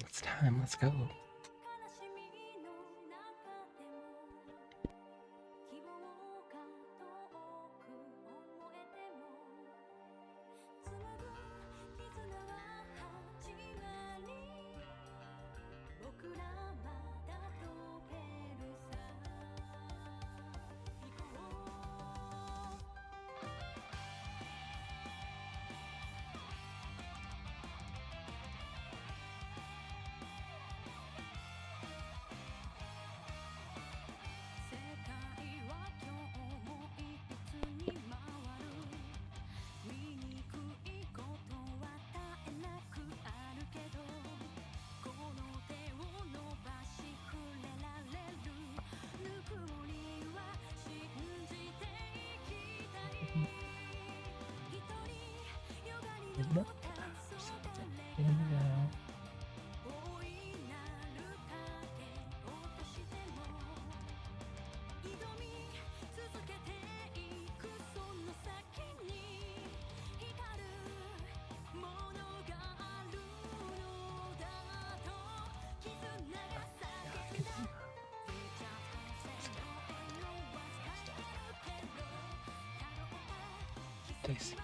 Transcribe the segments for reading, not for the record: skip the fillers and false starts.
It's time, let's go.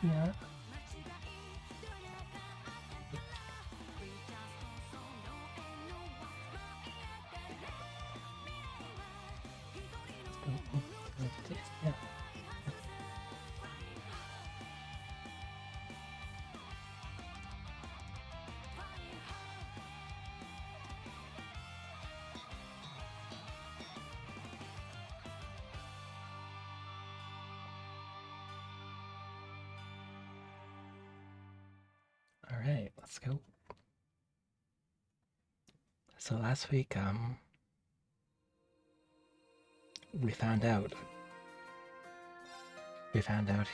Yeah. Yeah. All right, let's go. So last week, we found out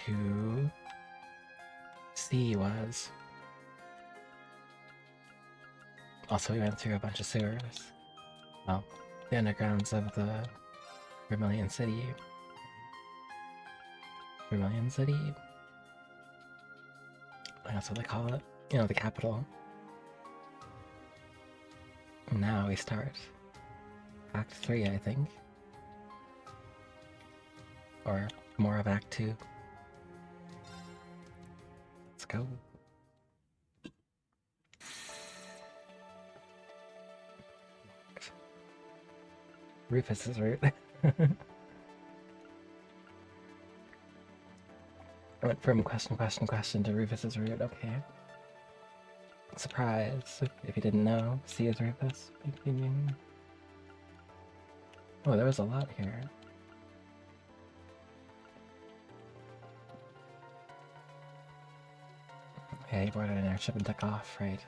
who C was. Also, we went through a bunch of sewers. Well, the undergrounds of the Vermilion City. Vermilion City? That's what they call it. You know, the capital. And now we start Act 3, I think. Or more of Act 2. Let's go. Rufus's route. I went from question to Rufus's route. Okay. Surprise. If you didn't know, C is Rufus. Oh, there was a lot here. Okay, he boarded an airship and took off, right?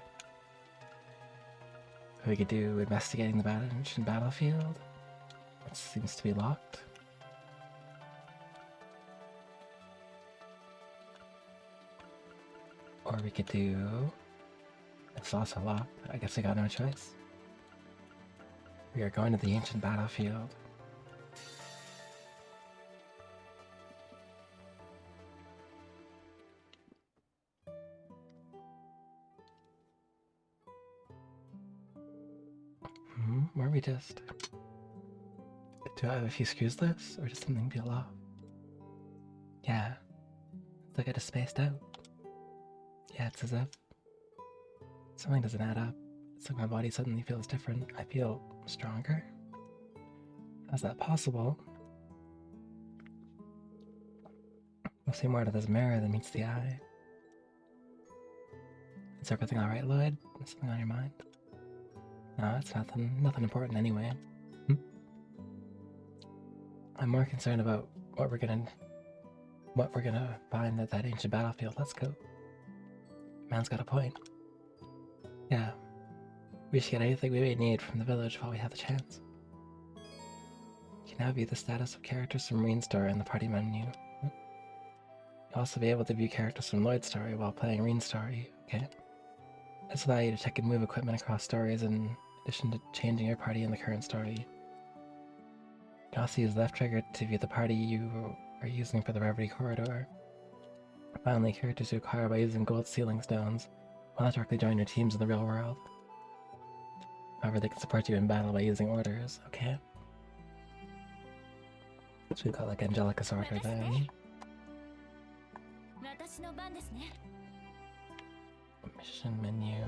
We could do investigating the ancient battlefield. It seems to be locked. Or we could do... It's also locked. I guess we got no choice. We are going to the ancient battlefield. Were we just... Do I have a few screws loose? Or just something peel off? Yeah. It's like I just spaced out. Yeah, it's as if... Something doesn't add up. It's like my body suddenly feels different. I feel stronger. How's that possible? We'll see more to this mirror than meets the eye. Is everything alright, Lloyd? Is something on your mind? No, it's nothing important anyway. I'm more concerned about what we're gonna find at that ancient battlefield. Let's go. Man's got a point. Yeah. We should get anything we may need from the village while we have the chance. You can now view the status of characters from Reen's story in the party menu. You'll also be able to view characters from Lloyd's story while playing Reen's story, okay? This allows you to check and move equipment across stories in addition to changing your party in the current story. You can also use left trigger to view the party you are using for the Reverie corridor. Finally, characters you acquire by using gold sealing stones will not directly join your teams in the real world. However, they can support you in battle by using orders. Okay. Should we call like Angelica's order then? Mission menu.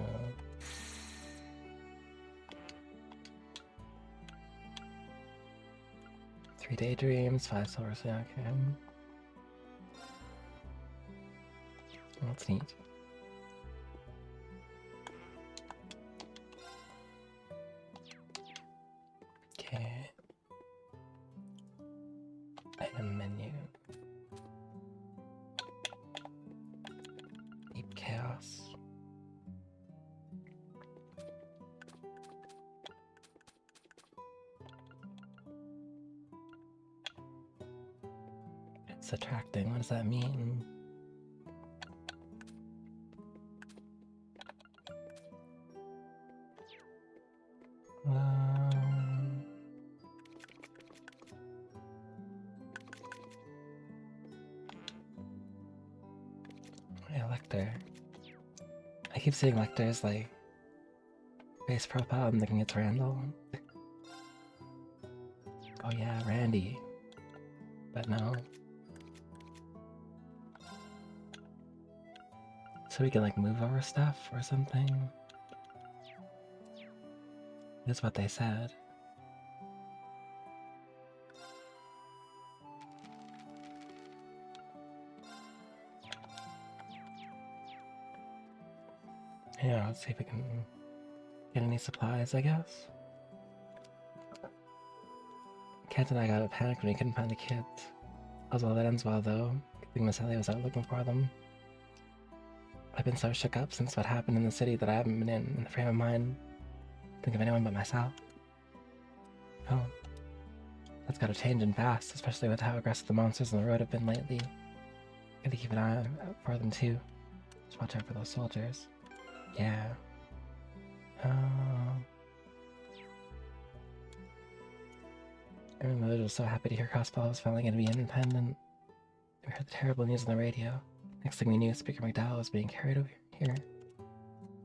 3 daydreams, 5 source, yeah, okay. Well, that's neat. Okay. Item menu. Deep chaos. It's attracting, what does that mean? Yeah, Lecter. I keep seeing Lecter's like face profile and thinking it's Randall. Oh yeah, Randy. But no. So we can like move over stuff or something? That's what they said. Yeah, let's see if we can get any supplies, I guess. Kent and I got a panic when we couldn't find the kids. All's well that ends well, though. Good thing Miss Ellie was out looking for them. I've been so shook up since what happened in the city that I haven't been in the frame of mind to think of anyone but myself. Oh. That's gotta change and fast, especially with how aggressive the monsters on the road have been lately. Gotta keep an eye out for them, too. Just watch out for those soldiers. Yeah. Everyone was so happy to hear Crossball was finally gonna be independent. We heard the terrible news on the radio. Next thing we knew, Speaker McDowell was being carried over here.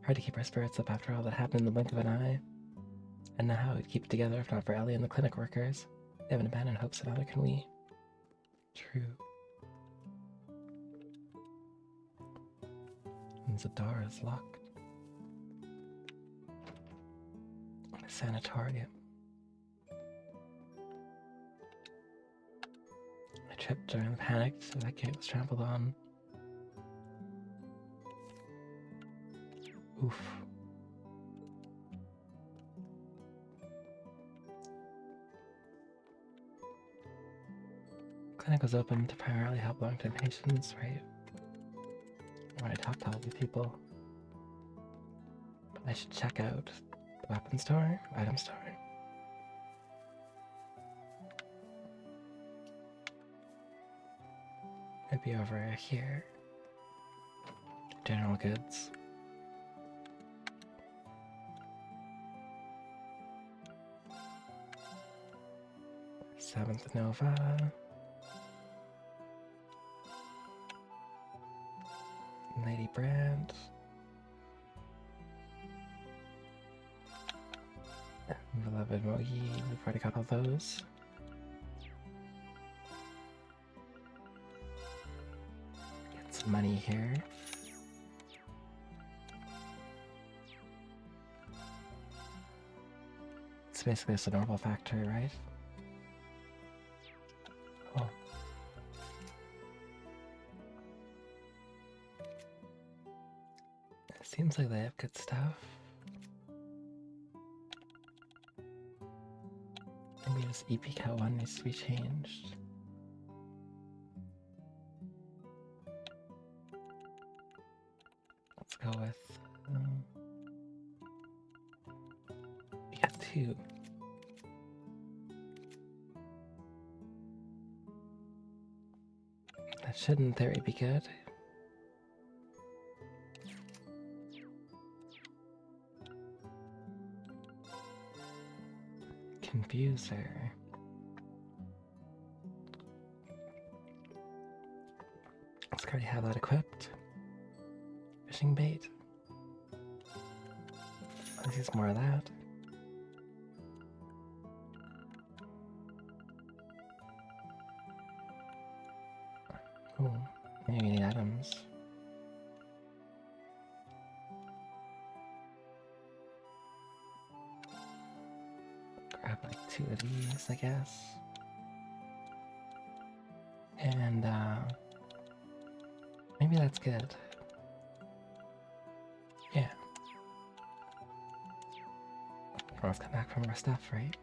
Hard to keep our spirits up after all that happened in the blink of an eye. And now how we'd keep it together if not for Ellie and the clinic workers. They haven't abandoned hope, so neither can we. True. And the door is locked. A sanatorium. I tripped during the panic, so that gate was trampled on. Oof. Clinic was open to primarily help long-term patients, right? When I talk to all these people. But I should check out the weapon store, item store. It'd be over here. General goods. Seventh Nova. Lady Brand. Beloved Mogi, we've already got all those. Get some money here. It's basically just a normal factory, right? Oh. It seems like they have good stuff. Maybe this EPK one needs to be changed. Let's go with we got 2. That should in theory be good. Confuser. Let's already have that equipped. Fishing bait. Let's use more of that. Maybe we need items. Grab like 2 of these, I guess. And maybe that's good. Yeah. Let's come back from our stuff, right?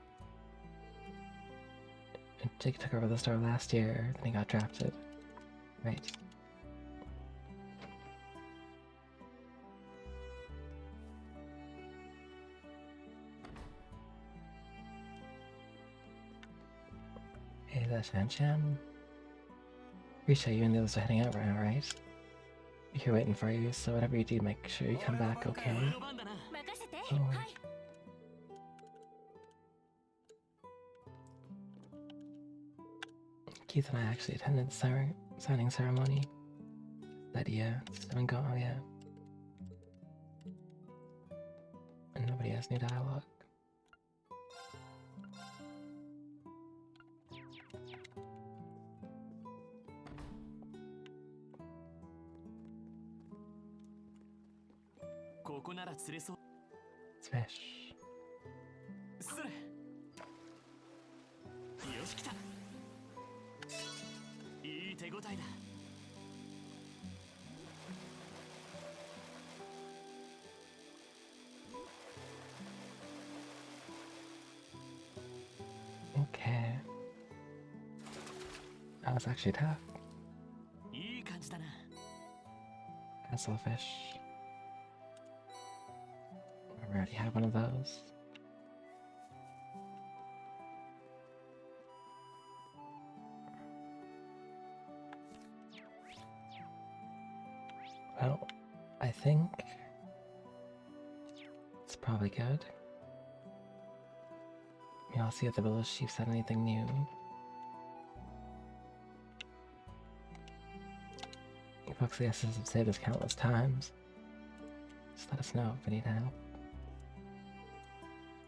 Jake took over the store last year, then he got drafted. Right. Hey, that's Shan. Risha, you and the others are heading out right now, right? We're here waiting for you, so whatever you do, make sure you come back, okay? Oh. Keith and I actually attended the signing ceremony. Lydia, still go, oh yeah. And nobody has new dialogue. It's fish. Okay. That was actually tough. Cuttlefish. We already have one of those. Well, I think it's probably good. I'll see if the village chief said anything new. Folks, the S's have saved us countless times. Just let us know if we need help.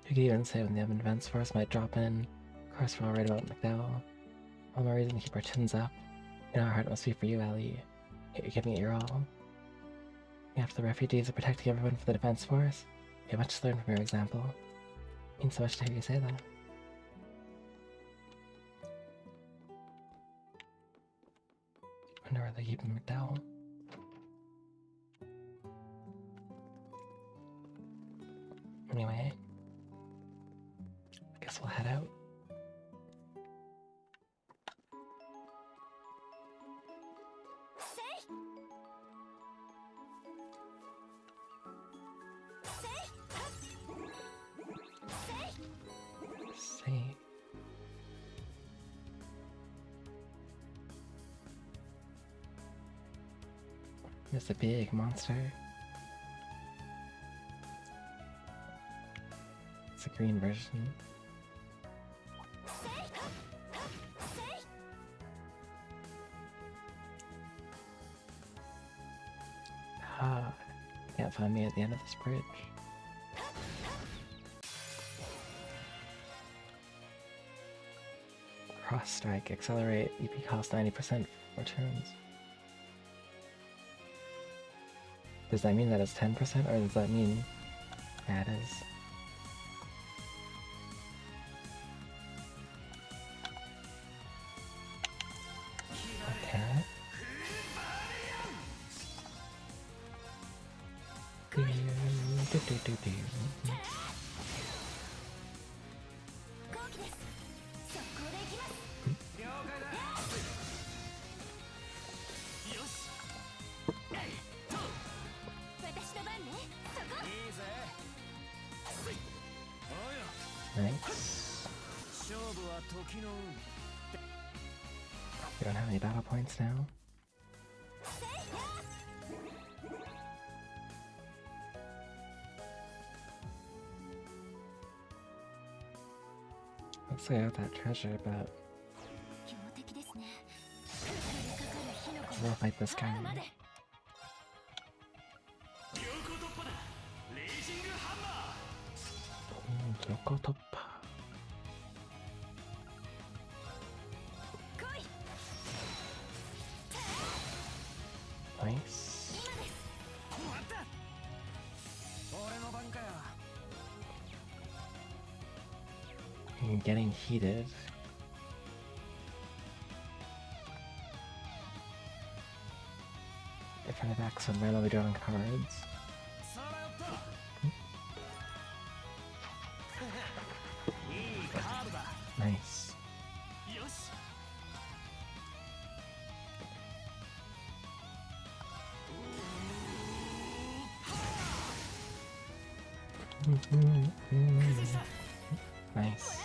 You could even say when the events force might drop in. Of course, we're all right about McDowell. All the reason to keep our chins up. You know how hard it must be for you, Ellie. Yet you're giving it your all. After the refugees are protecting everyone for the defense force, we have much to learn from your example. It means so much to hear you say that. Wonder where they keep McDowell. Anyway, I guess we'll head out. See. There's a big monster. It's a green version. Ah, can't find me at the end of this bridge. Cross strike, accelerate, EP cost 90% for turns. Does that mean that it's 10% or does that mean that is? Okay. Nice. We don't have any battle points now. Let's say I got that treasure, but we'll fight this guy. Yoko Toppa. getting heated. Different effects on randomly drawing cards. Nice. Nice.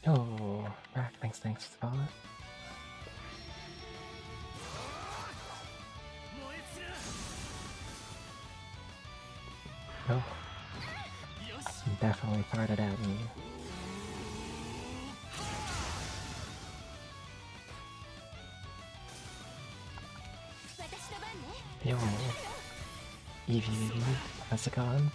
Oh, Rack, thanks for the follow. Oh, definitely farted at me. Yo, Evie, how's it going?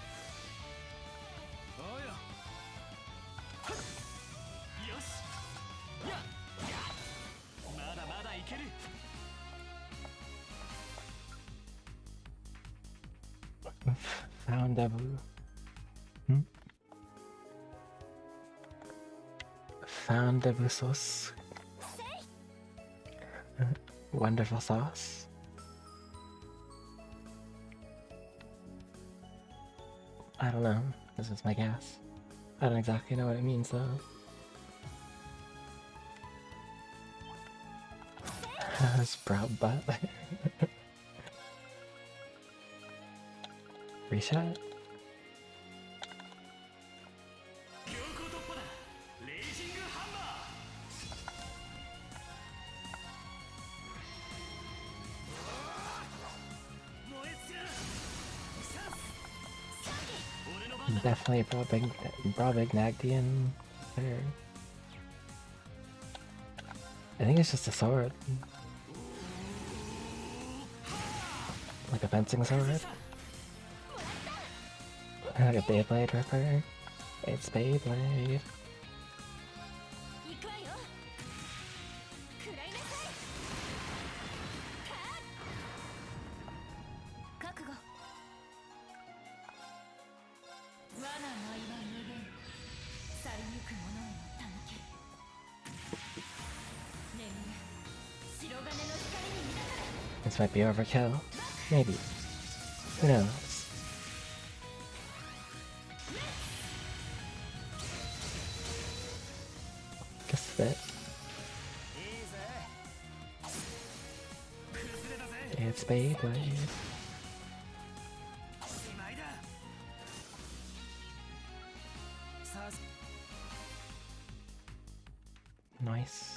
Found a Found a sauce. Wonderful sauce. I don't know. This is my guess. I don't exactly know what it means though. Sprout butt. Reset? Definitely a Brobignagian there. I think it's just a sword. Like a fencing sword. Like a Beyblade Ripper. It's Beyblade. This might be overkill. Maybe. Who knows? Guess that. It's Beyblade. Nice.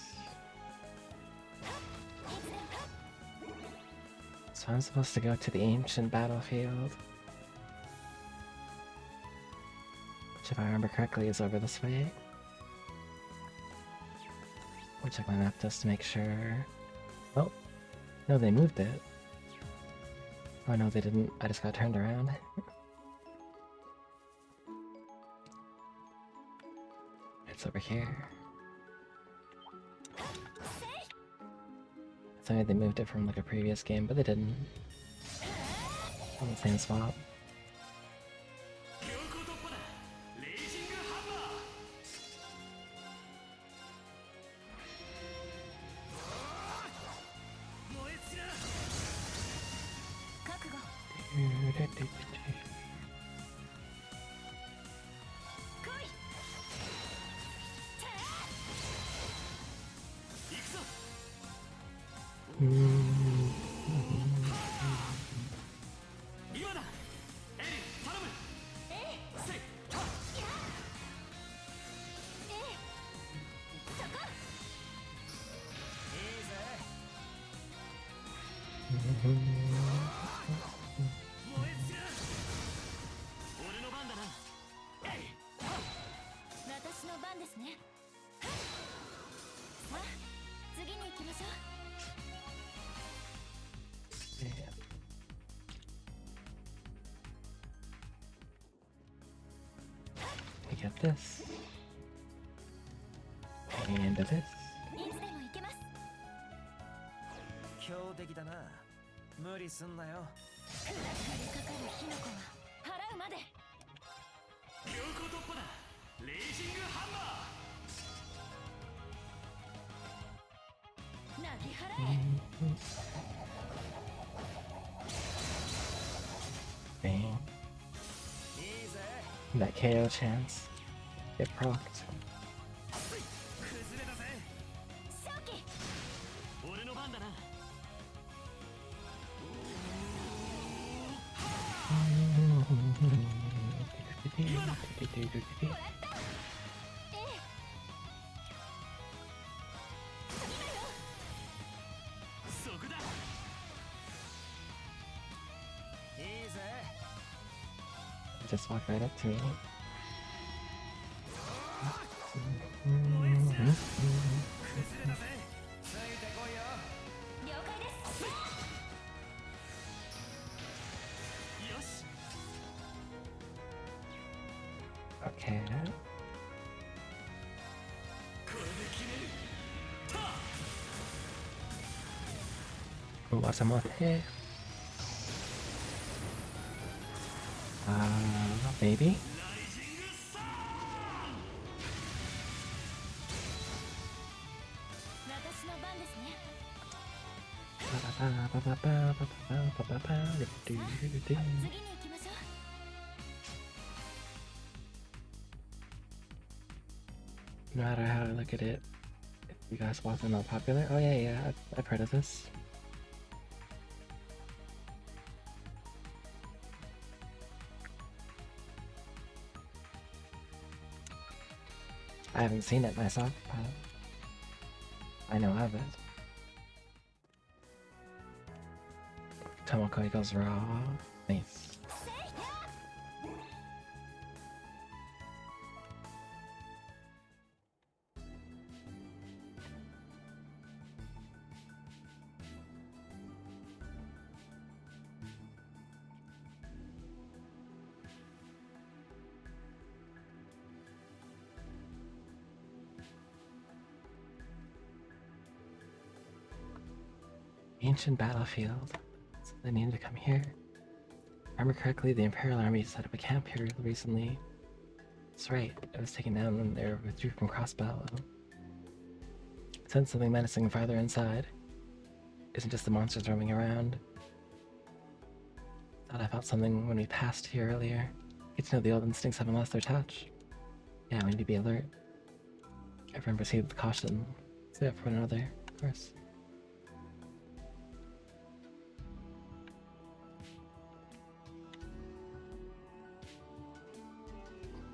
So I'm supposed to go to the ancient battlefield, which if I remember correctly is over this way. We'll check my map just to make sure. Oh, no, they moved it. Oh no, they didn't. I just got turned around. It's over here. I thought they moved it from like a previous game, but they didn't. On the same spot. this. And this. いつでも行けます。強敵だな。無理すんなよ。かかる火の粉は払うまで。強行突破だ。レイジングハンマー。なぎ払え。Bang. That KO chance. Get procced. Just walk right up to me. Okay. What's more here? Maybe? No matter how I look at it, if you guys wasn't not popular. Oh yeah, I've heard of this. I haven't seen it myself, but I know of it. Tomoko goes raw. Nice. Ancient battlefield. So they needed to come here. If I remember correctly, the Imperial Army set up a camp here recently. That's right, it was taken down when they withdrew from Crossbow. Sense something menacing farther inside. Isn't just the monsters roaming around. Thought I felt something when we passed here earlier. Get to know the old instincts haven't lost their touch. Yeah, we need to be alert. Everyone proceed with caution. Stay up for one another, of course.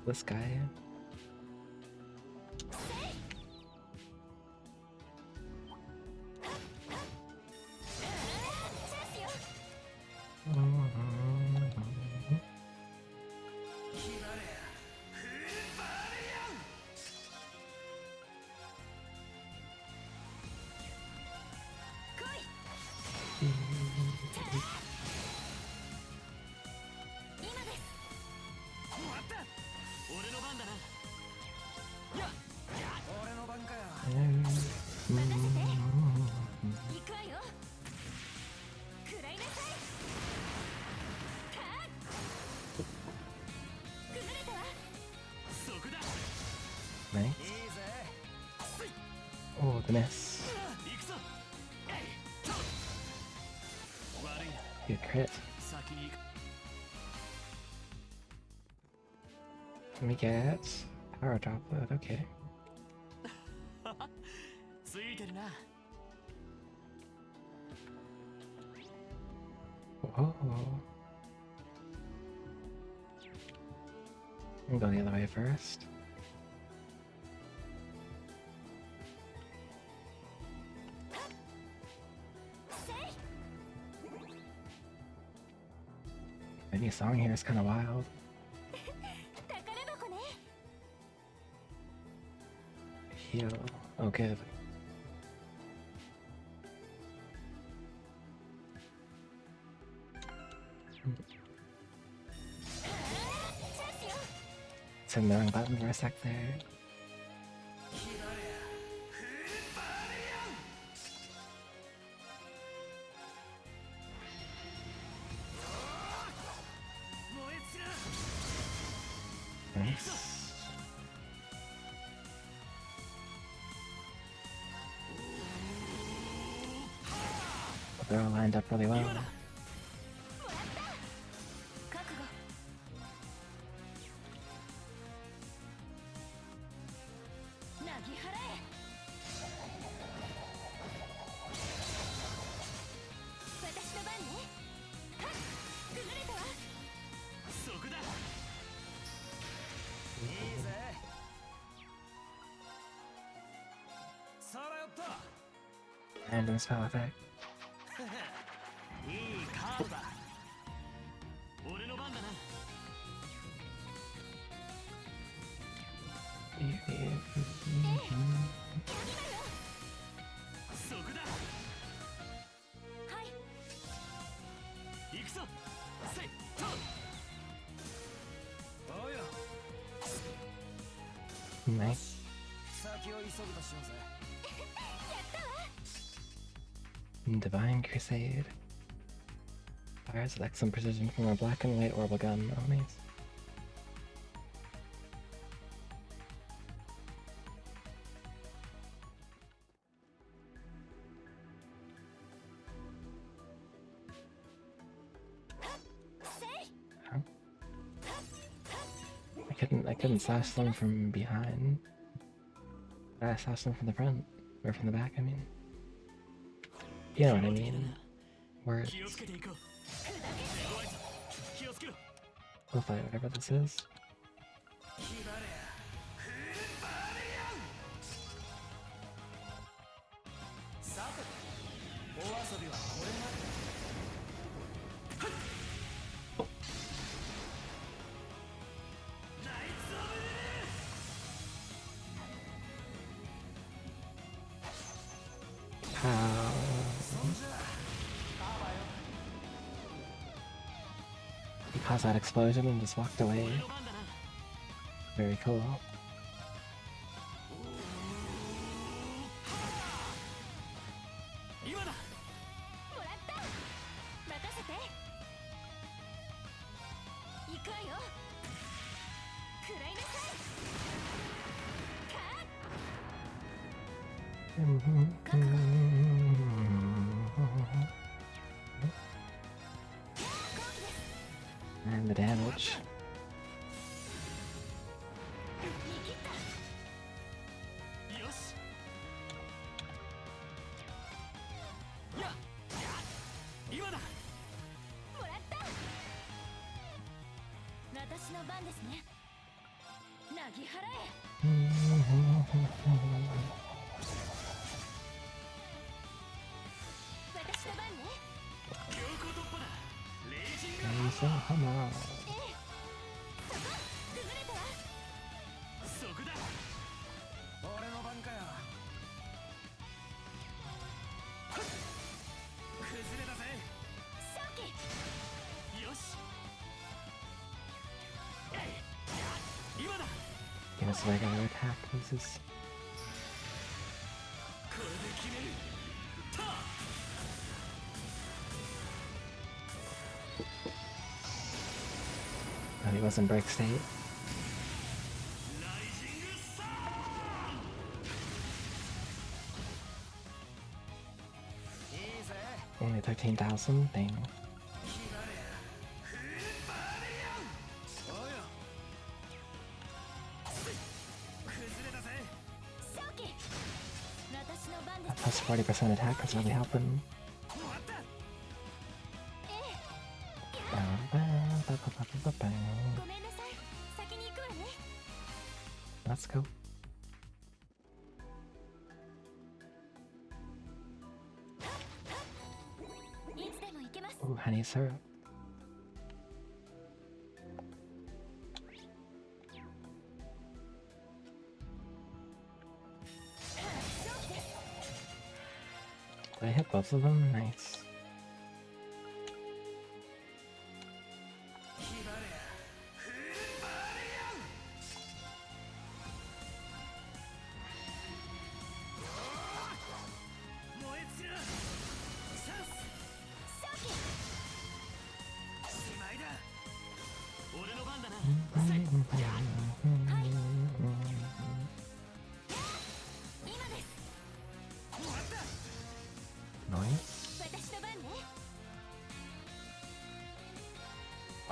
This guy. Nice. Oh, the miss. Good crit. Let me get power droplet, okay. Whoa. I'm going the other way first. The new song here is kind of wild. Heal. Oh, good. pressing the wrong button for a sec there. Nice. They're all lined up really well. Random spell effect. Nice. Divine Crusade. Fires with excellent precision from a black and white orbital gun. Oh, nice. Huh? I couldn't slash them from behind. I slashed them from the front. Or from the back, I mean. You know what I mean. Words. We'll fight whatever this is. He caused that explosion and just walked away. Very cool. And the damage. Come on. Give us a regular attack, please. Oh, he was in break state. Only 13,000? Dang. That plus 40% attack is really helping. Let's go. Ooh, honey syrup. Did I hit both of them? Nice.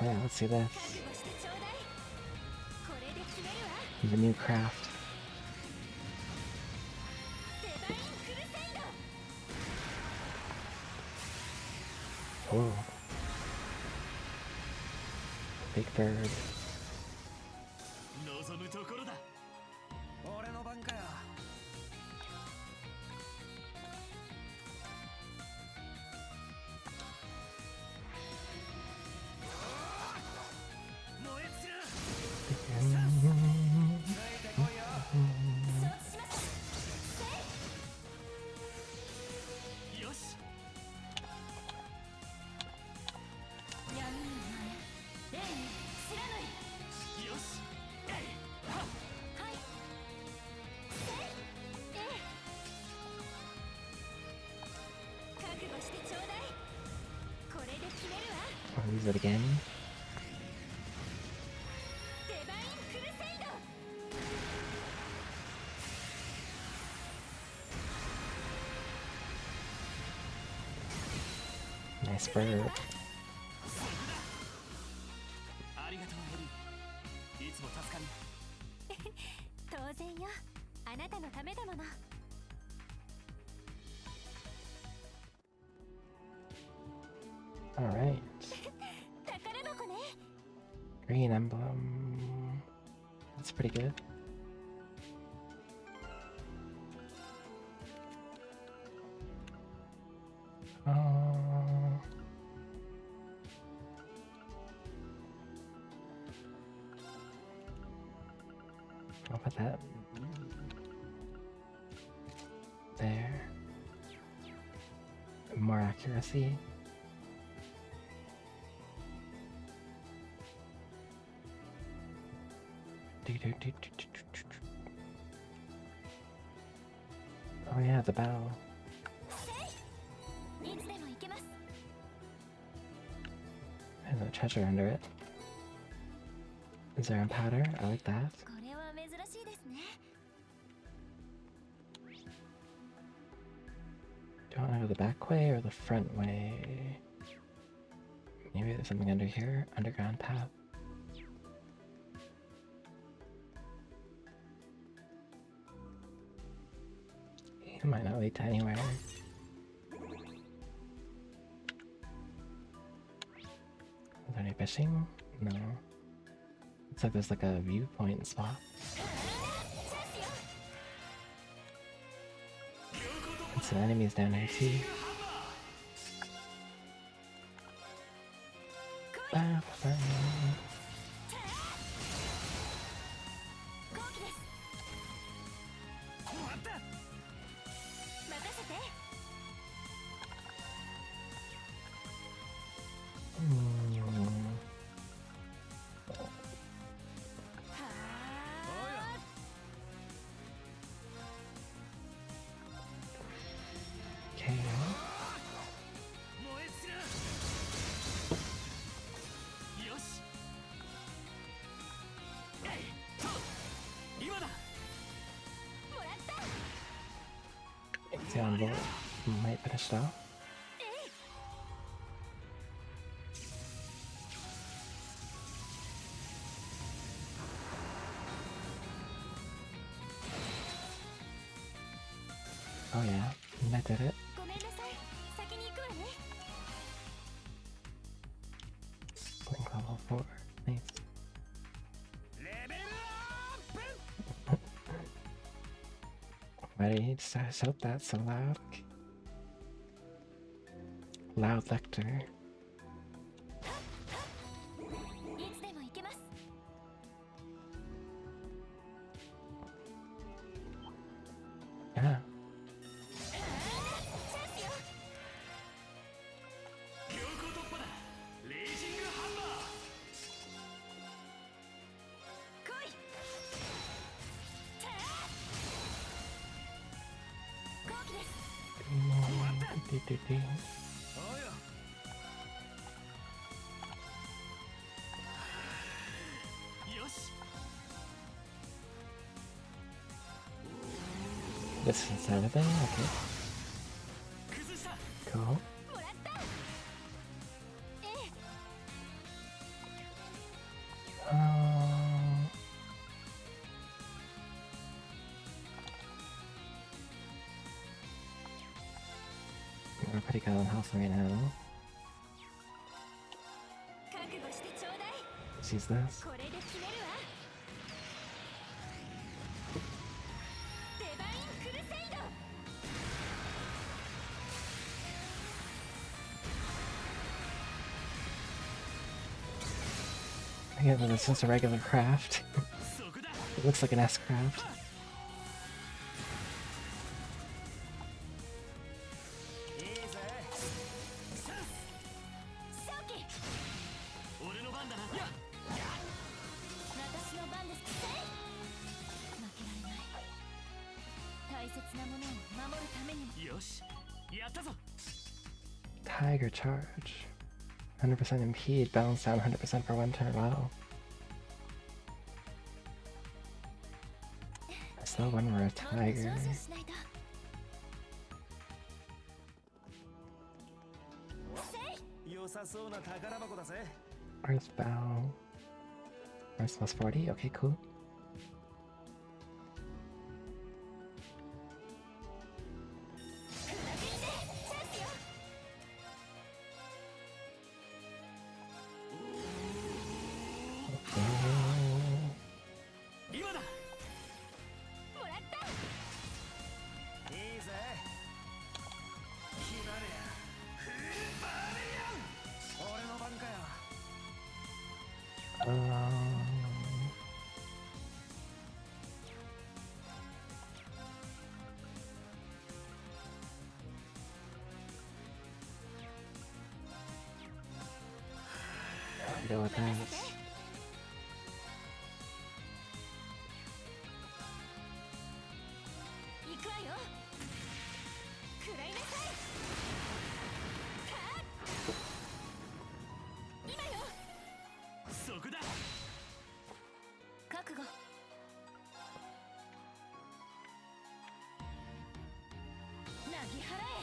yeah, let's see this. The new craft. Oh. Big bird. 望むところだ。俺の番かよ。燃え尽きる。ついてこいよ。承知しました。よし。闇の前、霊に知らぬい。よし。はい。覚悟してちょうだい。これで決めるわ。I'll use it again. デバインクルセイド。Nice bird. ありがとうエリー。いつも助かる。当然よ。あなたのためだもの。Alright. 宝箱ね。 Green emblem. That's pretty good. I'll put that there. More accuracy. Oh yeah, the bow. いつでも行けます。 And the treasure under it. Is there a powder? I like that. これは珍しいですね。 Do you want to go the back way or the front way? Maybe there's something under here? Underground path. It might not lead to anywhere. Is there any fishing? No. Looks like there's like a viewpoint spot. And some enemies down here too. Okay. Example might finish it off. Oh yeah, that did it. Link level 4. Nice. Why do you shout that so loud? Loud lector. Yeah. This is everything? Okay. Cool. We're pretty good on health right now. 覚悟してちょうだい。 Let's use this. これで決めるわ。デバインクルセイド。 Yeah, but it's just a regular craft. It looks like an S craft. いいぜ。チャンス。勝機。俺の番だな。やっ。私の番です。負けられない。大切なものを守るためにも。よし。やったぞ。 Tiger charge. 100% impede, balance down 100% for one turn. Wow. I saw one where a tiger. 良さそうな宝箱だぜ。 Earthbound. Earth plus 40. Okay, cool. Deal with this. 行くわよ。食らいなさい。今よ。そこだ。覚悟。なぎ払え。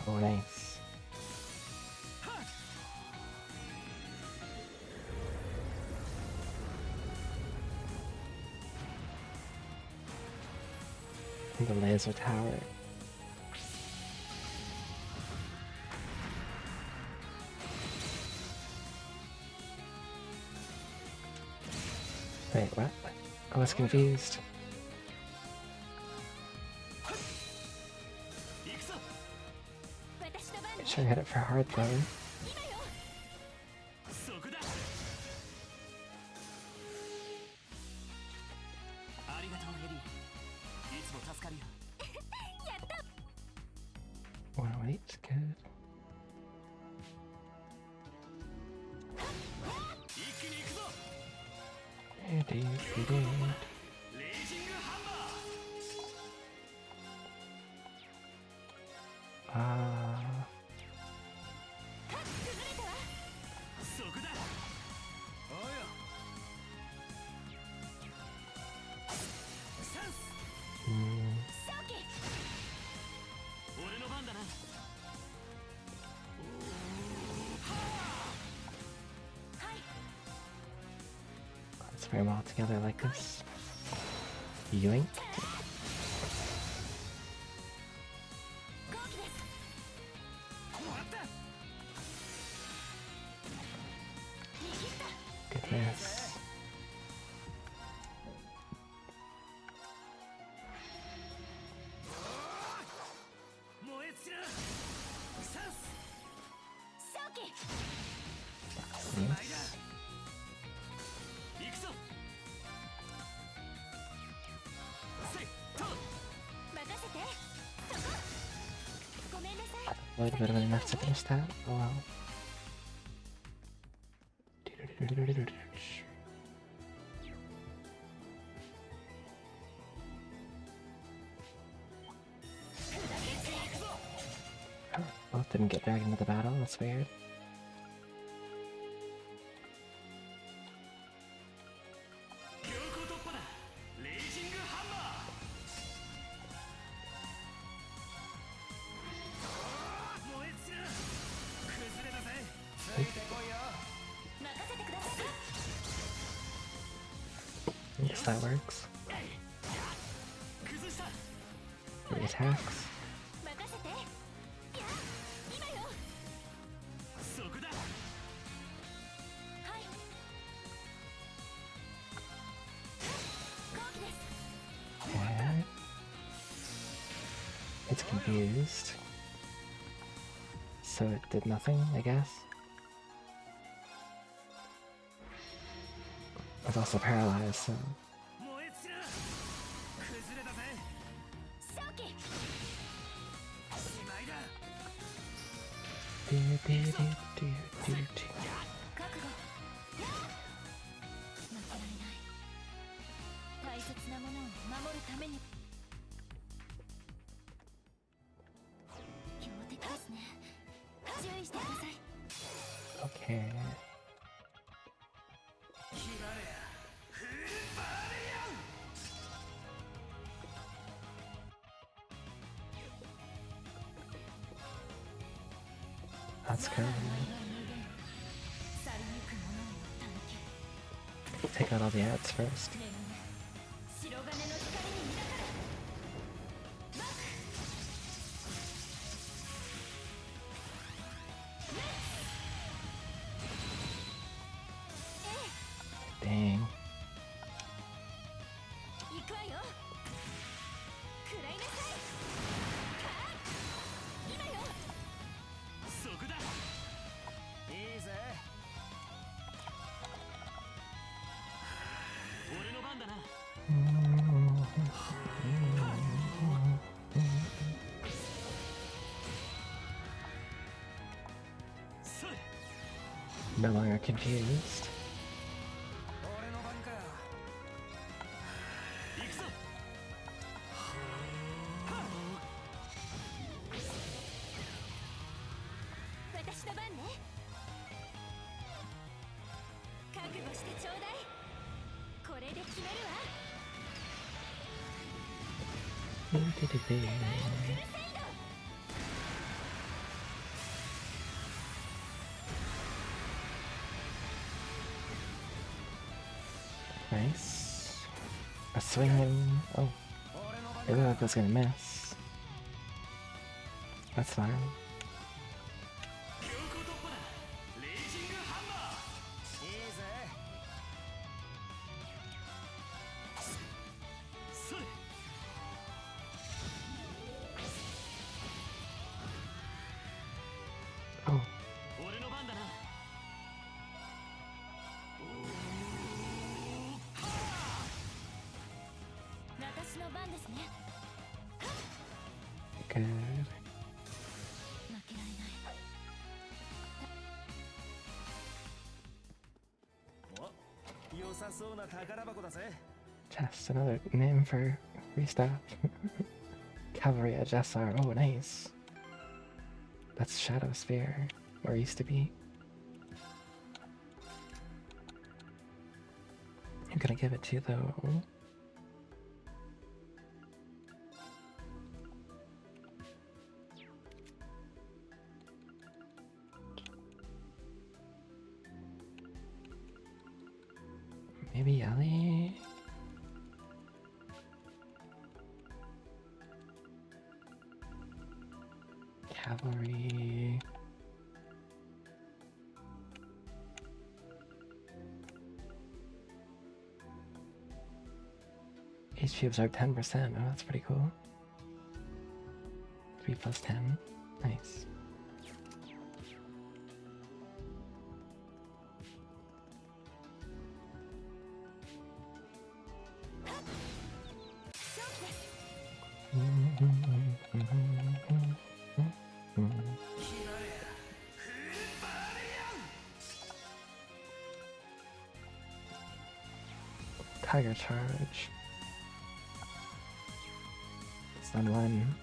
Oh, nice. The laser tower. Wait, what? I was confused. Sure hit it for hard though. そこだ。ありがとうエリー。いつも助かるよ。やった。 108, good. 一気に行くぞ。 Hey, dude, you did. レイジングハンマー。 崩れたわ。そこだ。おうよ。チャンス。勝機。俺の番だな。はい。 Let's bring them all together like this. Yoink. 好機です。もらった。握った。 Goodness. 燃え尽きな。チャンス。勝機。 Nice. 行くぞ。せいと。任せて。そこ。ごめんなさい。 A little bit of enough to finish that. Oh well. Oh, both didn't get dragged into the battle. That's weird. 強行突破だ。レイジングハンマー。燃え尽きな。崩れなさい。ついてこいよ。任せてください。 Yes, that works. 崩した。Three attacks. 任せて。いや今よ。そこだ。はい。後期です。 Okay. It's confused. So it did nothing, I guess. It's also paralyzed, so. 燃え尽きな。崩れたぜ。正気。しまいだ。覚悟。やっ。負けられない。大切なものを守るために。強敵ですね。注意してください。Okay. That's good. Take out all the ads first. Dang. No longer confused. Nice. A swinging. Oh. It looked like I was gonna miss. That's fine. Oh. Good. Just another name for restart. Cavalry Edge SR. Oh, nice. That's Shadow Sphere, or used to be. I'm gonna give it to, though. Maybe Ellie? Cavalry. HP absorb 10%. Oh, that's pretty cool. 3 plus 10. Nice. Tiger charge. Stun one.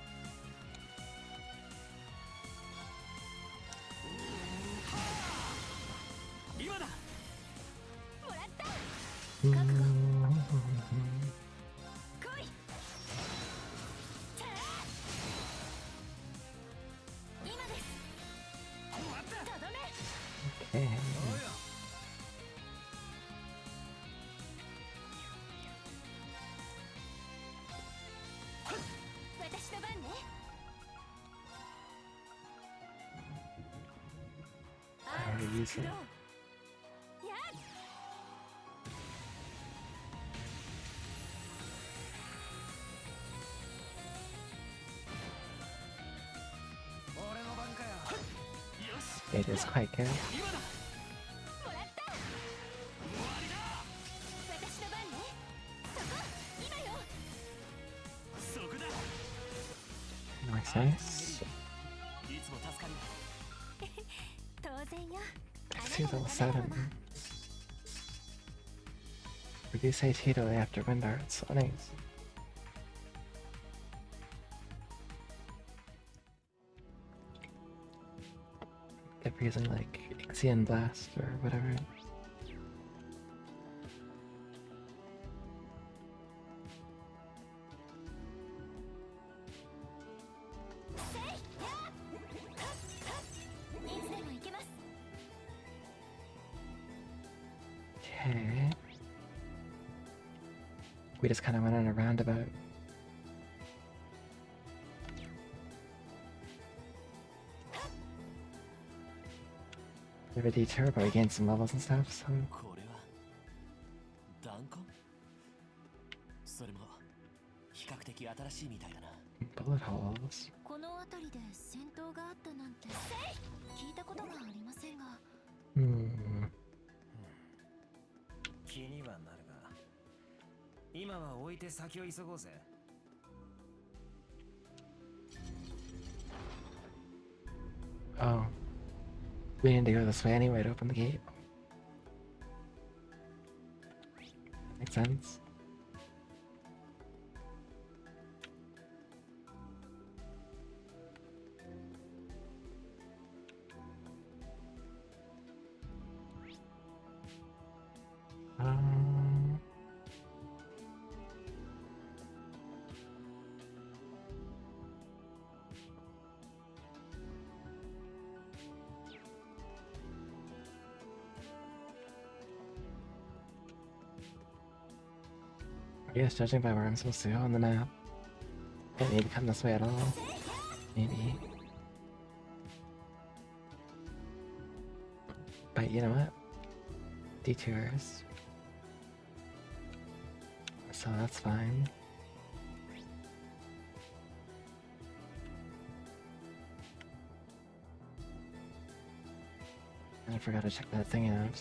Okay. easy. It is quite good. Nice, nice. She's all sudden. Reduce HP delay after wind darts. Oh, nice. If you're using like Ixion Blast or whatever. Okay. We just kind of went on a roundabout. We have a detour, but we gained some levels and stuff, so... Bullet holes. Hmm. Oh. We need to go this way anyway to open the gate. Makes sense. I guess judging by where I'm supposed to go on the map, I don't need to come this way at all. Maybe. But you know what? Detours. So that's fine. And I forgot to check that thing out.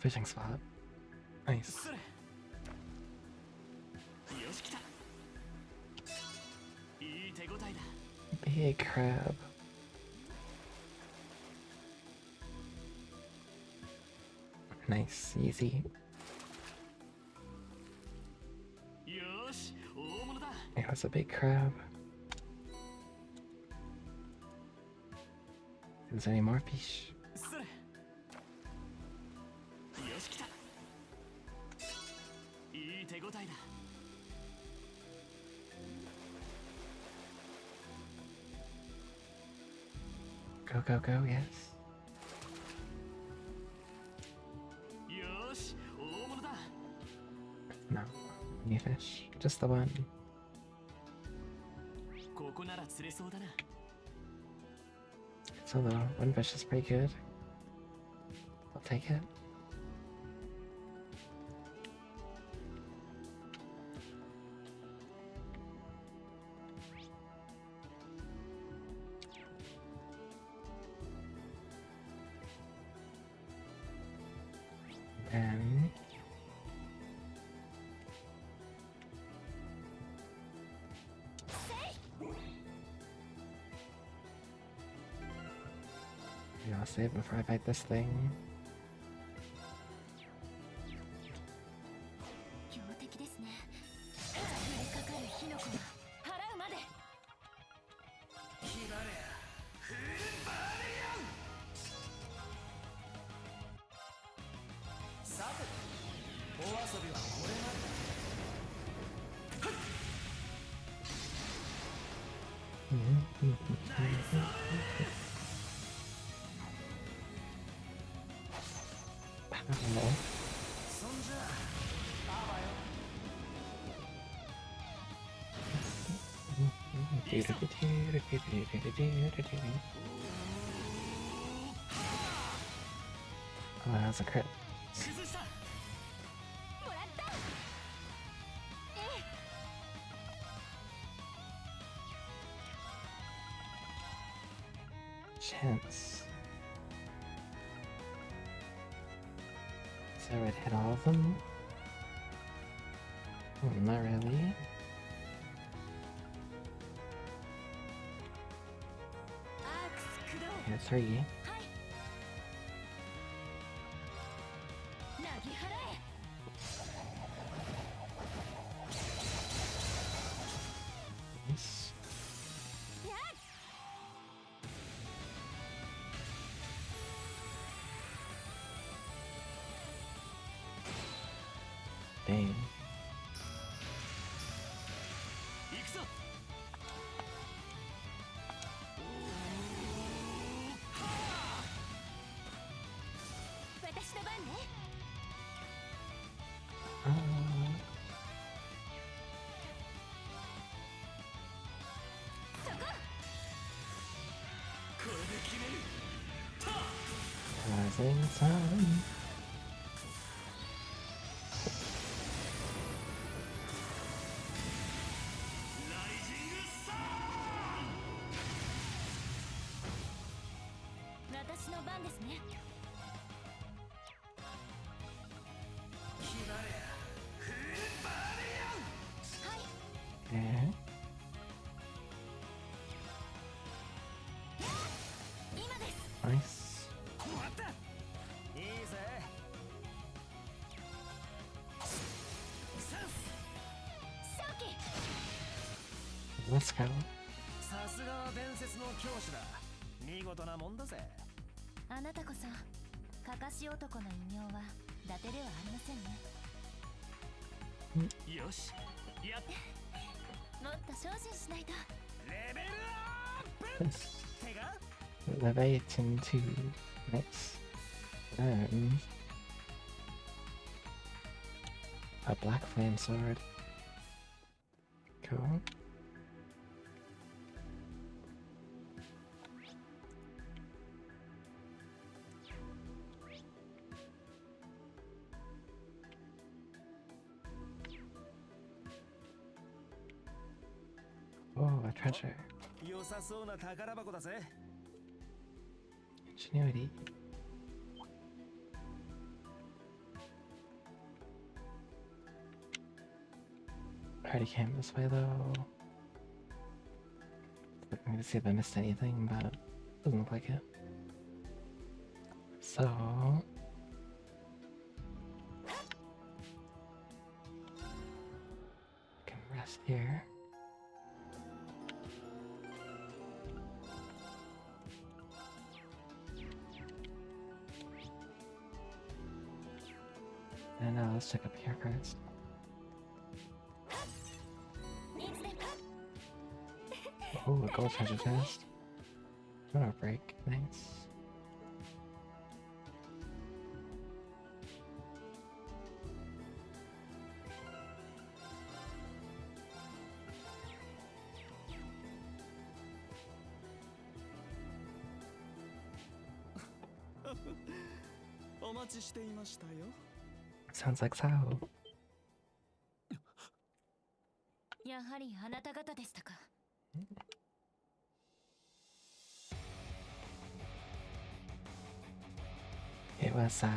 Fishing spot. Nice. Big crab. Nice, easy. It was a big crab. Is there any more fish? Go, go, go, yes. No, any fish. Just the one. So the one fish is pretty good. I'll take it. And I'll save before I fight this thing. Oh, that was a crit. 崩した。もらった。Chance. So it hit all of them? Not really. Yeah, 3. Nice. Dang. 行くぞ。私の番ね。そこ。これで決める。Rising sun. 私の番ですね。決まれや。フーバーレアン。はい。今です。Nice. 終わった。いいぜ。勝機。Let's go. さすがは伝説の教師だ。見事なもんだぜ。あなたこそかかし男の異名は伊達ではありませんね。よし、やっもっと精進しないと。レベルアップ。手が Elevate into next. A black flame sword. Cool. Oh, a treasure. 良さそうな宝箱だぜ。Ingenuity. I already came this way though. Looking to see if I missed anything, but doesn't look like it. So I can rest here. And let's check up here first. Oh, a gold treasure chest. Oh, a break. Thanks. Sounds like Sao. やはりあなた方でしたか。It was Sao.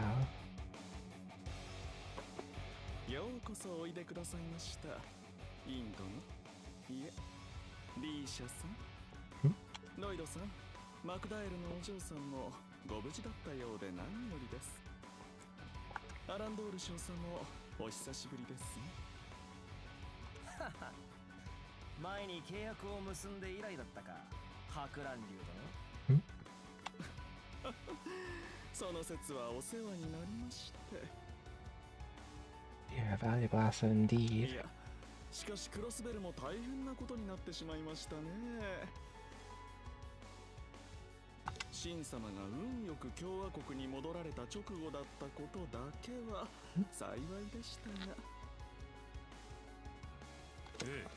ようこそおいでくださいました。インドの、いえ、リーシャさん。ロイドさん、マクダエルのお嬢さんもご無事だったようで何よりです。アランドール少佐もお久しぶりですね。前に契約を結んで以来だったか、博覧流殿。その説はお世話になりまして。You're a valuable asset indeed. いや、しかしクロスベルも大変なことになってしまいましたね。神様が運よく共和国に戻られた直後だったことだけは幸いでしたが。ええ、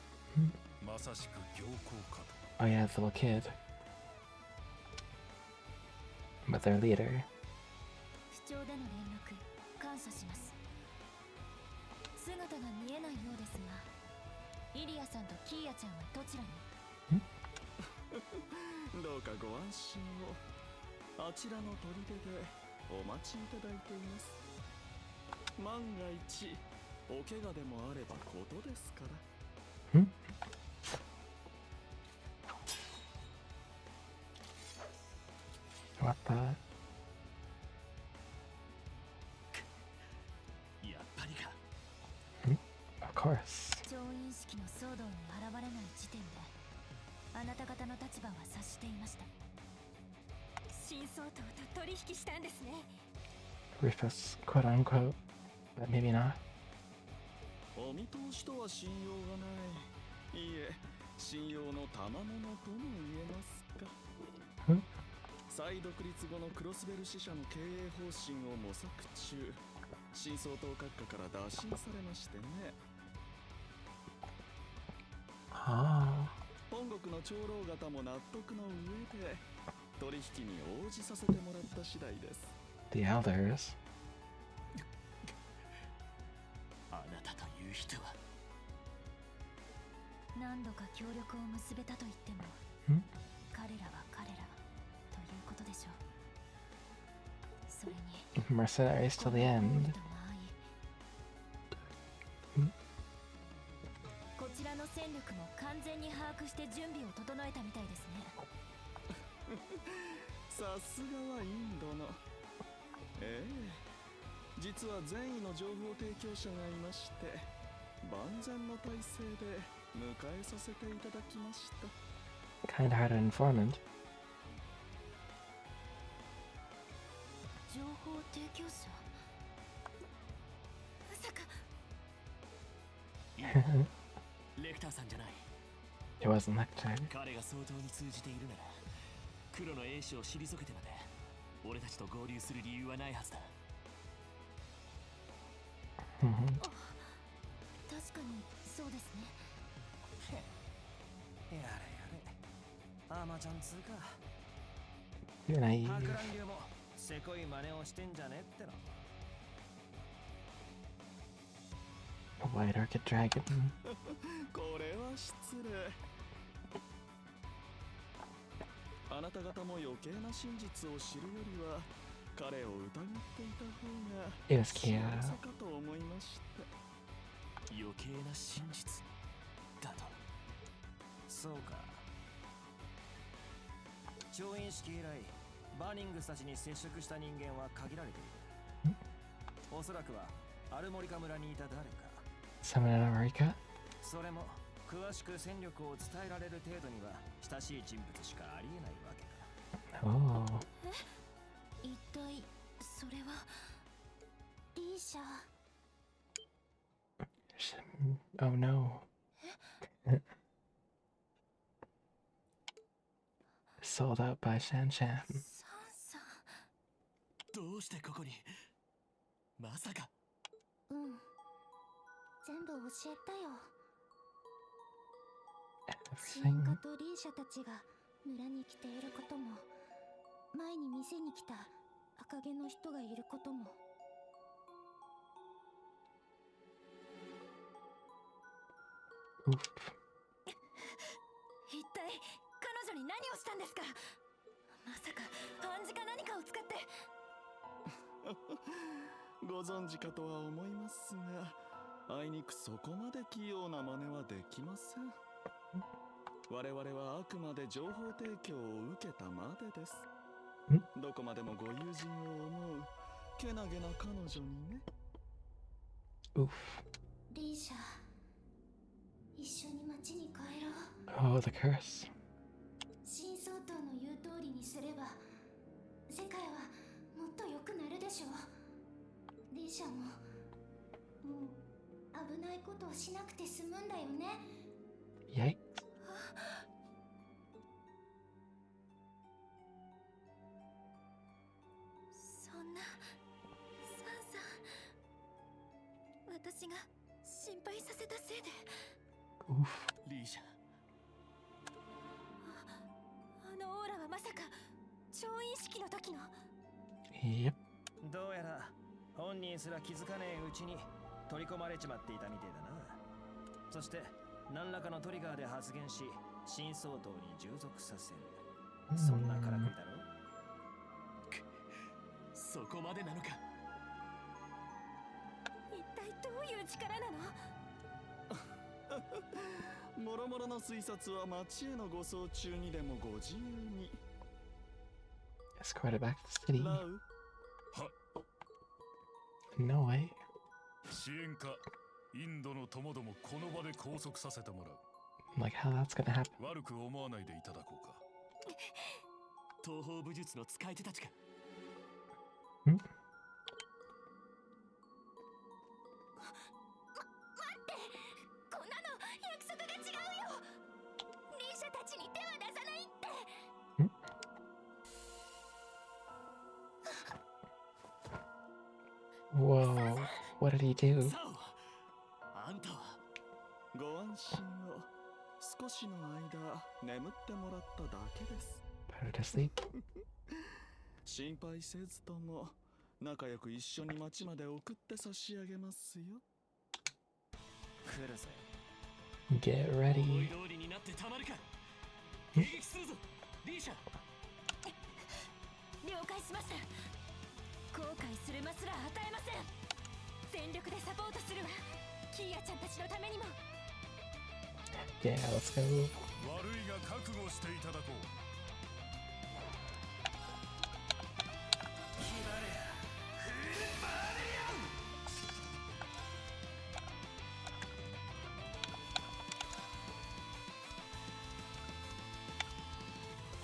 まさしく行幸かと。 Oh yeah, the little kid. But their leader. 不調での連絡感謝します。姿が見えないようですが、イリアさんとキーヤちゃんはどちらに？どうかご安心を。あちらの砦でお待ちいただいています。万が一お怪我でもあればことですから。What the? やっぱりか。Of course. 調印式の騒動に現れない時点で、あなた方の立場は察していました。新総統と取引したんですね。Rufus, quote unquote, but maybe not. お見通しとは信用がない。いいえ、信用の賜物とも言えますか。再独立後のクロスベル支社の経営方針を模索中、新総統閣下から打診されましてね。本国の長老方も納得の上で取引に応じさせてもらった次第です。 The elders. あなたという人は何度か協力を結べたと言っても、彼らは彼らということでしょう。それに Mercenaries till the end. こちらの戦力も完全に把握して準備を整えたみたいですね。さすがはインドの。ええ、実は善意の情報提供者がいまして、万全の体制で迎えさせていただきました。 Kind-hearted informant. 情報提供者？まさかレクターさんじゃない。 It wasn't Lecter. 彼が相当に通じているなら、黒の英士を退けてまで俺たちと合流する理由はないはずだ。確かにそうですね。やれやれ、アマちゃんつうか。 You're naive. 博覧流もせこい真似をしてんじゃねっての。 A white orchid dragon. これは失礼。あなた方も余計な真実を知るよりは彼を疑っていた方が It was Kia. 幸せかと思いました。余計な真実だと。そうか。調印式以来バーニングスたちに接触した人間は限られている。おそらくはアルモリカ村にいた誰か。 Summon in America? それも詳しく戦力を伝えられる程度には親しい人物しかありえないわけか。 Oh. 一体それはリーシャ？ Oh no. Sold out by Shan Shan. サンさん。どうしてここに。まさか。うん。全部教えたよ。シンカとリーシャたちが村に来ていることも、前に店に来た赤毛の人がいることも。Oof. 一体彼女に何をしたんですか？まさか暗示か何かを使って。ご存知かとは思いますが、あいにくそこまで器用な真似はできません。我々はあくまで情報提供を受けたまでです。どこまでもご友人を思うけなげな彼女にね。 Oof. リーシャ、一緒に町に帰ろう。 Oh, the curse. 新総統の言う通りにすれば世界はもっと良くなるでしょう。リーシャももう危ないことをしなくて済むんだよね。 Yikes. そんなサンさん、私が心配させたせいで。 Oof. リーシャ、さか調印式の時の。 Yep. どうやら本人すら気づかねえうちに取り込まれちまっていたみてえだな。そして何らかのトリガーで発言し新総統に従属させる。そんなからくりだろ。そこまでなのか。一体どういう力なの？もろもろの推察は町への護送中にでもご自由に。 Escorted back to the city. ラウ No way. 支援かインドの友どもこの場で拘束させてもらう。 Like how that's gonna happen. 悪く思わないでいただこうか。東方武術の使い手たちか。Hmm? 待って、こんなの約束が違うよ。リーシャたちに手は出さないって。 Whoa, what did he do? サオ、あんたはご安心を。少しの間眠ってもらっただけです。 Put her to sleep. 心配せずとも仲良く一緒に町まで送って差し上げますよ。来るぜ。 Get 思い ready. 通りになってたまるか。迎撃するぞ、リーシャ。了解しました。後悔するますら与えません。全力でサポートするわ。キーヤちゃんたちのためにも。 Yeah, let's go. 悪いが覚悟していただこう。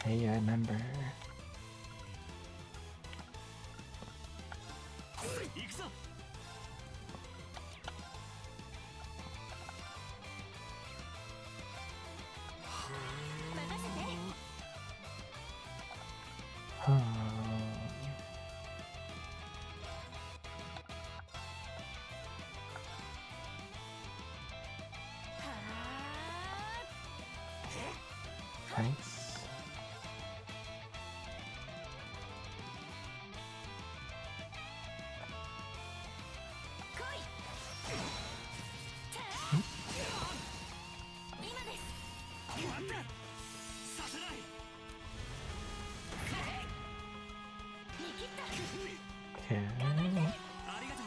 Hey, I remember. 行くぞ。 任せて。 Nice. 来い。今です。待ってさせない。見切った。 Okay. ありがとう。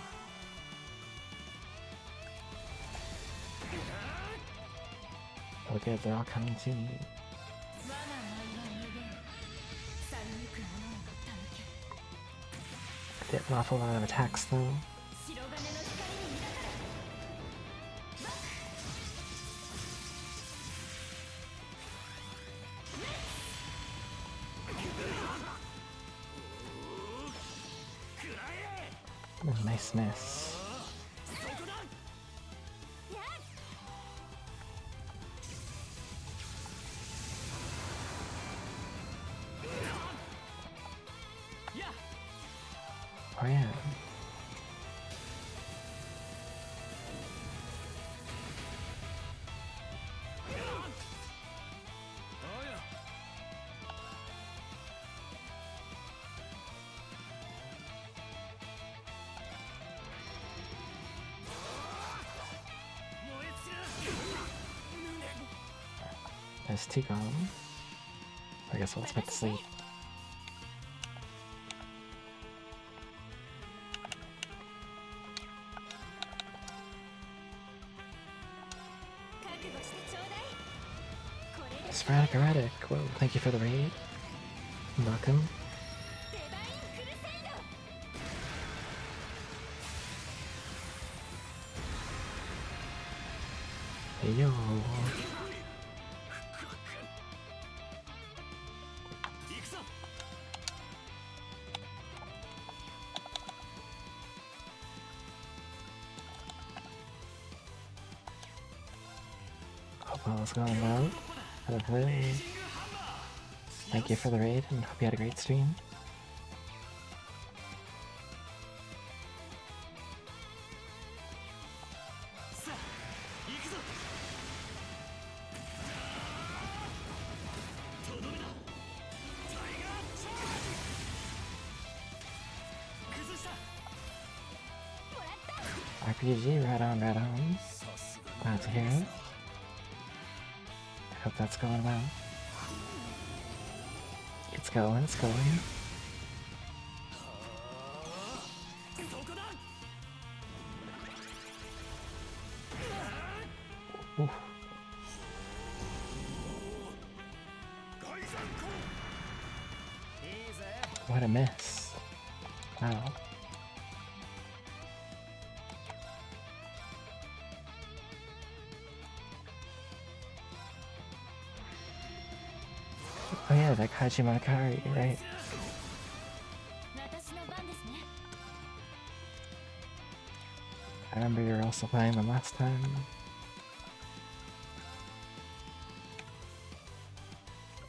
Oh, good, they're all coming to me. 我が舞は無限。去りゆく者への探検。 Did an awful lot of attacks though. 白金の光に抱かれ。バック。 Oh, nice miss. そこだ。 やっ。 やっ。 Oh yeah. おや。 There's Tigom. I guess I'll expect to sleep. 覚悟してちょうだい。これで Sporadic erratic. Whoa, thank you for the raid. Welcome. デバインクルセイド。 Hey yo. 行くぞ。 Hope all is going well. Hello, hello. Thank you for the raid and hope you had a great stream. さあ、行くぞ。とどめだ。大 RPG, right on, right on. さすが Glad to hear it. I hope that's going well. It's going, it's going. そこだ Ooh, 外山行 いいぜ what a miss. Wow. Oh yeah, that Kaiji Monokari, right? 私の番ですね I remember you were also playing them last time.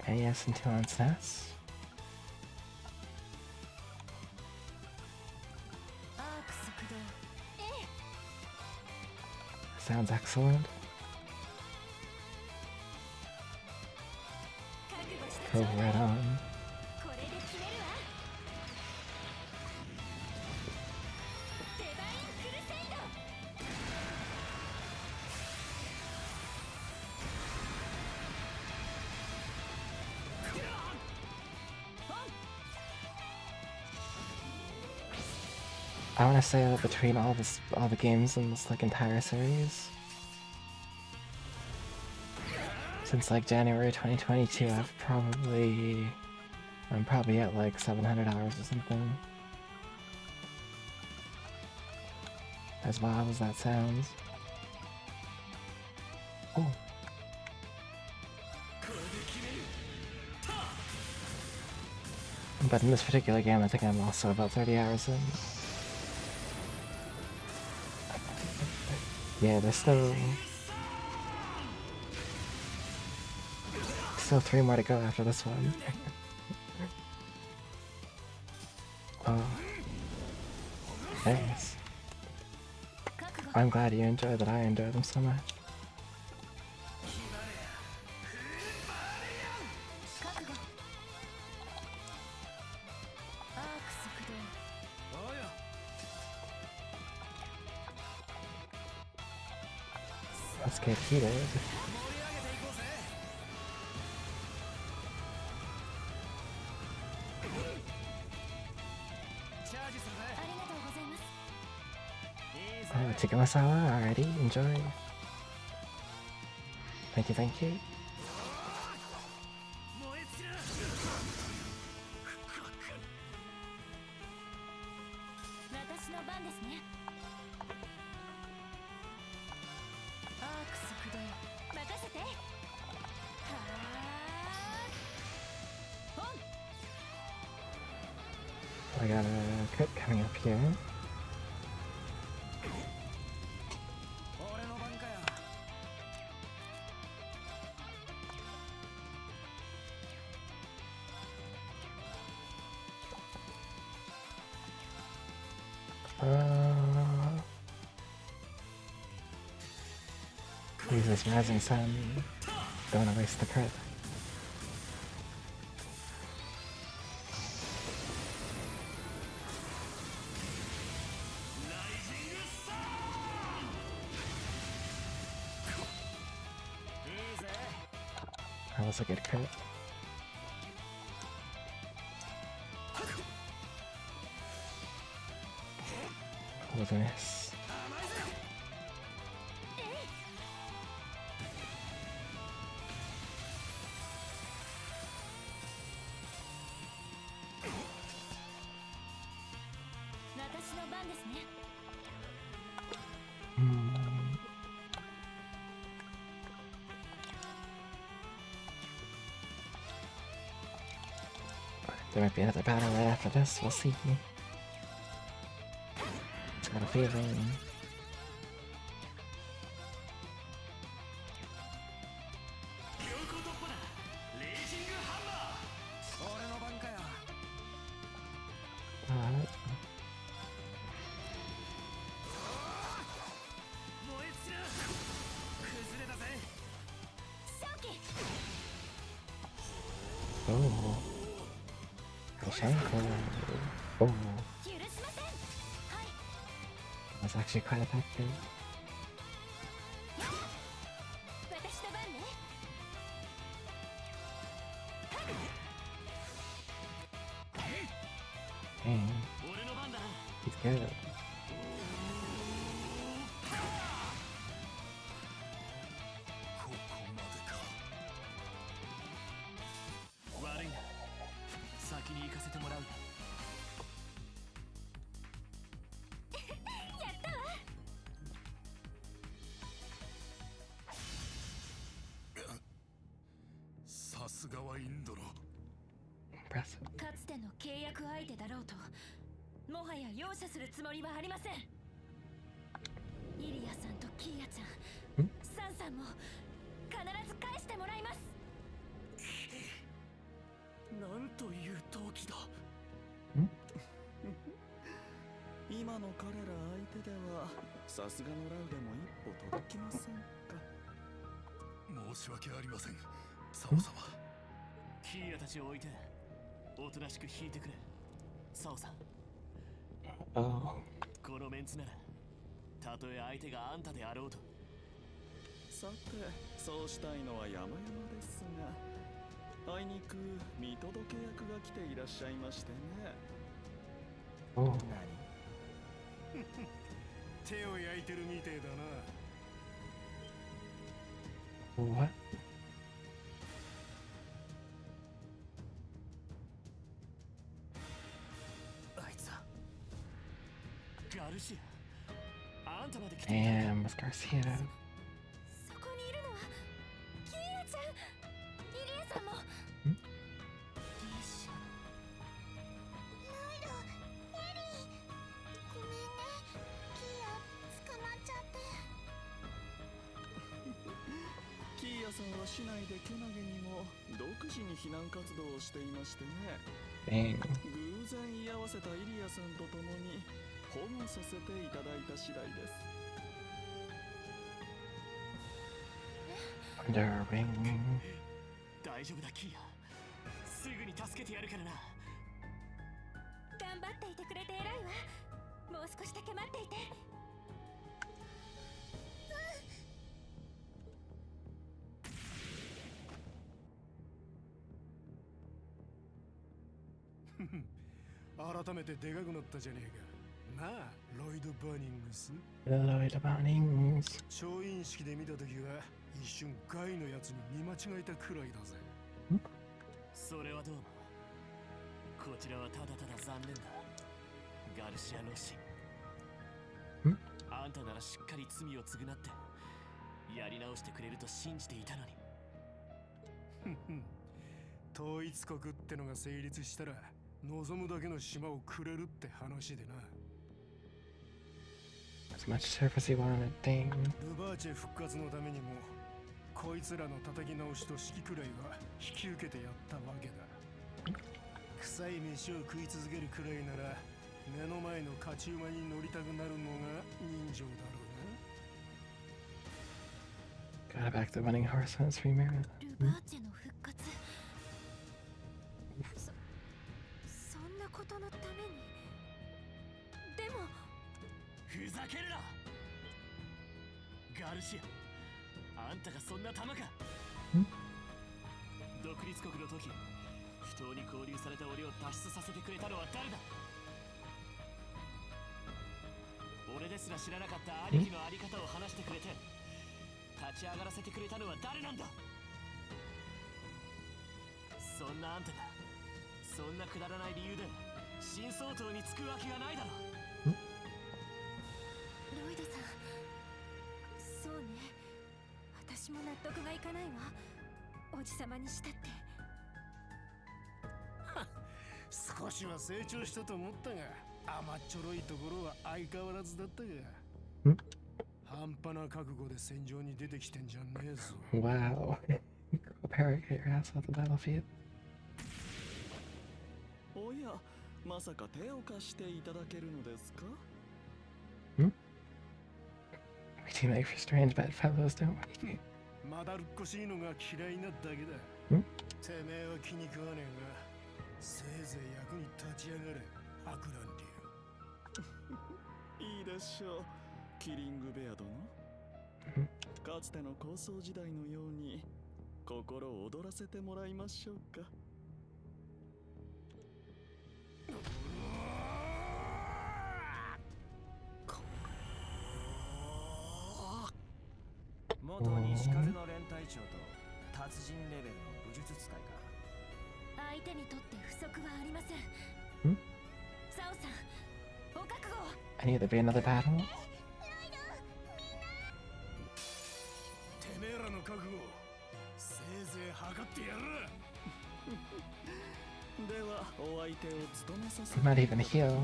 AES and 2 on SNES. アーク速度ええ Sounds excellent. 覚悟して Oh, right on. これで決めるわデバインクルセイド I want to say that between all the games in this like entire series, since like January 2022, I'm probably at like 700 hours or something. As wild as that sounds. Oh. But in this particular game, I think I'm also about 30 hours in. Yeah, there's still 3 more to go after this one. Oh. Thanks. 覚悟 I'm glad you enjoy that I enjoy them so much. 覚悟アーク速度 おうよ Let's get heated. 盛り上げていこうぜ チャージするぜ ありがとうございます いいぜ Oh, Tikuma-sawa, alrighty, enjoy. Thank you, thank you. 燃え尽きな 私の番ですねアーク速度任せてはーポン I got a crit coming up here. 俺の番かよ Use this rising sun. Don't wanna waste the crit. That was a good crit. With a miss. There might be another battle right after this, we'll see. It's got a feeling. Oh. Shanko. Oh. That's actually quite effective. 私の番ね。 Dang, 俺の番だな。 he's good. ここまでか。悪いな。先に行かせてもらう。やったわ。さすがはインドの。 Impressive. かつての契約相手だろうと、もはや容赦するつもりはありません。イリアさんとキーヤちゃん、サンさんも必ず返してもらいます。なんという闘気だ。今の彼ら相手ではさすがのラウでも一歩届きませんか。申し訳ありません、サオ様。キーヤたちを置いておとなしく引いてくれ。サオさん、 Oh. このメンツならたとえ相手があんたであろうと。さて、そうしたいのは山々ですが、あいにく見届け役が来ていらっしゃいましてね。 Oh. 手を焼いてるみてえだな。 What? あいつはガルシア。あんたまで来て。 Damn, Miss Garcia. そこにいるのはキーヤちゃん、イリアさんも。リーシャ、ライド、エリー、ごめんね。キーヤ捕まっちゃって。キーヤさんは市内でけなげにも独自に避難活動をしていましてね。 Dang. 偶然居合わせたイリアさんと共に保護させていただいた次第です。 Under a ring. 大丈夫だキーヤ、すぐに助けてやるからな。頑張っていてくれて偉いわ。もう少しだけ待っていて。改めてでかくなったじゃねえか。なあ、ロイド・バーニングス。 Lloyd Bunnings. 調印式で見たときは一瞬ガイのやつに見間違えたくらいだぜ。それはどうも。こちらはただただ残念だ。ガルシアの死。あんたならしっかり罪を償ってやり直してくれると信じていたのに。統一国ってのが成立したら望むだけの島をくれるって話でな。 As much surface he wanted. Dang. ルバーチェ復活のためにもこいつらの叩き直しと指揮くらいは引き受けてやったわけだ。臭い飯を食い続けるくらいなら目の前の勝ち馬に乗りたくなるのが人情だろ Gotta back the winning horse on his remarriage. ルバーチェの復活。そんなことのために。でもふざけるなガルシア、あんたがそんな玉か。独立国の時不当に拘留された俺を脱出させてくれたのは誰だ。俺ですら知らなかった兄貴のあり方を話してくれて立ち上がらせてくれたのは誰なんだ。そんなあんたがそんなくだらない理由で新総統につくわけがないだろ。ロイドさん、そうね。私も納得がいかないわ。おじさまにしたって。少しは成長したと思ったが甘っちょろいところは相変わらずだったが半端な覚悟で戦場に出てきてんじゃねえぞ。 Wow. Prepare get your ass off the battlefield. おや、まさか手を貸していただけるのですか。 We team like for strange bedfellows, don't we? まだるっこしいのが嫌いなだけだ。てめえは気に食わねえがせいぜい役に立ち上がれ、アクランディいいでしょう、キリングベア殿。かつての高層時代のように心を躍らせてもらいましょうか。元西風の連隊長と達人レベルの武術使いか。相手にとって不足はありません。サオさん、お覚悟を。 I knew there'd be another battle. てめえらの覚悟、せいぜい測ってやる。ではお相手を務めさせ I'm not even heal.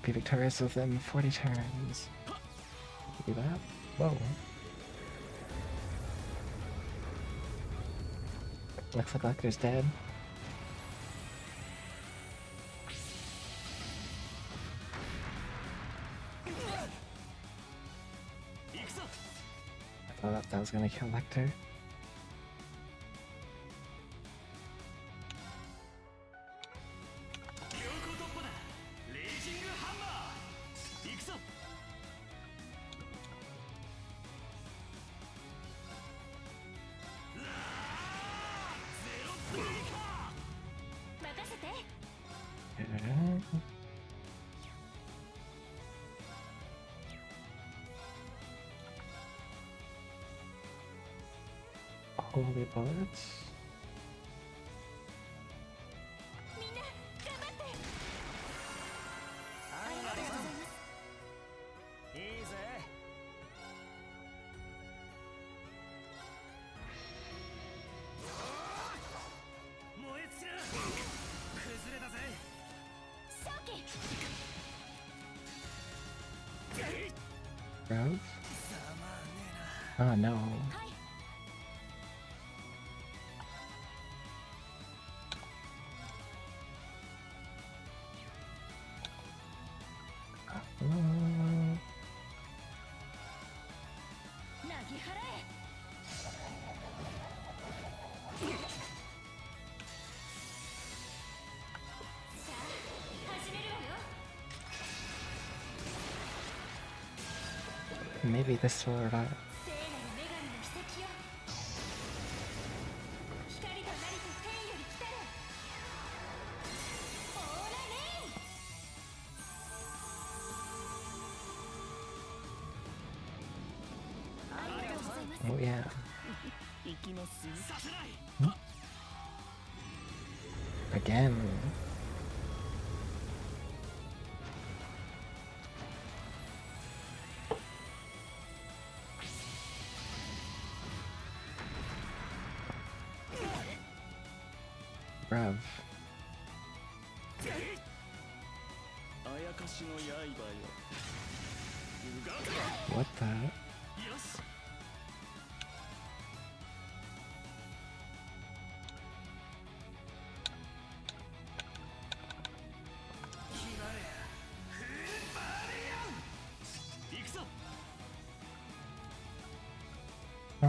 Be victorious within 40 turns. Do that? Whoa. Looks like Lecter's dead. I thought that was gonna kill Lecter. Holy bullets. みんな頑張って。ありがとうございます。いいぜ。燃え尽きる。崩れたぜ。勝機。 Rose? ざまあねえな。 Oh no. はい。 なぎ払え。さあ始めるわよ。 Maybe this will revive. 聖なる女神の奇跡よ。光となりと天より来たる。オーラレイン。 ありがとうございます。 Oh yeah. 行きますよ。させない。 Again. Rev. あやかしの刃よ。うがけ。 What the? よし。 行くぞ。 Oh.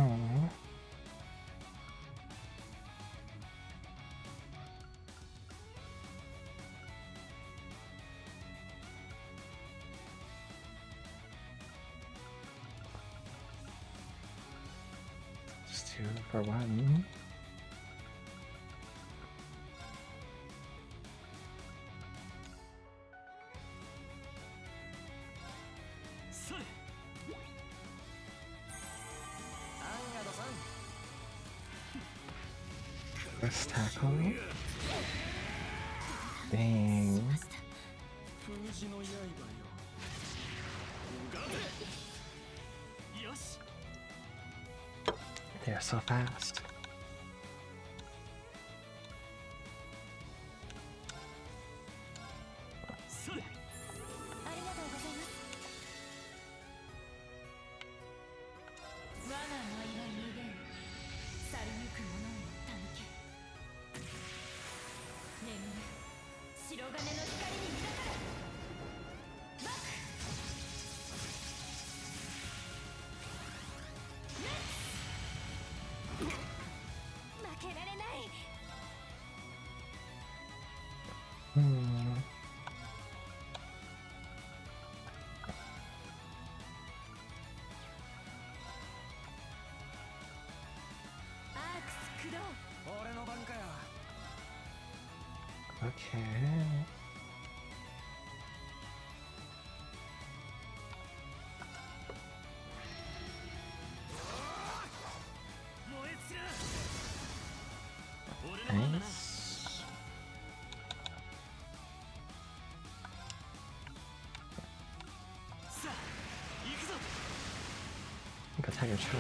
Just 2 for 1. それ。 ありがとうさん。 First tackle. Dang. 封じの刃よ。うがけ。よし。 They're so fast. それ。 ありがとうございます。我が舞が逃げる。去りゆく者への探検。眠れ。白金の光に抱かれ。バック。負けられない。 Hmm. Okay. Nice. Go Tiger Charge.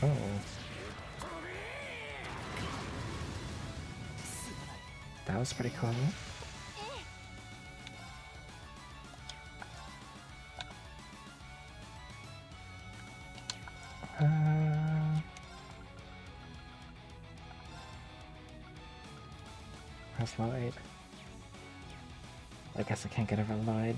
Oh. That was pretty cool. How's Lloyd? I guess I can't get over Lloyd.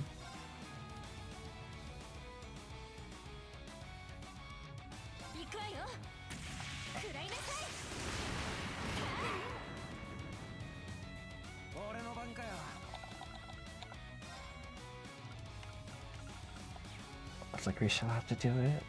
Looks like we shall have to do it.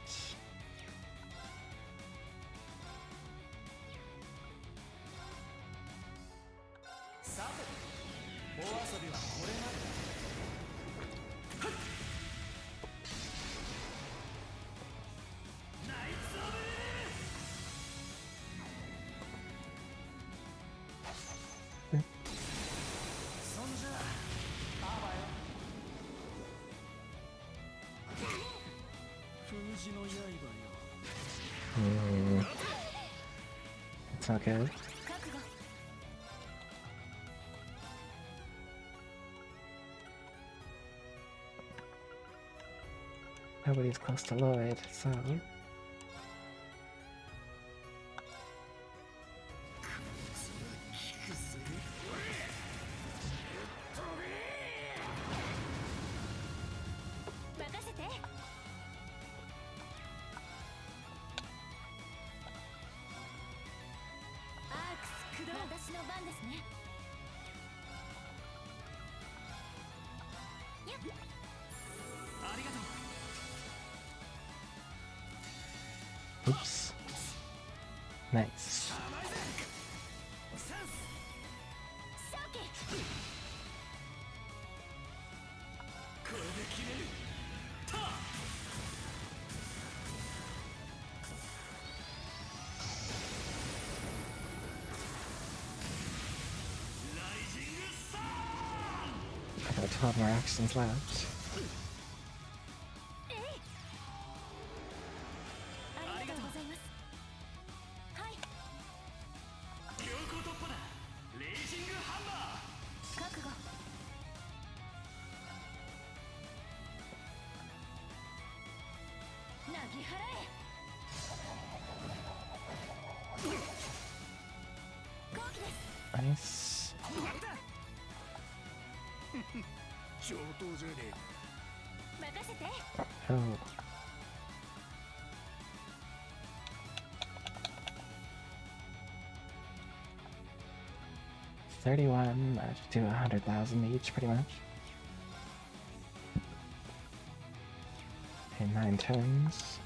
It's not good. Nobody's close to Lloyd, so... Oops. Nice. I got 12 more actions left. Nice. Oh. 31, I should do 100,000 each, pretty much. Okay, 9 turns.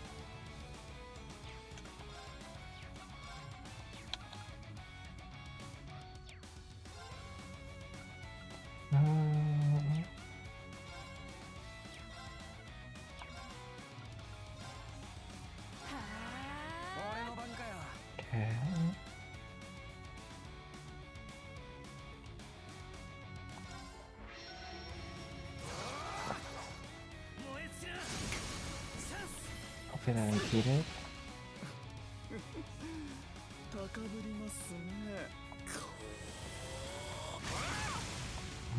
Okay. Hopefully that impeded.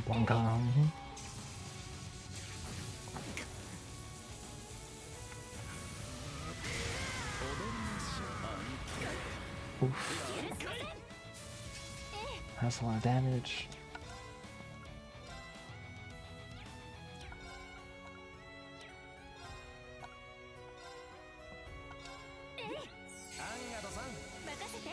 Bongong. Oof. That's a lot of damage. アンガドさん任せて。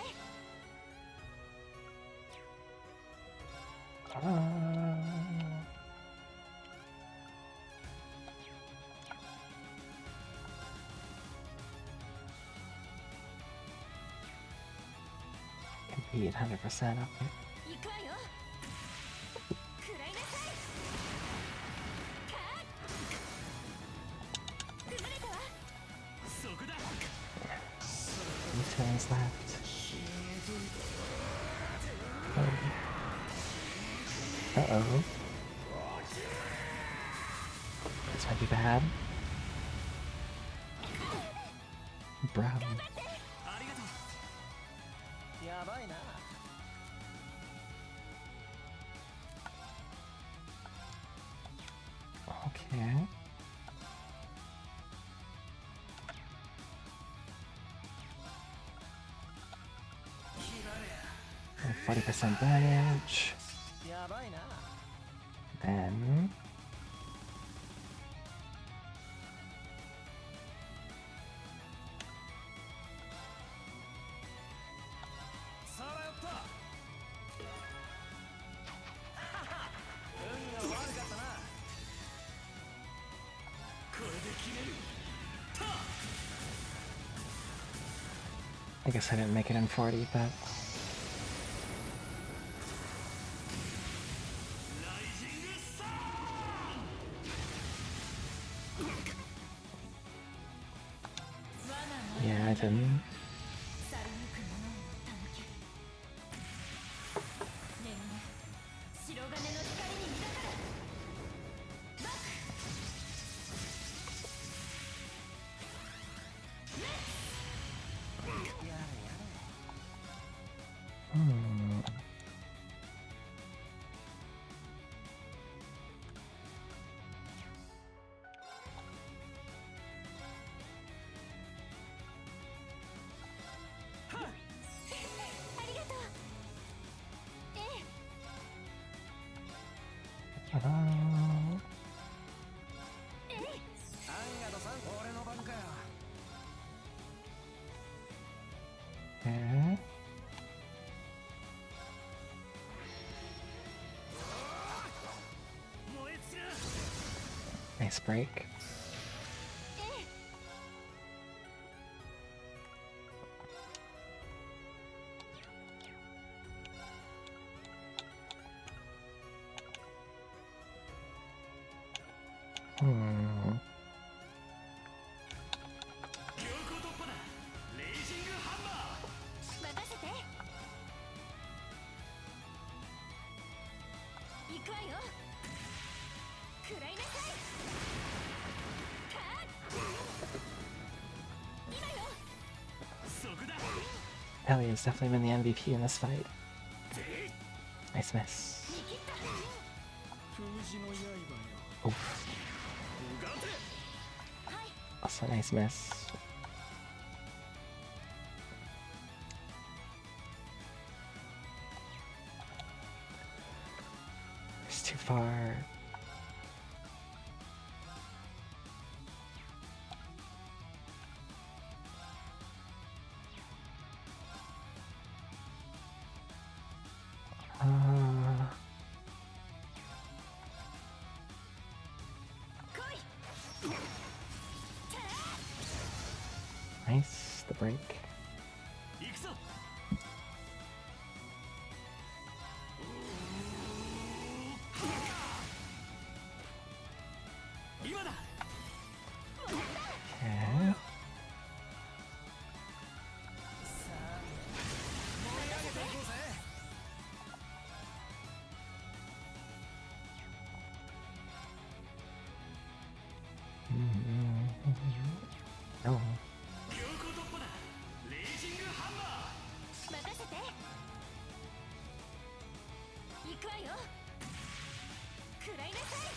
Compete 100% up here. 行くわよ。食らいなさい。かっ。崩れたわ。そこだ。 2 turns left. Uh-oh. This might be bad. Brown. ありがとう。やばいな。 Okay. And 40% damage. やばいな。 Then I guess I didn't make it in 40, but yeah, I didn't. 去りゆく者を手向け。眠れ。白金の光に抱かれ。バック。やれやれ。 Hmm. Ta-da. アンガドさん俺の番かよ。 Okay. Nice break. Hmm. 任せて。行くわよ。食らいなさい。かっ。今よ。 Ellie has definitely been the MVP in this fight. Nice miss. 見切った。封じの刃よ。 Oof. はい。 Also a nice miss. It's too far. Nice, the break. 行くぞ。今だ。 Okay. 盛り上げていこうぜ。 No. 強行突破だ。レイジングハンマ任せて。行くわよ。食らいなさい。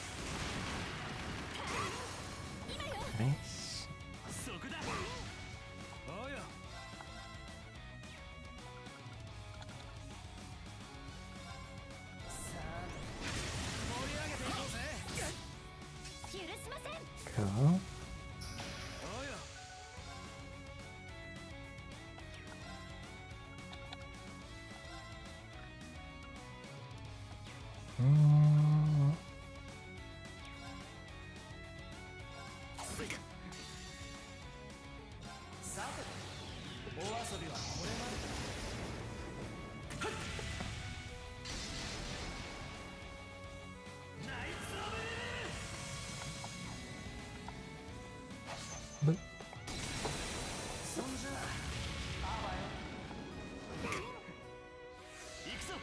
今よ。 Nice. ー。そこだ。おうよ。 さあ盛り上げていこうぜ。 許しません。 Cool. おうよ。お遊びはこれまでだ。ナイツオブブッそんじゃあわよ。行くぞ。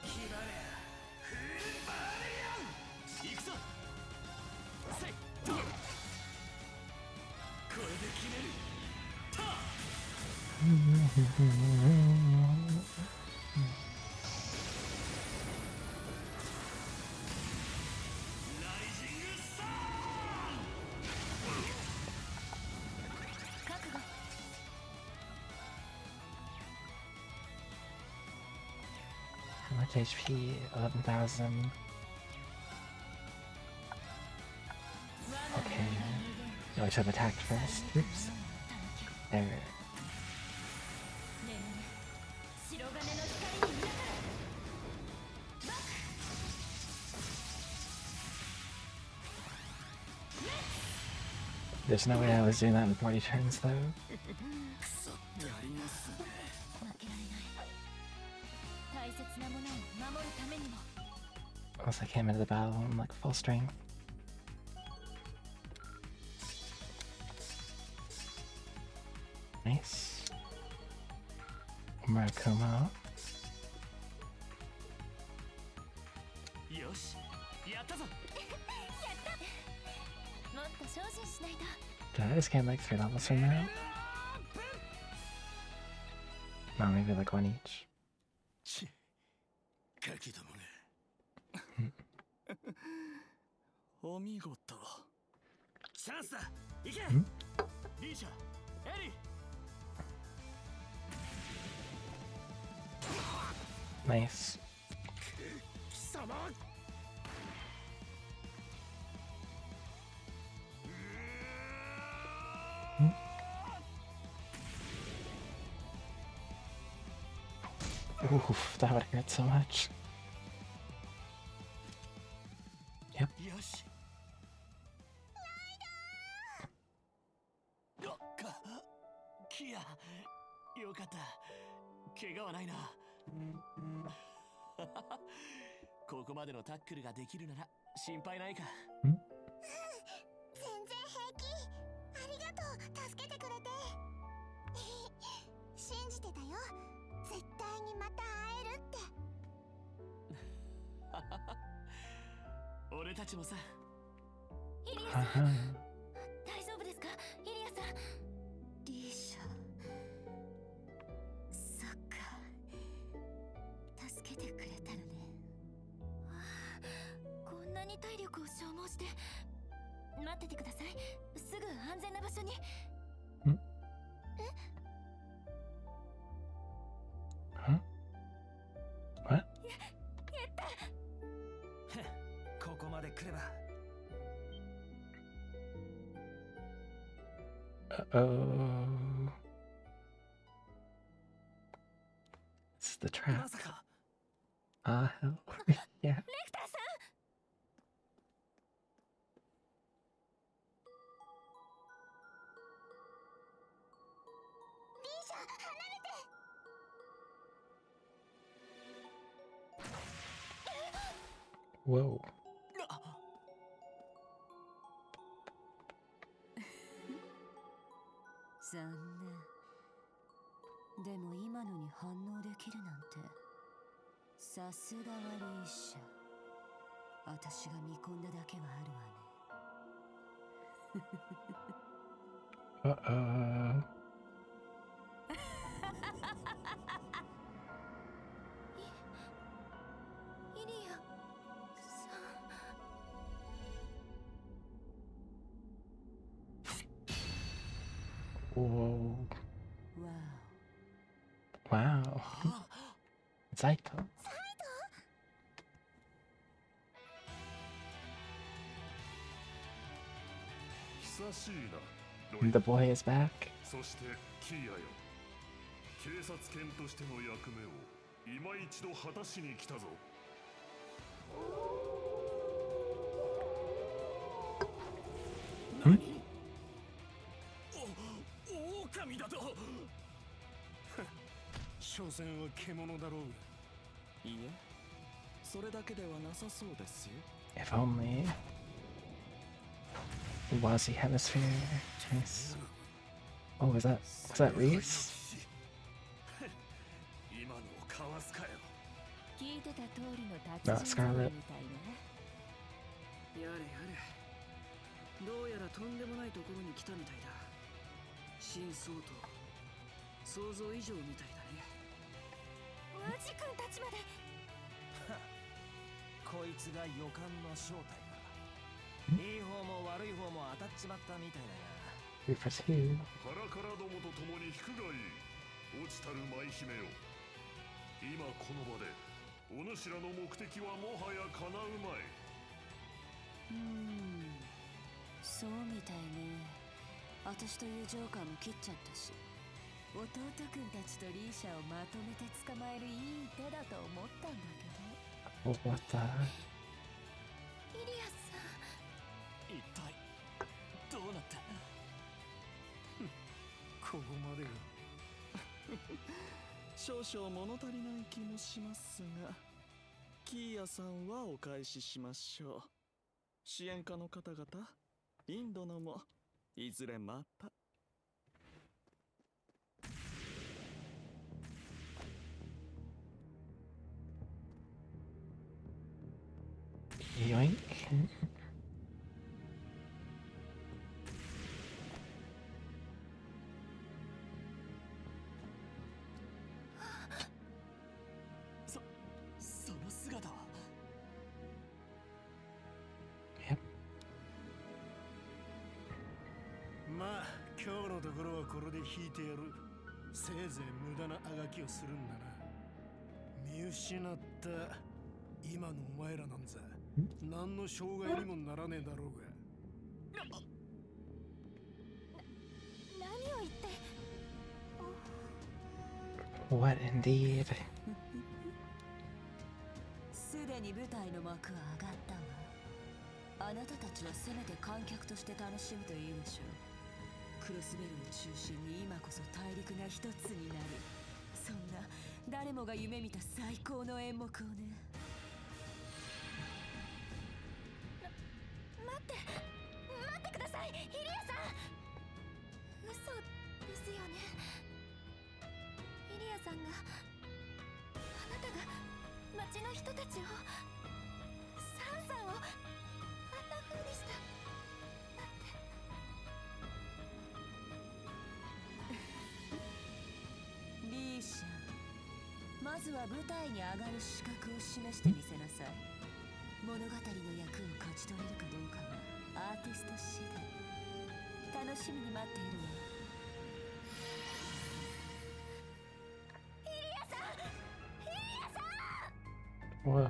キバレアフーバリアン行くぞ。せいこれで決める。タライジングサン覚悟。How much HP? 11,000. Okay. No, I should have attacked first. Oops. There. 白金の光に抱かれバック There's no way I was doing that in 40 turns, though. クソってありますね。負けられない大切なものを守るためにも Unless I came into the battle in like full strength. Nice. Murakumo. よしやったぞ。もっと精進しないと Did I just gain like 3 levels from now? No, maybe like 1 each. ちガキどもがお見事。チャンスだ。行け。リーシャエリー Nice. 貴様。Oof, that would hurt so much. Yep. よし。キア、よかった。怪我はないな。ここまでのタックルができるなら心配ないか。全然平気。ありがとう、助けてくれて。信じてたよ。絶対にまた会えるって。俺たちもさ。イリアさん、 Uh-huh. 大丈夫ですか、イリアさん。リーシャ、そっか、助けてくれたのね。こんなに体力を消耗して。待っててください。すぐ安全な場所に。Huh? What? ここまで来れば。 Uh-oh. This is the trap. まさか。 Ah, hell. Yeah. レクターさん。リーシャ、離れて。 Whoa. 残念。でも今のに反応できるなんて。さすがはリーシャ。私が見込んだだけはあるわね。 Uh-oh. イリアさん。 Whoa. わ Wow. Zaito. 久しいな。 The boy is back. そしてキーヤよ。警察犬としての役目を今一度果たしに来たぞ。何？狼だと。所詮は獣だろうが。いいえ、それだけではなさそうですよ。 If only. Wazzy Hemisphere. Nice. Oh, was that Reese? 今のをかわすかよ。聞いてた通りの No, 達人 Scarlet. みたいね。やれやれ、どうやらとんでもないところに来たみたいだ。真相と想像以上みたいだね。ワジ君たちまで。こいつが予感の正体か。いい方も悪い方も当たっちまったみたいだな。 Reaper's here. カラカラどもと共に引くがいい。落ちたる舞姫よ。今この場でお主らの目的はもはや叶うまい。そうみたいね。私というジョーカーも切っちゃったし、弟君たちとリーシャをまとめて捕まえるいい手だと思ったんだけど。 Oh, what the? イリアスさん。一体どうなった？ここまでが。少々物足りない気もしますが、キーヤさんはお返ししましょう。支援家の方々、インドのもいずれまた。Yoink. その姿は。まあ今日のところはこれで引いてやる。せいぜい無駄なあがきをするんだな。見失った今のお前らなんざ何の障害にもならねえだろうが。何を言って。 What indeed? すでに舞台の幕は上がったわ。あなたたちはせめて観客として楽しむといいでしょう。クロスベルを中心に今こそ大陸が一つになる、そんな誰もが夢見た最高の演目をね。待ってください、イリアさん。嘘ですよね。イリアさんが、あなたが町の人たちを、サンさんをあんな風にしたなんて。リーシャン、まずは舞台に上がる資格を示してみせなさい。物語の役を勝ち取れるかどうかはアーティスト次第。楽しみに待っているわ。イリアさん、イリアさん。 Whoa.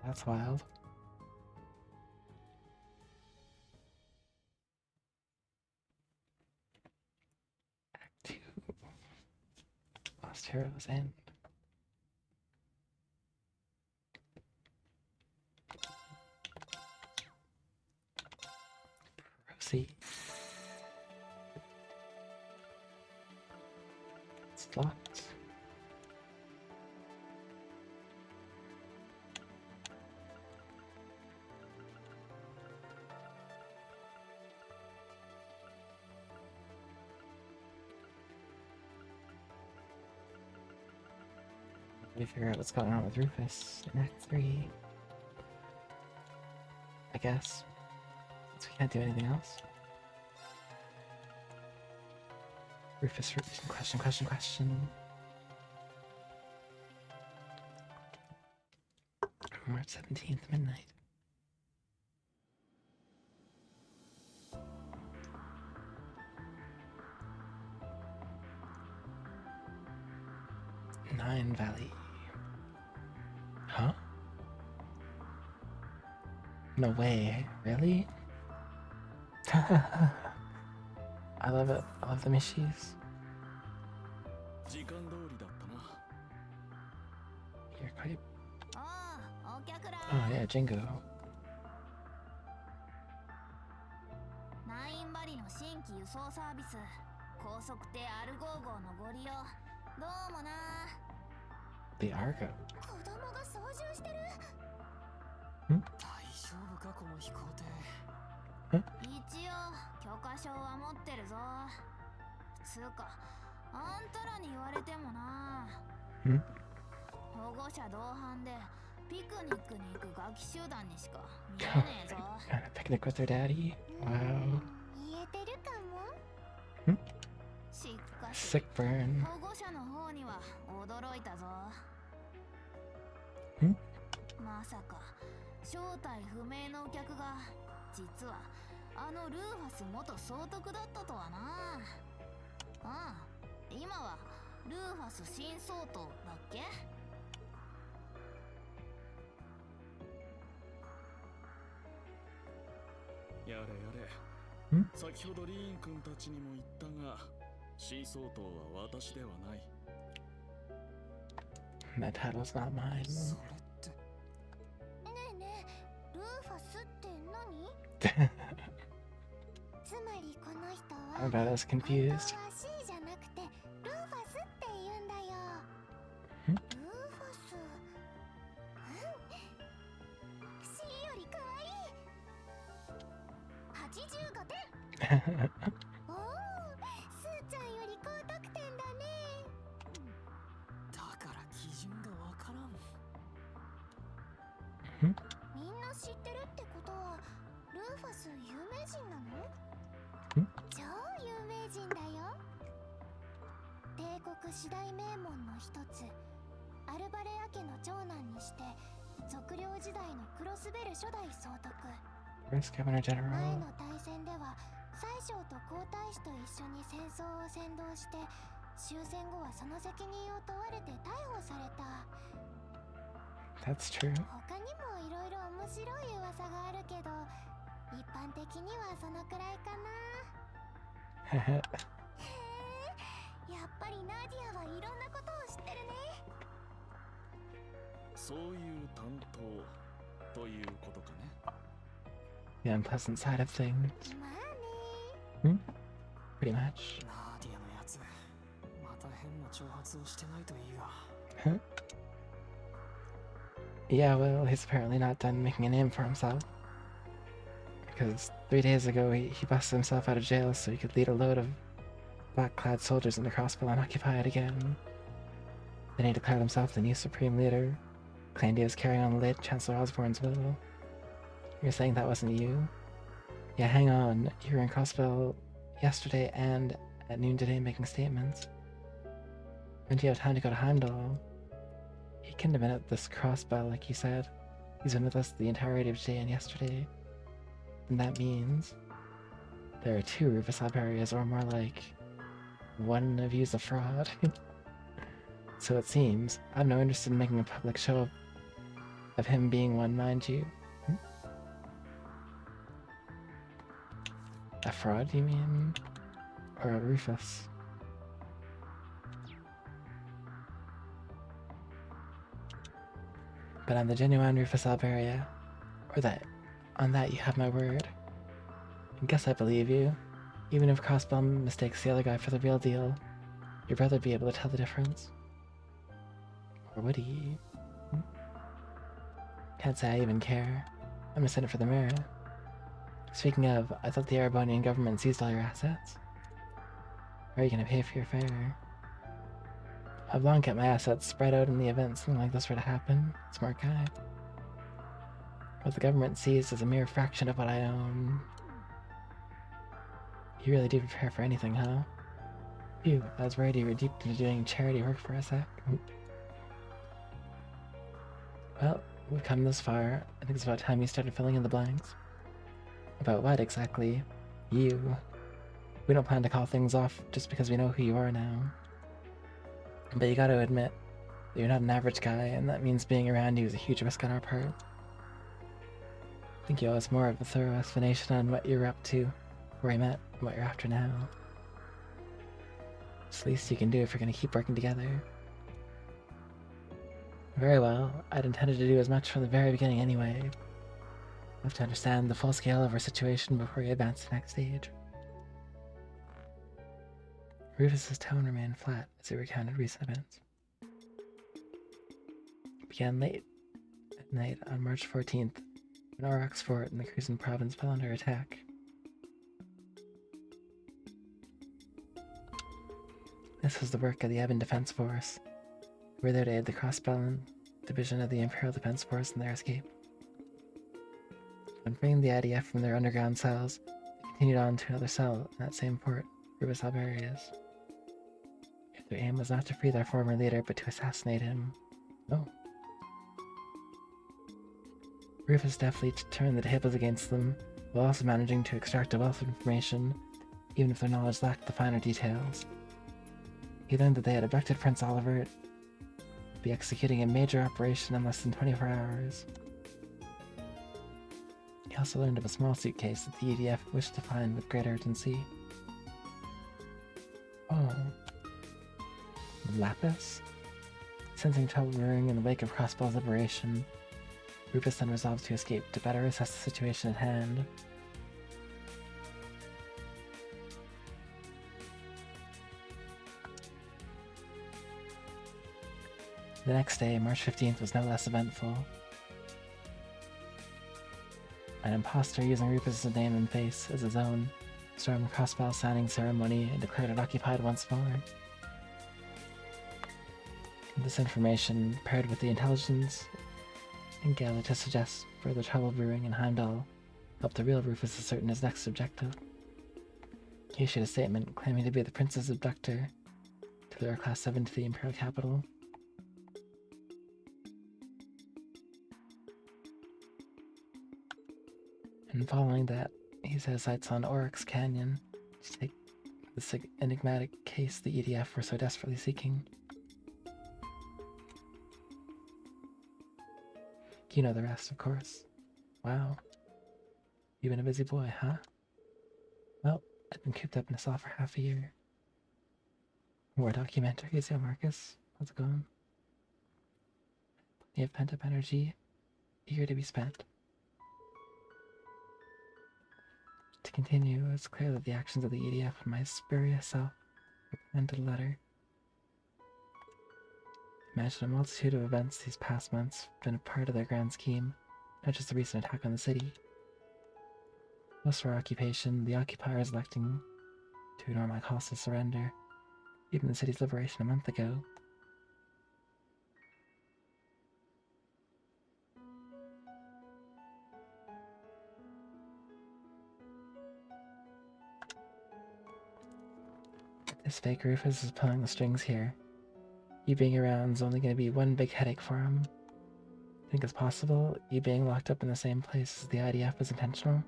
That's wild. Act 2. Lost Heroes End. Proceed. It's locked. We figure out what's going on with Rufus in Act 3. I guess. Since we can't do anything else. Rufus, question. March 17th, midnight. Nine Valley. Huh? No way. Really? I love it. I love the Mishies. 時間通りだったな。 You're quite... ああ、お客ら。 Oh yeah, Jingo. 送サービス高速艇アルゴー号のご利用どうもな。 The Argo. 子供が操縦してる。大丈夫かこの飛行艇。一応許可証は持ってるぞ。つうかあんたらに言われてもな。保護者同伴でピクニックに行くガキ集団にしか見えねえぞ。On a picnic with their daddy. Wow. 言えてるかも。しかし Sick burn. 保護者の方には驚いたぞ。まさか正体不明のお客が実はあのルーファス元総督だったとはな。ああ、今はルーファス新総統だっけ。やれやれ。先ほどリーン君たちにも言ったが、新総統は私ではない。That title's not mine. それってねえねえ、ルーファスって何？つまりこの人は I'm about as confused. 本当は C じゃなくてルーファスって言うんだよ。ルーファス。C より可愛い。85点。おお、スーちゃんより高得点だね。だから基準がわからん。みんな知ってるってことはルーファス有名人なの？超有名人だよ。帝国四大名門の一つアルバレア家の長男にして測量時代のクロスベル初代総督。 First Governor 前 General. の大戦では宰相と皇太子と一緒に戦争を先導して終戦後はその責任を問われて逮捕された。 That's true. 他にもいろいろ面白い噂があるけど一般的にはそのくらいかな。へえ、やっぱりナディアはいろんなことを知ってるね。そういう担当ということかね。The unpleasant side of things. まあね。Pretty much. ナーディアのやつ、また変な挑発をしてないといいが。Yeah, well, he's apparently not done making a name for himself. Because 3 days ago, he busted himself out of jail so he could lead a load of black-clad soldiers into Crossville unoccupied again. Then he declared himself the new supreme leader, claimed he was carrying on late Chancellor Osborne's will. You're saying that wasn't you? Yeah, hang on. You were in Crossville yesterday and at noon today making statements. When do you have time to go to Heimdall? He couldn't have been at this Crossbell like you said. He's been with us the entirety of today and yesterday. And that means there are 2 Rufus Alberias, or more like one of you's a fraud. So it seems I'm no interest in making a public show of him being one, mind you. A fraud, you mean? Or a Rufus? But I'm the genuine Rufus Alberia. Or that. On that you have my word. I guess I believe you. Even if Crossbell mistakes the other guy for the real deal, your brother'd be able to tell the difference. Or would he? Can't say I even care. I'm just in it for the merit. Speaking of, I thought the Erebonian government seized all your assets. How are you gonna pay for your fare? I've long kept my assets spread out in the event something like this were to happen. Smart guy. What the government sees is a mere fraction of what I own. You really do prepare for anything, huh? Phew, I was worried you were deep into doing charity work for a sec. Well, we've come this far. I think it's about time you started filling in the blanks. About what exactly? You. We don't plan to call things off just because we know who you are now. But you gotta admit that you're not an average guy, and that means being around you is a huge risk on our part. I think you owe us more of a thorough explanation on what you're up to, where we met, and what you're after now. It's the least you can do if you're gonna keep working together. Very well, I'd intended to do as much from the very beginning anyway. You have to understand the full scale of our situation before you advance to the next stage. Rufus's tone remained flat as he recounted recent events. It began late at night on March 14th, when Auroch's fort in the Cruisin province fell under attack. This was the work of the Evan Defense Force, who were there to aid the Crossbellin division of the Imperial Defense Force in their escape. When freeing the IDF from their underground cells, they continued on to another cell in that same fort, Rubus Alvarius. Their aim was not to free their former leader, but to assassinate him. Oh. Rufus deftly turned the tables against them, while also managing to extract a wealth of information, even if their knowledge lacked the finer details. He learned that they had abducted Prince Oliver, to be executing a major operation in less than 24 hours. He also learned of a small suitcase that the EDF wished to find with great urgency. Oh. Lapis? Sensing trouble brewing in the wake of Crossbell's liberation, Rufus then resolved to escape to better assess the situation at hand. The next day, March 15th, was no less eventful. An imposter using Rufus's name and face as his own stormed Crossbell's signing ceremony and declared it occupied once more. This information, paired with the intelligence and gathered to suggest further trouble brewing in Heimdall, helped the real Rufus ascertain his next objective. He issued a statement claiming to be the prince's abductor to lure Class 7 to the Imperial capital. And following that, he set his sights on Oryx Canyon to take this enigmatic case the EDF were so desperately seeking. You know the rest, of course. Wow. You've been a busy boy, huh? Well, I've been cooped up in a cell for half a year. More documentaries, yo Marcus. How's it going? You have pent-up energy, eager to be spent. To continue, it's clear that the actions of the EDF and my spurious self were planned to the letter. Imagine a multitude of events these past months have been a part of their grand scheme, not just the recent attack on the city. Most of our occupation, the occupiers electing to ignore my calls to surrender, even the city's liberation a month ago. This fake Rufus is pulling the strings here. You being around is only going to be one big headache for him. Think it's possible you being locked up in the same place as the IDF was intentional?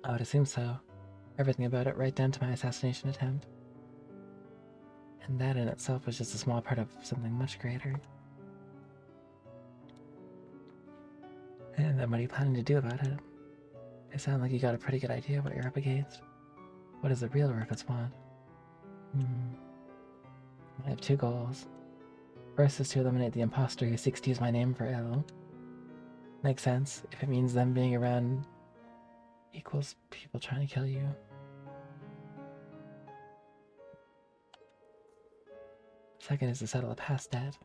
I would assume so. Everything about it, right down to my assassination attempt. And that in itself was just a small part of something much greater. And then what are you planning to do about it? It sounds like you got a pretty good idea what you're up against. What does the real Rufus want? I have two goals. First is to eliminate the imposter who seeks to use my name for ill. Makes sense, if it means them being around equals people trying to kill you. Second is to settle a past debt.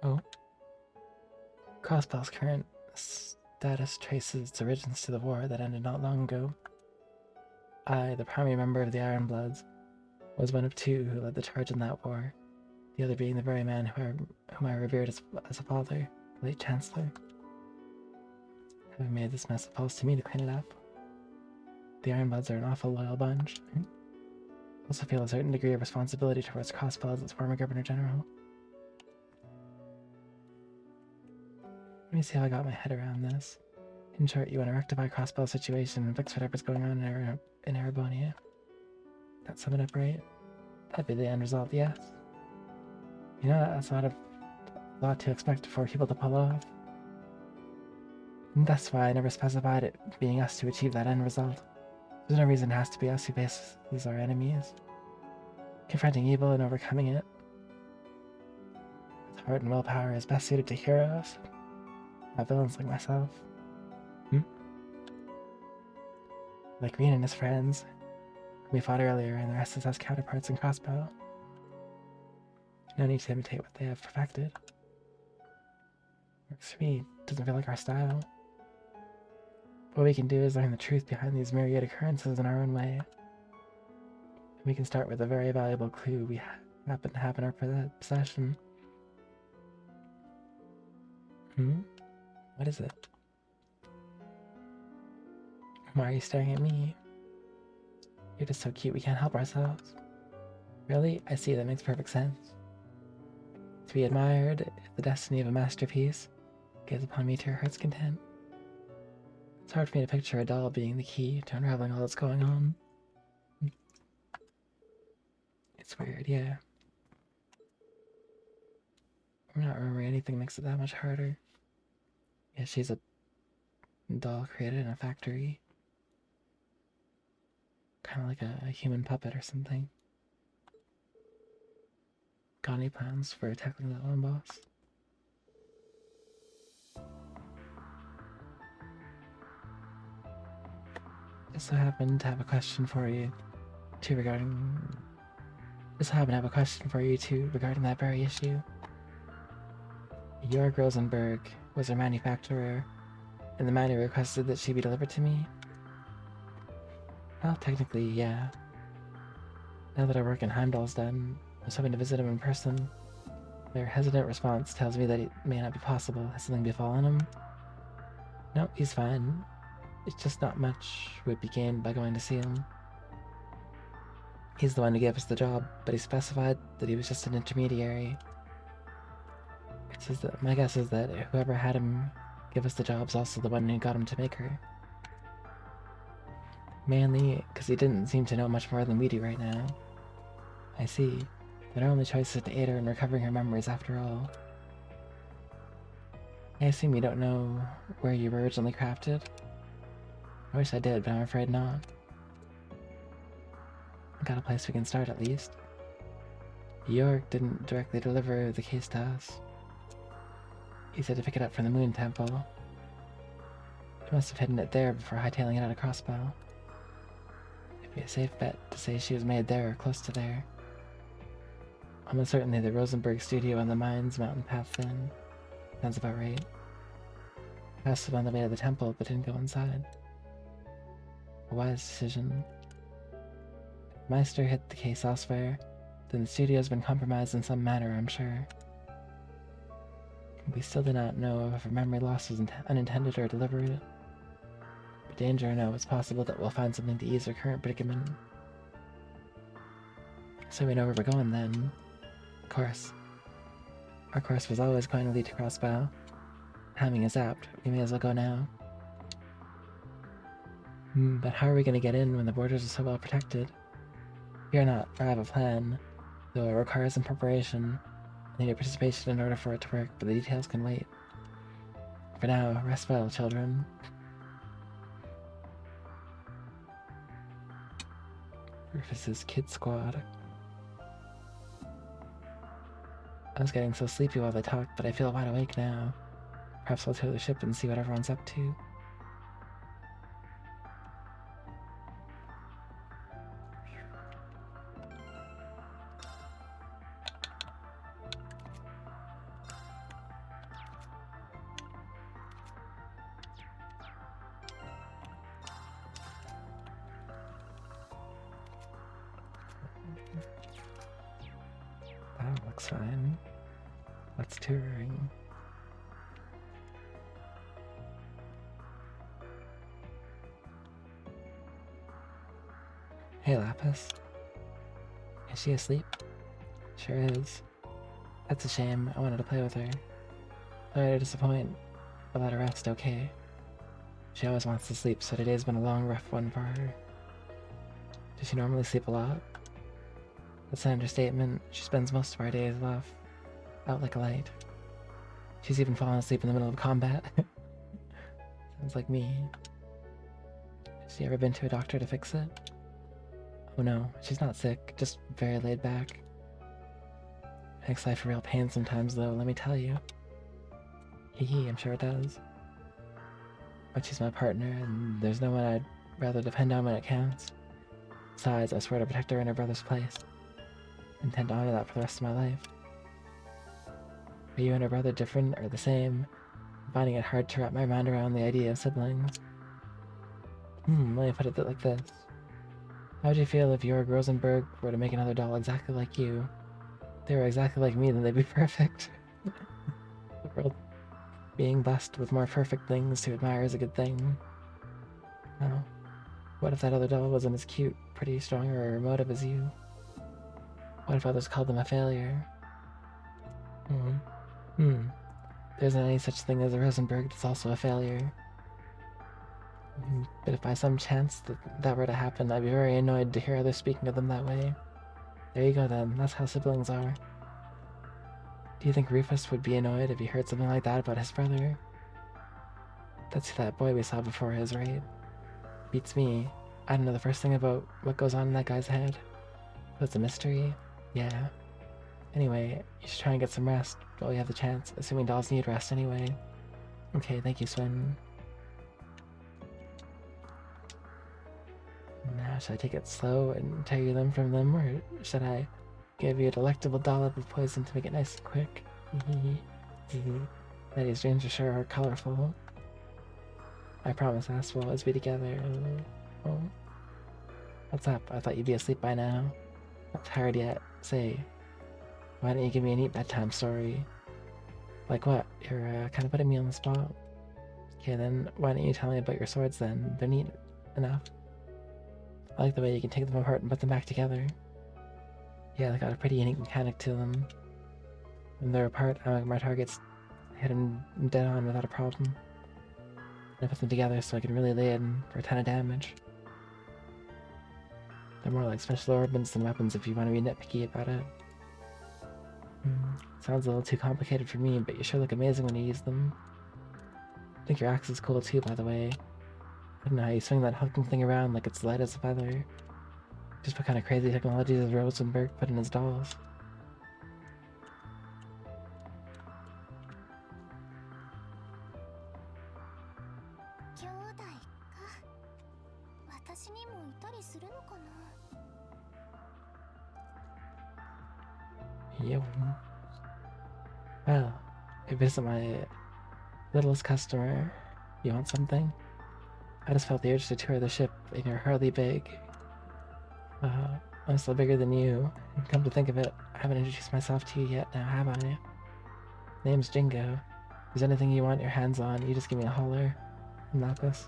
Oh. Crossbell's current status traces its origins to the war that ended not long ago. I, the primary member of the Ironbloods, was one of two who led the charge in that war, the other being the very man whom I revered as a father, the late Chancellor. Having made this mess, it falls to me to clean it up. The Ironbloods are an awful loyal bunch. I also feel a certain degree of responsibility towards Crossbell as its former Governor General. Let me see how I got my head around this. In short, you want to rectify Crossbell's situation and fix whatever's going on in Erebonia. That sum it up right? That'd be the end result, yes. You know, that's not a lot to expect for people to pull off. And that's why I never specified it being us to achieve that end result. There's no reason it has to be us who faces our enemies. Confronting evil and overcoming it with heart and willpower is best suited to heroes, not villains like myself. Like Reen and his friends, we fought earlier, and the rest is as counterparts in crossbow. No need to imitate what they have perfected. Works for me. Doesn't feel like our style. What we can do is learn the truth behind these myriad occurrences in our own way. We can start with a very valuable clue we happen to have in our possession. What is it? Why are you staring at me? You're just so cute we can't help ourselves. Really? I see, that makes perfect sense. To be admired, if the destiny of a masterpiece, gaze upon me to your heart's content. It's hard for me to picture a doll being the key to unraveling all that's going on. It's weird, yeah. I'm not remembering anything makes it that much harder. Yeah, she's a doll created in a factory. Kind of like a human puppet or something. Got any plans for tackling that one boss? Just so happened to have a question for you too regarding that very issue. Jörg Rosenberg was her manufacturer, and the man who requested that she be delivered to me? Well, technically, yeah. Now that our work in Heimdall's done, I was hoping to visit him in person. Their hesitant response tells me that it may not be possible. Has something befallen him? No, he's fine. It's just not much would be gained by going to see him. He's the one who gave us the job, but he specified that he was just an intermediary. My guess is that whoever had him give us the job's also the one who got him to make her. Mainly because he didn't seem to know much more than we do right now. I see. Then our only choice is to aid her in recovering her memories after all. I assume you don't know where you were originally crafted? I wish I did, but I'm afraid not. Got a place we can start at least. York didn't directly deliver the case to us. He said to pick it up from the Moon Temple. He must have hidden it there before hightailing it out of Crossbow. It'd be a safe bet to say she was made there or close to there. Almost certainly the Rosenberg studio on the Mines Mountain path then. Sounds about right. Passed it on the way to the temple, but didn't go inside. A wise decision. If Meister hid the case elsewhere, then the studio's been compromised in some manner, I'm sure. We still do not know if her memory loss was unintended or deliberate. But danger or no, it's possible that we'll find something to ease her current predicament. So we know where we're going then. Of course. Our course was always going to lead to Crossbow. Timing is apt. We may as well go now. But how are we going to get in when the borders are so well protected? Fear not, for I have a plan, though it requires some preparation. I need your participation in order for it to work, but the details can wait. For now, rest well, children. Rufus's Kid Squad. I was getting so sleepy while they talked, but I feel wide awake now. Perhaps I'll tour the ship and see what everyone's up to. That looks fine. Let's touring. Hey, Lapis. Is she asleep? Sure is. That's a shame. I wanted to play with her. Sorry to disappoint, but let her rest, okay? She always wants to sleep, so today's been a long, rough one for her. Does she normally sleep a lot? That's an understatement. She spends most of our days out like a light. She's even fallen asleep in the middle of combat. Sounds like me. Has she ever been to a doctor to fix it? Oh no, she's not sick, just very laid back. Makes life a real pain sometimes though, let me tell you. Hee hee, I'm sure it does. But she's my partner, and there's no one I'd rather depend on when it counts. Besides, I swear to protect her in her brother's place. I intend to honor that for the rest of my life. Are you and her brother different or the same? I'm finding it hard to wrap my mind around the idea of siblings. Let me put it like this. How would you feel if Jorg Rosenberg were to make another doll exactly like you? If they were exactly like me, then they'd be perfect. The world being blessed with more perfect things to admire is a good thing. Now, what if that other doll wasn't as cute, pretty, strong, or emotive as you? What if others called them a failure? There isn't any such thing as a Rosenberg that's also a failure. But if by some chance that were to happen, I'd be very annoyed to hear others speaking of them that way. There you go then, that's how siblings are. Do you think Rufus would be annoyed if he heard something like that about his brother? That's that boy we saw before his raid. Beats me. I don't know the first thing about what goes on in that guy's head. So it's a mystery? Yeah. Anyway, you should try and get some rest while you have the chance, assuming dolls need rest anyway. Okay, thank you, Swin. Now, should I take it slow and tear you limb from limb, or should I give you a delectable dollop of poison to make it nice and quick? Betty's dreams are sure are colorful. I promise us we'll always be together. Oh. What's up? I thought you'd be asleep by now. Not tired yet. Say, why don't you give me a neat bedtime story? Like what? You're kind of putting me on the spot. Okay, then why don't you tell me about your swords then? They're neat enough. I like the way you can take them apart and put them back together. Yeah, they got a pretty unique mechanic to them. When they're apart, I make my targets hit them dead on without a problem. I put them together so I can really lay in for a ton of damage. They're more like special ornaments than weapons if you want to be nitpicky about it. Sounds a little too complicated for me, but you sure look amazing when you use them. I think your axe is cool too, by the way. I don't know how you swing that hulking thing around like it's light as a feather. Just what kind of crazy technology does Rosenberg put in his dolls? Yep. Well, if it isn't my littlest customer, you want something? I just felt the urge to tour the ship, and you're hardly big. I'm still bigger than you. And come to think of it, I haven't introduced myself to you yet now, have I? Name's Jingo. If there's anything you want your hands on, you just give me a holler. I'm Lapis.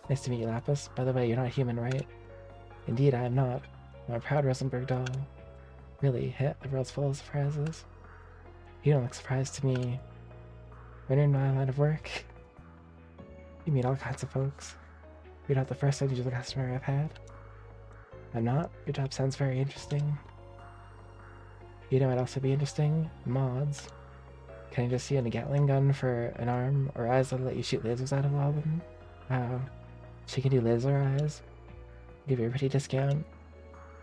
Nice to meet you, Lapis. By the way, you're not human, right? Indeed, I am not. I'm a proud Rosenberg doll. Really, the world's full of surprises. You don't look surprised to me. When you're in my line of work, you meet all kinds of folks. You're not the first unusual customer I've had. I'm not. Your job sounds very interesting. You know what else would be interesting? Mods. Can I just see you in a Gatling gun for an arm, or eyes that'll let you shoot lasers out of all of them? Wow. She can do laser eyes. Give you a pretty discount.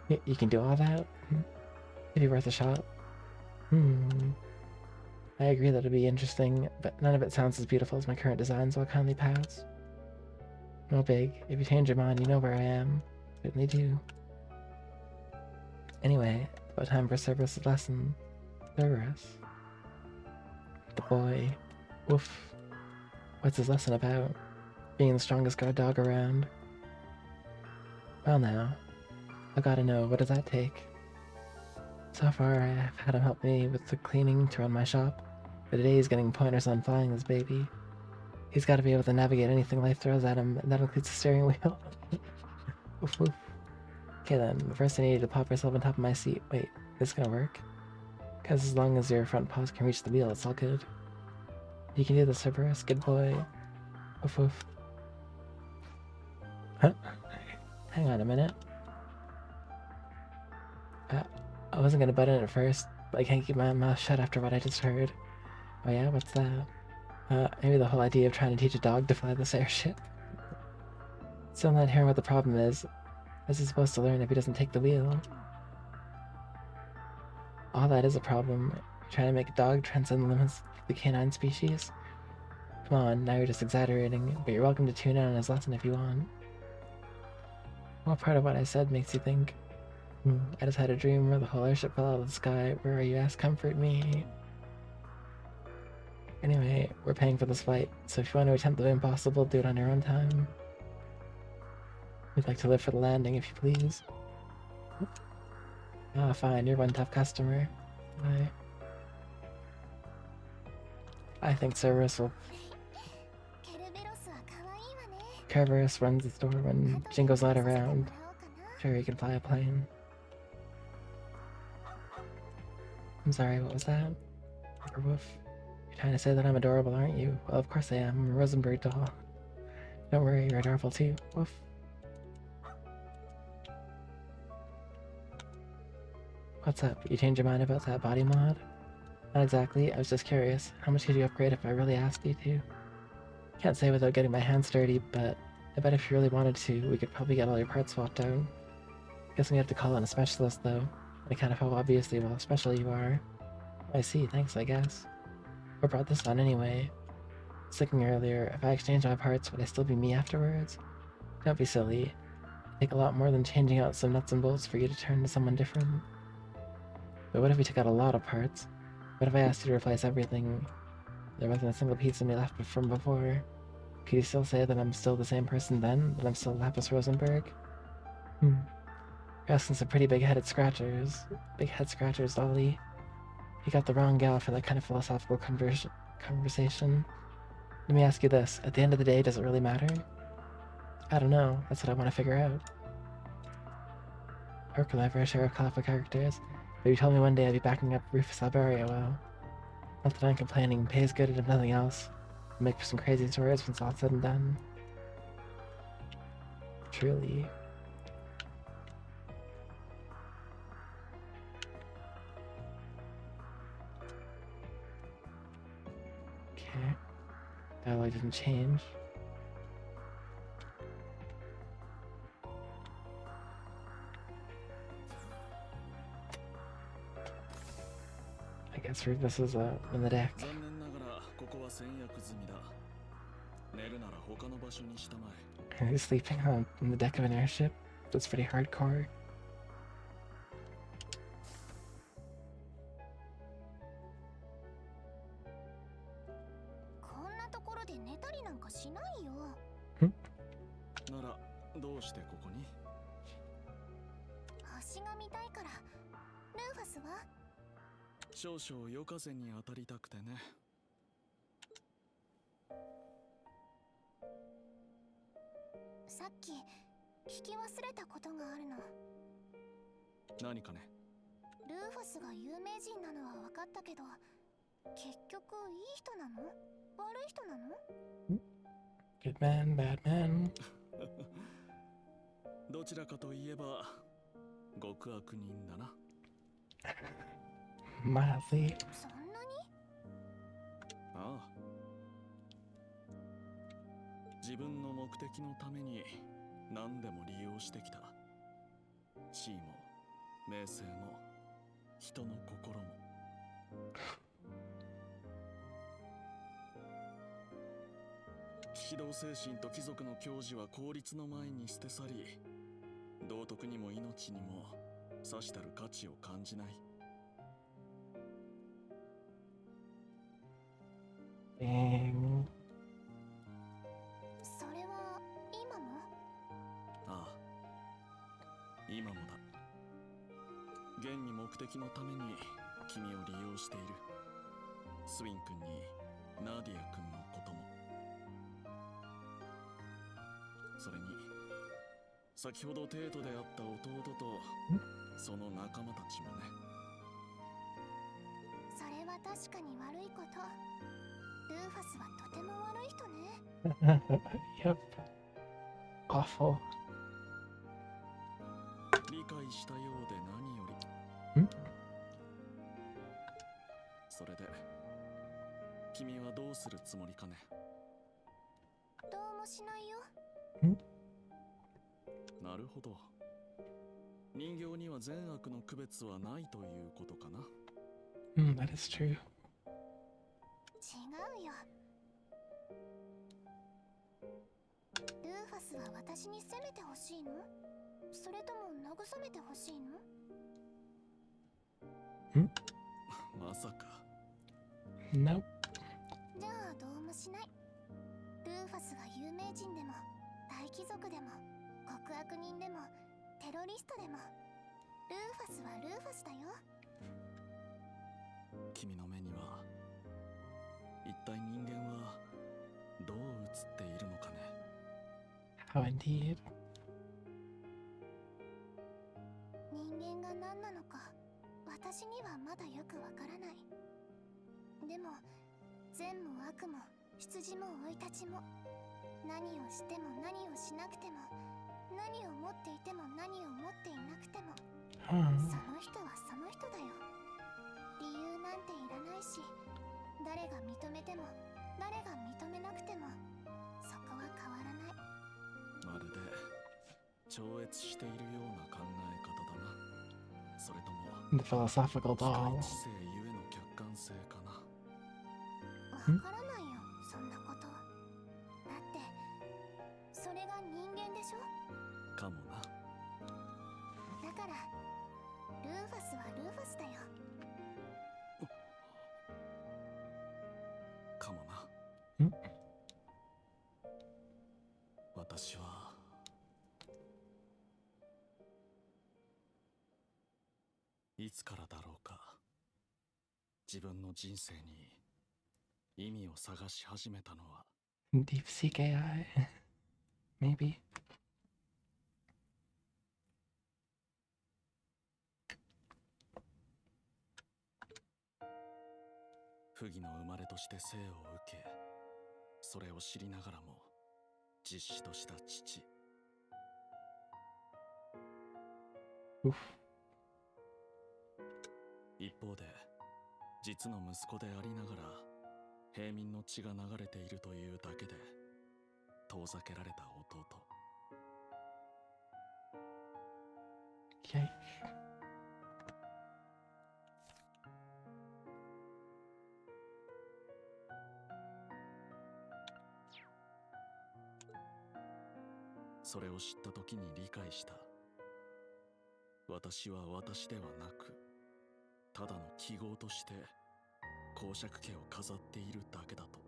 You can do all that? It'd be worth a shot. I agree that it'd be interesting, but none of it sounds as beautiful as my current design, so I'll kindly pass. No big. If you change your mind, you know where I am. Certainly do. Anyway, about time for Cerberus' lesson. Cerberus. The boy. Woof. What's his lesson about? Being the strongest guard dog around. Well now, I gotta know, what does that take? So far, I've had him help me with the cleaning to run my shop, but today he's getting pointers on flying this baby. He's gotta be able to navigate anything life throws at him, and that includes the steering wheel. Oof, oof. Okay then, first I need you to pop yourself on top of my seat. Wait, this is gonna work? Because as long as your front paws can reach the wheel, it's all good. You can do this, Cerberus. Good boy. Oof, oof. Huh? Hang on a minute. I wasn't gonna butt in at first, but I can't keep my mouth shut after what I just heard. Oh yeah, what's that? Maybe the whole idea of trying to teach a dog to fly this airship. Still not hearing what the problem is. How's he supposed to learn if he doesn't take the wheel? All that is a problem. You're trying to make a dog transcend the limits of the canine species? Come on, now you're just exaggerating, but you're welcome to tune in on his lesson if you want. What part of what I said makes you think? I just had a dream where the whole airship fell out of the sky. Where are you? Ask, comfort me. Anyway, we're paying for this flight, so if you want to attempt the impossible, do it on your own time. We'd like to live for the landing, if you please. Ah, fine, you're one tough customer. I think Cerberus will... Cerberus runs the store when Jingo's not around. Sure, he can fly a plane. I'm sorry, what was that? Woof. You're trying to say that I'm adorable, aren't you? Well, of course I am. I'm a Rosenberg doll. Don't worry, you're adorable too. Woof. What's up? You changed your mind about that body mod? Not exactly. I was just curious. How much could you upgrade if I really asked you to? Can't say without getting my hands dirty, but I bet if you really wanted to, we could probably get all your parts swapped out. Guessing you have to call in a specialist, though. I kind of how obviously well special you are. I see, thanks, I guess. What brought this on anyway? I was thinking earlier, if I exchanged my parts, would I still be me afterwards? Don't be silly. It'd take a lot more than changing out some nuts and bolts for you to turn into someone different. But what if we took out a lot of parts? What if I asked you to replace everything? There wasn't a single piece of me left from before. Could you still say that I'm still the same person then? That I'm still Lapis Rosenberg? You're asking some pretty big-headed scratchers. Big head scratchers, Dolly. You got the wrong gal for that kind of philosophical conversation. Let me ask you this. At the end of the day, does it really matter? I don't know. That's what I want to figure out. I work with my fair share of colorful characters. But you told me one day I'd be backing up Rufus Alberia, well... Not that I'm complaining. Pays good and if nothing else. I'll make for some crazy stories when it's all said and done. Truly. Okay. Dialogue didn't change. I guess Rufus is in the deck. He's sleeping on the deck of an airship. That's pretty hardcore. Good man, bad man. どちらかといえば極悪人だな。Mildly. ああ。自分の目的のために何でも利用してきた。地位も名声も人の心も。騎士道精神と貴族の矜持は効率の前に捨て去り、道徳にも命にもさしたる価値を感じない。それは今も？ああ、今もだ。現に目的のために君を利用している。スウィン君にナディア君のことも。それに先ほど帝都で会った弟とその仲間たちもね。それは確かに悪いこと。ルーファスはとても悪い人ね。Yep. Awful. 理解したようで何より。それで君はどうするつもりかね。どうもしないよ。なるほど。人形には善悪の区別はないということかな。That is true. 違うよ。ルーファスは私に責めてほしいの？それとも慰めてほしいの？まさか。 Nope. じゃあどうもしない。ルーファスが有名人でも大貴族でも極悪人でもテロリストでも、ルーファスはルーファスだよ。君の目には一体人間はどう映っているのかね。 How indeed. 人間が何なのか私にはまだよくわからない。でも善も悪も出自も生い立ちも、何をしても何をしなくても、何を持っていても何を持っていなくても、その人はその人だよ。理由なんていらないし、誰が認めても誰が認めなくてもそこは変わらない。まるで超越しているような考え方だな。それとも The philosophical 機械 doll. 知性ゆえの客観性かな。わからないよ、そんなこと。だってそれが人間でしょ。かもな。だからルーファスはルーファスだよ。かもな。ん？私はいつからだろうか、自分の人生に意味を探し始めたのは。 DeepSeek AI. Maybe. 不義の生まれとして生を受け、それを知りながらも実子とした父。 Oof. 一方で実の息子でありながら平民の血が流れているというだけで遠ざけられた弟。 Yikes. それを知った時に理解した。私は私ではなく、ただの記号として公爵家を飾っているだけだと。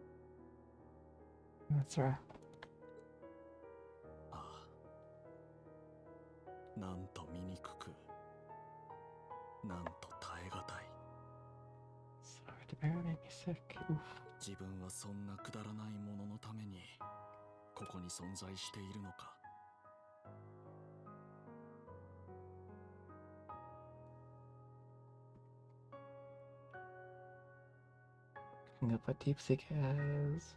That's rough. ああ、なんと醜く、なんと耐え難い。 Sorry to bear, it made me sick. Oof. 自分はそんなくだらないもののためにここに存在しているのか。 Looking up what DeepSeek has.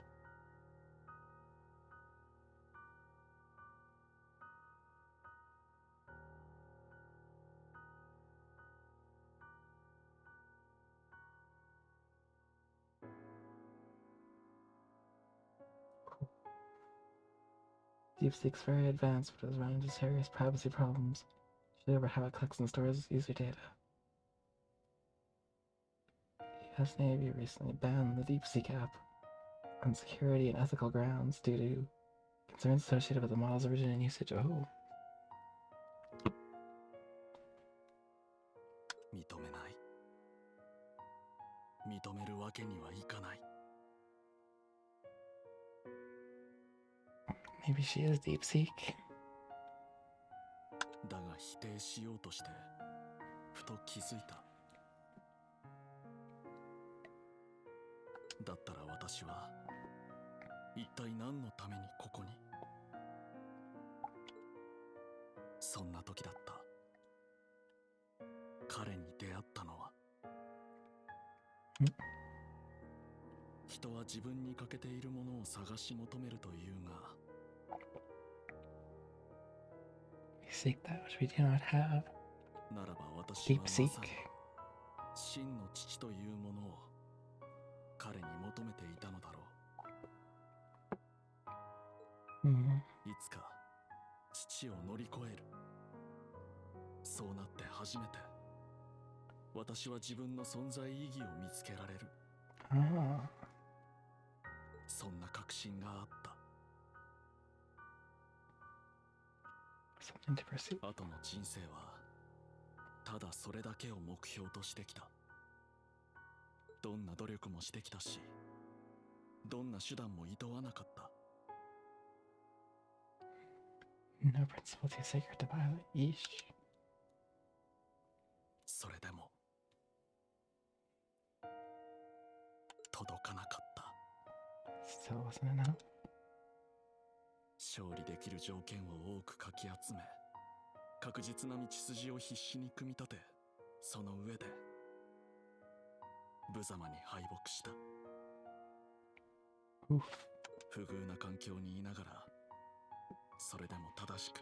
DeepSeek's very advanced, but has run into serious privacy problems. Should over how it collects and stores user data. The US Navy recently banned the DeepSeek app on security and ethical grounds due to concerns associated with the model's origin and usage. Oh. 認めない。認めるわけにはいかない。 Maybe she is DeepSeek. だが否定しようとしてふと気づいた。だったら私は一体何のためにここに。そんな時だった。彼に出会ったのは。人は自分に欠けているものを探し求めるというが、 We seek that which we do not have. ならば私はまさ DeepSeek. に真の父というものを彼に求めていたのだろう。 いつか父を乗り越える。そうなって初めて私は自分の存在意義を見つけられる。 Ah. そんな確信があった。something to pursue. 後の人生はただそれだけを目標としてきた。どんな努力もしてきたし、どんな手段も厭わなかった。 No principle too sacred to violate. Yeesh. それでも届かなかった。 Still wasn't enough. 勝利できる条件を多くかき集め、確実な道筋を必死に組み立て、その上で無様に敗北した。 Oof. 不遇な環境にいながら、それでも正しく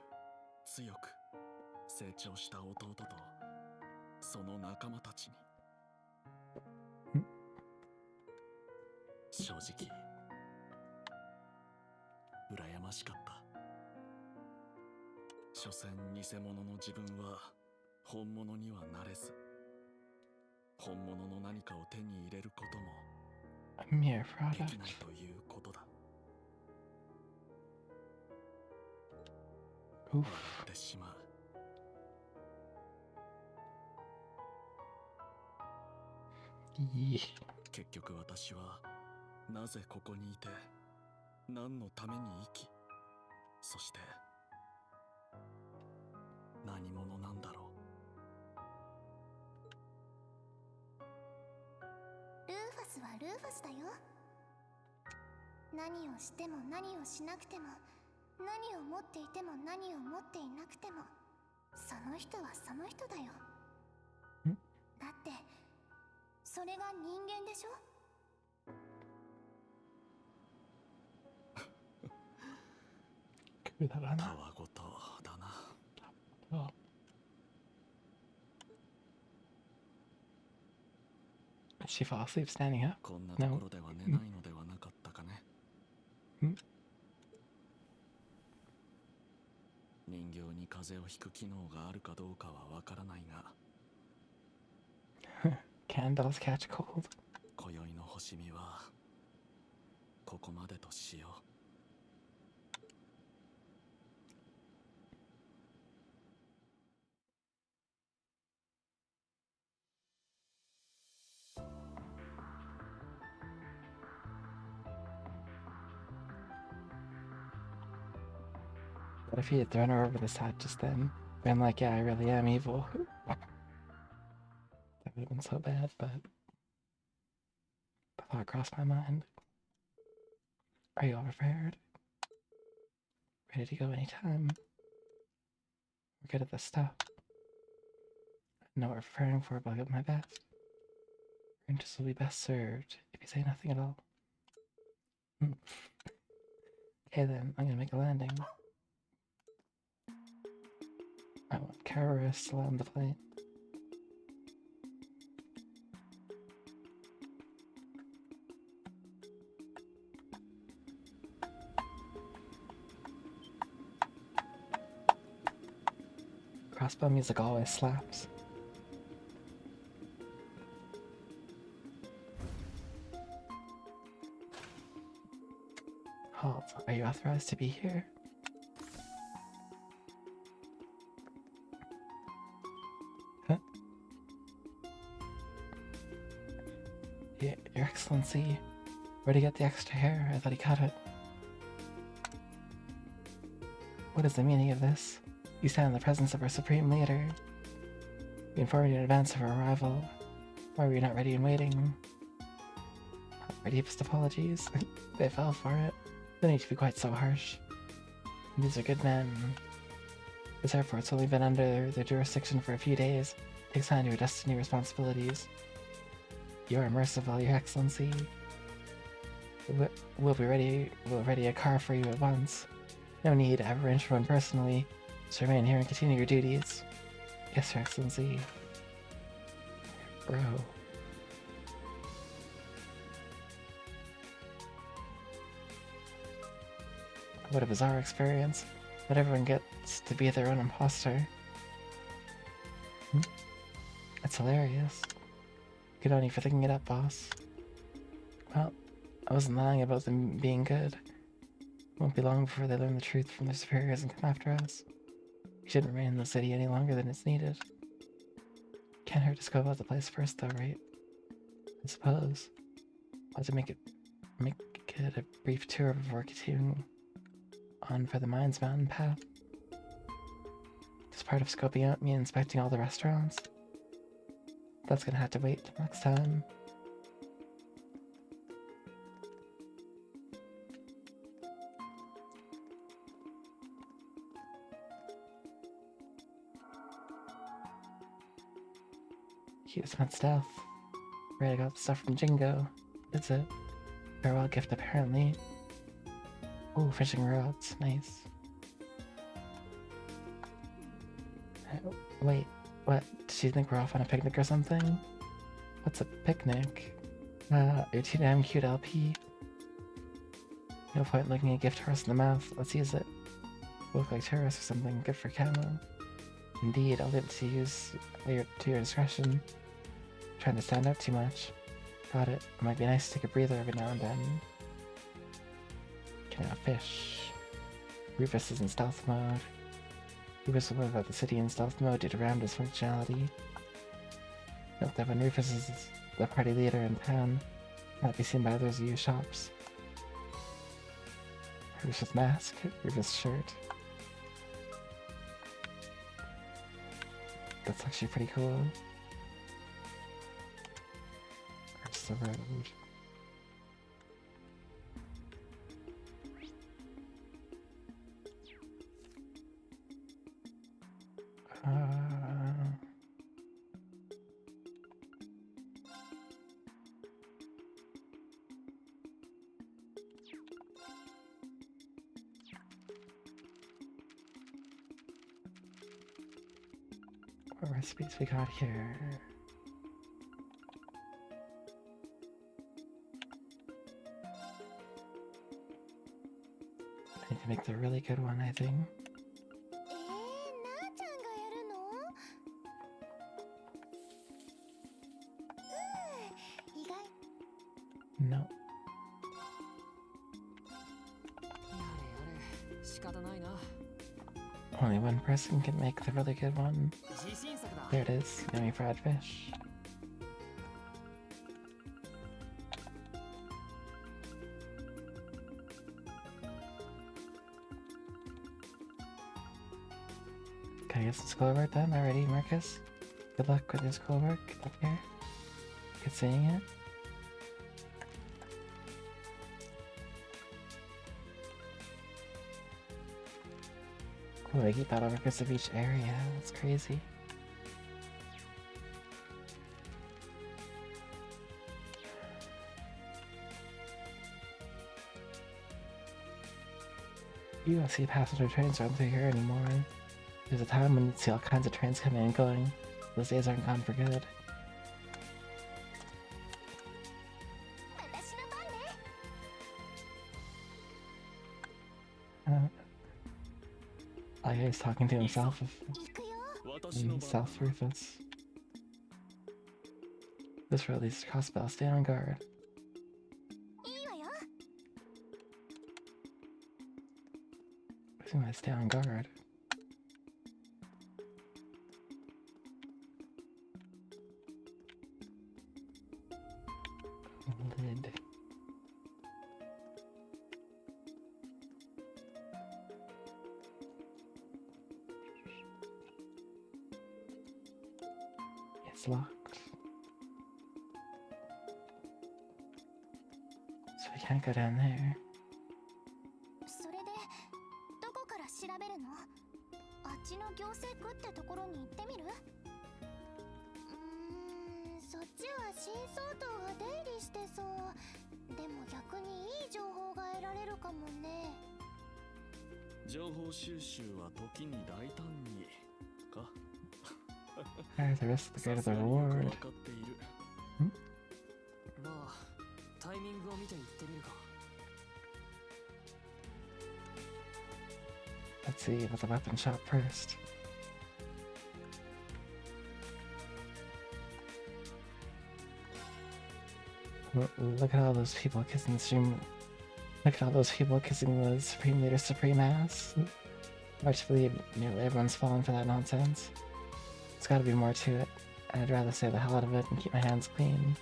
強く成長した弟とその仲間たちに正直羨ましかった。所詮偽物の自分は本物にはなれず、本物の何かを手に入れることも A mere でき product. ないということだ。 Oof. 笑ってしまう。 Yeesh. 結局私はなぜここにいて、何のために生き、そして何者なんだろルーファスはルーファスだよ。何をしても何をしなくても、何を持っていても何を持っていなくても、その人はその人だよ。だってそれが人間でしょ。う。 くだらな。たわごとだな。 Oh. Did she fall asleep standing up? こんなところでは寝ないのではなかったかね。人形に風邪をひく機能があるかどうかはわからないが、 Candles catch cold. 今宵の星見はここまでとしよう。 But if he had thrown her over this hat just then, been like, yeah, I really am evil. That would have been so bad, but the thought crossed my mind. Are you all prepared? Ready to go anytime? We're good at this stuff. I know what we're preparing for, but I'll give my best. Your interests will be best served if you say nothing at all. Okay then, I'm gonna make a landing. I want terrorists to land the plane. Crossbow music always slaps. Halt, are you authorized to be here? Huh? Your Excellency, where'd he get the extra hair? I thought he cut it. What is the meaning of this? You stand in the presence of our supreme leader. We informed you in advance of our arrival. Why were you not ready and waiting? Our deepest apologies. They fell for it. No need to be quite so harsh. These are good men. This airport's only been under their jurisdiction for a few days. Takes time to your destiny responsibilities. You are merciful, Your Excellency. We'll ready a car for you at once. No need to ever enter one personally. Just remain here and continue your duties. Yes, Your Excellency. Bro. What a bizarre experience. Not everyone gets to be their own imposter. That's hilarious. Good on you for thinking it up, boss. Well, I wasn't lying about them being good. Won't be long before they learn the truth from their superiors and come after us. You shouldn't remain in the city any longer than is needed. Can't hurt to scope out the place first, though, right? I suppose. I'll have to make it a brief tour before continuing on for the Mines Mountain path. Does part of scoping out mean inspecting all the restaurants? That's gonna have to wait till next time. Cute spent stuff. Right, I got the stuff from Jingo. That's it. Farewell gift, apparently. Ooh, fishing rods. Nice. Wait, what? Does she think we're off on a picnic or something? What's a picnic? You're too damn cute, LP. No point looking a gift horse in the mouth. Let's use it. We look like tourists or something. Good for camo. Indeed, I'll leave it to use to your discretion. Trying to stand out too much. Got it. It might be nice to take a breather every now and then. Can I fish? Rufus is in stealth mode. Rufus will move out the city in stealth mode due to Ramda's functionality. Note that when Rufus is the party leader in town, not be seen by others who use shops. Rufus mask, Rufus shirt. That's actually pretty cool. Where's the road? What recipes we got here? I need to make the really good one, I think. No. Only one person can make the really good one. There it is, yummy fried fish. Can I get some schoolwork done already, Marcus? Good luck with your schoolwork up here. Good seeing it. Oh, they keep battle records of each area. That's crazy. You don't see passenger trains run through here anymore. There's a time when you'd see all kinds of trains coming and going. Those days aren't gone for good. Oh yeah, he's talking to himself in South Rufus. This road leads to Crossbell. Stay on guard. I think I stay on guard. Lid. It's locked. So we can't go down there. それでどこから調べるの？あっちの行政区ってところに行ってみる？そっちは新総統が出入りしてそう。でも逆にいい情報が得られるかもね。情報収集は時に大胆にか。Higher the risk, the greater the reward. 分かっている。まあ、タイミングを見て行ってみるか。Let's see about the weapon shop first. Look at all those people kissing the stream. Look at all those people kissing the Supreme Leader Supreme ass. Hard to believe nearly everyone's fallen for that nonsense. There's gotta be more to it, and I'd rather stay the hell out of it and keep my hands clean.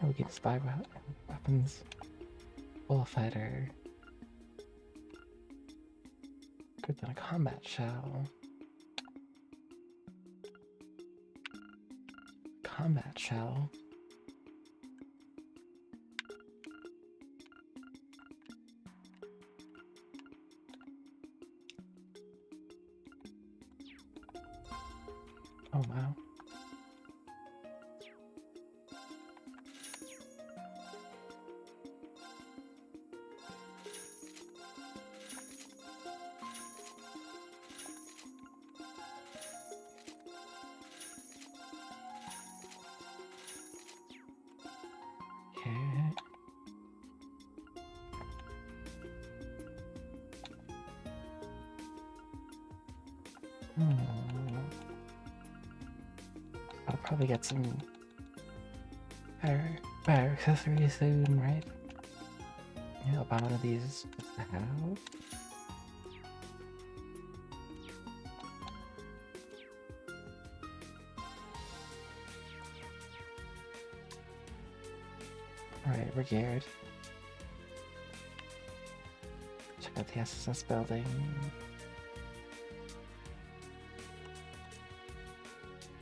We can spy weapons. Bullfighter. Good than a combat shell. Combat shell. Oh wow. Okay. I'll probably get some better accessories soon, right? Yeah, I'll buy one of these just to have. Alright, we're geared. Check out the SSS building.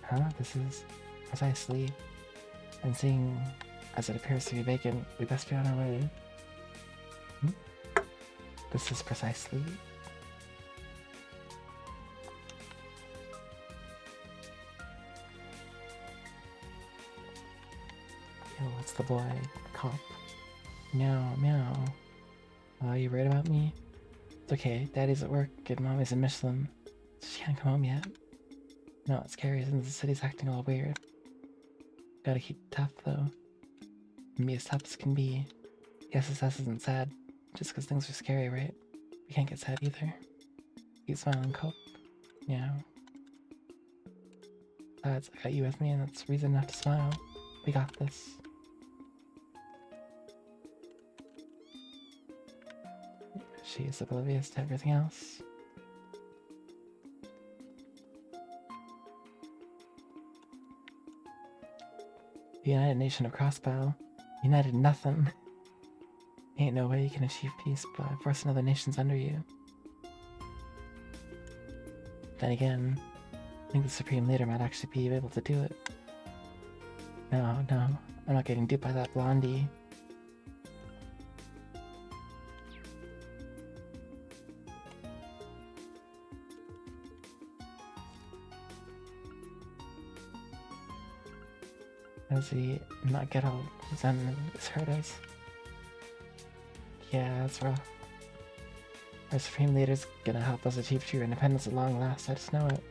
Huh? This is precisely. And seeing as it appears to be vacant, we best be on our way. This is precisely. Yo, what's the boy? Cop. Meow, meow. Oh, you worried about me? It's okay. Daddy's at work and Mommy's in Michelin. She can't come home yet. No, it's scary since the city's acting all weird. Gotta keep tough though. And be as tough as can be. The SSS isn't sad, just because things are scary, right? We can't get sad either. Keep smiling, Cope. Yeah. Besides, I got you with me, and that's reason enough to smile. We got this. She is oblivious to everything else. The United Nation of Crossbow. United nothing. Ain't no way you can achieve peace by forcing other nations under you. Then again, I think the Supreme Leader might actually be able to do it. No, I'm not getting duped by that blondie. Does he not get all resentment as hurt us? Yeah, that's rough. Our Supreme Leader's gonna help us achieve true independence at long last, I just know it.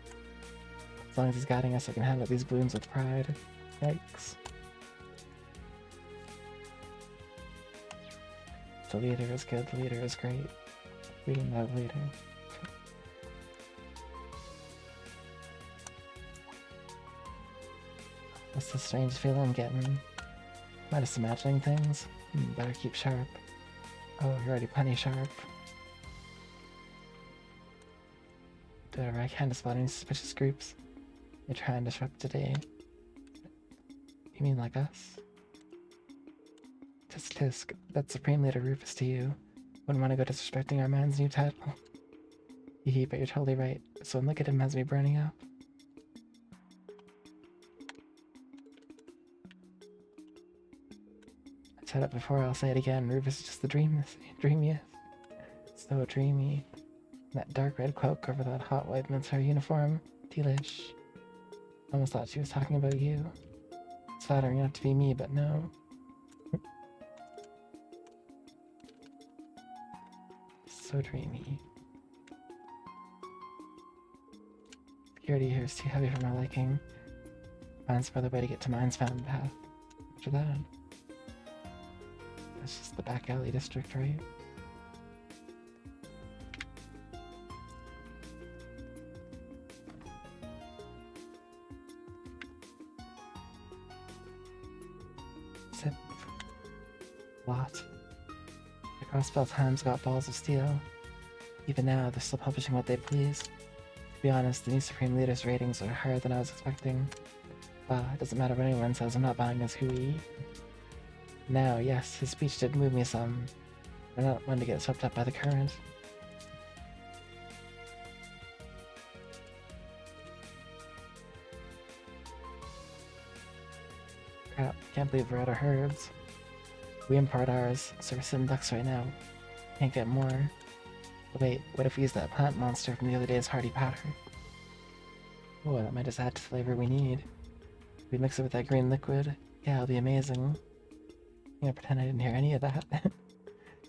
As long as he's guiding us, I can handle these wounds with pride. Yikes. The leader is good, the leader is great. We love leader. What's this strange feeling I'm getting? Am I just imagining things? Better keep sharp. Oh, you're already plenty sharp. Do whatever I can to spot any suspicious groups. You're trying to disrupt today. You mean like us? Tisk tisk, that's Supreme Leader Rufus to you. Wouldn't want to go disrespecting our man's new title. Hee, but you're totally right. So look at him as me burning up. I said it before, I'll say it again. Rufus is just the dreamiest. So dreamy. That dark red cloak over that hot white midsummer uniform. Delish. Almost thought she was talking about you. It's flattering enough to be me, but no. So dreamy. Security here is too heavy for my liking. Find some other way to get to Mine's Fountain Path. After that. That's just the back alley district, right? Sip. Lot. The Crossbell Times got balls of steel. Even now, they're still publishing what they please. To be honest, the new Supreme Leader's ratings are higher than I was expecting. Well, it doesn't matter what anyone says, I'm not buying his hooey. Now, yes, his speech did move me some. I'm not one to get swept up by the current. Crap, can't believe we're out of herds. We import ours, so we're sitting ducks right now. Can't get more. But wait, what if we use that plant monster from the other day's hearty powder? Oh, that might just add to the flavor we need. If we mix it with that green liquid, yeah, it'll be amazing. I'm gonna pretend I didn't hear any of that.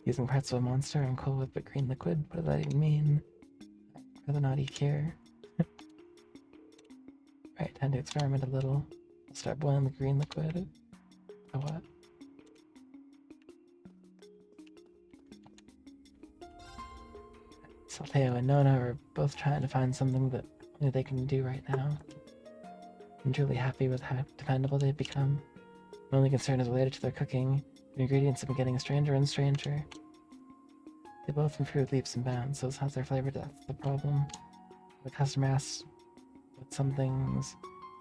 Using parts of a monster I'm cool with, but green liquid? What does that even mean? I'd rather not eat here. Right, time to experiment a little. I'll start boiling the green liquid. Oh, what? Salteo and Nona are both trying to find something that only they can do right now. I'm truly happy with how dependable they've become. My only concern is related to their cooking. The ingredients have been getting stranger and stranger. They both improved leaps and bounds, so how's their flavor? That's the problem. The customer asks what something's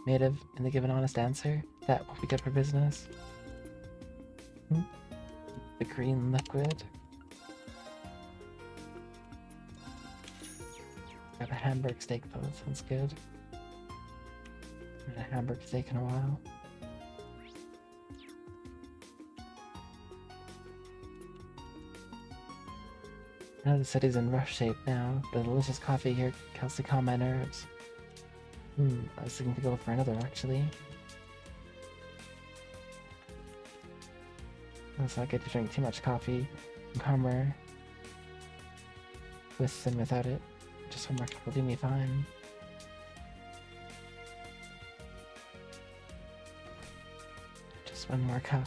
made of, and they give an honest answer. That won't be good for business. The green liquid. Got a hamburg steak though, that sounds good. Had a hamburg steak in a while. I know the city's in rough shape now, but the delicious coffee here helps calm my nerves. I was thinking to go for another actually. It's not good to drink too much coffee. I'm calmer with than without it. Just one more cup will do me fine. Just one more cup.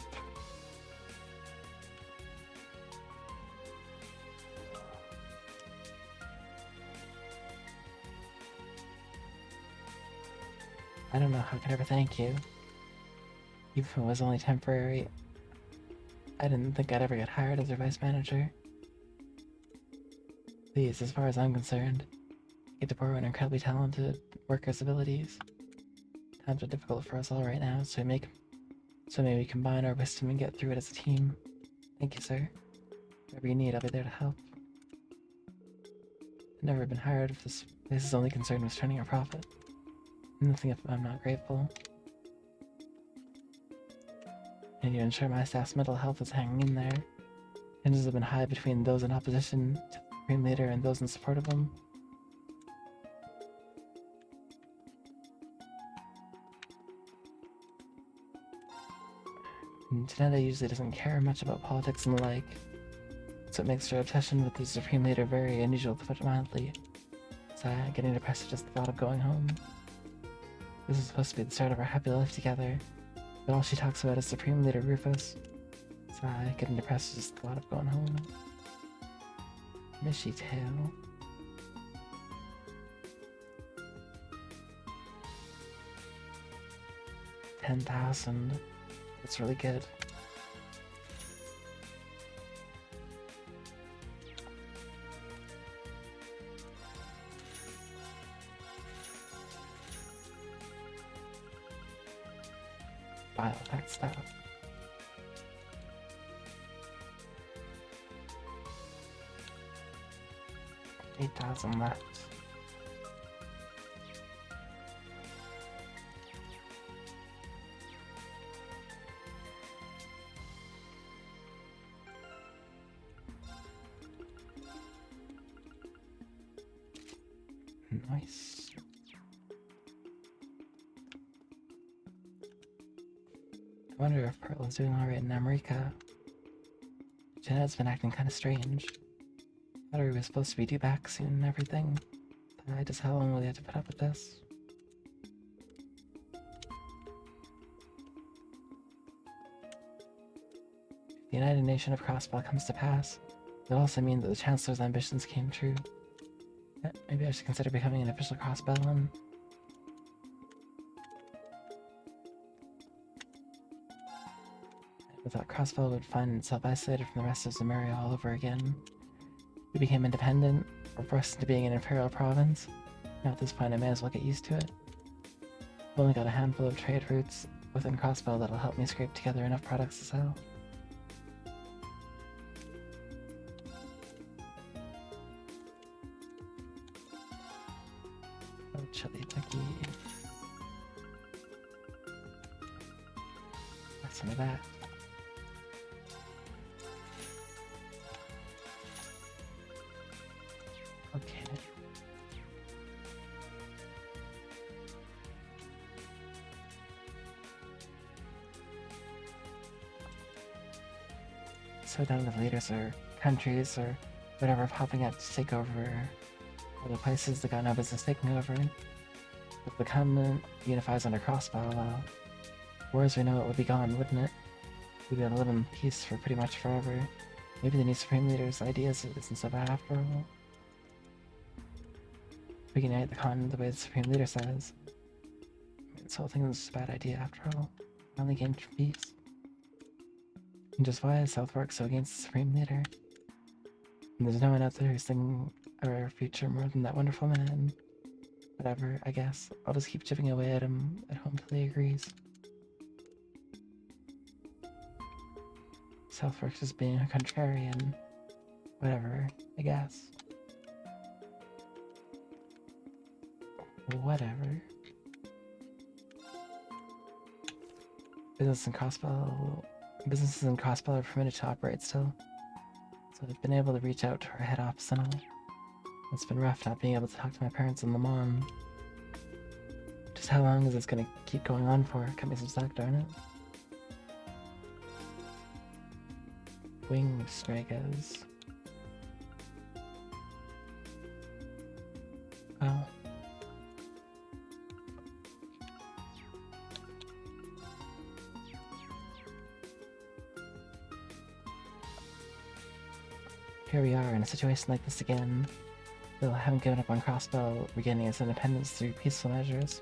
I don't know how I could ever thank you. Even if it was only temporary, I didn't think I'd ever get hired as your vice manager. Please, as far as I'm concerned, I get to borrow an incredibly talented worker's abilities. Times are difficult for us all right now, so maybe we combine our wisdom and get through it as a team. Thank you, sir. Whatever you need, I'll be there to help. I've never been hired if this place's only concern was turning a profit. Nothing if I'm not grateful. I need to ensure my staff's mental health is hanging in there. Tensions have been high between those in opposition to the Supreme Leader and those in support of him. And Taneda usually doesn't care much about politics and the like, so it makes her obsession with the Supreme Leader very unusual, to put it mildly. Sigh, getting depressed at just the thought of going home. This is supposed to be the start of our happy life together, but all she talks about is Supreme Leader Rufus. Sigh, getting depressed at just the thought of going home. Mishy tail. $10,000. That's really good. Buy all that stuff. $8,000 left. Nice. I wonder if Pearl is doing alright in America. Jeanette's been acting kind of strange. Thought we were supposed to be due back soon and everything. Just how long will you have to put up with this? If the United Nation of Crossbell comes to pass, it'll also mean that the Chancellor's ambitions came true. Maybe I should consider becoming an official Crossbellan. I thought Crossbell would find itself isolated from the rest of Zemuria all over again. We became independent, or forced into being an imperial province. Now at this point I may as well get used to it. I've only got a handful of trade routes within Crossbell that'll help me scrape together enough products to sell. Oh, chili cookie. That's some of that. Okay. So none of the leaders or countries or whatever popping up to take over other places that got no business taking over. If the continent unifies under Crossbow, well, war as we know it would be gone, wouldn't it? We'd be able to live in peace for pretty much forever. Maybe the new Supreme Leader's ideas isn't so bad after all. We can unite the continent the way the Supreme Leader says. This whole thing was a bad idea after all. I only gained peace. And just why is Southwark so against the Supreme Leader? And there's no one out there who's thinking of our future more than that wonderful man. Whatever, I guess. I'll just keep chipping away at him at home till he agrees. Southwark's just being a contrarian. Whatever, I guess. Whatever. Businesses in Crossbell are permitted to operate still, so I've been able to reach out to our head office and all. It's been rough not being able to talk to my parents and Lamont. Just how long is this gonna keep going on for? Cut me some slack, darn it. Wing strikers. Oh. Here we are in a situation like this again. Still haven't given up on Crossbell regaining its independence through peaceful measures.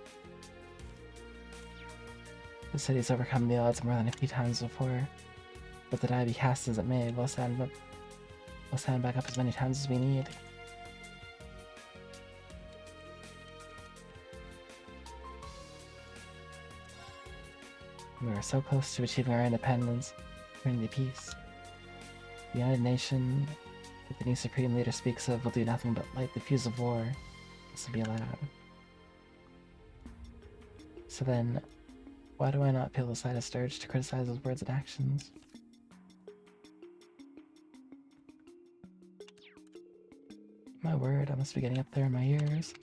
The city's overcome the odds more than a few times before, but the die be cast as it may, we'll stand back up as many times as we need. We are so close to achieving our independence, bringing the peace. The United Nation that the new Supreme Leader speaks of will do nothing but light the fuse of war. This will be allowed. So then, why do I not feel the slightest urge to criticize his words and actions? My word, I must be getting up there in my years.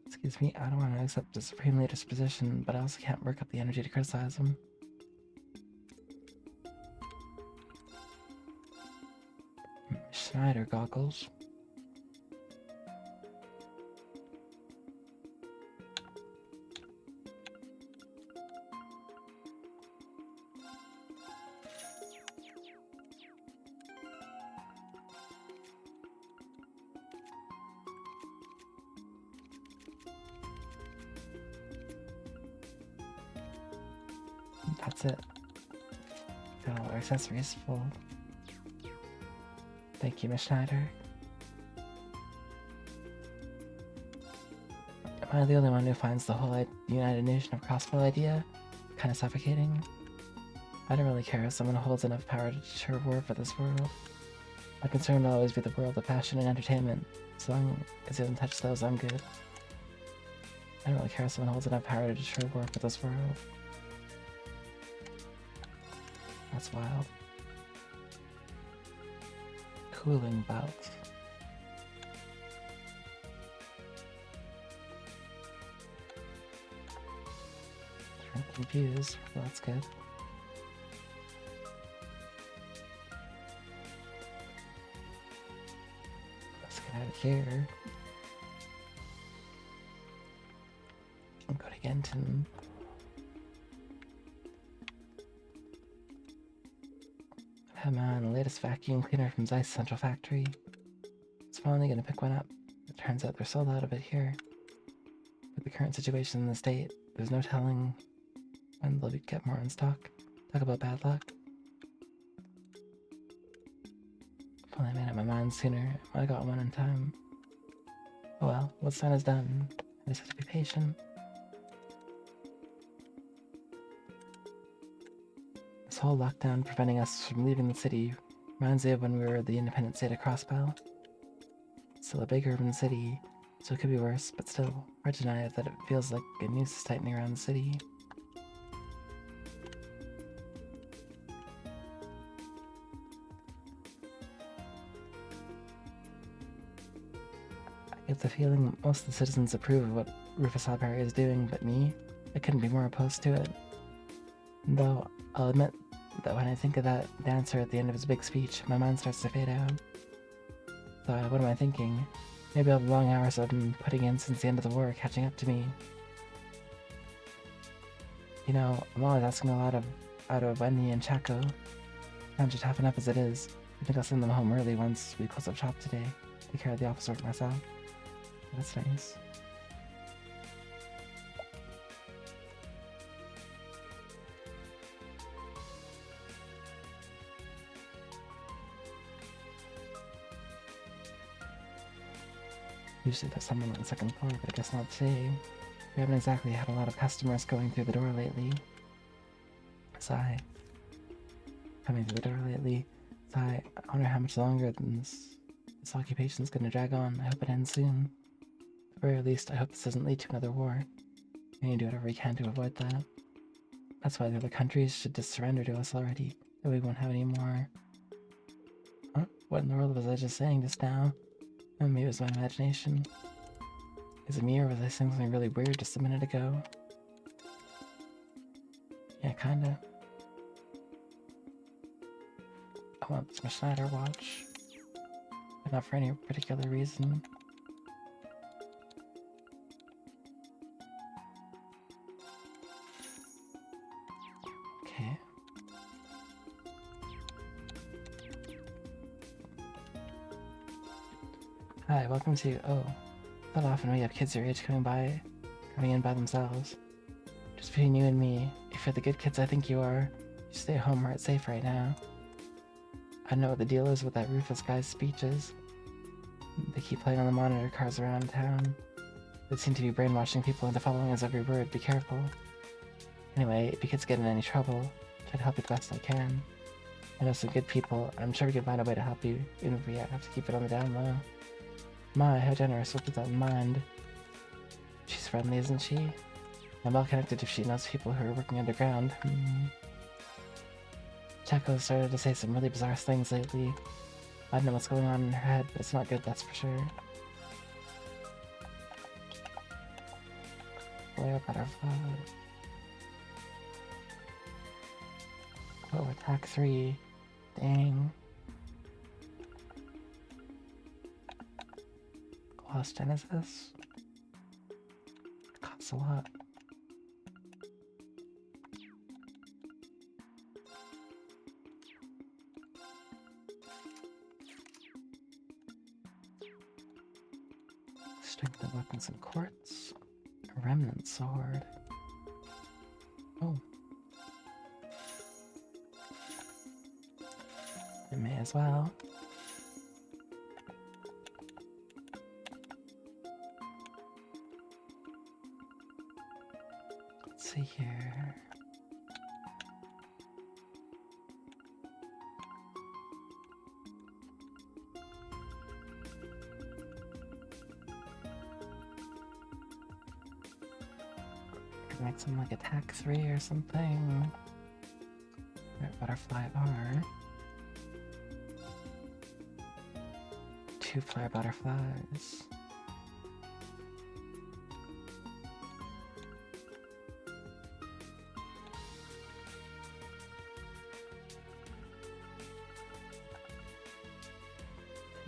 Excuse me, I don't want to accept the Supreme Leader's position, but I also can't work up the energy to criticize him. Schneider goggles. That's it. Got all our accessories full. Thank you, Miss Schneider. Am I the only one who finds the whole United Nation of Crossbow idea kind of suffocating? I don't really care if someone holds enough power to deter war for this world. My concern will always be the world of passion and entertainment. As long as it doesn't touch those, I'm good. I don't really care if someone holds enough power to deter war for this world. That's wild. Cooling bouts. I'm confused, but that's good. Let's get out of here. And go to Genton. Man, the latest vacuum cleaner from Zeiss Central Factory. It's finally gonna pick one up. It turns out they're sold out of it here. With the current situation in the state, there's no telling And they'll get more in stock. Talk about bad luck. If only I made up my mind sooner, I got one in time. Oh well, what's done is done. I just have to be patient. This whole lockdown preventing us from leaving the city reminds me of when we were the independent state of Crossbell. It's still a big urban city, so it could be worse, but still, hard to deny that it feels like a noose is tightening around the city. I get the feeling most of the citizens approve of what Rufus Library is doing, but me, I couldn't be more opposed to it. Though, I'll admit that when I think of that dancer at the end of his big speech, my mind starts to fade out. So what am I thinking? Maybe all the long hours I've been putting in since the end of the war are catching up to me. You know, I'm always asking a lot out of Wendy and Chaco. I'm just tough enough as it is. I think I'll send them home early once we close up shop today. Take care of the office work myself. That's nice. Usually there's someone on the second floor, but I guess not today. We haven't exactly had a lot of customers going through the door lately. Sigh. Coming through the door lately. Sigh. I wonder how much longer this occupation's gonna drag on. I hope it ends soon. At the very least, I hope this doesn't lead to another war. We need to do whatever we can to avoid that. That's why the other countries should just surrender to us already. Then we won't have any more... Huh? What in the world was I just saying just now? Maybe it was my imagination. Is it me, or was I saying something really weird just a minute ago? Yeah, kinda. I want this Schneider watch. But not for any particular reason. Okay. Hi, welcome to... Oh. Not often we have kids your age coming in by themselves. Just between you and me, if you're the good kids I think you are, you stay home where it's safe right now. I don't know what the deal is with that Rufus guy's speeches. They keep playing on the monitor cars around town. They seem to be brainwashing people into following his every word. Be careful. Anyway, if you kids get in any trouble, try to help you the best I can. I know some good people. I'm sure we can find a way to help you, even if we have to keep it on the down low. My, how generous, we'll keep that in mind. She's friendly, isn't she? I'm well connected if she knows people who are working underground. Chaco's started to say some really bizarre things lately. I don't know what's going on in her head, but it's not good, that's for sure. Flare butterfly. Oh, attack 3. Dang. Lost Genesis? It costs a lot. Strength of weapons and quartz. A remnant sword. Oh. I may as well. Let's see here. Make some like attack 3 or something. Butterfly R. 2 flare butterflies.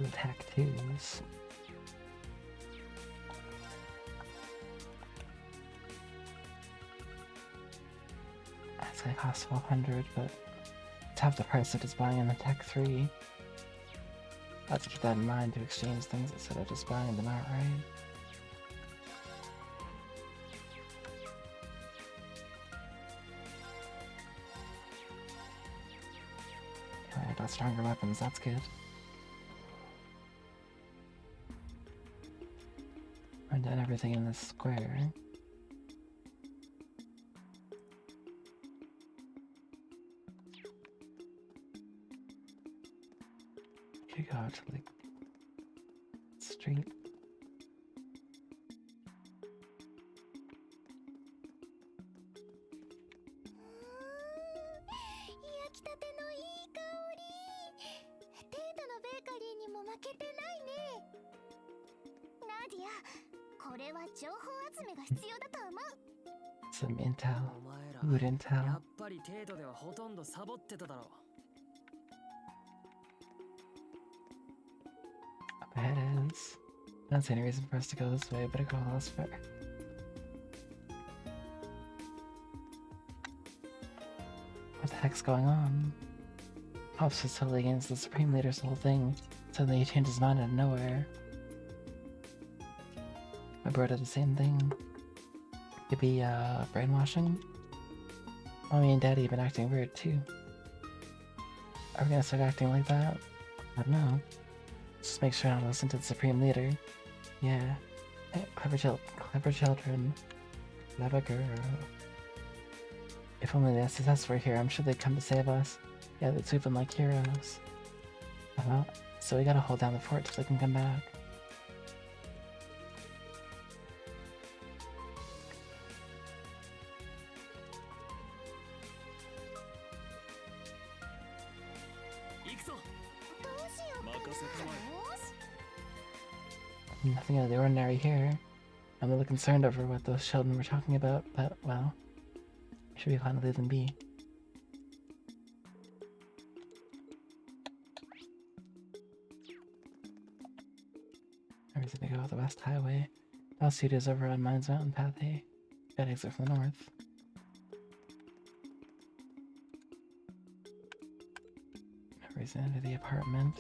Attack 2s. It's gonna cost 1200, but it's half the price of just buying an attack 3. I'll have to keep that in mind to exchange things instead of just buying them outright. got stronger weapons, that's good. I've done everything in this square, right? You go out to like street. 焼きたてのいい香り。テータのベーカリーにも負けてないね。ナディア、これは情報集めが必要だと思う。Some intel, お前ら food intel. やっぱり程度ではほとんどサボってただろ Up ahead is. I don't see any reason for us to go this way, but I go elsewhere. What the heck's going on? Pops was totally against the Supreme Leader's whole thing. Suddenly he changed his mind out of nowhere. My bro did the same thing. Could be, brainwashing? Mommy and Daddy have been acting weird too. Are we gonna start acting like that? I don't know. Just make sure not to listen to the Supreme Leader. Yeah. Clever children. Clever girl. If only the SSS were here, I'm sure they'd come to save us. Yeah, they'd sweep them like heroes. So we gotta hold down the fort till they can come back. Nothing out of the ordinary here. I'm a little concerned over what those children were talking about, but, well, we should be fine to leave them be. I'm reason to go the West Highway. Bell Studio's over on Mines Mountain Path A. Got exit from the north. No reason to enter the apartment.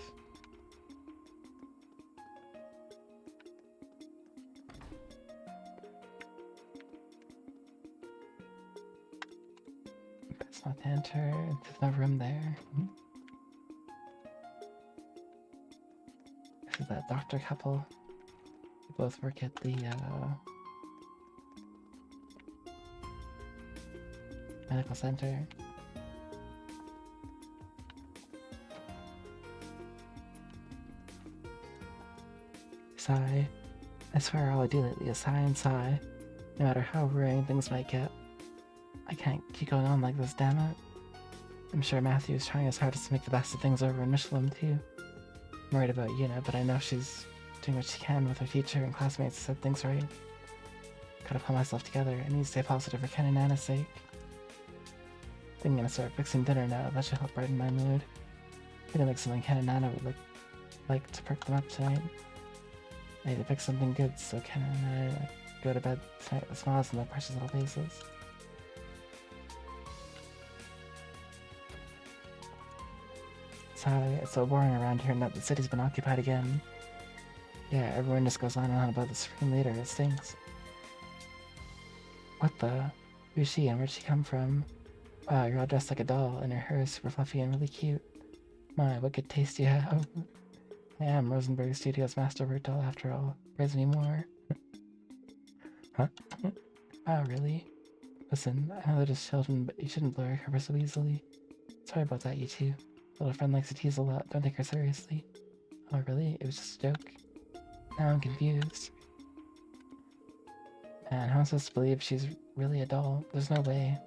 Best not to enter. There's no room there. This is that doctor couple. They both work at the medical center. Sigh. I swear all I do lately is sigh and sigh. No matter how worrying things might get. I can't keep going on like this, damn it. I'm sure Matthew is trying his hardest to make the best of things over in Michelin too. I'm worried about Yuna, but I know she's doing what she can with her teacher and classmates to set things right. Gotta pull myself together. I need to stay positive for Ken and Nana's sake. I think I'm gonna start fixing dinner now. That should help brighten my mood. I think I'll make something Ken and Nana would like to perk them up tonight. I need to pick something good so Ken and I go to bed tonight with smiles on their precious little faces. Sigh, it's so boring around here now that the city's been occupied again. Yeah, everyone just goes on and on about the Supreme Leader, it stinks. What the? Who's she and where'd she come from? Wow, you're all dressed like a doll, and your hair is super fluffy and really cute. My, what good taste you have. I am Rosenberg Studios' masterwork doll after all. Praise me more. Huh? Wow, really? Listen, I know they're just children, but you shouldn't blow her cover so easily. Sorry about that, you two. Little friend likes to tease a lot, don't take her seriously. Oh really? It was just a joke? Now I'm confused. Man, how am I supposed to believe she's really a doll? There's no way.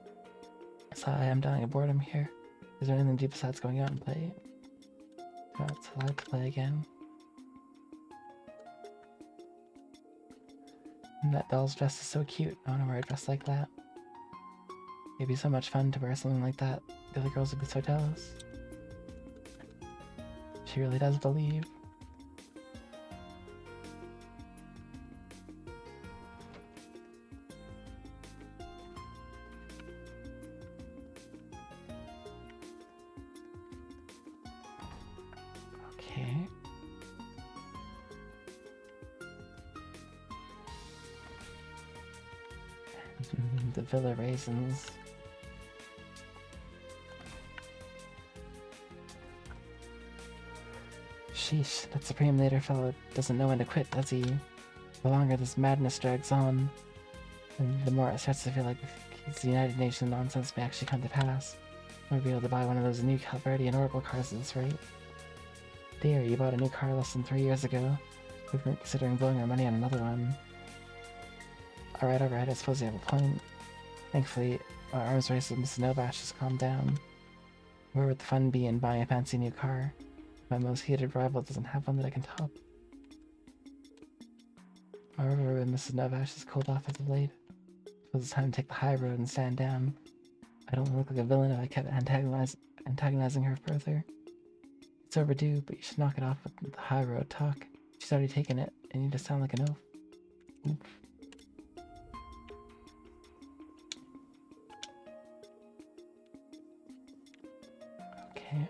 Sigh, I'm dying of boredom here. Is there anything to do besides going out and play? No, it's allowed to play again. And that doll's dress is so cute. I wanna wear a dress like that. It'd be so much fun to wear something like that. The other girls would be so jealous. She really does believe. Okay. The Villa Raisins. Sheesh, that Supreme Leader fellow doesn't know when to quit, does he? The longer this madness drags on, and the more it starts to feel like the United Nations nonsense may actually come to pass. We'll be able to buy one of those new Calvardian Oracle cars at this rate. Dear, you bought a new car less than 3 years ago. We weren't considering blowing our money on another one. Alright, I suppose you have a point. Thankfully, our arms race with Mrs. Novash has calmed down. Where would the fun be in buying a fancy new car? My most hated rival doesn't have one that I can top. However, when Mrs. Novash has cooled off as of late, it's time to take the high road and stand down. I don't look like a villain if I kept antagonizing her further. It's overdue, but you should knock it off with the high road talk. She's already taken it, and you just sound like an oaf. Oof. Okay.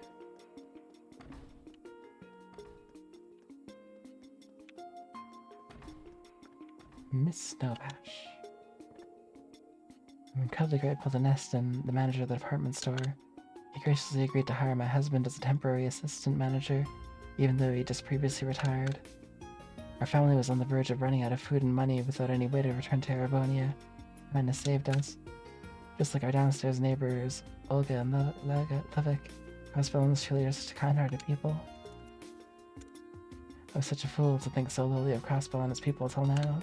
Miss Novash. I'm incredibly grateful to Neston, the manager of the department store. He graciously agreed to hire my husband as a temporary assistant manager, even though he just previously retired. Our family was on the verge of running out of food and money without any way to return to Erebonia. Kindness saved us. Just like our downstairs neighbors, Olga and Levik, Crossbones truly are such kind-hearted people. I was such a fool to think so lowly of Crossbow and his people till now.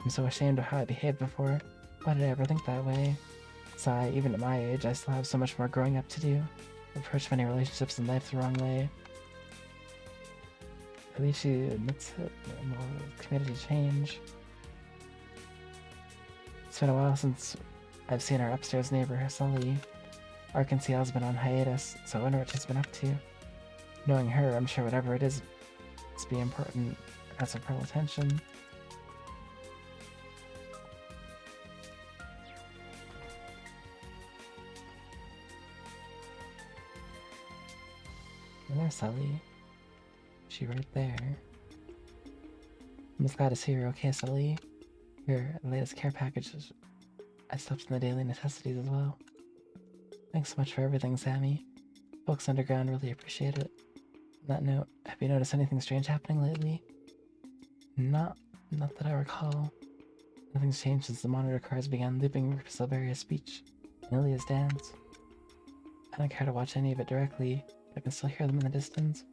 I'm so ashamed of how I behaved before. Why did I ever think that way? Sigh, even at my age, I still have so much more growing up to do. I've approached many relationships in life the wrong way. At least she admits it and will committed to change. It's been a while since I've seen our upstairs neighbor, Sully. Arkansas's been on hiatus, so I wonder what she's been up to. Knowing her, I'm sure whatever it is, it's be important, has her full attention. And there's Sully. She right there. I'm just glad to see her okay, Sully. Your latest care packages. I slept in the daily necessities as well. Thanks so much for everything, Sammy. Folks underground really appreciate it. On that note, have you noticed anything strange happening lately? Not that I recall. Nothing's changed since the monitor cars began looping Silveria's speech and Ilia's dance. I don't care to watch any of it directly, but I can still hear them in the distance.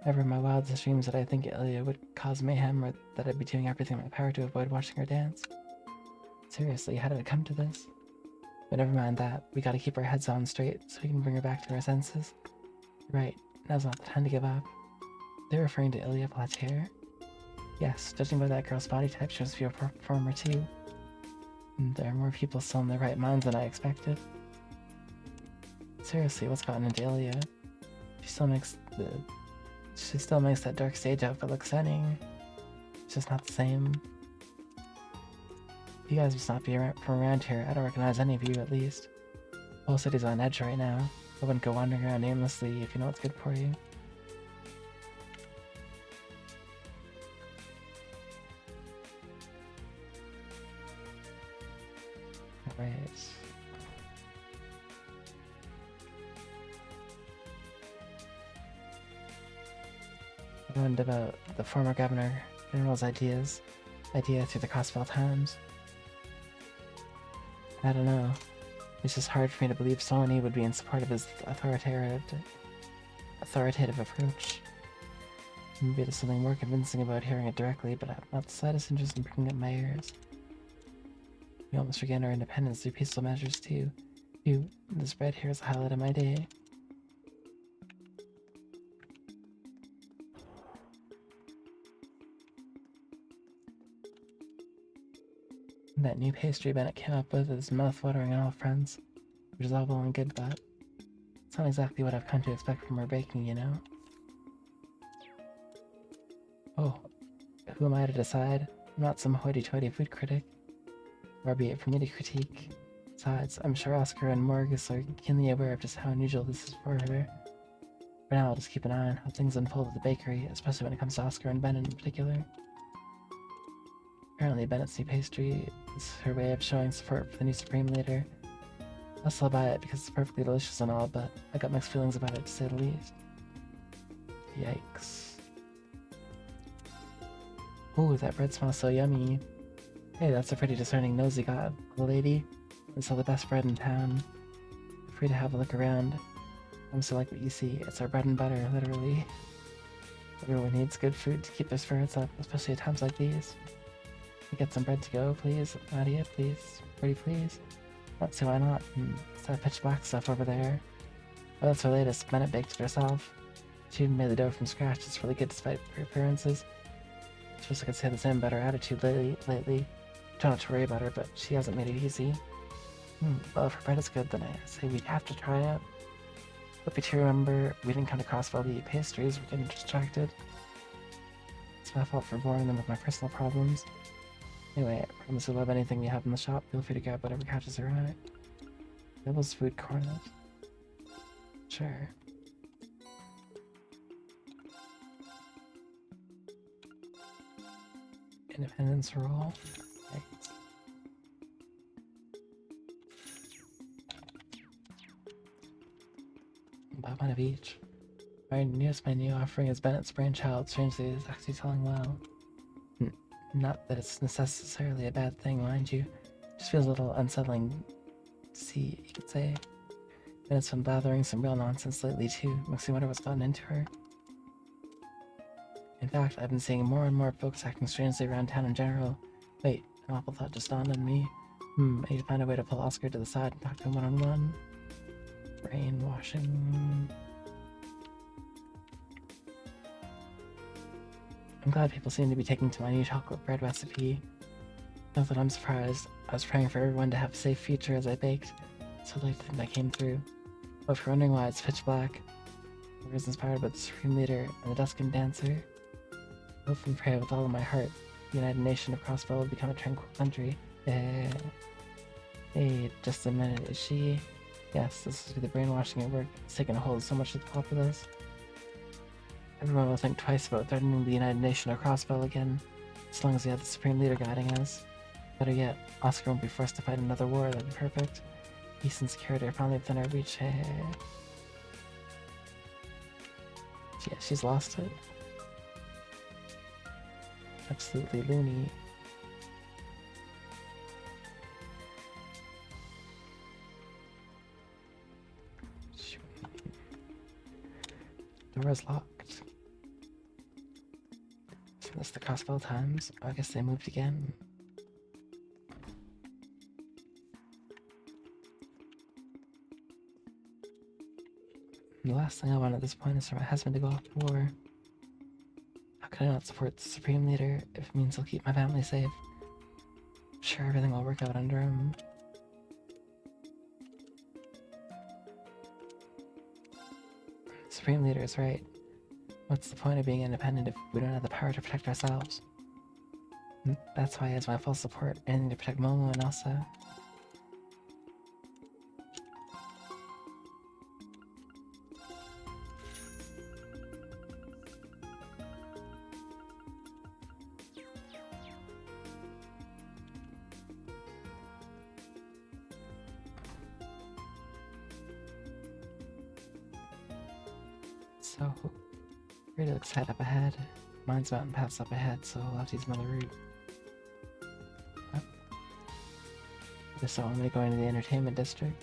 Never in my wildest dreams did I think Ilia would cause mayhem or that I'd be doing everything in my power to avoid watching her dance. Seriously, how did it come to this? But never mind that, we gotta keep our heads on straight so we can bring her back to her senses. Right, now's not the time to give up. They're referring to Ilia Plater? Yes, judging by that girl's body type, she must be a performer too. And there are more people still in their right minds than I expected. Seriously, what's gotten into Ilia? She still makes that dark stage outfit look stunning. It's just not the same. You guys must not be from around here. I don't recognize any of you, at least. The whole city's on edge right now. I wouldn't go wandering around aimlessly if you know what's good for you. Alright. I learned about the former Governor General's idea through the Crossbell Times. I don't know. It's just hard for me to believe Sony would be in support of his authoritative approach. Maybe there's something more convincing about hearing it directly, but I have not the slightest interest in bringing up my ears. We almost regained our independence through peaceful measures too. This bread here is the highlight of my day. That new pastry Bennett came up with is mouth-watering on all fronts, which is all well and good, but it's not exactly what I've come to expect from her baking, you know? Oh, who am I to decide? I'm not some hoity-toity food critic. Far be it for me to critique. Besides, I'm sure Oscar and Morgus are keenly aware of just how unusual this is for her. For now, I'll just keep an eye on how things unfold at the bakery, especially when it comes to Oscar and Bennett in particular. Apparently Bennett's new pastry is her way of showing support for the new Supreme Leader. I'll still buy it because it's perfectly delicious and all, but I got mixed feelings about it to say the least. Yikes. Ooh, that bread smells so yummy. Hey, that's a pretty discerning nose you got, little lady. We sell the best bread in town. Feel free to have a look around. I'm so like what you see. It's our bread and butter, literally. Everyone needs good food to keep their spirits up, especially at times like these. Can we get some bread to go, please? Nadia, please? Pretty please? Let's see, why not? It's that pitch black stuff over there. Oh, that's her latest. Bennett baked it herself. She even made the dough from scratch. It's really good despite her appearances. She wish I could say the same about her attitude lately. Try not to worry about her, but she hasn't made it easy. Well, if her bread is good, then I say we have to try it. Hope you two remember, we didn't come to Crossville to eat pastries. We're getting distracted. It's my fault for boring them with my personal problems. Anyway, I promise you'll love anything you have in the shop. Feel free to grab whatever catches your eye. Devil's food corners. Sure. Independence roll. Thanks. Buy one of each. Our newest menu offering is Bennett's brainchild. Strangely, it's actually selling well. Not that it's necessarily a bad thing, mind you. It just feels a little unsettling to see, you could say. Bennett's been blathering some real nonsense lately, too. Makes me wonder what's gotten into her. In fact, I've been seeing more and more folks acting strangely around town in general. Wait, an awful thought just dawned on me. I need to find a way to pull Oscar to the side and talk to him one-on-one. Brainwashing. I'm glad people seem to be taking to my new chocolate bread recipe. Not that I'm surprised. I was praying for everyone to have a safe future as I baked, so I'd like to think that came through. But if you're wondering why it's pitch black, it was inspired by the Supreme Leader and the Duskin Dancer. I hope and pray with all of my heart the United Nation of Crossville will become a tranquil country. Hey, just a minute, is she? Yes, this is the brainwashing at work. It's taken a hold of so much of the populace. Everyone will think twice about threatening the United Nation or Crossville again, as long as we have the Supreme Leader guiding us. Better yet, Oscar won't be forced to fight another war. That'd be perfect. Peace and security are finally within our reach. Yeah, she's lost it. Absolutely loony. Door is locked. So that's the Crossville Times. I guess they moved again. And the last thing I want at this point is for my husband to go off to war. How can I not support the Supreme Leader if it means he'll keep my family safe? I'm sure everything will work out under him. The Supreme Leader is right. What's the point of being independent if we don't have the power to protect ourselves? That's why he has my full support, anything to protect Momo and Elsa. So, really looks head up ahead. Mine's mountain paths up ahead, so I'll have to use another route. Oh. Just saw me going to the entertainment district.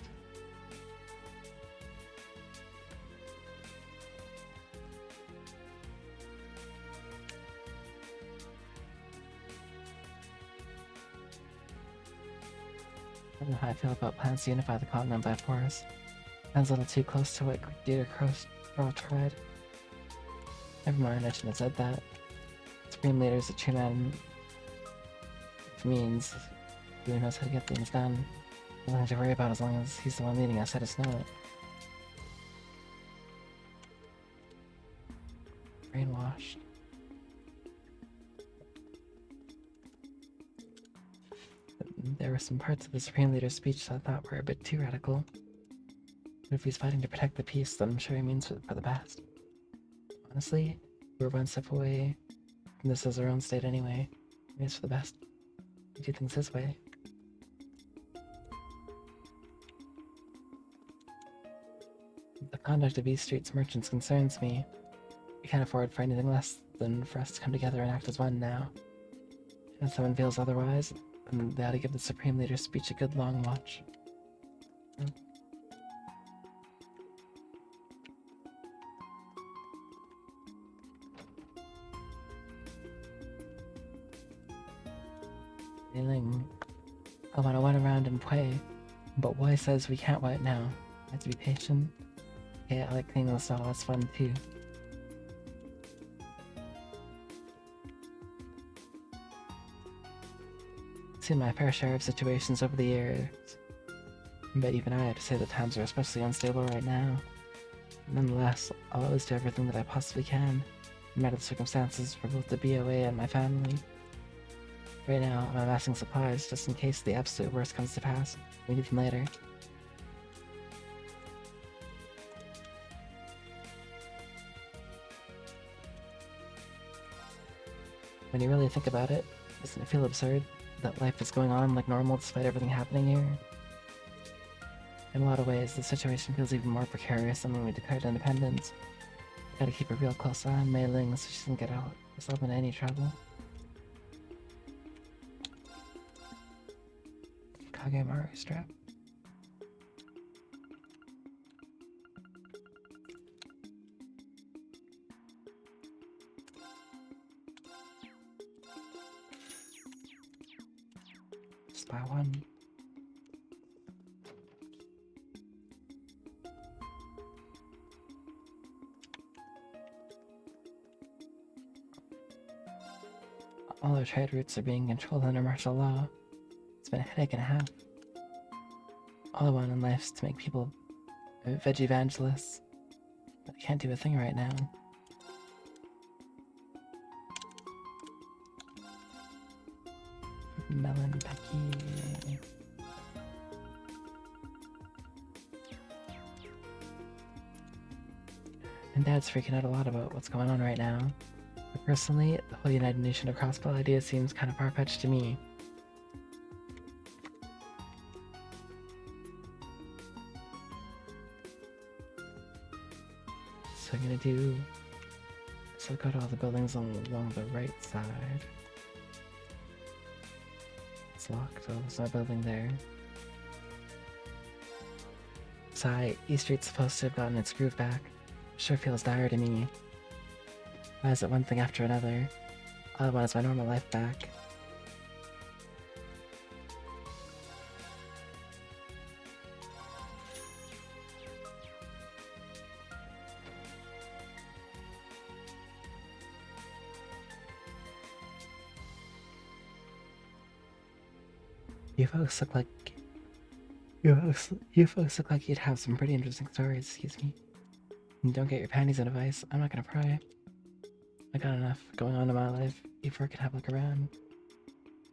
I don't know how I feel about plans to unify the continent by force. Sounds a little too close to what Dieter Kroll tried. Never mind, I shouldn't have said that. Supreme Leader is a true man. Which means he knows how to get things done. Nothing to worry about as long as he's the one leading us. I just know it. Brainwashed. There were some parts of the Supreme Leader's speech that I thought were a bit too radical. But if he's fighting to protect the peace, then I'm sure he means it for the best. Honestly, we're one step away from this as our own state anyway. Maybe it's for the best. We do things his way. The conduct of East Street's merchants concerns me. can't afford for anything less than for us to come together and act as one now. And if someone feels otherwise, then they ought to give the Supreme Leader's speech a good long watch. Ling, I want to run around and play, but Why says we can't right now. I have to be patient. Yeah, I like cleaning the stall, that's fun too. Seen my fair share of situations over the years, but even I have to say that times are especially unstable right now. Nonetheless, I'll always do everything that I possibly can, no matter the circumstances, for both the BOA and my family. Right now, I'm amassing supplies just in case the absolute worst comes to pass. We need them later. When you really think about it, doesn't it feel absurd that life is going on like normal despite everything happening here? In a lot of ways, the situation feels even more precarious than when we declared independence. We gotta keep a real close eye on Mei Ling so she doesn't get herself into any trouble. Kagemaru strap. Spy one. All our trade routes are being controlled under martial law. It's been a headache and a half. All I want in life is to make people veg evangelists, but I can't do a thing right now. Melon Becky. And Dad's freaking out a lot about what's going on right now. But personally, the whole United Nation of Crossbow idea seems kind of far-fetched to me. So I'm gonna do... So go to all the buildings along the right side. It's locked, so there's no building there. Sigh, East Street's supposed to have gotten its groove back. Sure feels dire to me. Why is it one thing after another? All I want is my normal life back. You folks look like... You folks look like you'd have some pretty interesting stories, excuse me. And don't get your panties in a vice, I'm not gonna pry. I got enough going on in my life, E4 can have a look around.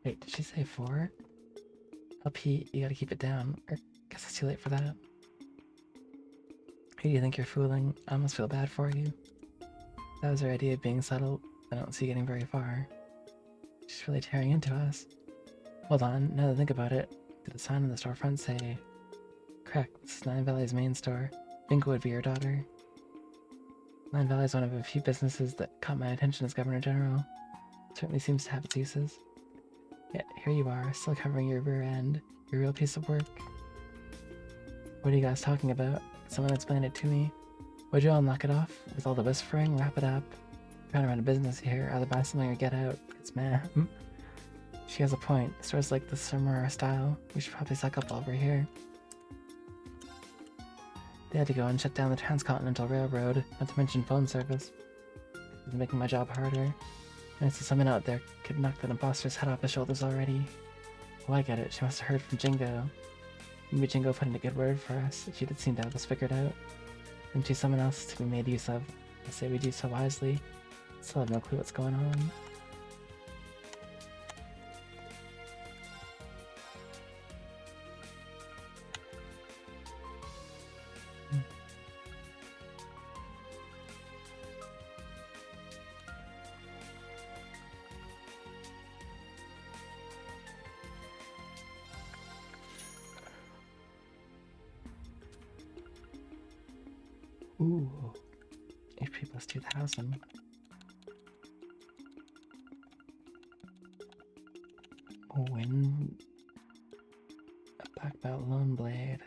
Wait, did she say 4? LP, you gotta keep it down, or guess it's too late for that. Who do you think you're fooling? I almost feel bad for you. If that was her idea of being subtle, I don't see you getting very far. She's really tearing into us. Hold on, now that I think about it, did the sign on the storefront say... Correct, this is Nine Valley's main store. Bingo would be your daughter. Nine Valley is one of a few businesses that caught my attention as Governor General. It certainly seems to have its uses. Yet, here you are, still covering your rear end. Your real piece of work. What are you guys talking about? Can someone explain it to me? Would you all knock it off? With all the whispering, wrap it up. I'm trying to run a business here, either buy something or get out. It's ma'am. She has a point. Stores like this are more our style. We should probably suck up over here. They had to go and shut down the Transcontinental Railroad, not to mention phone service. It's making my job harder. And so someone out there could knock that imposter's head off his shoulders already. Oh, I get it. She must have heard from Jingo. Maybe Jingo put in a good word for us. She did seem to have this figured out. And she's someone else to be made use of. I say we do so wisely. Still have no clue what's going on. Ooh. AP HP plus 2000. Win a black belt lone blade.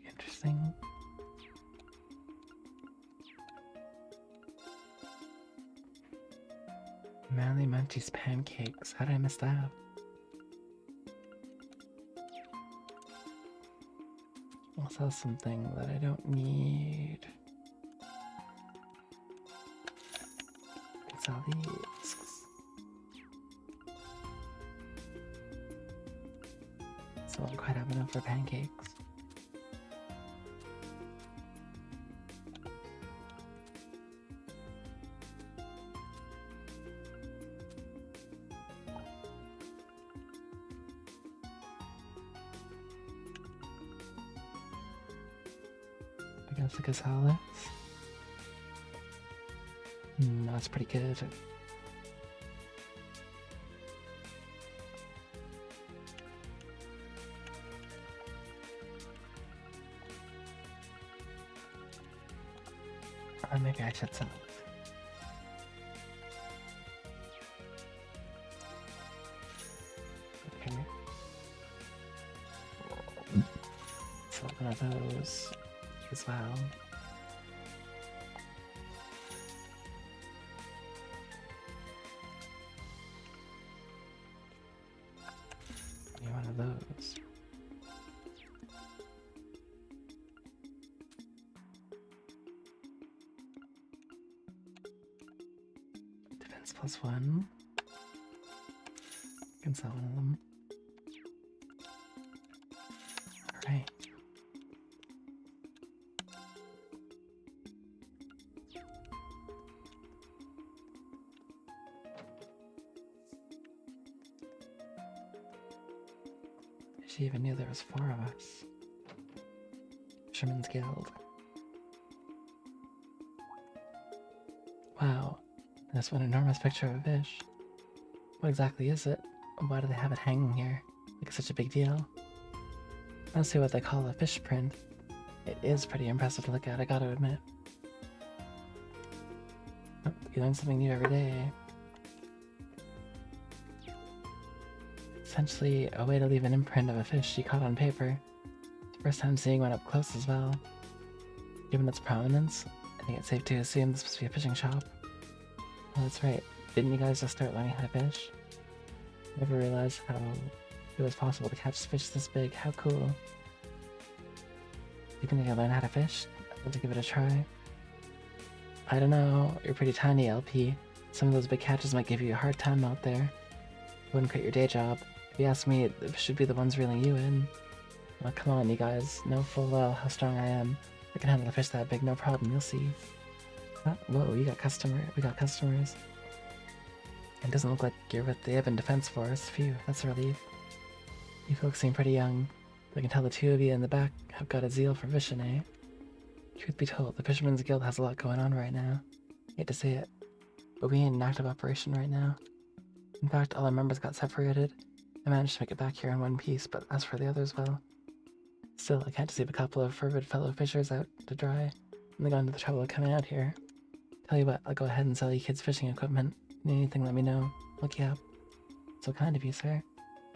Interesting. Manly Munchie's pancakes. How did I miss that? Also something that I don't need. It's all these. So I don't quite have enough for pancakes. I guess I could sell this. That's pretty good. Or maybe I should sell it. Okay. Sell one of those as well. One of those. Defense +1. Can sell one of them. Alright. She even knew there was 4 of us. Fisherman's Guild. Wow, that's one enormous picture of a fish. What exactly is it? Why do they have it hanging here? Like it's such a big deal? I don't see what they call a fish print. It is pretty impressive to look at, I gotta admit. Oh, you learn something new every day. Essentially, a way to leave an imprint of a fish she caught on paper. First time seeing one up close as well. Given its prominence, I think it's safe to assume this must be a fishing shop. Oh, that's right. Didn't you guys just start learning how to fish? Never realized how it was possible to catch fish this big. How cool. You think I can learn how to fish? I'd love to give it a try. I don't know. You're pretty tiny, LP. Some of those big catches might give you a hard time out there. Wouldn't quit your day job. If you ask me, it should be the ones reeling you in. Well, come on, you guys. Know full well how strong I am. I can handle a fish that big, no problem. You'll see. Whoa, we got customers. It doesn't look like you're with the Ibn Defense Force. Phew, that's a relief. You folks seem pretty young. I can tell the two of you in the back have got a zeal for fishing, eh? Truth be told, the Fisherman's Guild has a lot going on right now. Hate to say it, but we ain't in active operation right now. In fact, all our members got separated. I managed to make it back here in one piece, but as for the others, well... Still, I can't deceive a couple of fervid fellow fishers out to dry, and they got into the trouble of coming out here. Tell you what, I'll go ahead and sell you kids fishing equipment. Need anything, let me know. Look you up. So kind of you, sir.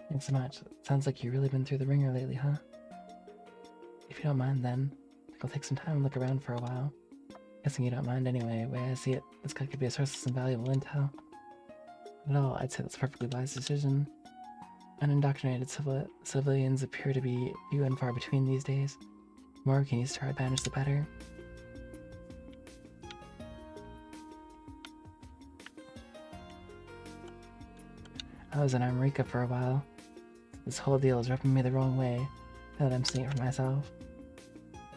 Thanks so much. Sounds like you've really been through the ringer lately, huh? If you don't mind, then, I think I'll take some time and look around for a while. Guessing you don't mind anyway. The way I see it, this guy could be a source of some valuable intel. Not at all, I'd say that's a perfectly wise decision. Unindoctrinated civilians appear to be few and far between these days. The more we can use to our advantage, the better. I was in America for a while. This whole deal is rubbing me the wrong way, now that I'm seeing it for myself.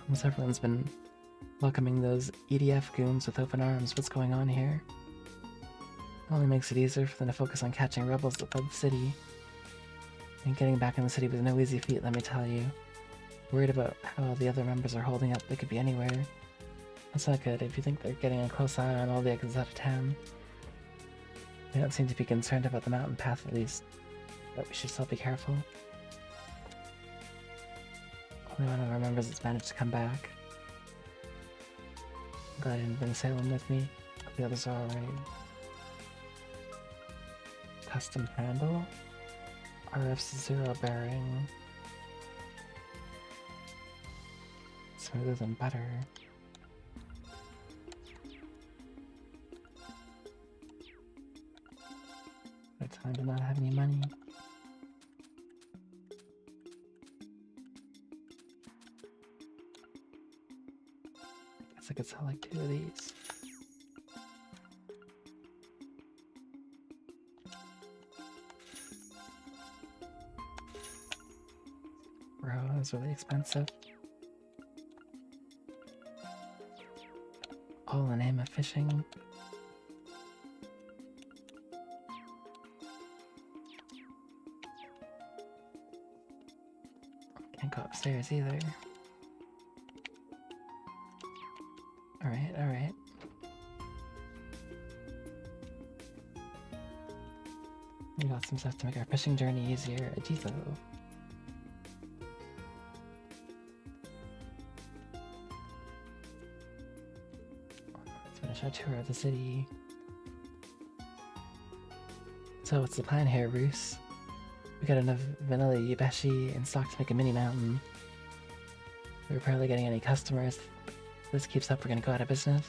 Almost everyone's been welcoming those EDF goons with open arms. What's going on here? It only makes it easier for them to focus on catching rebels that flood the city. And getting back in the city was no easy feat, let me tell you. Worried about how all the other members are holding up, they could be anywhere. That's not good if you think they're getting a close eye on all the exits out of town. They don't seem to be concerned about the mountain path at least, but we should still be careful. Only one of our members has managed to come back. I'm glad I didn't bring Salem with me. The others are alright. Custom handle. RF's 0 bearing. Smoother than butter. What time to not have any money. Guess I could sell like 2 of these. Bro, that's really expensive. All in the name of fishing. Can't go upstairs either. Alright, alright. We got some stuff to make our fishing journey easier. A Jizo. Let's finish our tour of the city. So what's the plan here, Roos? We got enough vanilla yubeshi in stock to make a mini mountain. We're barely getting any customers. If this keeps up, we're gonna go out of business.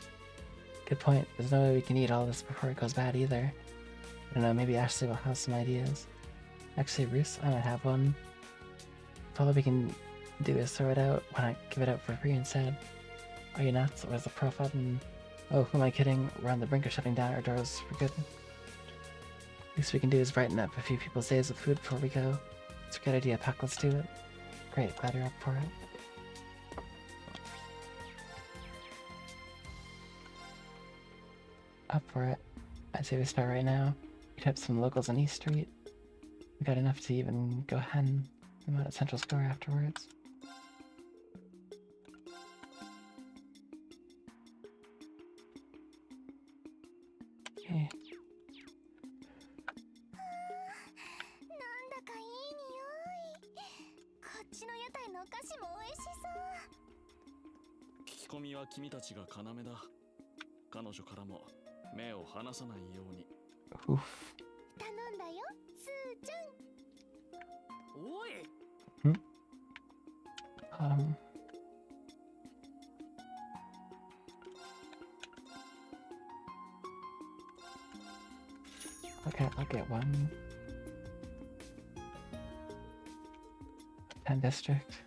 Good point. There's no way we can eat all this before it goes bad either. I don't know, maybe Ashley will have some ideas. Actually, Roos, I might have one. All we can do is throw it out. Why not give it out for free instead? Are you nuts? Where's the profit? And oh, who am I kidding? We're on the brink of shutting down our doors for good. Least we can do is brighten up a few people's days with food before we go. It's a good idea, Puck. Let's do it. Great, glad you're up for it. Up for it. I'd say we start right now. We'd have some locals on East Street. We got enough to even go hen them out at Central Square afterwards. Okay. なんだかいい匂い。こっちの屋台のお菓子も美味しそう。聞き込みは君たちが要だ。彼女からも目を離さないように。Oof. 頼んだよ、スーちゃん。おい。Okay, I'll get one. 10 district.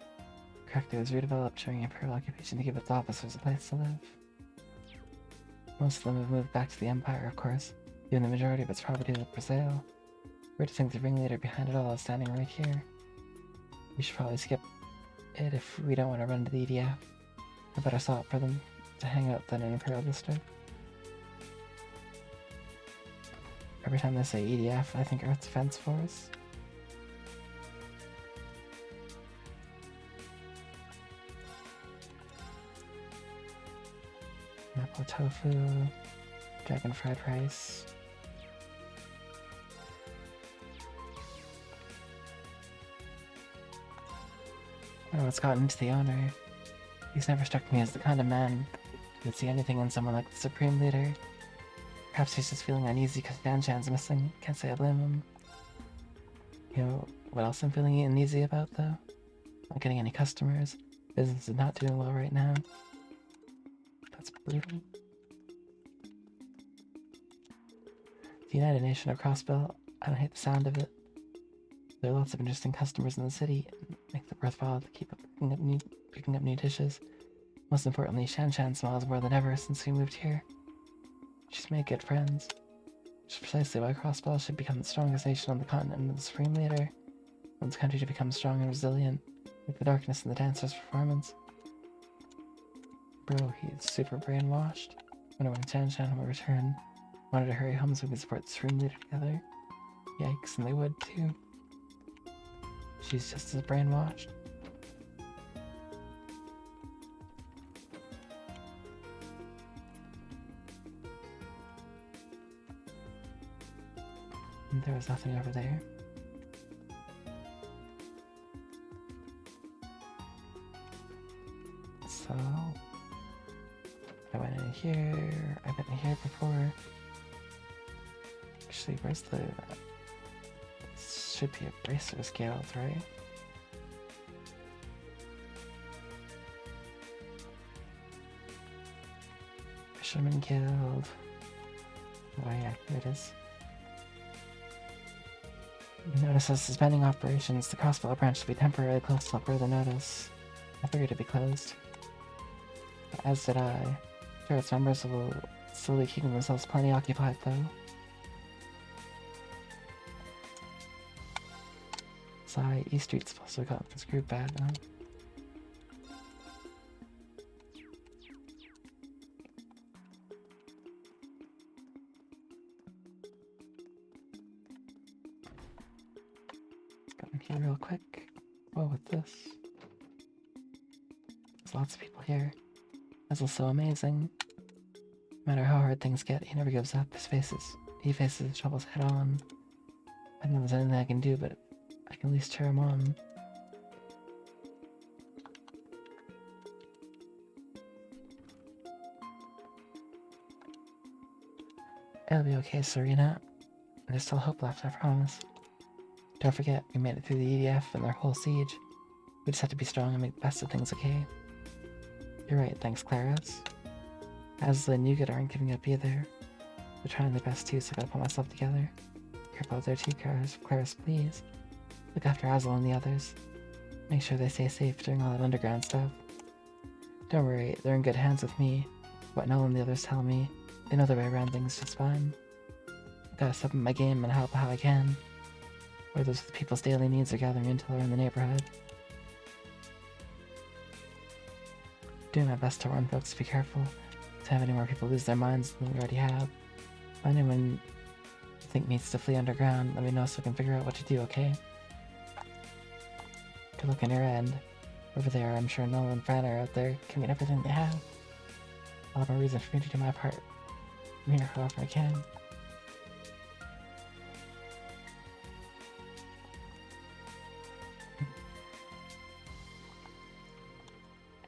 Correctly, was redeveloped, showing imperial occupation to give its officers a place to live. Most of them have moved back to the Empire, of course, even the majority of its property is up for sale. We're to think the ringleader behind it all is standing right here. We should probably skip it if we don't want to run into the EDF. A better spot for them to hang out than an Imperial District. Every time they say EDF, I think Earth's Defense Force. Maple tofu, dragon fried rice. I don't know what's gotten into the owner. He's never struck me as the kind of man who would see anything in someone like the Supreme Leader. Perhaps he's just feeling uneasy because Dan-chan's missing. Can't say I blame him. You know what else I'm feeling uneasy about, though? Not getting any customers. Business is not doing well right now. That's brutal. The United Nation of Crossbell, I don't hate the sound of it. There are lots of interesting customers in the city, and make it worthwhile to keep picking up new dishes. Most importantly, Shan-Shan smiles more than ever since we moved here. She's made good friends. Which is precisely why Crossbell should become the strongest nation on the continent and the Supreme Leader. Wants the country to become strong and resilient, like the darkness in the dancer's performance. Bro, he's super brainwashed. Wonder when Shan-Shan will return. Wanted to hurry home so we could support the Supreme Leader together. Yikes, and they would too. She's just as brainwashed. And there was nothing over there. here. I've been here before. Actually, where's the... Should be a Bracer's Guild, right? Fisherman Guild. Oh yeah, here it is. Notice as suspending operations, the crossbow branch will be temporarily closed till further notice. I figured it'd be closed. As did I. Sure, its members will still be keeping themselves plenty occupied, though. Sigh, E Street's supposed to have gotten this group bad now. Let's go in here real quick. Oh, with this. There's lots of people here. Basil's so amazing. No matter how hard things get, he never gives up. He faces his troubles head on. I don't know if there's anything I can do, but I can at least cheer him on. It'll be okay, Serena. There's still hope left, I promise. Don't forget, we made it through the EDF and their whole siege. We just have to be strong and make the best of things, okay? You're right, thanks, Claris. Asla and Yuga aren't giving up either. They're trying their best too, so I gotta put myself together. Careful out there too, Claris, please. Look after Asla and the others. Make sure they stay safe during all that underground stuff. Don't worry, they're in good hands with me. What Noel and the others tell me, they know their way around things just fine. I gotta step up my game and help how I can. Where those people's daily needs are gathering intel around the neighborhood. Doing my best to warn folks to be careful, to have any more people lose their minds than we already have. If anyone you think needs to flee underground, let me know so I can figure out what to do, okay? Good luck on your end. Over there, I'm sure Noel and Fran are out there giving everything they have. I'll have a reason for me to do my part. I'm here however I can.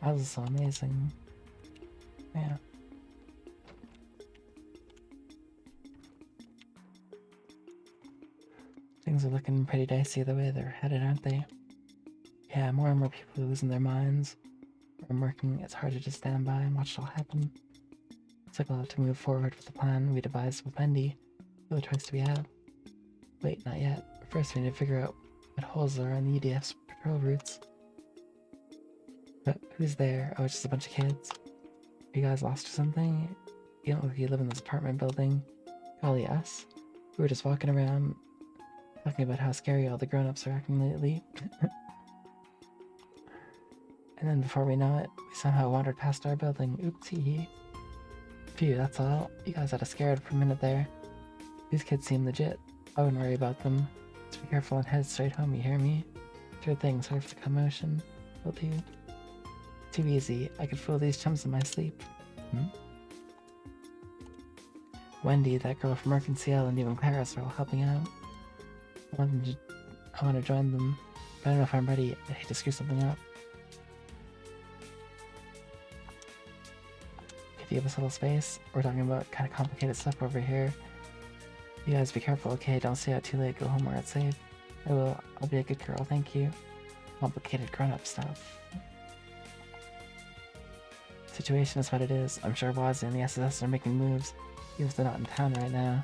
That was so amazing. Yeah. Things are looking pretty dicey the way they're headed, aren't they? Yeah, more and more people are losing their minds. I'm working, it's hard to just stand by and watch it all happen. Looks like we'll have to move forward with the plan we devised with Wendy. No choice do we have. Wait, not yet. First we need to figure out what holes there are on the EDF's patrol routes. But who's there? Oh, it's just a bunch of kids. Are you guys lost or something? You don't look like you live in this apartment building. Golly, us? We were just walking around talking about how scary all the grown-ups are acting lately. And then before we know it, we somehow wandered past our building. Oopsie. Phew, that's all. You guys had us scared for a minute there. These kids seem legit. I wouldn't worry about them. Just be careful and head straight home, you hear me? Sure thing, sorry for the commotion. Will do. Too easy. I could fool these chums in my sleep. Wendy, that girl from Mercantile, and even Claris are all helping out. I want to join them, but I don't know if I'm ready. I hate to screw something up. Could you give us a little space? We're talking about kind of complicated stuff over here. You guys be careful, okay? Don't stay out too late. Go home where it's safe. I will. I'll be a good girl, thank you. Complicated grown-up stuff. Situation is what it is. I'm sure Waz and the SSS are making moves, even if they're not in town right now.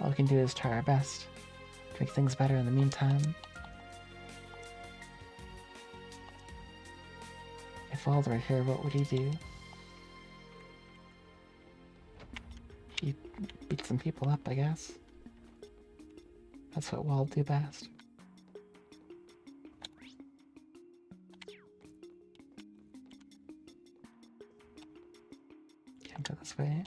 All we can do is try our best to make things better in the meantime. If Wald were here, what would he do? He'd beat some people up, I guess. That's what Wald do best. Can't go this way.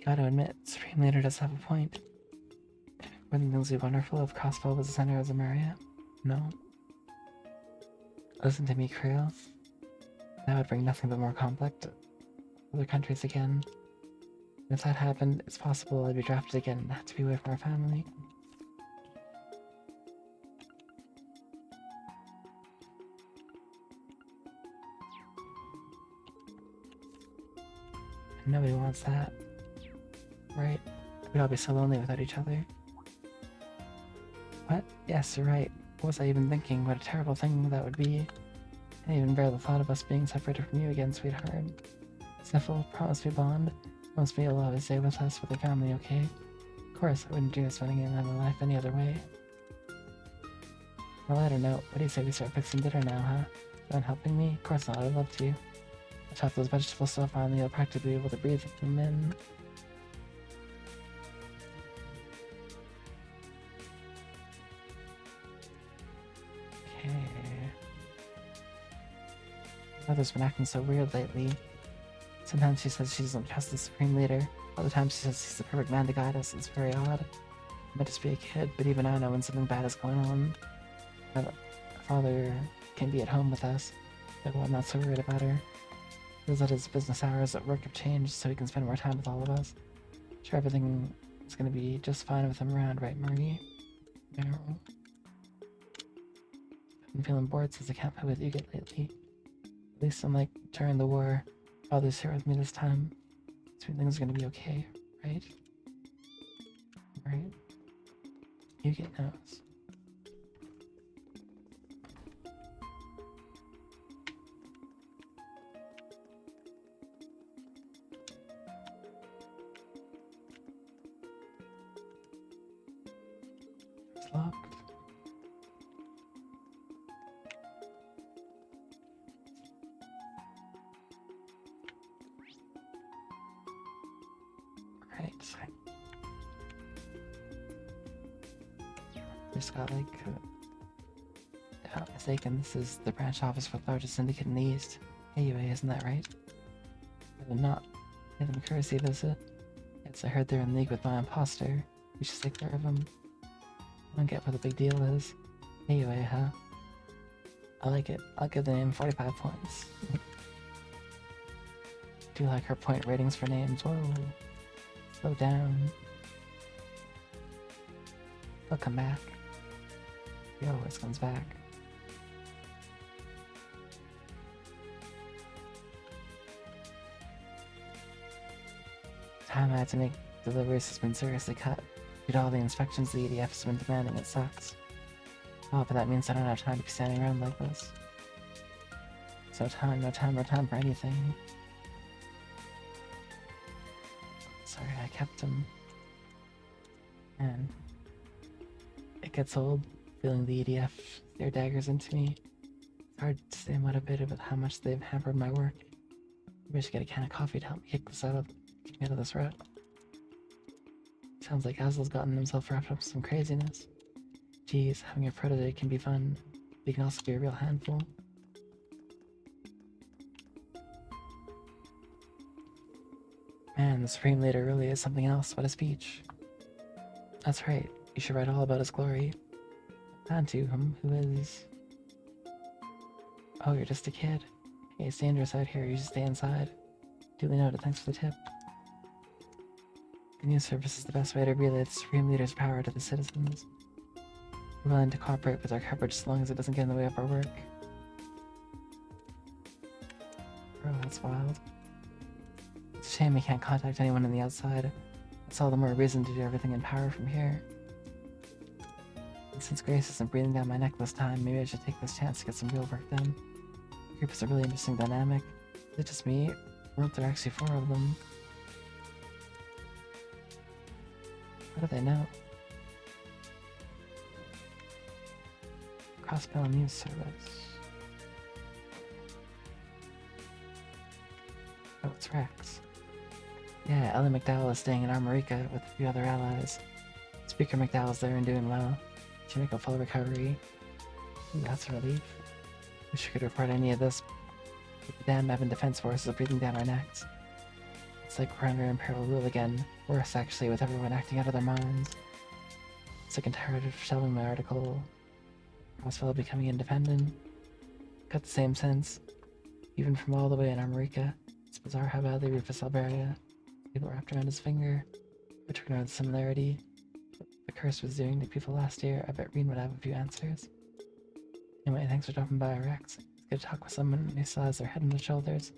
Gotta admit, Supreme Leader does have a point. Wouldn't things be wonderful if Crossbow was the center of Zamaria? No. Listen to me, Creel. That would bring nothing but more conflict to other countries again. And if that happened, it's possible I'd be drafted again and have to be away from our family. Nobody wants that. Right? We'd all be so lonely without each other. What? Yes, you're right. What was I even thinking? What a terrible thing that would be. I can't even bear the thought of us being separated from you again, sweetheart. Sniffle, promise me, Bond. Promise me you'll always stay with us with the family, okay? Of course, I wouldn't dream of spending another life any other way. On a lighter note, what do you say we start fixing dinner now, huh? You mind helping me? Of course not, I'd love to. I chop those vegetables so finely you'll practically be able to breathe them in. Okay. Mother's been acting so weird lately. Sometimes she says she doesn't trust the Supreme Leader. Other times she says he's the perfect man to guide us. It's very odd. I might just be a kid, but even I know when something bad is going on. Our father can be at home with us, but I'm not so worried about her. Feels that his business hours at work have changed so he can spend more time with all of us. Sure, everything is going to be just fine with him around, right, Marie? No. I'm feeling bored since I can't play with you lately. At least unlike during the war, Father's here with me this time. So everything's gonna be okay, right? Right? You get knows. It's locked. Right. Just got like, if I'm not mistaken, this is the branch office for the largest syndicate in the East. Anyway, isn't that right? Rather not. Give them a courtesy visit. Yes, I heard they're in league with my imposter. We should take care of him. I don't get what the big deal is. Anyway, huh? I like it. I'll give the name 45 points. Do like her point ratings for names. Whoa. Slow down. They'll come back. He always comes back. Time I had to make deliveries has been seriously cut. Due to all the inspections the EDF has been demanding, it sucks. Oh, but that means I don't have time to be standing around like this. So no time for anything. Sorry, I kept him. Man. It gets old, feeling the EDF their daggers into me. It's hard to stay motivated with how much they've hampered my work. Maybe I should get a can of coffee to help me kick me out of this rut. Sounds like Azel's gotten himself wrapped up in some craziness. Geez, having a protege can be fun, but he can also be a real handful. Man, the Supreme Leader really is something else. What a speech. That's right, you should write all about his glory. And to him, who is... Oh, you're just a kid. Hey, it's dangerous out here, you should stay inside. Duly noted, thanks for the tip. The news service is the best way to relay the Supreme Leader's power to the citizens. We're willing to cooperate with our coverage as long as it doesn't get in the way of our work. Bro, that's wild. It's a shame we can't contact anyone on the outside. That's all the more reason to do everything in power from here. And since Grace isn't breathing down my neck this time, maybe I should take this chance to get some real work done. The group is a really interesting dynamic. Is it just me? Or aren't there actually 4 of them? How do they know? Crossbell News Service. Oh, it's Rex. Yeah, Ellie McDowell is staying in Armorica with a few other allies. Speaker McDowell's there and doing well. She make a full recovery. Ooh, that's a relief. Wish we could report any of this, but the damn Evan Defense Force is breathing down our necks. It's like we're under Imperial rule again. Worse, actually, with everyone acting out of their minds. Sick and tired of shelving my article. Crossfellow becoming independent. Got the same sense. Even from all the way in Armorica. It's bizarre how badly Rufus Alberia. People wrapped around his finger. But to ignore the similarity. What the curse was doing to people last year, I bet Reen would have a few answers. Anyway, thanks for dropping by, Rex. It's good to talk with someone who still has their head on their shoulders.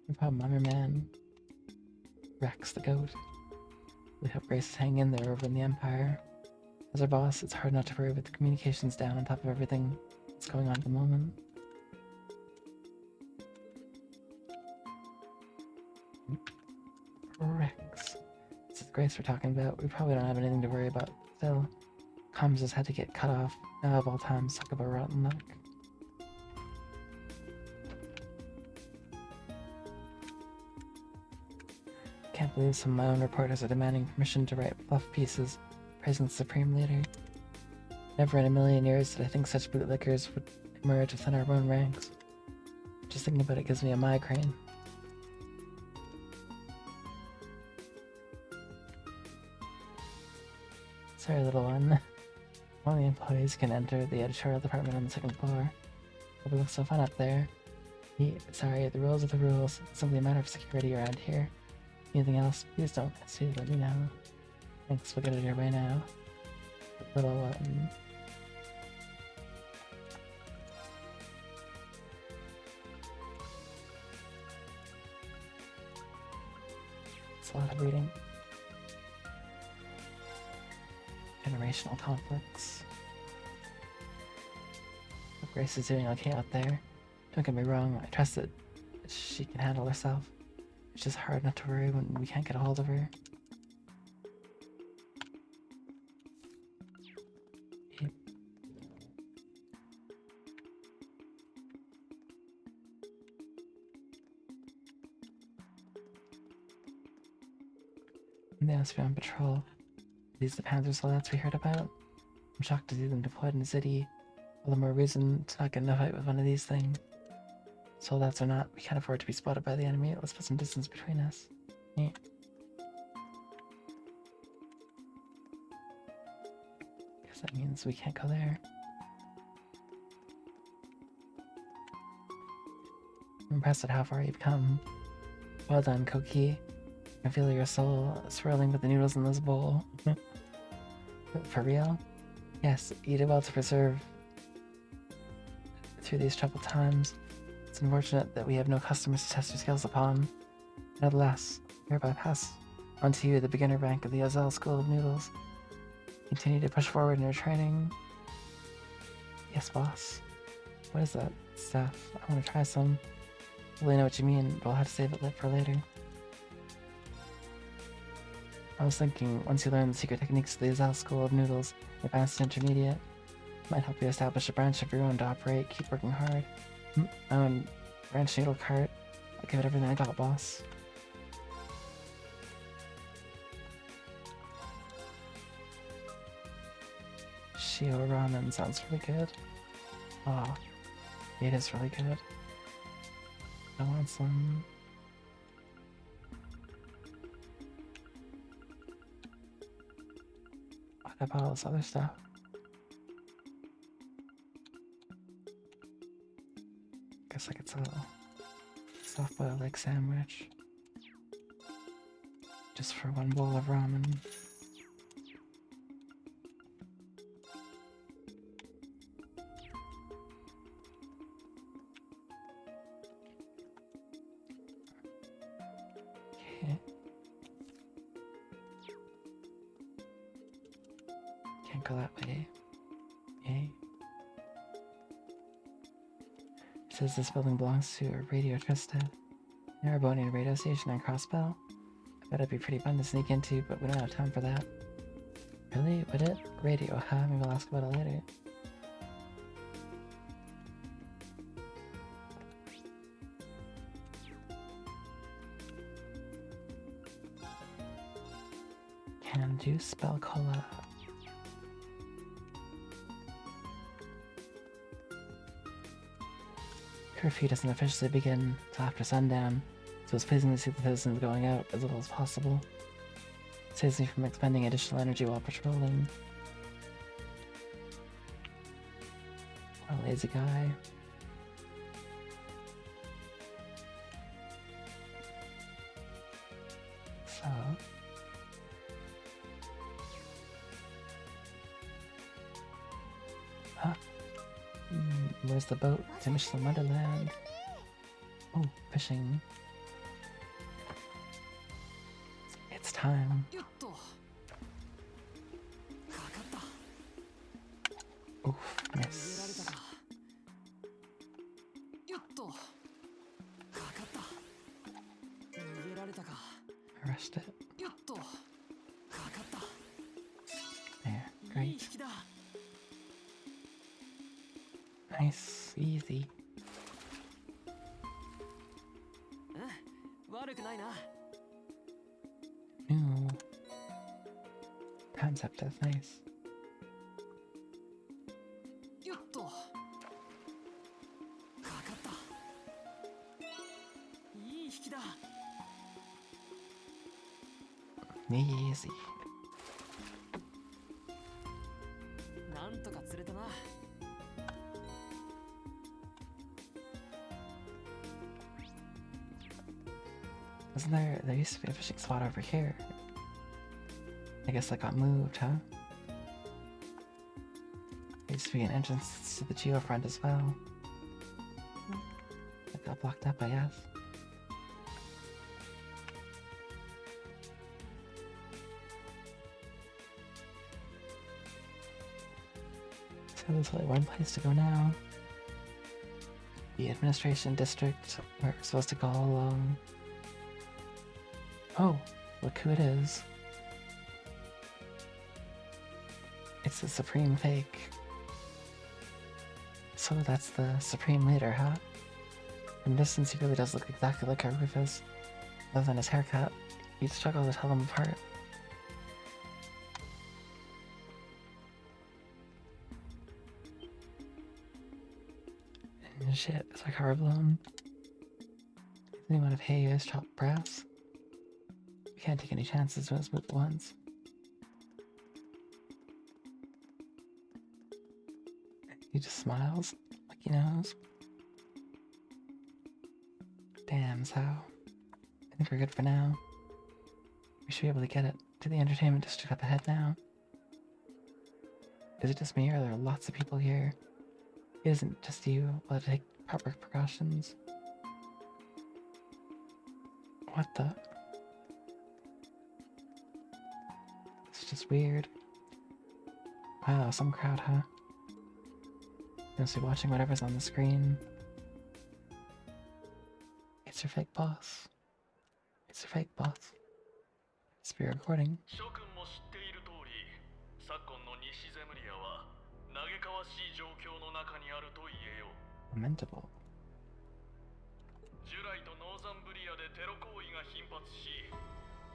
No problem, I'm your man. Rex the goat. We hope Grace is hanging in there over in the Empire. As our boss, it's hard not to worry with the communications down on top of everything that's going on at the moment. Rex. This is Grace we're talking about. We probably don't have anything to worry about. Still, comms just had to get cut off. Now of all times, talk about rotten luck. Can't believe some of my own reporters are demanding permission to write fluff pieces praising the Supreme Leader. Never in a million years did I think such bootlickers would emerge within our own ranks. Just thinking about it gives me a migraine. Sorry, little one. Only employees can enter the editorial department on the second floor. But we look so fun up there. Sorry, the rules are the rules. It's simply a matter of security around here. Anything else, please don't hesitate to let me know. Thanks, we'll get it your way now. Little, it's a lot of reading. Generational conflicts. Hope Grace is doing okay out there. Don't get me wrong, I trust that she can handle herself. It's just hard not to worry when we can't get a hold of her. Yep. They must be on patrol. These the Panzer soldats we heard about? I'm shocked to see them deployed in the city. All the more reason to not get in a fight with one of these things. Soldats or not, we can't afford to be spotted by the enemy. Let's put some distance between us. Yeah. Guess that means we can't go there. I'm impressed at how far you've come. Well done, Koki. I feel your soul swirling with the noodles in this bowl. For real? Yes, you did well to preserve through these troubled times. It's unfortunate that we have no customers to test your skills upon. Nevertheless, hereby pass on to you the beginner rank of the Ozell School of Noodles. Continue to push forward in your training. Yes, boss. What is that stuff? I want to try some. I really know what you mean, but I'll have to save it for later. I was thinking, once you learn the secret techniques of the Ozell School of Noodles, advanced intermediate, it might help you establish a branch of your own to operate. Keep working hard. My own branch noodle cart. I'll give it everything I got, boss. Shio ramen sounds really good. Oh, it is really good. I want some. What about all this other stuff? Guess I could sell a soft-boiled egg sandwich just for one bowl of ramen. Okay. Can't go that way. Yay. It says this building belongs to a radio trust head. Narrabonian radio station on Crossbell. I bet it'd be pretty fun to sneak into, but we don't have time for that. Really? Would it? Radio, huh? Maybe I'll ask about it later. Can do spell cola. Curfew doesn't officially begin till after sundown, so it's pleasing to see the citizens going out as little as possible. It saves me from expending additional energy while patrolling. What a lazy guy. So... Huh? Where's the boat to Michelin Wonderland? Oh, fishing. It's time. よっとかかった Oof, 逃げられ miss. たかよっとかかった逃げられたか Rushed it. よっとかかった There, いい great. 引きだ Nice, easy. うん悪くないな New concept is nice. よっとかかったいい引きだ Easy. なんとか釣れたな Wasn't there used to be a fishing spot over here? I guess that got moved, huh? There used to be an entrance to the geofront as well. It got blocked up, I guess. So there's only one place to go now. The administration district, where we're supposed to go all along. Oh, look who it is. It's the Supreme Fake. So that's the Supreme Leader, huh? From distance, he really does look exactly like our Rufus. Other than his haircut, you'd struggle to tell them apart. And shit, is our car blown? The amount of hay is chopped brass. We can't take any chances when it's moved once. He just smiles, like he knows. Damn, Sao. I think we're good for now. We should be able to get it to the entertainment district up ahead now. Is it just me, or are there lots of people here? It isn't just you. Will I take proper precautions? What the? It's just weird. Wow, some crowd, huh? Mostly watching whatever's on the screen. It's your fake boss. It's your fake boss. It's your recording. 諸君も知っている通り、昨今の西ゼムリアは嘆かわしい状況の中にあると言えよう。 Lamentable. ジュライとノーザンブリアでテロ行為が頻発し、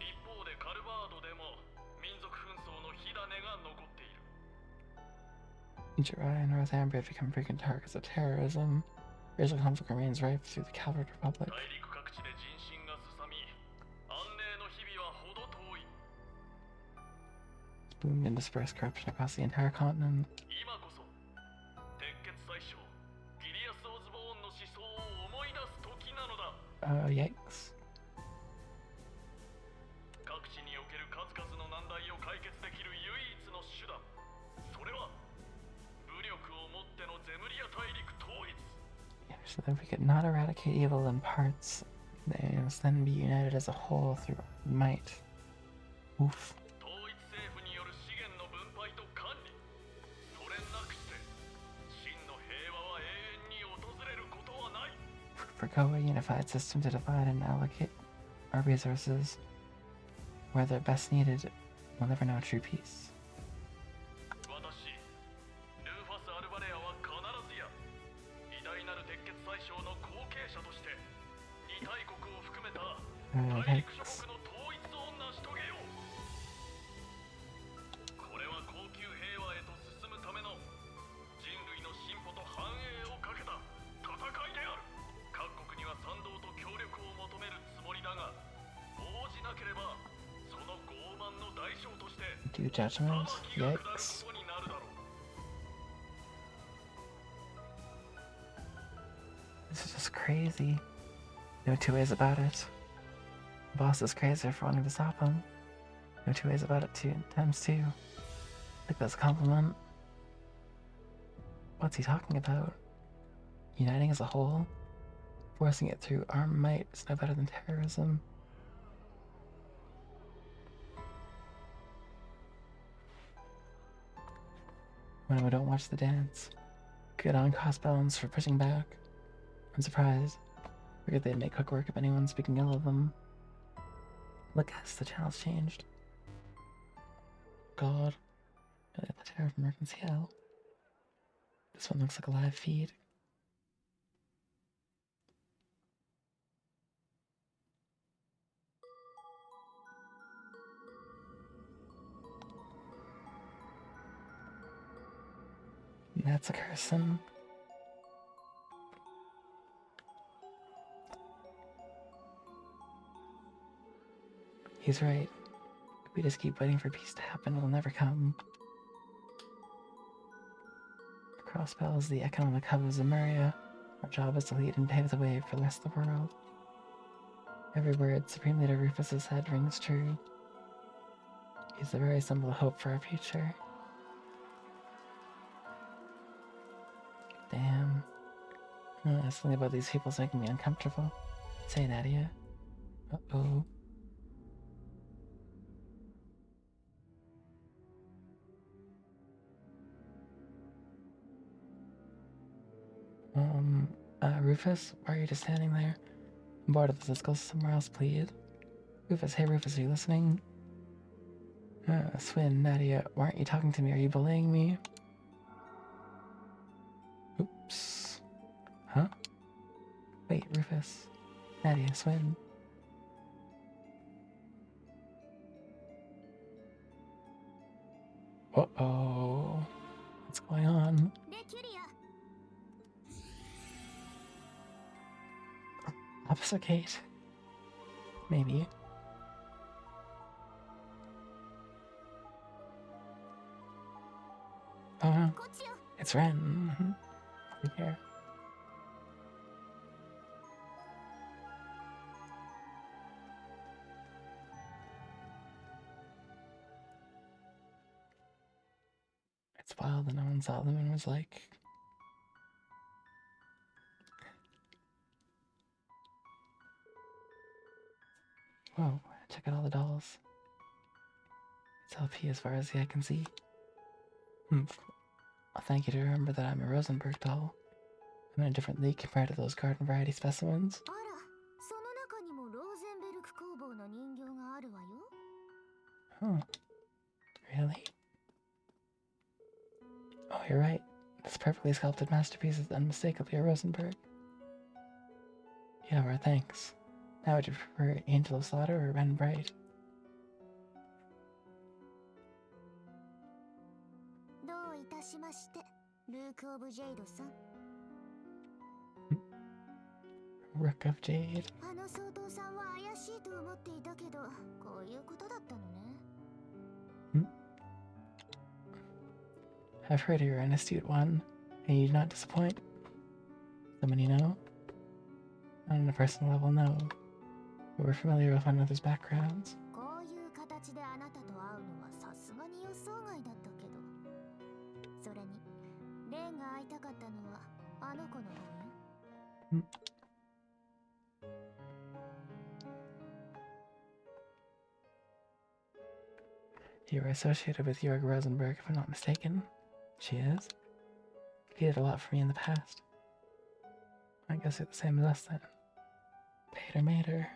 一方でカルバードでも民族紛争の火種が残っている。 Jirai and Northumbria have become frequent targets of terrorism. Racial conflict remains rife through the Calvert Republic. 大陸各地で人心がすさみ、安寧の日々はほど遠い。 It's boomed and dispersed corruption across the entire continent. 今こそ、鉄血宰相、ギリアス・オズボーンの思想を思い出す時なのだ。 Yikes. 各地における数々の難題を解決できる唯一の手段。それは、武力をもってのゼムリア大陸統一。 Yeah, so that we could not eradicate evil in parts, they must then be united as a whole through might. Oof. 統一政府による資源の分配と管理。それなくして、真の平和は永遠に訪れることはない。 Forgo a unified system to divide and allocate our resources where they're best needed, we'll never know true peace. 私、ルーファス・アルバレアは必ずや、偉大なる鉄血宰相の後継者として、二大国を含めた大陸諸 Yikes. 国の統一を成し遂げよう。これは高級平和へと進むための人類の進歩と繁栄をかけた戦いである。各国には賛同と協力を求めるつもりだが、応じなければその傲慢の代償として Due judgment? 裁きが下るこ Yikes. とになるだろう。 This is just crazy. No two ways about it. The boss is crazy for wanting to stop him. No two ways about it times two. Like that's a compliment. What's he talking about? Uniting as a whole? Forcing it through armed might is no better than terrorism. when we don't watch the dance. Good on cross balance for pushing back. I'm surprised. Figured they'd make quick work of anyone speaking ill of them. Look, as the channel's changed. God. Really the terror from Emergency Hell. This one looks like a live feed. That's a person. He's right. If we just keep waiting for peace to happen, it'll never come. Crossbell is the economic hub of Zemuria. Our job is to lead and pave the way for the rest of the world. Every word Supreme Leader Rufus has said rings true. He's the very symbol of hope for our future. Damn. Something about these people's making me uncomfortable. Say, Nadia. Uh-oh. Rufus, why are you just standing there? I'm bored of this. Let's go somewhere else, please. Rufus, hey Rufus, are you listening? Swin, Nadia, why aren't you talking to me? Are you bullying me? Oops. Huh? Wait, Rufus. Nadia, Swin. Uh-oh. What's going on? Officer Kate. Maybe. Oh, it's Ren. Over here. It's wild that no one saw them and was like... Whoa, check out all the dolls. It's LP as far as the eye can see. Thank you to remember that I'm a Rosenberg doll. I'm in a different league compared to those garden variety specimens. Huh. Really? Oh, you're right. This perfectly sculpted masterpiece is unmistakably a Rosenberg. Yeah, well, thanks. Now would you prefer Angel of Slaughter or Ren Bright? Rook of Jade. I've heard you're an astute one, and you do not disappoint. Someone you know? Not on a personal level, no. But we're familiar with one another's backgrounds. You were associated with Jörg Rosenberg, if I'm not mistaken. She is? He did a lot for me in the past. I guess you're the same as us then. Pater Mater.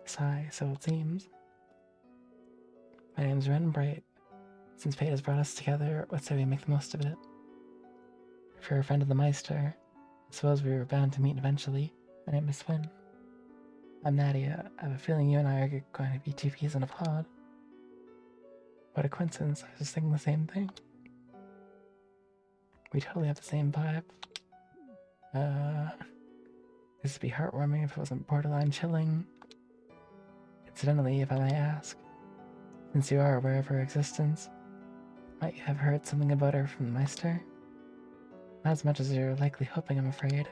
Sigh, so it seems. My name's Ren Bright. Since fate has brought us together, let's say we make the most of it. If you're a friend of the Meister, I suppose we were bound to meet eventually. My name is Swin. I'm Nadia. I have a feeling you and I are going to be two peas in a pod. What a coincidence, I was just thinking the same thing. We totally have the same vibe. This would be heartwarming if it wasn't borderline chilling. Incidentally, if I may ask, since you are aware of her existence, might you have heard something about her from the Meister? Not as much as you're likely hoping, I'm afraid.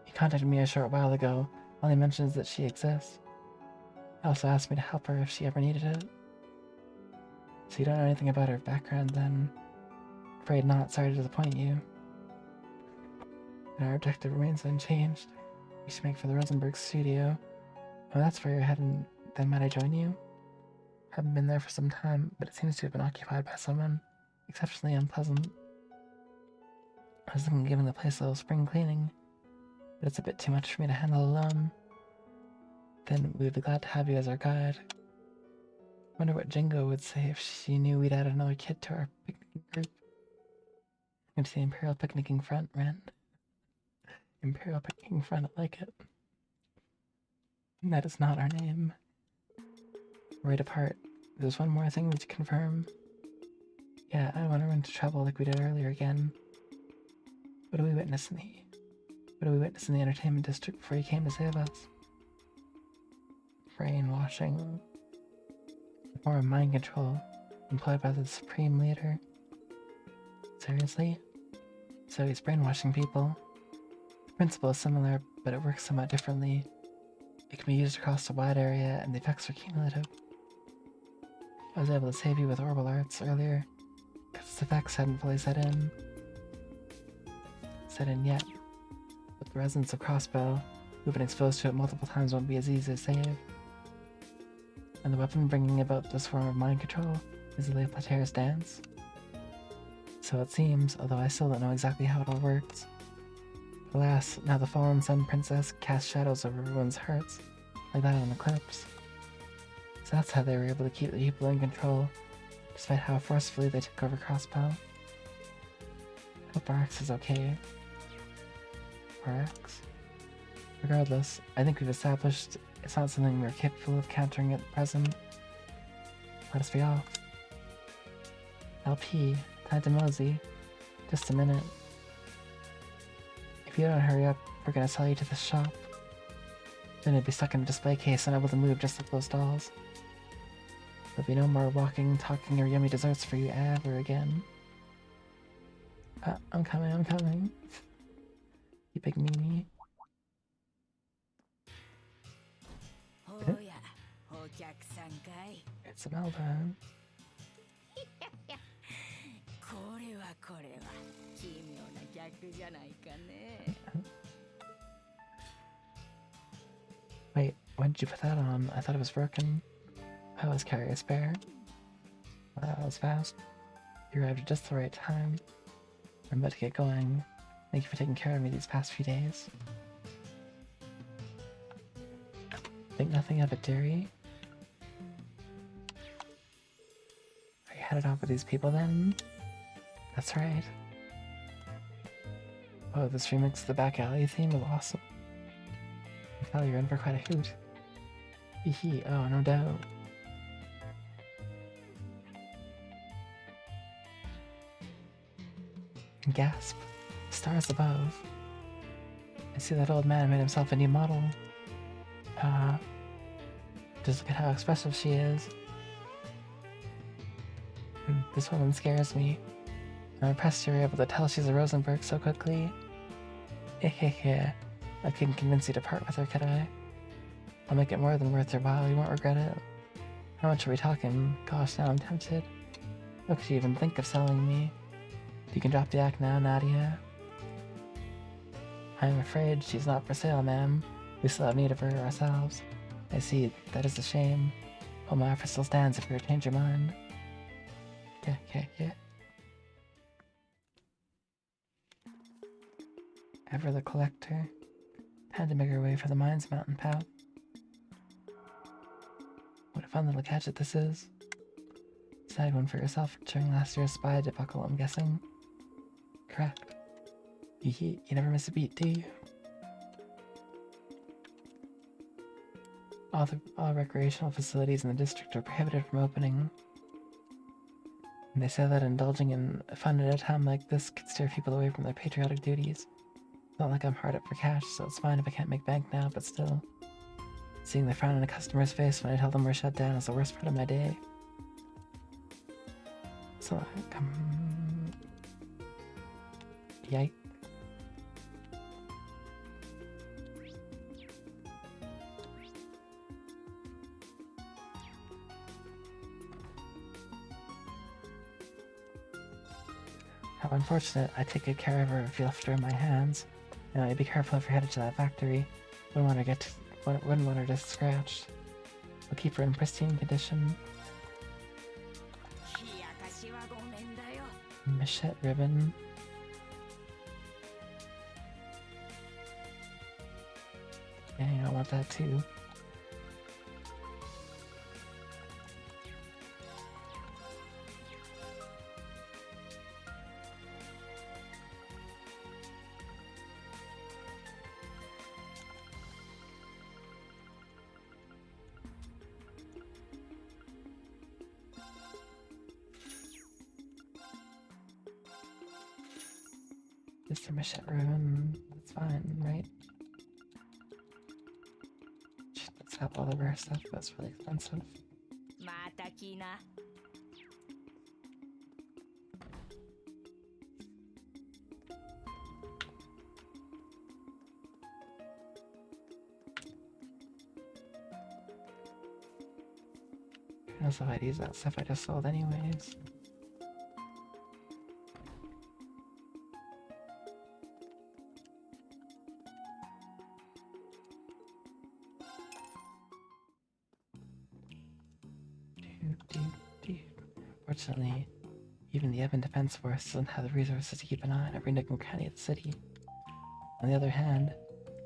He contacted me a short while ago, only mentions that she exists. He also asked me to help her if she ever needed it. So you don't know anything about her background then? Afraid not, sorry to disappoint you. And our objective remains unchanged. We should make for the Rosenberg studio. Oh, that's where you're heading. Then might I join you? Haven't been there for some time, but it seems to have been occupied by someone exceptionally unpleasant. I was thinking of giving the place a little spring cleaning, but it's a bit too much for me to handle alone. Then we would be glad to have you as our guide. Wonder what Jingo would say if she knew we'd added another kid to our picnicking group. Going to the Imperial Picnicking Front, Ren. Imperial Picnicking Front, I like it. That is not our name. Right apart. There's one more thing to confirm. Yeah, I don't want to run into trouble like we did earlier again. What do we witness in the entertainment district before you came to save us? Brainwashing. A form of mind control employed by the Supreme Leader. Seriously? So he's brainwashing people. The principle is similar, but it works somewhat differently. It can be used across a wide area, and the effects are cumulative. I was able to save you with Orbital Arts earlier, because its effects hadn't fully set in yet. With the resonance of Crossbow, who've been exposed to it multiple times won't be as easy to save. And the weapon bringing about this form of mind control is the Platea's Dance. So it seems, although I still don't know exactly how it all works. Alas, now the fallen Sun Princess casts shadows over everyone's hearts, like that of an eclipse. So that's how they were able to keep the people in control, despite how forcefully they took over Crossbow. I hope RX is okay. RX? Regardless, I think we've established it's not something we're capable of countering at present. Let us be off. LP, time to mosey. Just a minute. If you don't hurry up, we're gonna sell you to the shop. Then you'll be stuck in a display case, unable to move just like those dolls. There'll be no more walking, talking, or yummy desserts for you ever again. I'm coming. You big meanie. It's Imelda. Wait, when did you put that on? I thought it was broken. I was carrying a spare. Wow, that was fast. You arrived at just the right time. I'm about to get going. Thank you for taking care of me these past few days. Think nothing of it, dearie. Are you headed off with these people then? That's right. Oh, this remix of the back alley theme is awesome. I felt you're in for quite a hoot. Hee, oh, no doubt. Gasp. Stars above. I see that old man made himself a new model. Just look at how expressive she is. This woman scares me. I'm impressed you were able to tell she's a Rosenberg so quickly. Hehehe. I couldn't convince you to part with her, could I? I'll make it more than worth your while, you won't regret it. How much are we talking? Gosh, now I'm tempted. How could you even think of selling me? You can drop the act now, Nadia. I'm afraid she's not for sale, ma'am. We still have need of her ourselves. I see, that is a shame. Well, my offer still stands if you change your mind. Yeah. Ever the collector. Had to make her way for the Mines Mountain Pout. What a fun little gadget this is. Decide one for yourself during last year's spy debacle, I'm guessing. Correct. You never miss a beat, do you? All recreational facilities in the district are prohibited from opening. And they say that indulging in fun at a time like this could steer people away from their patriotic duties. It's not like I'm hard up for cash, so it's fine if I can't make bank now, but still. Seeing the frown on a customer's face when I tell them we're shut down is the worst part of my day. So, Yikes. How unfortunate. I take good care of her if you left her in my hands. Now, be careful if you're headed to that factory. Wouldn't want her to scratched. We'll keep her in pristine condition. Machette ribbon. Dang, I want that too. Just a Machette ribbon. That's fine, right? Let's have all the rare stuff, but it's really expensive. また来な Who knows if I'd use that stuff I just sold anyways. Fortunately, even the Evan Defense Force doesn't have the resources to keep an eye on every nook and cranny of the city. On the other hand,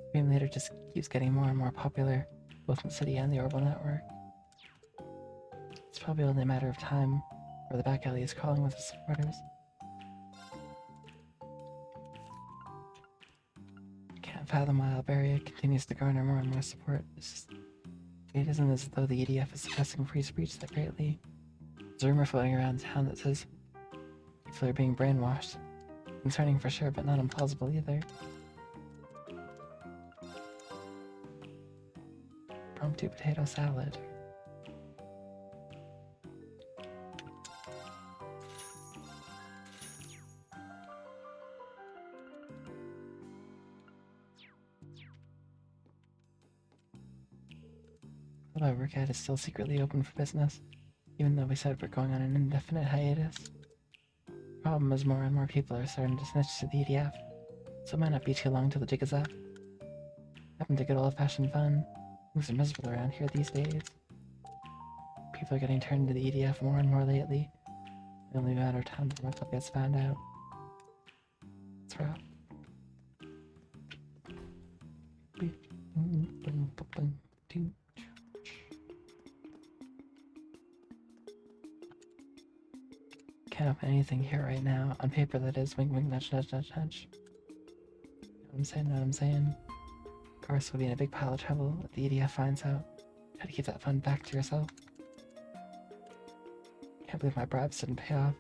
Supreme Leader just keeps getting more and more popular, both in the city and the Orbital Network. It's probably only a matter of time where the back alley is crawling with his supporters. Can't fathom why Alberia continues to garner more and more support. It isn't as though the EDF is suppressing free speech that greatly. There's a rumor floating around town that says people are being brainwashed. Concerning for sure, but not implausible either. Promptu potato salad. The club I work at is still secretly open for business, even though we said we're going on an indefinite hiatus. The problem is more and more people are starting to snitch to the EDF, so it might not be too long till the jig is up. Having to good old-fashioned fun. Things are miserable around here these days. People are getting turned to the EDF more and more lately. It's only a matter of time before my club gets found out. It's rough. Can't open anything here right now. On paper, that is. Wink, wink, nudge, nudge, nudge, nudge. Know what I'm saying? Know what I'm saying? Of course, we'll be in a big pile of trouble if the EDF finds out. Try to keep that fund back to yourself. Can't believe my bribes didn't pay off.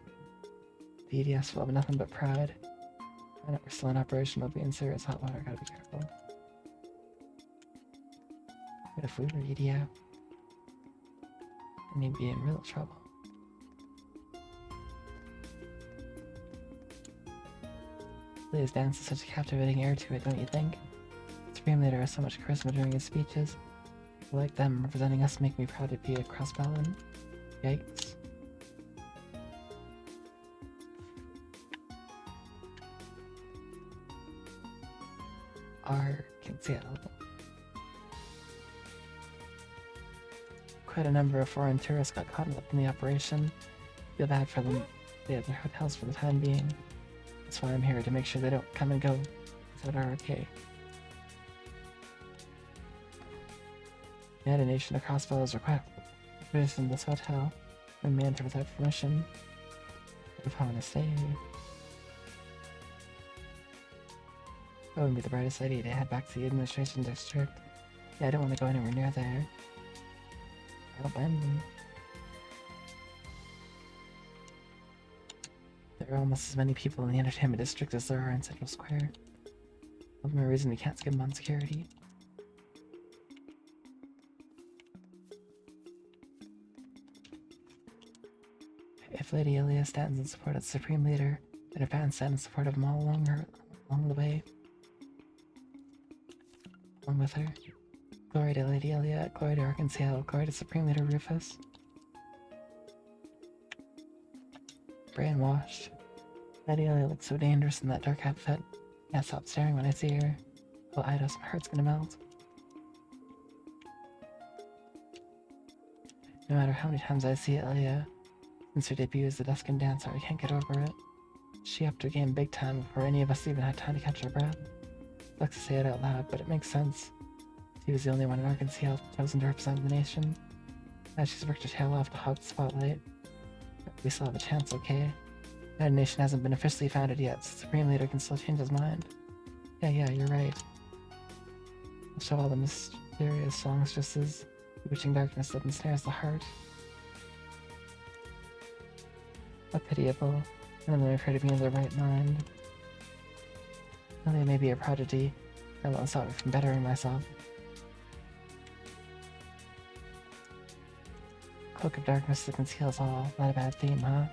The EDF's full of nothing but pride. I know we're still in operation, but being serious hot water, gotta be careful. But if we were EDF, then you'd be in real trouble. Liz dance has such a captivating air to it, don't you think? Supreme Leader has so much charisma during his speeches. I like them, representing us make me proud to be a crossbellan. Yikes. Seattle. Quite a number of foreign tourists got caught up in the operation. Feel bad for them. They have their hotels for the time being. That's why I'm here, to make sure they don't come and go without our okay. The nation of crossbows are quite produced in this hotel and manned without permission. If I want to stay. That wouldn't be the brightest idea to head back to the administration district. Yeah, I don't want to go anywhere near there. I don't blame them. There are almost as many people in the entertainment district as there are in Central Square. One more reason we can't skip them on security. If Lady Ilia stands in support of the Supreme Leader, then her fans stand in support of him all along the way. Along with her. Glory to Lady Ilia, glory to Arkansas, glory to Supreme Leader Rufus. Brainwashed. Lady Ilia looks so dangerous in that dark outfit. Can't stop staring when I see her. Oh, Eidos, my heart's gonna melt. No matter how many times I see Ilia, since her debut as the Duskin Dancer, I can't get over it. She upped her game big time before any of us even had time to catch our breath. Sucks to say it out loud, but it makes sense. She was the only one in Arkansas chosen to represent the nation. Now she's worked her tail off to hog the spotlight. We still have a chance, okay? That nation hasn't been officially founded yet, so the Supreme Leader can still change his mind. Yeah, you're right. I'll show all the mysterious songstresses, bewitching darkness that ensnares the heart. How pitiable. None of them appear to be in their right mind. Only may be a prodigy. That won't stop me from bettering myself. Cloak of darkness that conceals all. Not a bad theme, huh?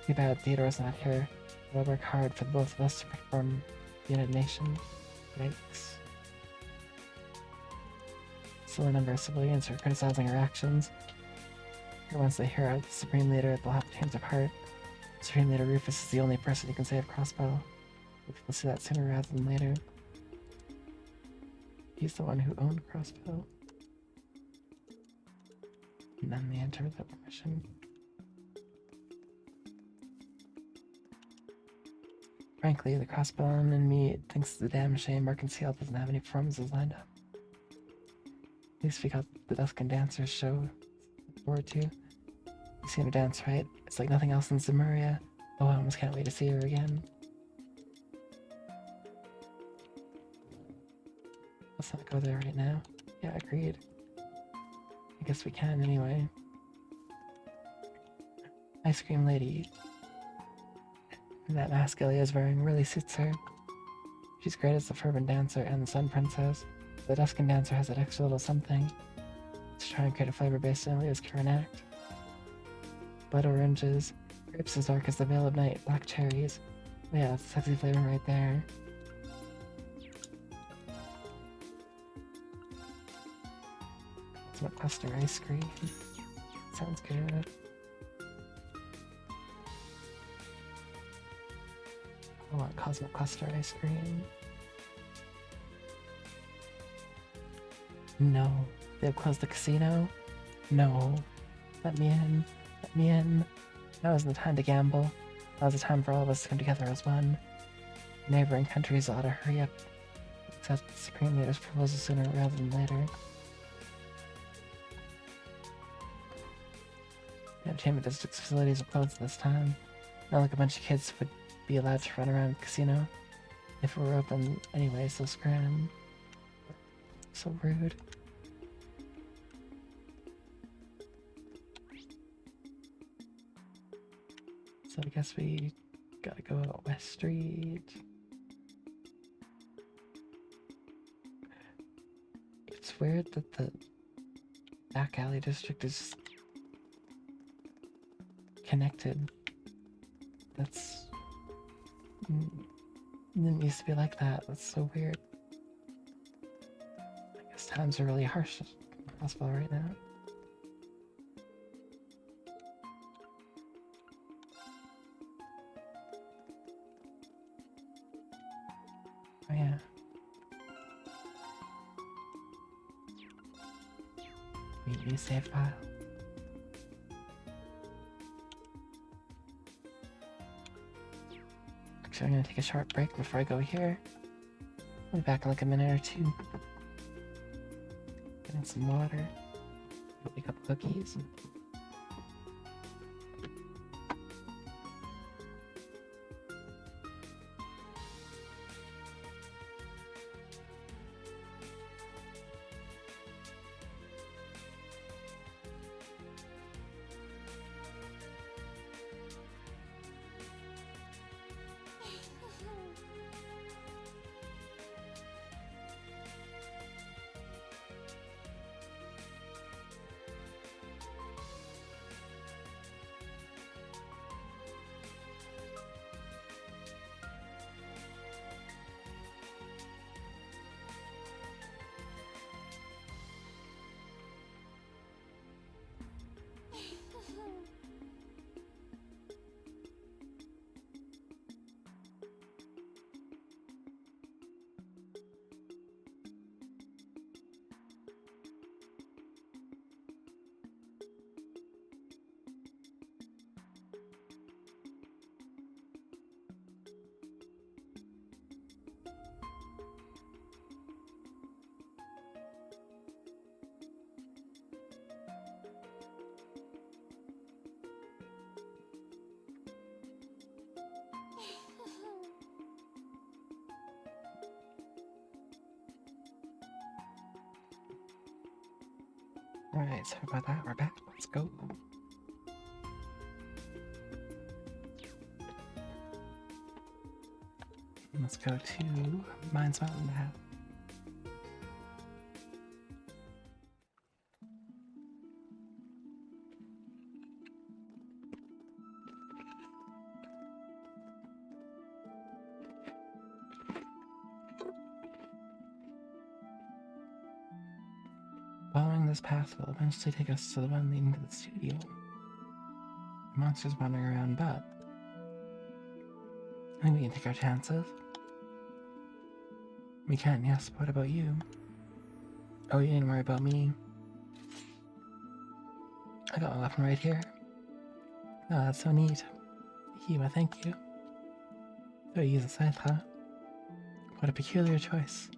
Too bad Theodore's not here. I'll work hard for both of us to perform the United Nations. Yikes. Still a number of civilians are criticizing our actions. Or once they hear out the Supreme Leader, they'll have to change of heart. Supreme Leader Rufus is the only person who can save Crossbow. We'll see that sooner rather than later. He's the one who owned Crossbow. And then they enter without permission. Frankly, the Crossbone and me thinks it's a damn shame Arkansas doesn't have any performances lined up. At least we got the Dusk and Dancers show to look forward to. You've seen her dance, right? It's like nothing else in Zemuria. Oh, I almost can't wait to see her again. Let's not go there right now. Yeah, agreed. I guess we can anyway. Ice Cream Lady. That mask Ilya's wearing really suits her. She's great as the Fervent Dancer and the Sun Princess. The Duskin Dancer has that extra little something. Let's try and create a flavor based on Ilya's current act. Blood oranges, grapes as dark as the veil of night, black cherries. Oh yeah, that's a sexy flavor right there. Ultimate cluster ice cream. Sounds good. I want Cosmic Cluster ice cream. No. They've closed the casino? No. Let me in. Let me in. Now isn't the time to gamble. Now's the time for all of us to come together as one. Neighboring countries ought to hurry up. Accept the Supreme Leader's proposal sooner rather than later. The entertainment district's facilities are closed this time. Not like a bunch of kids would be allowed to run around the casino. If it were open anyway, so scram. So rude. So I guess we gotta go out West Street. It's weird that the back alley district is connected. That's... Didn't used to be like that. That's so weird. I guess times are really harsh in Crossbow right now. Oh yeah. New save file. Actually, I'm gonna take a short break before I go here. I'll be back in like a minute or two. Getting some water. Pick up cookies. Alright, sorry about that. We're back. Let's go. Let's go to Mines Mountain to have. Following this path will eventually take us to the one leading to the studio. The monster's wandering around, but I think we can take our chances. We can, yes, but what about you? Oh, you didn't worry about me. I got my weapon right here. Oh, that's so neat. Why thank you. Oh, you use a scythe, huh? What a peculiar choice.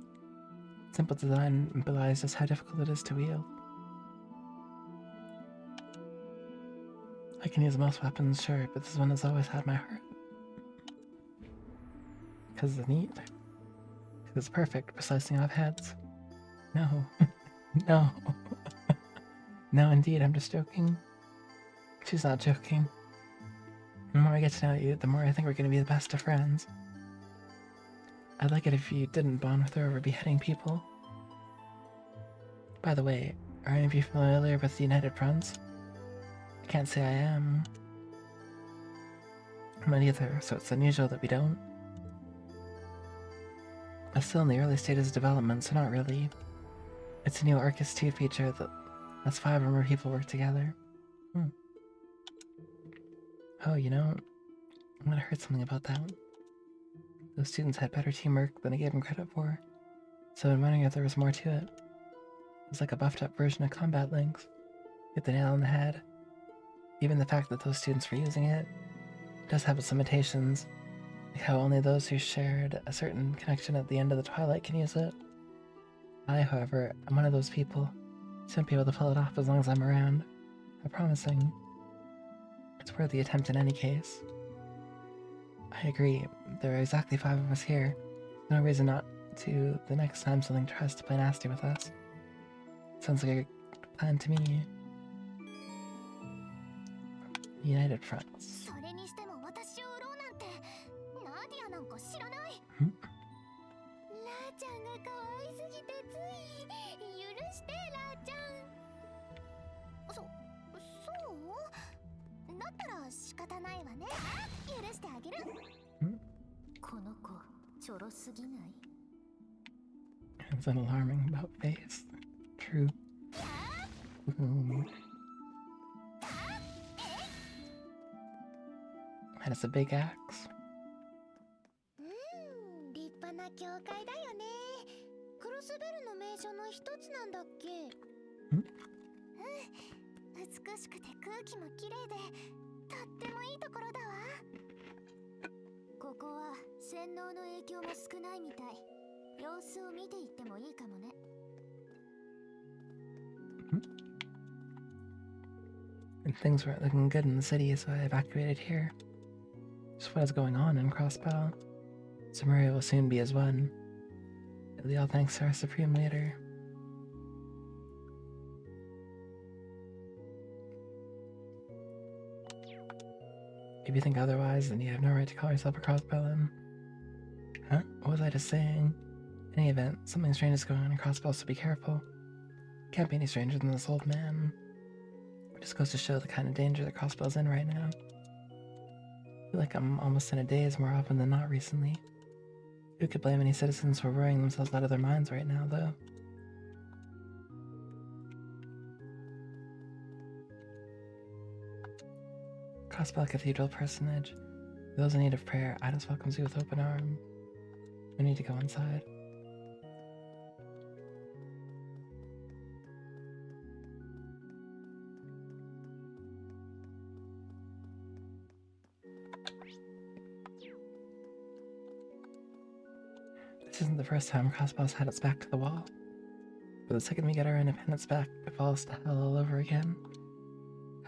Simple design belies just how difficult it is to wield. I can use most weapons, sure, but this one has always had my heart. Because it's neat. Because it's perfect for slicing off heads. No. No. No, indeed, I'm just joking. She's not joking. The more I get to know you, the more I think we're going to be the best of friends. I'd like it if you didn't bond with her over beheading people. By the way, are any of you familiar with the United Fronts? I can't say I am. I'm not either, so it's unusual that we don't. I'm still in the early stages of development, so not really. It's a new Arcus 2 feature that lets 5 or more people work together. Oh, you know, I'm gonna heard something about that. Those students had better teamwork than I gave them credit for, so I'm wondering if there was more to it. It's like a buffed up version of Combat Links. Hit the nail on the head. Even the fact that those students were using it does have its limitations, like how only those who shared a certain connection at the end of the Twilight can use it. I, however, am one of those people. So won't be able to pull it off as long as I'm around. I'm promising. It's worth the attempt in any case. I agree. There are exactly 5 of us here. No reason not to the next time something tries to play nasty with us. Sounds like a good plan to me. United Fronts. It's an alarming about face. True. And it's a big axe. 立派な教会だよね。クロスベルの名所の一つなんだっけ。美しくて空気もきれいで、とってもいいところだわ。ここは洗脳の影響も少ないみたい。様子を見ていってもいいかもね。And things weren't looking good in the city, so I evacuated here. Just what is going on in Crossbow. Samaria will soon be as one. It'll be all thanks to our Supreme Leader. If you think otherwise, then you have no right to call yourself a Crossbowman. Huh? What was I just saying? In any event, something strange is going on in Crossbow, so be careful. Can't be any stranger than this old man. It just goes to show the kind of danger that Crossbow's in right now. I feel like I'm almost in a daze more often than not recently. Who could blame any citizens for worrying themselves out of their minds right now, though? Crossbow Cathedral personage. For those in need of prayer, Idas welcomes you with open arms. We need to go inside. This isn't the first time Crossbow's had its back to the wall. But the second we get our independence back, it falls to hell all over again.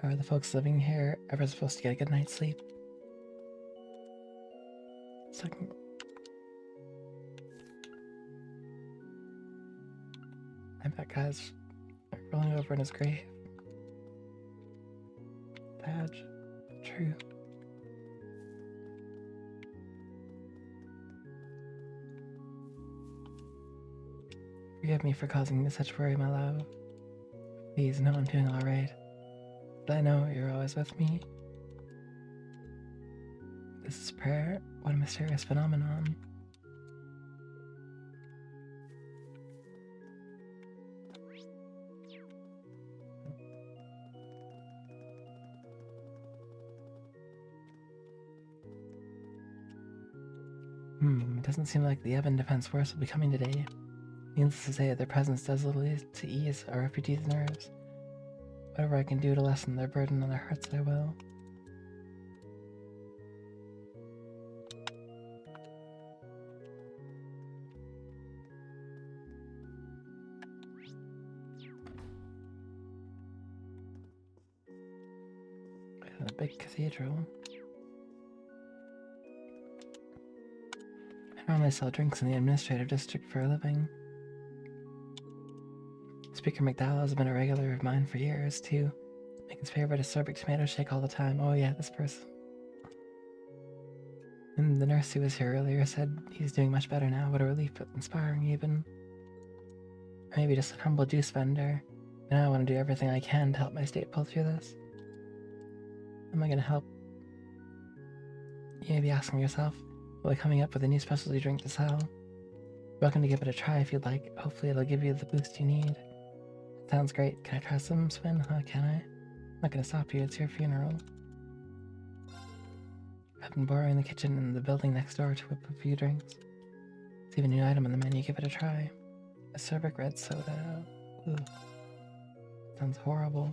How are the folks living here ever supposed to get a good night's sleep? Second. I bet guys are rolling over in his grave. Badge. True. Forgive me for causing you such worry, my love. Please know I'm doing alright. But I know you're always with me. This is prayer. What a mysterious phenomenon. It doesn't seem like the Evan Defense Force will be coming today. Needless to say, their presence does little to ease our refugees' nerves. Whatever I can do to lessen their burden on their hearts, I will. A big cathedral. I normally sell drinks in the administrative district for a living. Speaker McDowell has been a regular of mine for years, too. Making his favorite acerbic tomato shake all the time. Oh yeah, this person. And the nurse who was here earlier said he's doing much better now. What a relief, but inspiring even. Or maybe just a humble juice vendor. But now I want to do everything I can to help my state pull through this. How am I going to help? You may be asking yourself, will I coming up with a new specialty drink to sell? You're welcome to give it a try if you'd like. Hopefully it'll give you the boost you need. Sounds great. Can I try some, Swin? Huh, can I? I'm not gonna stop you. It's your funeral. I've been borrowing the kitchen in the building next door to whip a few drinks. It's even a new item on the menu. Give it a try. Acerbic red soda. Ooh. Sounds horrible.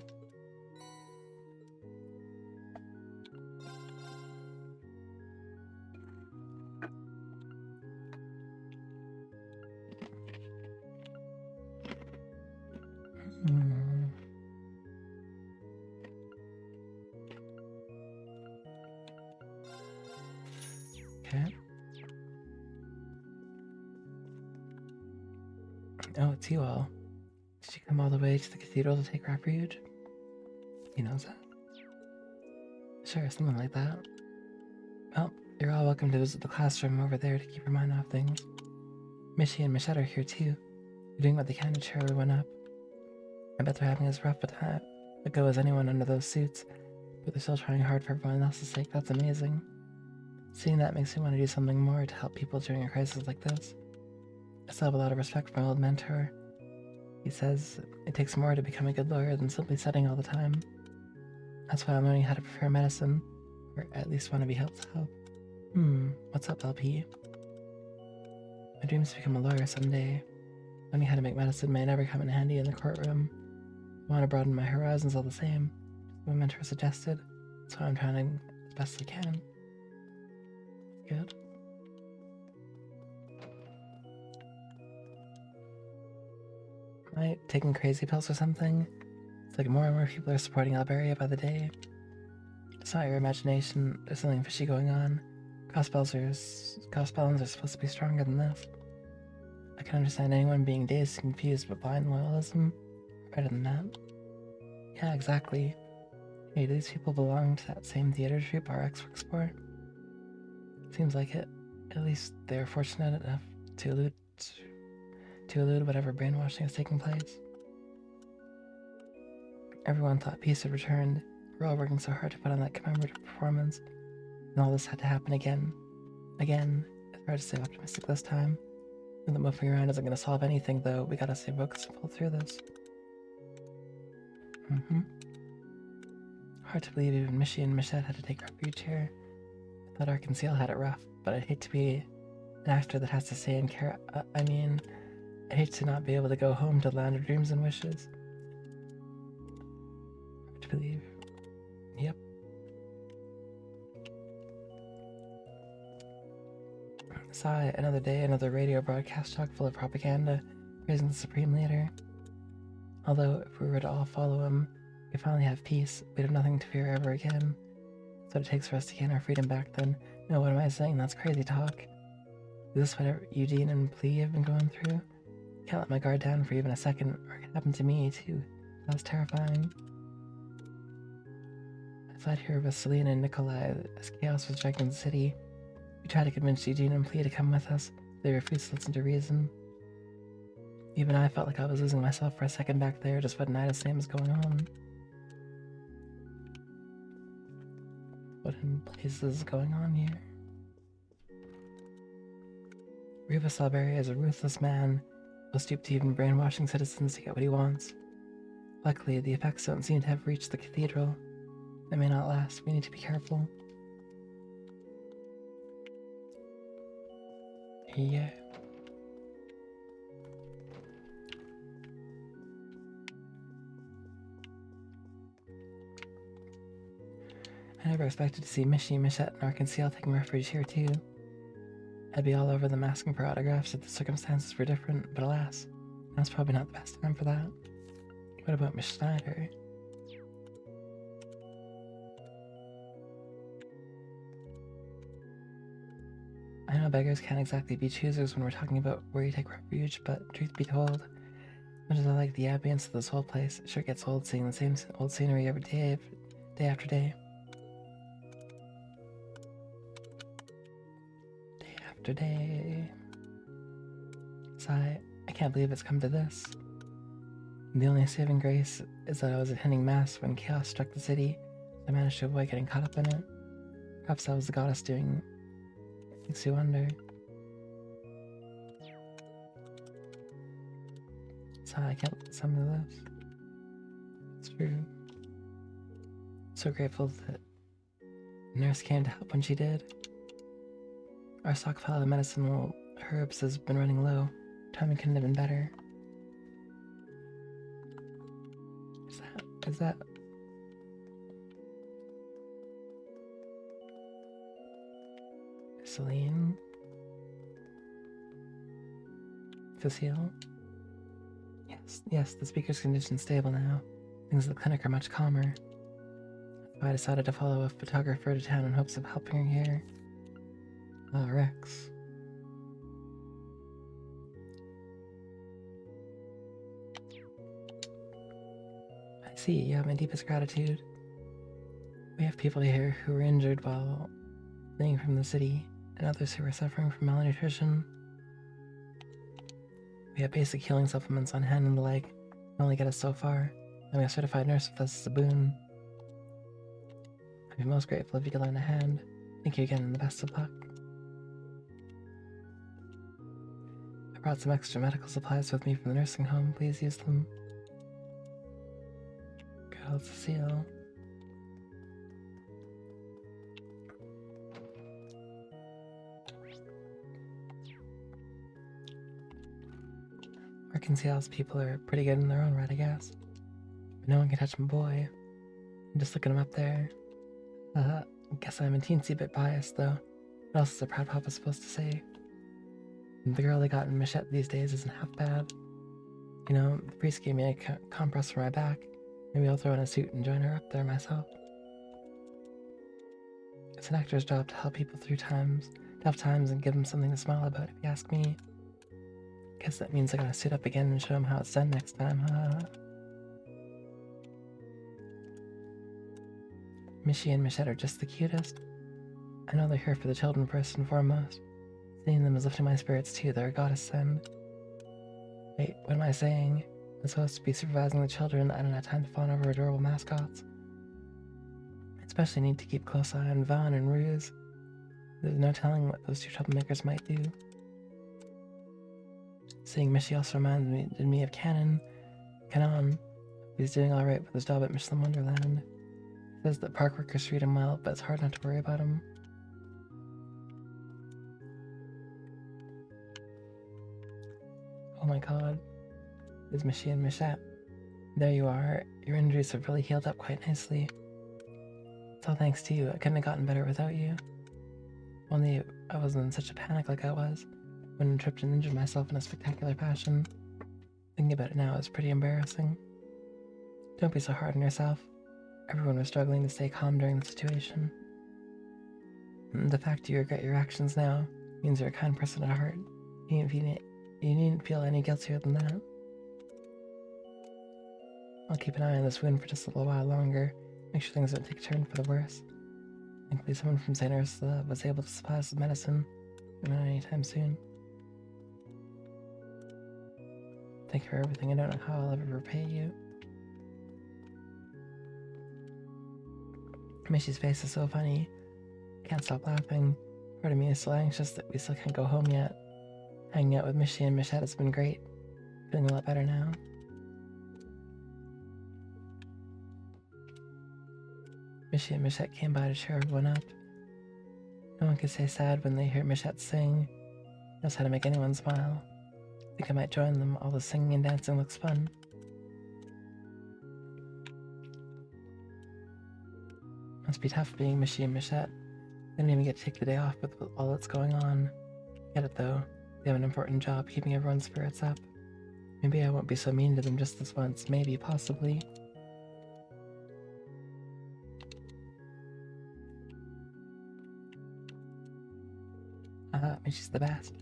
Okay. Oh, it's you all. Did you come all the way to the cathedral to take refuge? He knows that. Sure, something like that. Well, you're all welcome to visit the classroom over there to keep your mind off things. Mishi and Michette are here too. They're doing what they can to cheer everyone up. I bet they're having as rough a go as anyone under those suits, but they're still trying hard for everyone else's sake. That's amazing. Seeing that makes me want to do something more to help people during a crisis like this. I still have a lot of respect for my old mentor. He says it takes more to become a good lawyer than simply studying all the time. That's why I'm learning how to prepare medicine, or at least want to be helped out. What's up, LP? My dream is to become a lawyer someday. Learning how to make medicine may never come in handy in the courtroom. I want to broaden my horizons all the same. My mentor suggested, so I'm trying as best I can. Good. Am I taking crazy pills or something? It's like more and more people are supporting Alberia by the day. It's not your imagination. There's something fishy going on. Gospels are supposed to be stronger than this. I can understand anyone being dazed and confused, but blind loyalism? Better than that. Yeah, exactly. Hey, do these people belong to that same theater troupe our ex works for? Seems like it. At least they're fortunate enough to elude whatever brainwashing is taking place. Everyone thought peace had returned. We're all working so hard to put on that commemorative performance, and all this had to happen again. Again. It's hard to stay optimistic this time. And that moving around isn't going to solve anything, though. We gotta stay focused and pull through this. Hard to believe even Mishi and Michette had to take refuge here. I thought Arkansas had it rough, but I'd hate to be an actor that has to stay in care. I'd hate to not be able to go home to the land of dreams and wishes. Hard to believe. Yep. Sigh, another day, another radio broadcast chock full of propaganda, praising the Supreme Leader. Although, if we were to all follow him, we'd finally have peace. We'd have nothing to fear ever again. That's what it takes for us to gain our freedom back then. No, what am I saying? That's crazy talk. Is this what Eugene and Plea have been going through? Can't let my guard down for even a second, or it can happen to me, too. That was terrifying. I fled here with Selena and Nikolai as chaos was striking the city. We tried to convince Eugene and Plea to come with us. They refused to listen to reason. Even I felt like I was losing myself for a second back there, just what Nida's name was going on. What in places is going on here? Reva Sawberry is a ruthless man who will stoop to even brainwashing citizens to get what he wants. Luckily, the effects don't seem to have reached the cathedral. They may not last. We need to be careful. Yeah. I never expected to see Mishi, Michette, and Arkansas taking refuge here too. I'd be all over them asking for autographs if the circumstances were different, but alas, now's probably not the best time for that. What about Miss Schneider? I know beggars can't exactly be choosers when we're talking about where you take refuge, but truth be told, much as I like the ambience of this whole place, it sure gets old seeing the same old scenery every day after day. Day after day. Sigh, I can't believe it's come to this. The only saving grace is that I was attending mass when chaos struck the city. I managed to avoid getting caught up in it. Perhaps that was the goddess doing. Makes you wonder. Sigh, I can't let some of this. It's true. So grateful that the nurse came to help when she did. Our stockpile of medicinal herbs has been running low. Timing couldn't have been better. Is that? Celine? Cecile? Yes, the speaker's condition's stable now. Things at the clinic are much calmer. So I decided to follow a photographer to town in hopes of helping her here. Ah, Rex. I see, you have my deepest gratitude. We have people here who were injured while fleeing from the city, and others who are suffering from malnutrition. We have basic healing supplements on hand and the like. Can only get us so far. Having a certified nurse with us is a boon. I'd be most grateful if you could lend a hand. Thank you again and the best of luck. I brought some extra medical supplies with me from the nursing home. Please use them. Good old Cecile. Arkansas's people are pretty good in their own right, I guess. But no one can touch my boy. I'm just looking him up there. I guess I'm a teensy bit biased, though. What else is a proud papa supposed to say? The girl they got in Michette these days isn't half bad. You know, the priest gave me a compress for my back. Maybe I'll throw in a suit and join her up there myself. It's an actor's job to help people through tough times and give them something to smile about, if you ask me. Guess that means I gotta suit up again and show them how it's done next time, huh? Mishi and Michette are just the cutest. I know they're here for the children first and foremost. Seeing them is lifting my spirits too, they're a goddess send. Wait, what am I saying? I'm supposed to be supervising the children, I don't have time to fawn over adorable mascots. I especially need to keep close eye on Vaughn and Ruse. There's no telling what those two troublemakers might do. Seeing Mishi also reminds me of Canon. He's doing alright with his job at Michelin Wonderland. He says that park workers treat him well, but it's hard not to worry about him. Oh my god. It's Mishi and Michette. There you are. Your injuries have really healed up quite nicely. It's all thanks to you. I couldn't have gotten better without you. Only I wasn't in such a panic like I was when I tripped and injured myself in a spectacular fashion. Thinking about it now is pretty embarrassing. Don't be so hard on yourself. Everyone was struggling to stay calm during the situation. The fact you regret your actions now means you're a kind person at heart. You needn't feel any guiltier than that. I'll keep an eye on this wound for just a little while longer, make sure things don't take a turn for the worse. Thankfully, someone from St. Ursula was able to supply us with medicine, but not anytime soon. Thank you for everything. I don't know how I'll ever repay you. Mishy's face is so funny. I can't stop laughing. Part of me is so anxious that we still can't go home yet. Hanging out with Mishy and Michette has been great. Feeling a lot better now. Mishy and Michette came by to cheer everyone up. No one could stay sad when they hear Michette sing. Knows how to make anyone smile. I think I might join them. All the singing and dancing looks fun. Must be tough being Mishy and Michette. They don't even get to take the day off with all that's going on. Get it though. They have an important job keeping everyone's spirits up. Maybe I won't be so mean to them just this once. Maybe, possibly. Mishy's the best.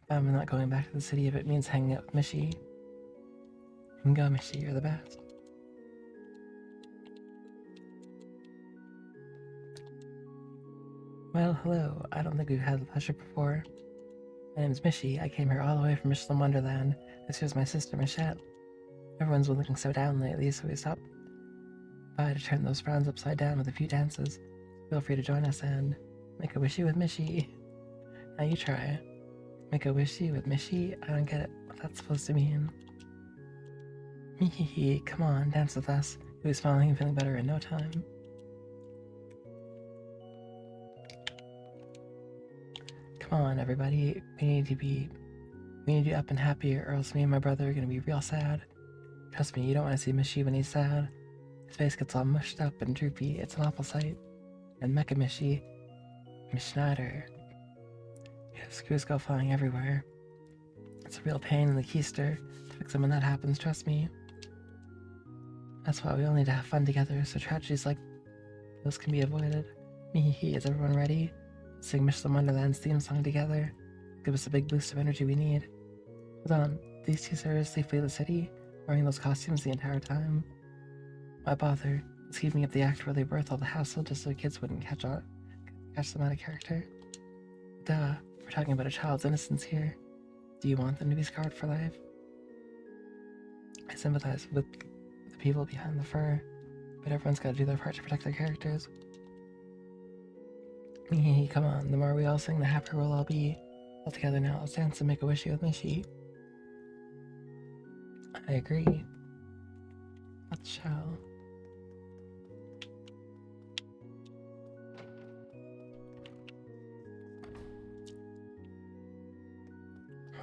I'm not going back to the city if it means hanging out with Mishy. You can go, Mishy, you're the best. Well, hello. I don't think we've had the pleasure before. My name's Mishy. I came here all the way from Michelin Wonderland. This here's my sister, Michette. Everyone's been looking so down lately, so we stopped by to turn those frowns upside down with a few dances. Feel free to join us and make a wishy with Mishy. Now you try. Make a wishy with Mishy? I don't get it. What that's supposed to mean. Hehehe, come on, dance with us. You'll be smiling and feeling better in no time. Come on, everybody. We need to be up and happy, or else me and my brother are gonna be real sad. Trust me, you don't want to see Mishy when he's sad. His face gets all mushed up and droopy. It's an awful sight. And Mecha Mishy, Miss Schneider. Screws go flying everywhere. It's a real pain in the keister to fix them when that happens, trust me. That's why we all need to have fun together, so tragedies like those can be avoided. Mehehe, is everyone ready? Sing Michelin Wonderland's theme song together. Give us a big boost of energy we need. Hold on, these two seriously flee the city, wearing those costumes the entire time? Why bother? It's keeping up the act really worth all the hassle just so kids wouldn't catch them out of character? Duh. We're talking about a child's innocence here. Do you want them to be scarred for life? I sympathize with the people behind the fur, but everyone's got to do their part to protect their characters. Come on, the more we all sing, the happier we'll all be. All together now, let's dance and make a wishy with Mishy. I agree. Let's shall.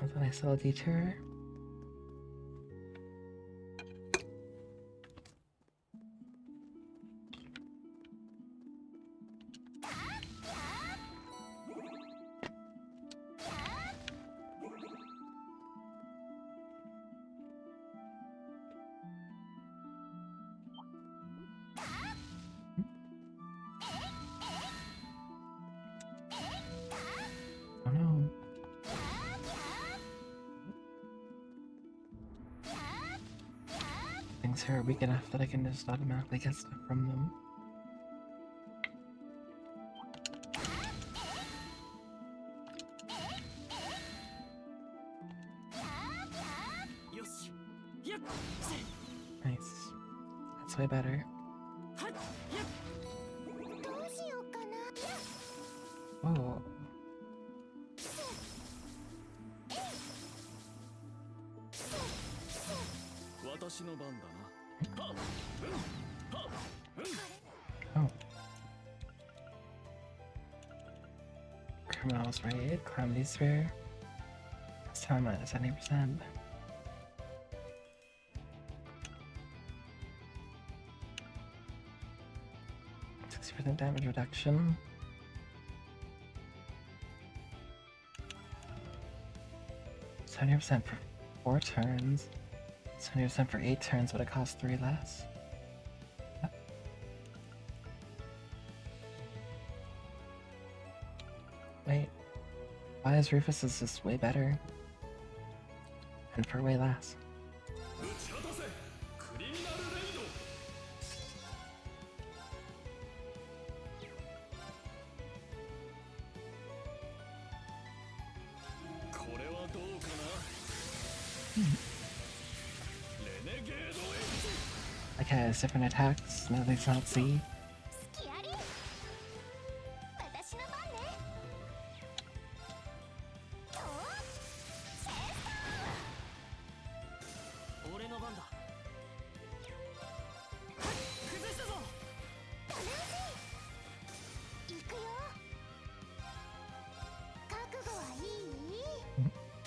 With a nice little detour. Oh no. Things here are weak enough that I can just automatically get stuff from them. Nice. That's way better. Whoa. Oh. Criminals raid, Calamity Sphere. This time minus 70%. % damage reduction. 70% for 4 turns. 70% for 8 turns, but it costs 3 less. Wait. Why is Rufus's just way better? And for way less. has different attacks now they cannot see. 隙あり。私の番ね。とチェス俺の番だ。崩したぞ。ター楽しい。行くよ。覚悟はいい？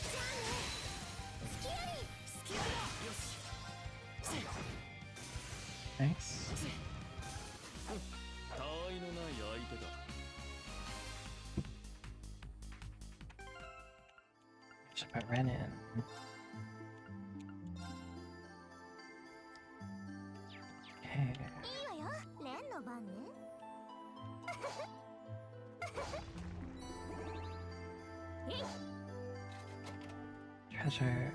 じゃあね。隙あり。隙ありだ。よし。 Nice. 他愛のない相手だ。 Should put Ren in. Okay. いいわよ。レンの番ね。Treasure.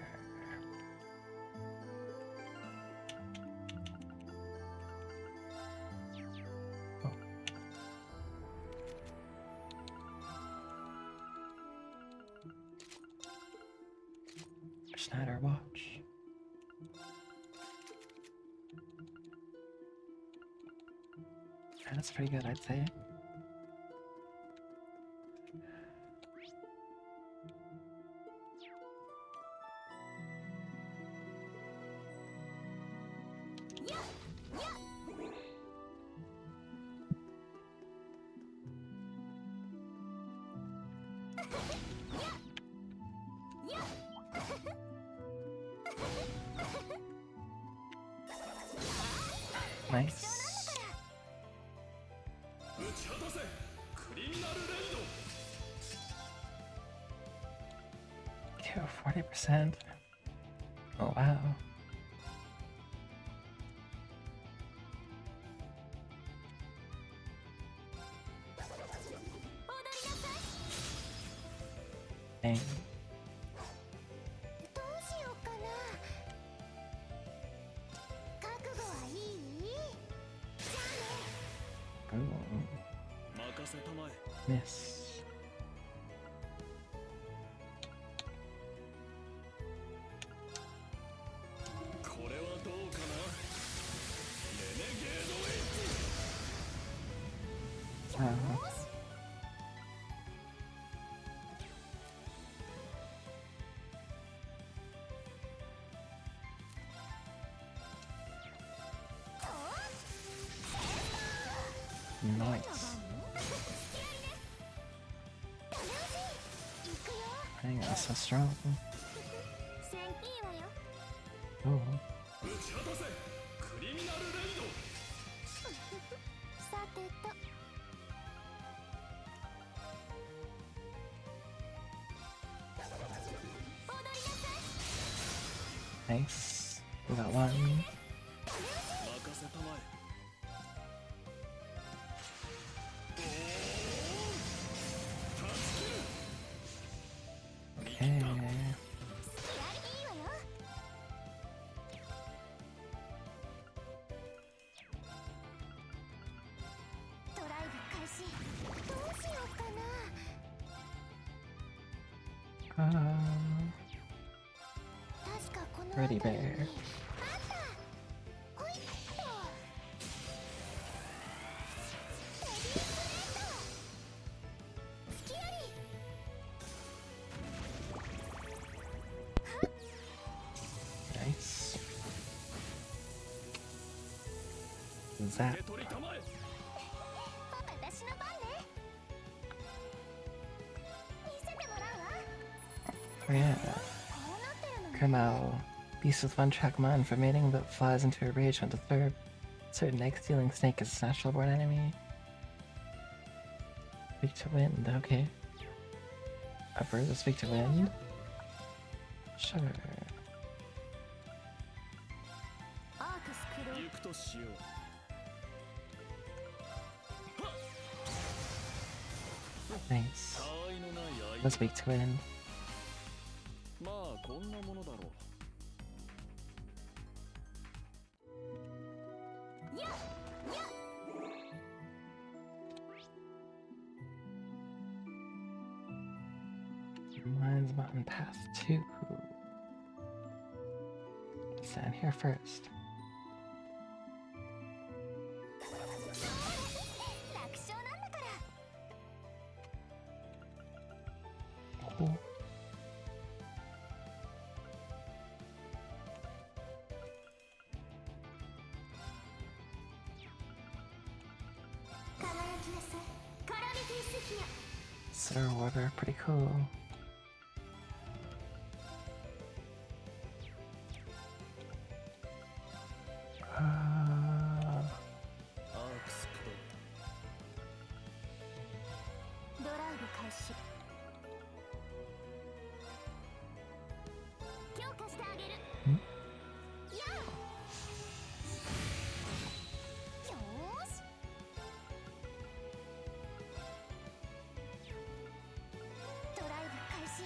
Oh. Schneider watch. That's pretty good, I'd say. Nice. 打ち果たせクリミナルレイド。 40%. Oh wow. Dang. どうしようかな。覚悟はいい？じゃあね。 Ooh. 任せたまえ。 Miss. これはどうかな。レネゲードウェイ Uh, nice. Dang, that's so strong. 線いいわよ。 Oh. 打ち果たせクリミナルレイド。さてと。踊りなさい。 Nice. We got one. 任せたまえ。 Okay. 隙ありいいわよ。ドライブ開始。どうしようかな。 確かこの Ready 辺り bear. にあった。ほいっと。レディースレッド。隙あり。 Nice. Zap. 受け取りたまえ。私の番ね。見せてもらうわ。 Oh yeah. こうなってるのね。 Kermao. Beast with one track mind for mating but flies into a rage when disturbed. Certain egg stealing snake is a natural born enemy. Speak to wind, okay. A bird will speak to wind? Sure. アークスクロール。行くとしよう。 Nice. 他愛のない Let's 相手。 speak to wind. まあこんなものだろう。 Mine's Mountain Pass 2. Stand here first. 楽勝なんだから。 Oh. 輝きなさい。カラミティスフィア。 Sir Water, pretty cool. Uh, アークスクロドライブ開始。強化してあげる。ん？やあ。よーし。ドライブ開始。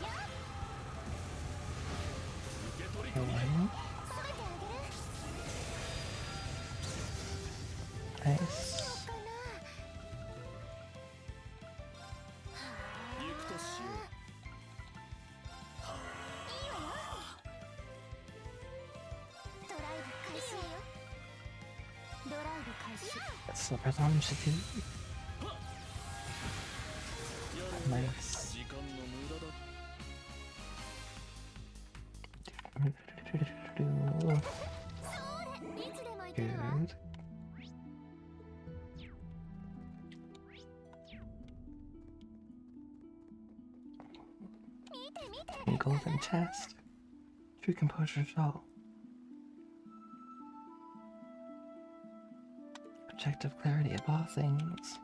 やあ。 okay. 全てあげる。 Nice. かな。行くとしよいいわよ。ドライブ開始。ドライブ開始。 That's the first one should do. う。やれ Nice. 時間の無駄だ。 そうね。いつでも行けるわ。 Good. Golden chest. True composure at all. Objective clarity of all things.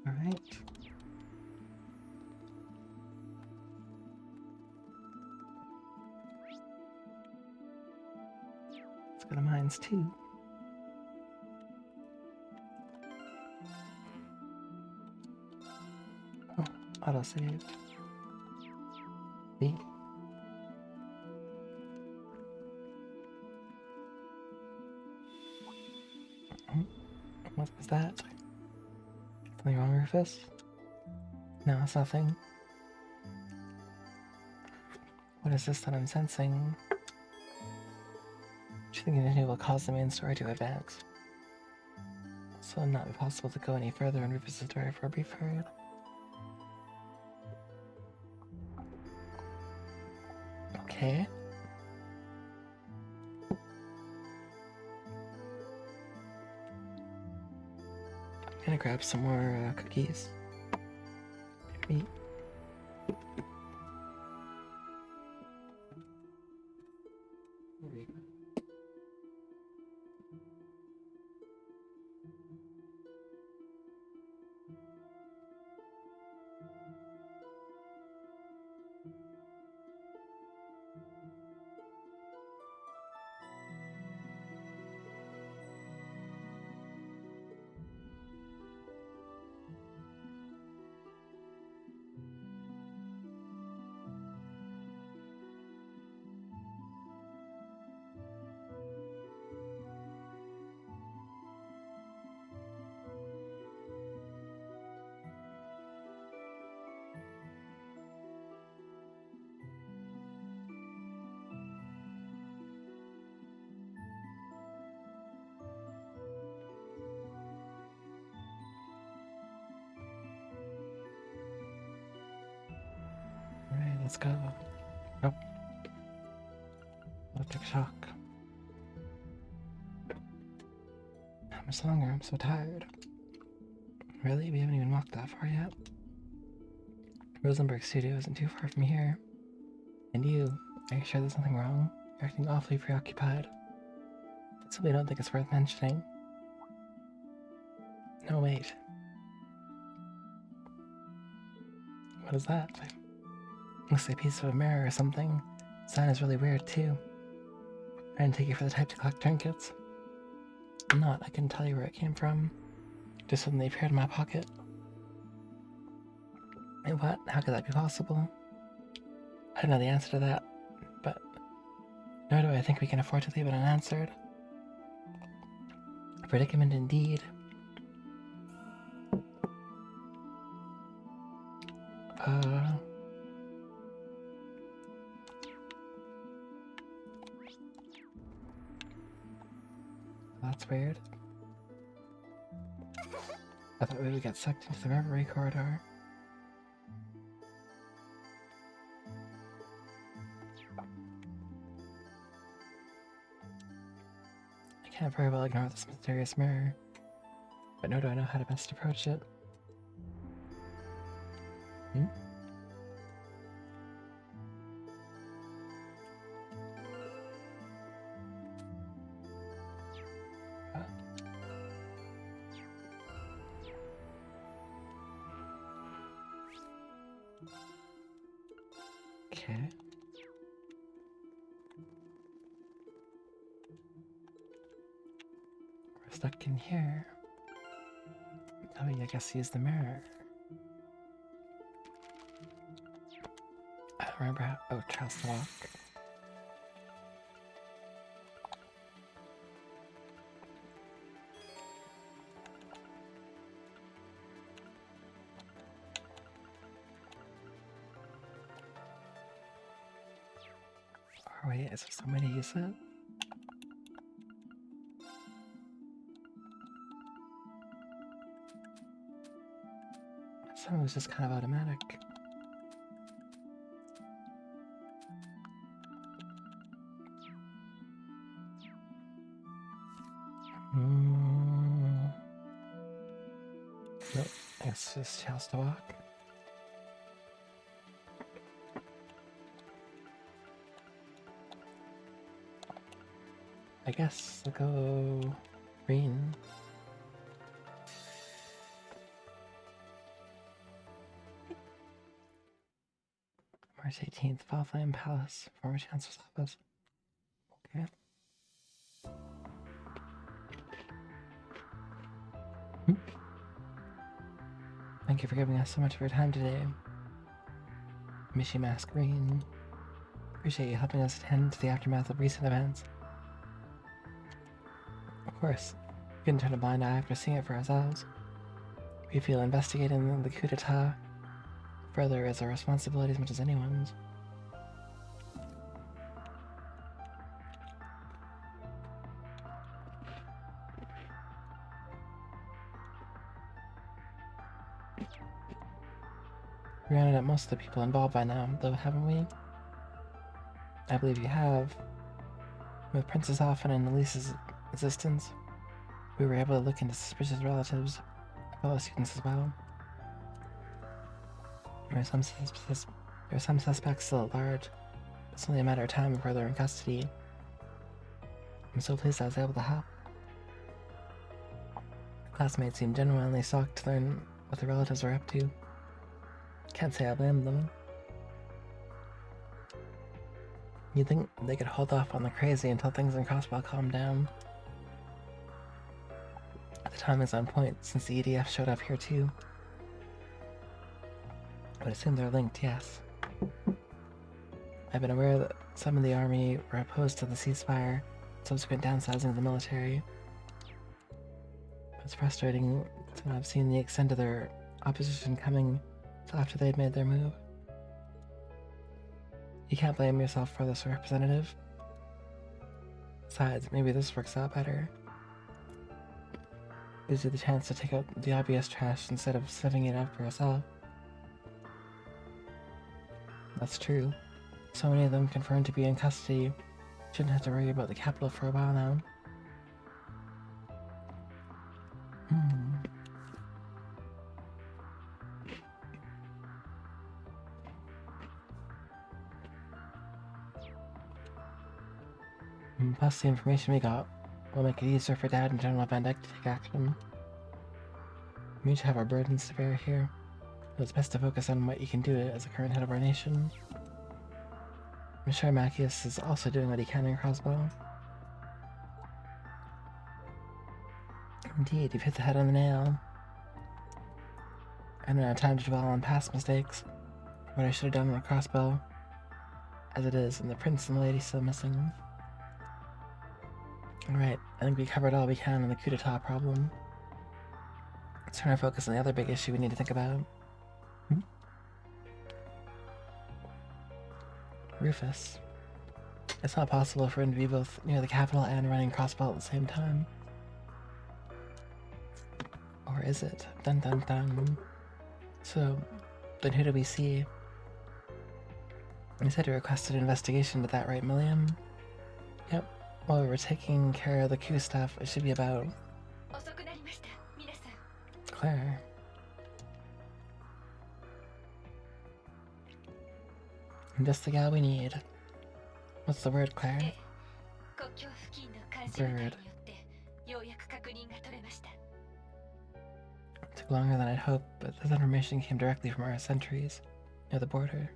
All right. Let's go to mines too. Oh, auto saved. See? What was that? Something wrong, Rufus? No, it's nothing. What is this that I'm sensing? Do you think anything will cause the main story to advance? So it'll not be possible to go any further in Rufus' story for a brief period. Okay. I'm gonna grab some more cookies. Meat. Alright, let's go. Oh. Electric shock. How much longer? I'm so tired. Really? We haven't even walked that far yet? Rosenberg Studio isn't too far from here. And you, are you sure there's nothing wrong? You're acting awfully preoccupied. I simply don't think it's worth mentioning. No, wait. What is that? Looks like a piece of a mirror or something. The sign is really weird, too. I didn't take it for the type to collect trinkets. I'm not. I couldn't tell you where it came from. Just suddenly appeared in my pocket. And what? How could that be possible? I don't know the answer to that, but nor do I think we can afford to leave it unanswered. A predicament indeed. That's weird. I thought we would get sucked into the Reverie corridor. I can't very well ignore this mysterious mirror, but nor do I know how to best approach it. Hmm? Okay. We're stuck in here. Oh, yeah, I guess use the mirror. I don't remember how. Oh, Charles the Walk. Oh, wait, is there some way to use it? Some was just kind of automatic. Nope, I guess it's Charles the Walk. I guess I'll go green. March 18th, Valflame Palace, former Chancellor's office. Okay. Thank you for giving us so much of your time today. Mishi Mask Green. Appreciate you helping us attend to the aftermath of recent events. Of course, we couldn't turn a blind eye after seeing it for ourselves. We feel investigating the coup d'etat further is our responsibility as much as anyone's. We rounded up most of the people involved by now, though, haven't we? I believe you have. With Princess Hoffen and Elise's assistance, we were able to look into suspicious relatives, fellow students as well. There are some suspects still at large. It's only a matter of time before they're in custody. I'm so pleased I was able to help. My classmates seemed genuinely shocked to learn what the relatives were up to. Can't say I blame them. You'd think they could hold off on the crazy until things in Crossbell calm down. The timing's on point since the EDF showed up here too. I would assume they're linked, yes. I've been aware that some of the army were opposed to the ceasefire, subsequent downsizing of the military. It's frustrating to have seen the extent of their opposition coming until after they'd made their move. You can't blame yourself for this, Representative. Besides, maybe this works out better. Gives you the chance to take out the obvious trash instead of setting it up for yourself. That's true. So many of them confirmed to be in custody. Shouldn't have to worry about the capital for a while now. Plus, the information we got will make it easier for Dad and General Van Dyke to take action. We each have our burdens to bear here, but it's best to focus on what you can do as a current head of our nation. I'm sure Macias is also doing what he can in Crossbow. Indeed, you've hit the head on the nail. I don't have time to dwell on past mistakes, or what I should have done with Crossbow. As it is, and the prince and the lady still missing. Alright, I think we covered all we can on the coup d'etat problem. Let's turn our focus on the other big issue we need to think about. Rufus. It's not possible for him to be both near the capital and running crossbow at the same time. Or is it? Dun dun dun. So, then who do we see? You said you requested an investigation into that, right, Milliam? Yep. While we were taking care of the coup stuff, it should be about... Claire. Just the gal we need. What's the word, Claire? Bird. Took longer than I'd hoped, but this information came directly from our sentries near the border.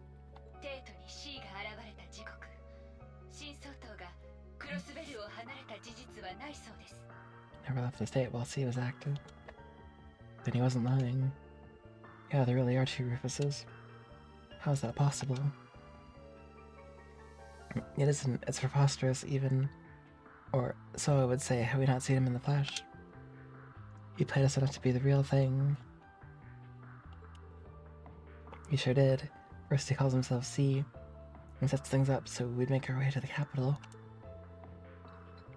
Never left the state while C was active. Then he wasn't lying. Yeah, there really are two Rufuses. How is that possible? It isn't. It's preposterous, even. Or so I would say. Have we not seen him in the flesh? He played us enough to be the real thing. He sure did. First he calls himself C, and sets things up so we'd make our way to the capital.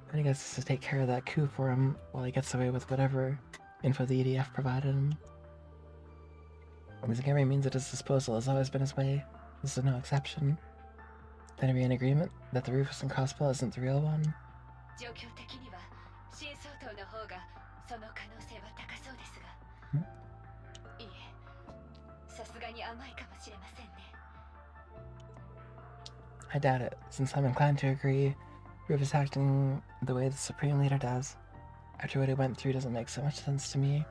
Then he gets us to take care of that coup for him while he gets away with whatever info the EDF provided him. Using every means at his disposal has always been his way. This is no exception. Then are we in agreement that the Rufus and crossbow isn't the real one? I doubt it, since I'm inclined to agree. Rufus acting the way the Supreme Leader does, after what he went through, doesn't make so much sense to me.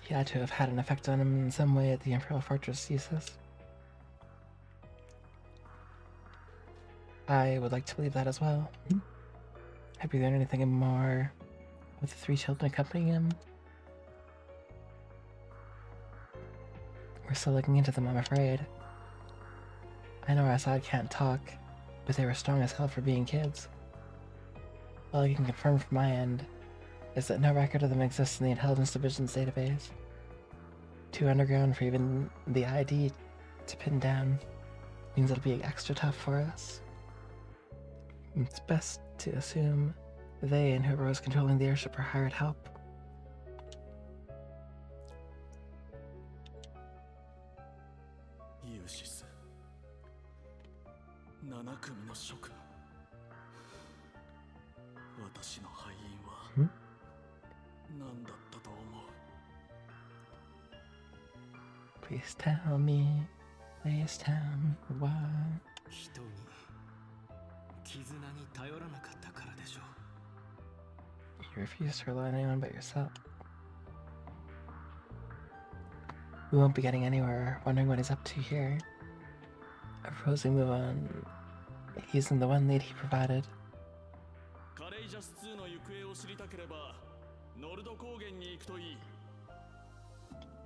He had to have had an effect on him in some way at the Imperial Fortress thesis. I would like to believe that as well. Have you learned anything more with the three children accompanying him? We're still looking into them, I'm afraid. I know our side can't talk, but they were strong as hell for being kids. All I can confirm from my end is that no record of them exists in the Intelligence Division's database. Too underground for even the ID to pin down means it'll be extra tough for us. It's best to assume they and whoever was controlling the airship are hired help. Please tell me why. You refuse to rely on anyone but yourself. We won't be getting anywhere wondering what he's up to here. I propose we move on. Using the one lead he provided.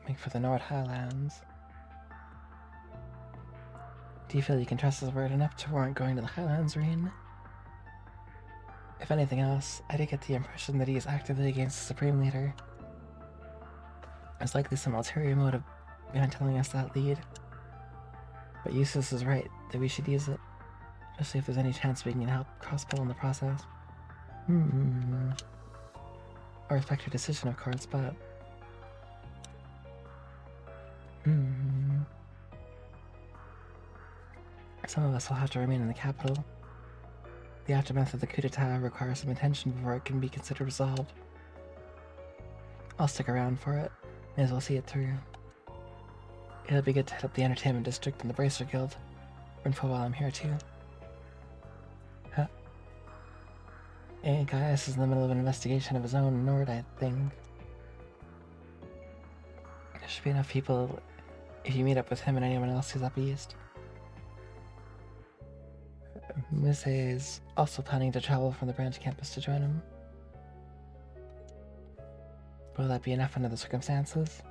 Make for the North Highlands. Do you feel you can trust his word enough to warrant going to the Highlands, Reen? If anything else, I did get the impression that he is actively against the Supreme Leader. There's likely some ulterior motive behind telling us that lead. But Eustace is right that we should use it, especially if there's any chance we can help Crossbow in the process. I respect your decision, of course, but... Some of us will have to remain in the capital. The aftermath of the coup d'etat requires some attention before it can be considered resolved. I'll stick around for it. May as well see it through. It'll be good to hit up the entertainment district and the Bracer Guild. For info while I'm here too. Huh? Hey, Gaius is in the middle of an investigation of his own in Nord, I think. There should be enough people if you meet up with him and anyone else who's up east. Ms. is also planning to travel from the branch campus to join him. Will that be enough under the circumstances?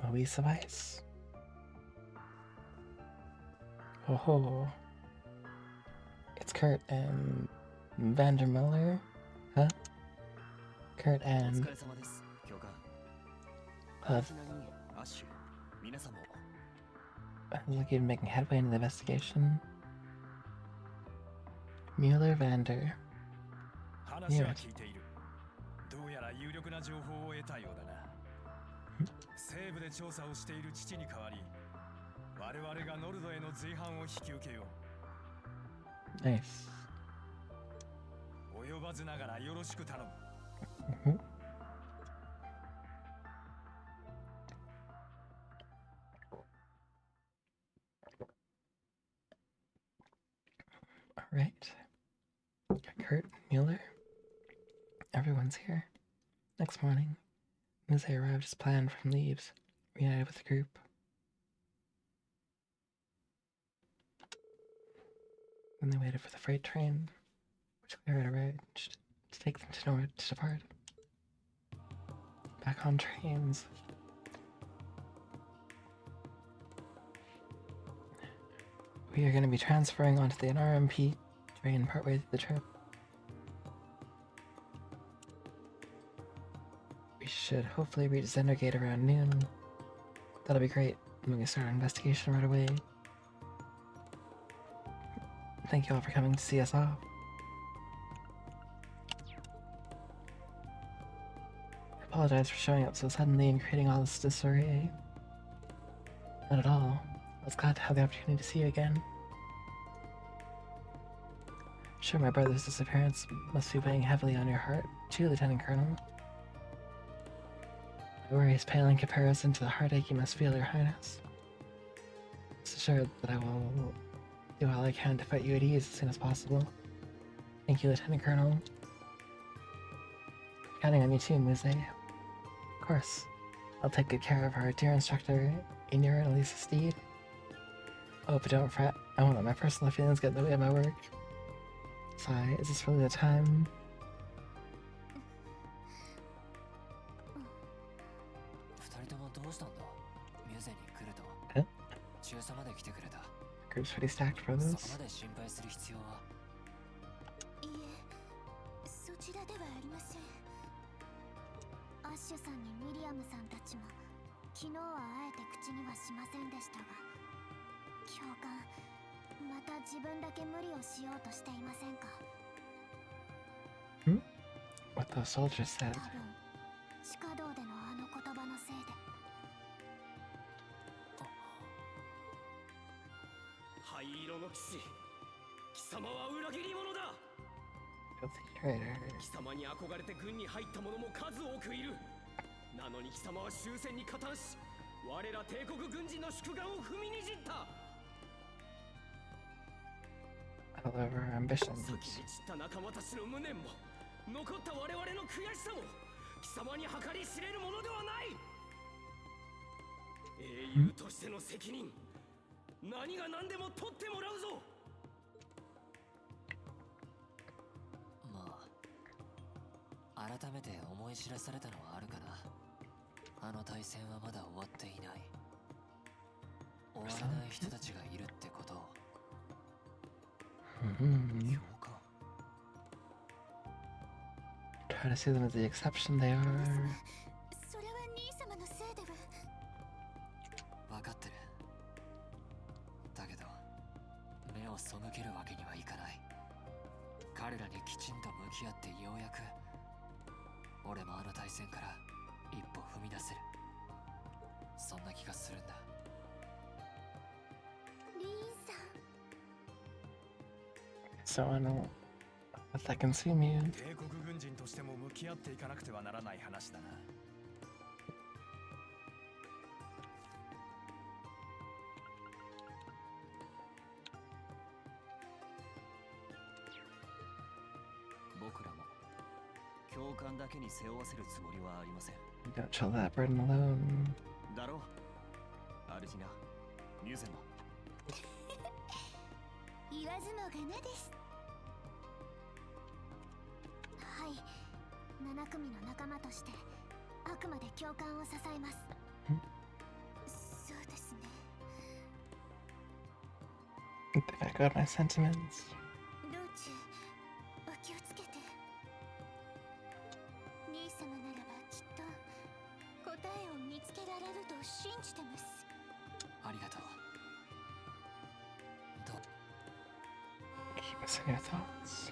Will we suffice? Oh ho. Kurt and Vandermiller? Huh? Kurt and look, you're making headway in the investigation. Mueller Vander. 話は聞いている。どうやら有力な情報を得たようだな。西部で調査をしている父に代わり、我々がノルドへの随伴を引き受けよう。ナイス。及ばずながらよろしく頼む。All right. Got Kurt, Mueller. Everyone's here. Next morning, Muse arrived as planned from Leaves, reunited with the group. Then they waited for the freight train, which we had arranged to take them to nowhere to depart. Back on trains. We are going to be transferring onto the NRMP train partway through the trip. We should hopefully reach Zendergate around noon. That'll be great, and we can start our investigation right away. Thank you all for coming to see us off. I apologize for showing up so suddenly and creating all this disarray. Not at all. I was glad to have the opportunity to see you again. I'm sure my brother's disappearance must be weighing heavily on your heart, too, Lieutenant Colonel. My worry is pale in comparison to the heartache you must feel, Your Highness. Rest assured that I will do all I can to put you at ease as soon as possible. Thank you, Lieutenant Colonel. I'm counting on you too, Muse. Of course, I'll take good care of our dear instructor, Inur and Elisa Steed. Oh, but don't fret. I won't let my personal feelings get in the way of my work. Sigh, is this really the time? Huh? Group's pretty stacked for this. また自分だけ無理をしようとしていませんか? What the soldier said. 多分地下道でのあの言葉のせいで。灰色の騎士、貴様は裏切り者だ。貴様に憧れて軍に入った者も数多くいる。なのに貴様は終戦に加担し、我ら帝国軍人の宿願を踏みにじった。 All over our ambitions. 先に散った仲間たちの無念も残った我々の悔しさも貴様に計り知れるものではない。英雄としての責任、何が何でも取ってもらうぞ。まあ改めて思い知らされたのはあるかな。あの対戦はまだ終わっていない。終わらない人たちがいるってことを。 Try to see them as the exception they are. それは兄様のせいでは。分かってる。だけど目を背けるわけにはいかない。彼らにきちんと向き合ってようやく俺もあの対戦から一歩踏み出せる。そんな気がするんだ。 So I know if that consume you. 帝国軍人としても向き合っていかなくてはならない話だな。僕らも教官だけに背負わせるつもりはありません。 Don't chill that burden alone. だろう、主なミュゼも。言わずもがなです。 はい、7組の仲間としてあくまで教官を支えます。そうですね。 I got my sentiments. どち What's your thoughts?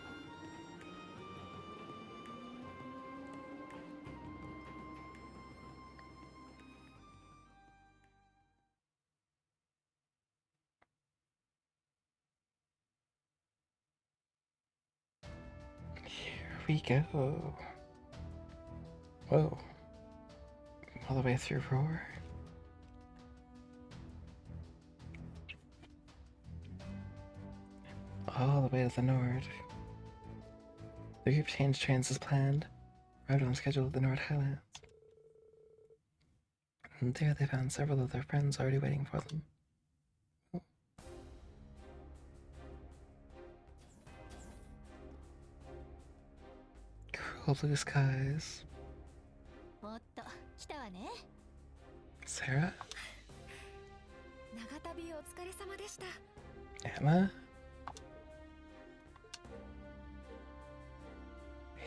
Here we go. Whoa. All the way through Roar. All the way to the Nord. The group changed trains as planned, arrived on schedule at the Nord Highlands. And there they found several of their friends already waiting for them. Cruel blue skies. おっと来たわね。 Sarah? 長旅お疲れ様でした。 Emma?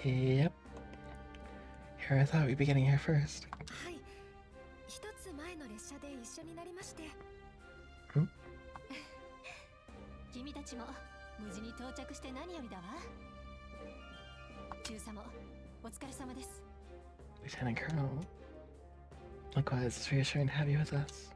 Yep. Here, I thought we'd be getting here first. はい。一つ前の列車で一緒になりまして。ん？君たちも無事に到着して何よりだわ。中佐もお疲れ様です。 Lieutenant Colonel. Likewise, it's reassuring to have you with us.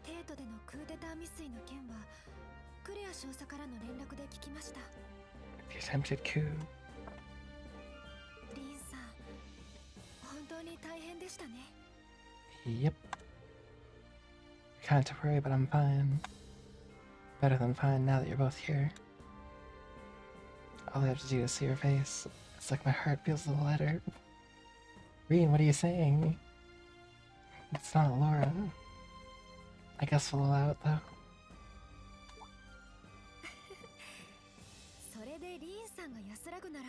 帝都でのクーデター未遂の件はクレア少佐からの連絡で聞きました。 The attempted coup. リンさん、本当に大変でしたね。 Yep. Kind to worry, but I'm fine. Better than fine now that you're both here. All I have to do is see your face. It's like my heart feels a little lighter. Reen, what are you saying? It's not Laura. I guess we'll allow it though. それでリンさんが安らぐなら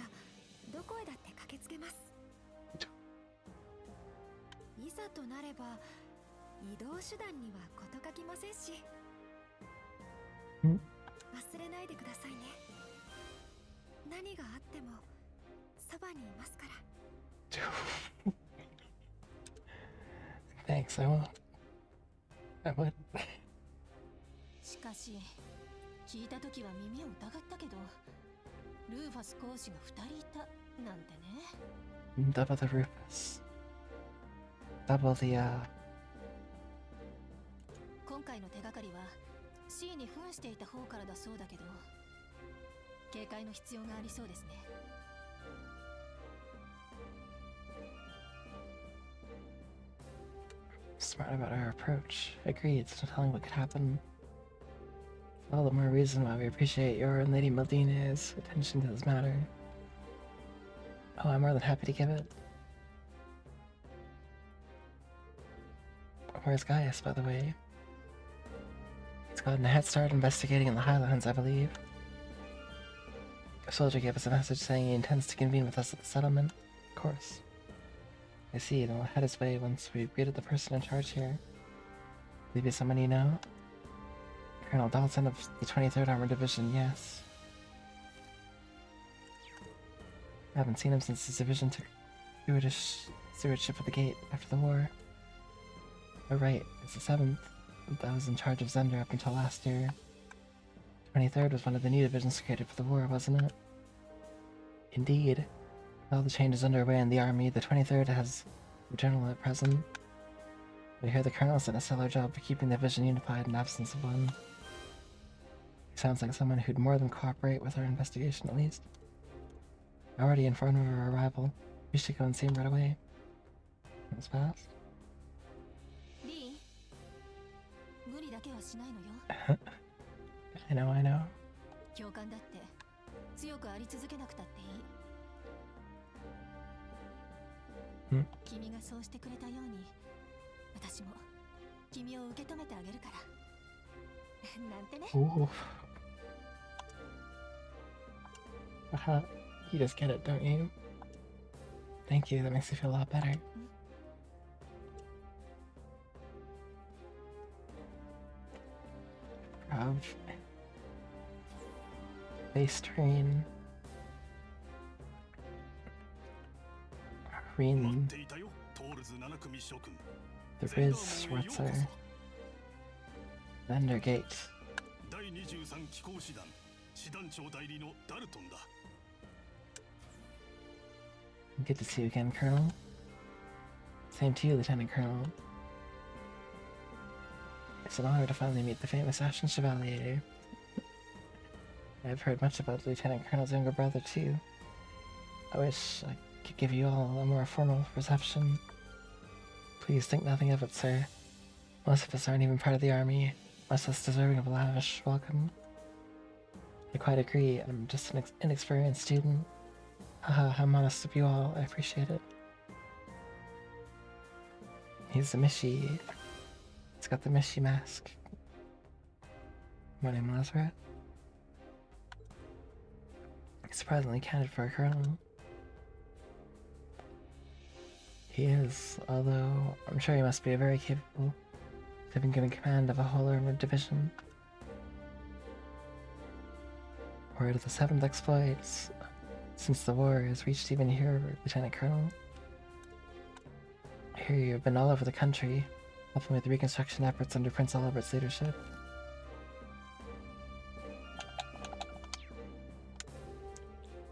どこへだって駆けつけます。いざとなれば移動手段には事欠きませんし。忘れないでくださいね。何があってもそばにいますから。Thanks, I won't. I would. しかし聞いた時は耳を疑ったけど、ルーファス講師が2人いたなんてね。 Double the Rufus. Double the, 今回の手がかりは C に扮していた方からだそうだけど、警戒の必要がありそうですね。 Smart about our approach. Agreed, no telling what could happen. All the more reason why we appreciate your and Lady Maldina's attention to this matter. Oh, I'm more than happy to give it. Where's Gaius, by the way? He's gotten a head start investigating in the Highlands, I believe. A soldier gave us a message saying he intends to convene with us at the settlement. Of course. I see, then we'll head his way once we've greeted the person in charge here. Maybe someone you know? Colonel Dalton of the 23rd Armored Division, yes. I haven't seen him since his division took stewardship of the gate after the war. Oh right, it's the 7th that was in charge of Zender up until last year. 23rd was one of the new divisions created for the war, wasn't it? Indeed. With all the changes underway in the army, the 23rd has a general at present. We hear the colonel's done a stellar job for keeping the division unified in absence of one. He sounds like someone who'd more than cooperate with our investigation at least. I already informed him of our arrival. We should go and see him right away. That was fast. リー、無理だけはしないのよ。 I know, I know. 教官だって強くあり続けなくたっていい。君がそうしてくれたように、私も君を受け止めてあげるから。なんてね。 Ooh. You just get it, don't you? Thank you, that makes me feel a lot better. Of base train. 待っ Reen. ていたよ、ト The Riz Schwarzer. Vendor Gate. 第23機構師団師団長代理のダルトンだ。 Good to see you again, Colonel. Same to you, Lieutenant Colonel. It's an honor to finally meet the famous Ashen Chevalier. I've heard much about Lieutenant Colonel's younger brother, too. I wish I could give you all a more formal reception. Please think nothing of it, sir. Most of us aren't even part of the army, much less deserving of a lavish welcome. I quite agree, I'm just an inexperienced student. Haha, how modest of you all, I appreciate it. He's the Mishi. He's got the Mishi mask. My name is Lazarus. He's surprisingly candid for a colonel. He is, although I'm sure he must be very capable, having given command of a whole armored division. Word of the 7th exploits since the war has reached even here, Lieutenant Colonel. I hear you have been all over the country, helping with reconstruction efforts under Prince Albert's leadership.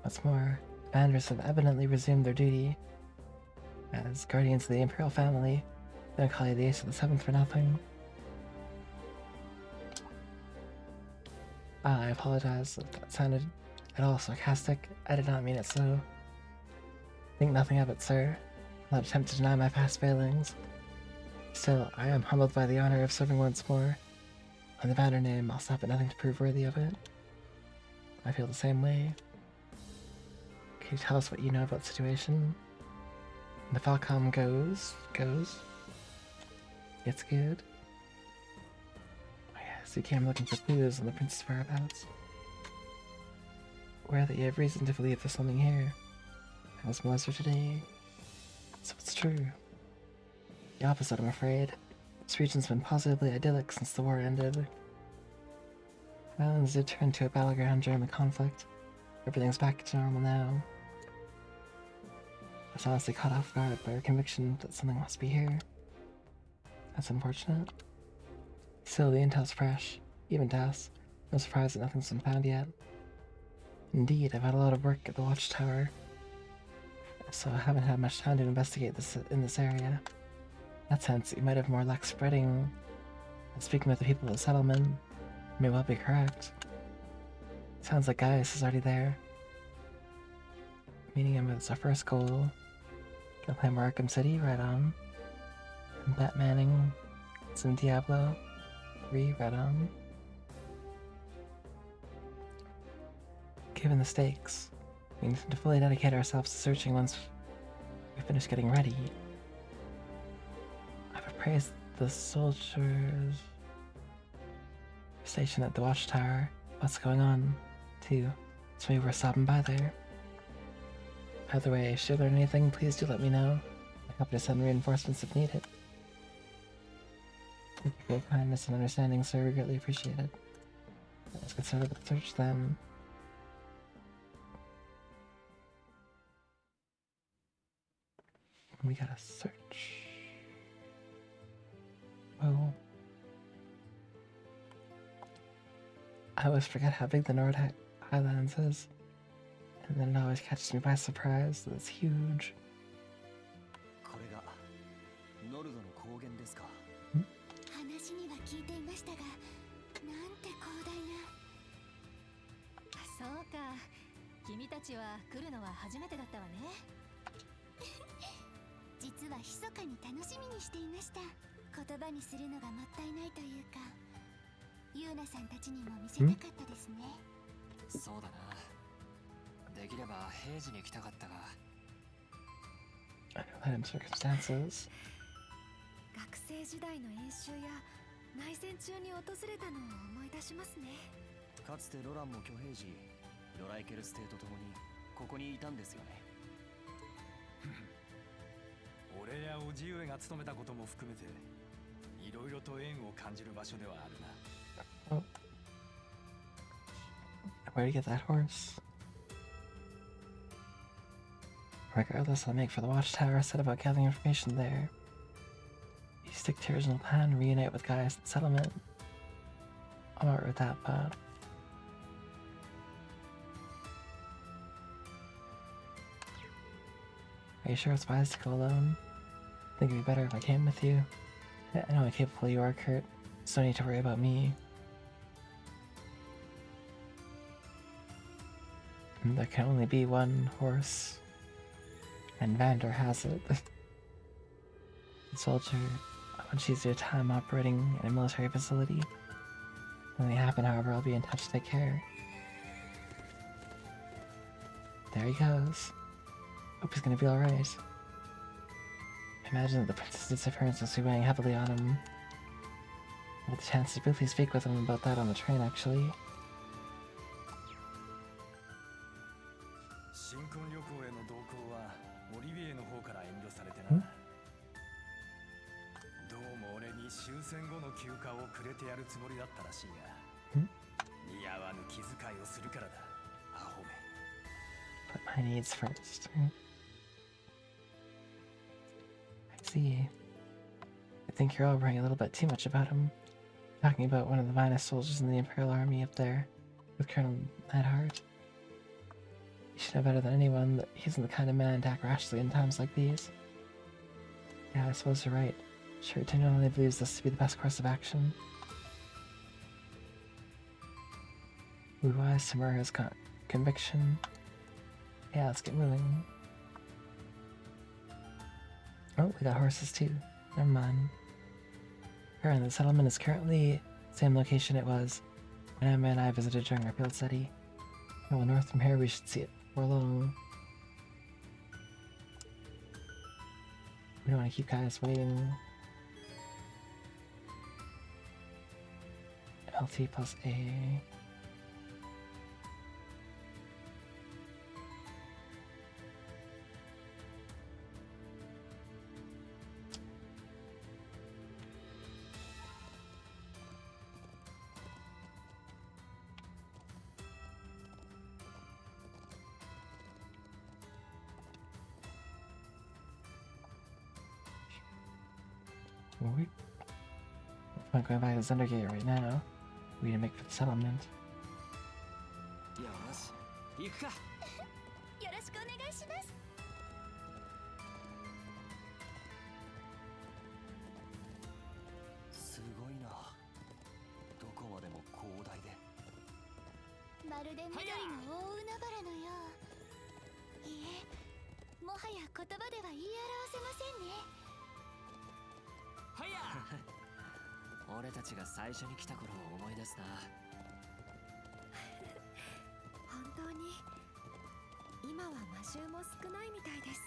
What's more, commanders have evidently resumed their duty as guardians of the Imperial family. They don't call you the Ace of the 7th for nothing. I apologize if that sounded at all sarcastic. I did not mean it so. Think nothing of it, sir. I'll not attempt to deny my past failings. Still, I am humbled by the honor of serving once more. On the banner name, I'll stop at nothing to prove worthy of it. I feel the same way. Can you tell us what you know about the situation? The Falcom goes. It's good. Oh yes, you came looking for clues on the prince's whereabouts. Aware that you have reason to believe there's something here. I was molested today. So it's true. The opposite, I'm afraid. This region's been positively idyllic since the war ended. The islands did turn into a battleground during the conflict. Everything's back to normal now. I was honestly caught off guard by our conviction that something must be here. That's unfortunate. Still, the intel's fresh, even to us. No surprise that nothing's been found yet. Indeed, I've had a lot of work at the watchtower, so I haven't had much time to investigate this in this area. In that sense, you might have more luck spreading and speaking with the people of the settlement. You may well be correct. Sounds like Gaius is already there. Meeting him is our first goal. Gonna play more Arkham City, right on. And Batmaning some Diablo 3, right on. Given the stakes, we need to fully dedicate ourselves to searching once we finish getting ready. I've appraised the soldiers stationed at the watchtower. What's going on, too? So maybe we're stopping by there. Either way, should you learn anything, please do let me know. I'm happy to send reinforcements if needed. Thank you for your kindness and understanding, sir. We greatly appreciate it. Let's get started with the search then. We gotta search. Oh. I always forget how big the North Highlands is. And then it always catches me by surprise that it's huge. これがノルドの高原ですか。話には聞いていましたが、なんて広大な。そうか。君たちは来るのは初めてだったわね。実は密かに楽しみにしていました。言葉にするのがもったいないというか、ユーナさんたちにも見せたかったですね。そうだな。できれば平時に来たかったが。I know that in circumstances. 学生時代の演習や内戦中に訪れたのを思い出しますね。かつてロランも挙兵時、ドライケルス帝と共にここにいたんですよね。俺や叔父上が務めたことも含めていろいろと縁を感じる場所ではあるな。Oh. Where to get that horse? Regardless, I'll make for the watchtower, set about gathering information there. You stick to your original plan, reunite with guys at the settlement. I'm alright with that, but... Are you sure it's wise to go alone? I think it'd be better if I came with you. I know how capable you are, Kurt, so no need to worry about me. And there can only be one horse. And Vander has it. The soldier, much easier time operating in a military facility. When they happen, however, I'll be in touch to take care. There he goes. Hope he's gonna be alright. I imagine that the prince's disappearance must be weighing heavily on him. I had the chance to briefly speak with him about that on the train, actually. 新婚旅行への同行はオリビエの方から遠慮されてな。どうも俺に終戦後の休暇をくれてやるつもりだったらしいが、似合わぬ気遣いをするからだ、アホめ。Put my needs first. I see. I think you're all worrying a little bit too much about him. Talking about one of the finest soldiers in the Imperial Army up there, with Colonel Neidhart. You should know better than anyone that he isn't the kind of man to act rashly in times like these. Yeah, I suppose you're right. Sure, genuinely believes this to be the best course of action. We wise to mirror his conviction. Yeah, let's get moving. Oh, we got horses too. Never mind. Apparently, the settlement is currently the same location it was when Emma and I visited during our field study. Well, north from here, we should see it before long. We don't want to keep guys waiting. LT plus A. I'm not going by the Zundergate right now. We need to make for the settlement. よし、行くか。よろしくお願いします。すごいな。どこまでも広大で。まるで緑の大海原のよう。いえ、もはや言葉では言い表せませんね。はや。俺たちが最初に来た頃を思い出すな。本当に今は魔獣も少ないみたいです。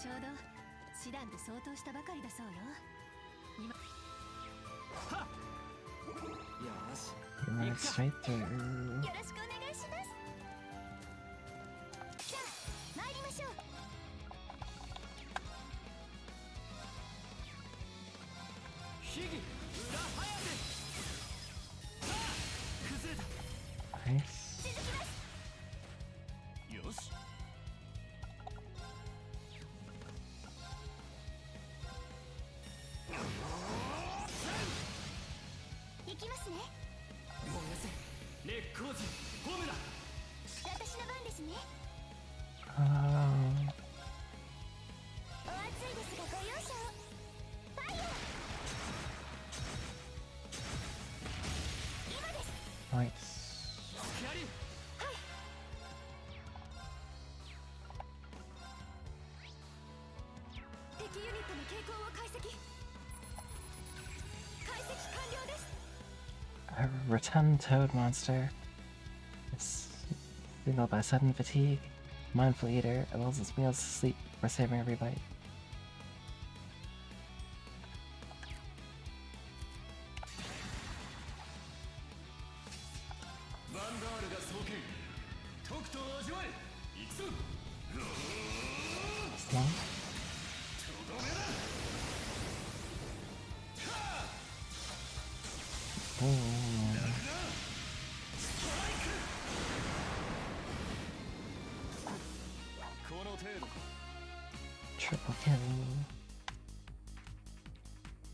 ちょうど師団で相当したばかりだそうよ。今はっ。よし。You run straight through. よろしくお願いします。じゃあ参りましょう。ヒギ裏ハヤテ。さあ崩れた。Nice. 続きます。よし。行きますね。燃やせ。烈光寺ホームだ。私の番ですね。お Oh. 暑いですがご容赦を。ファイヤー。今です。Nice. スキャリー。はい。敵ユニットの傾向を解析。解析完了です。A rotund toad monster. It's signaled by sudden fatigue. Mindful eater, it wills its meals to sleep before savoring every bite. ヴァンダールが創建。とくと味わえ。行くぞ。 It's long. とどめだ。 Ooh. ストライク。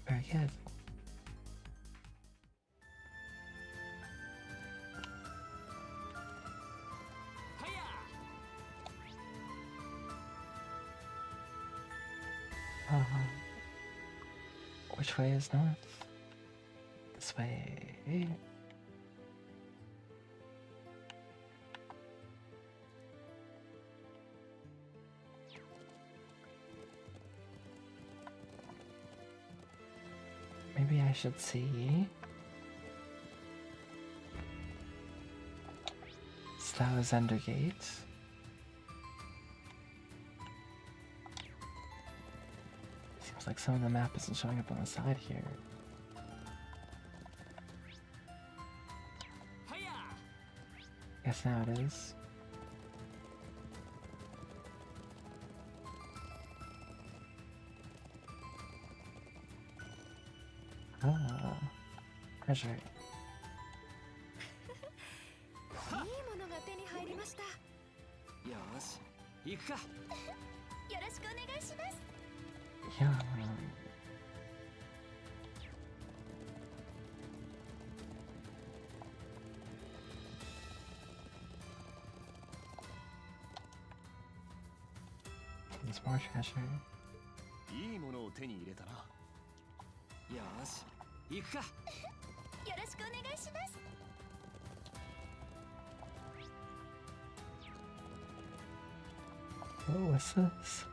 Very good. Which way is north? This way. Maybe I should see. Slow's Undergate. Seems like some of the map isn't showing up on the side here. Guess now it is. Ah, treasure. いいものが手に入りました。よし行くか。よろしくお願いします。 Yeah. There's more treasure. いいものを手に入れたな。よし行くか。よろしくお願いします。 Oh, what's this?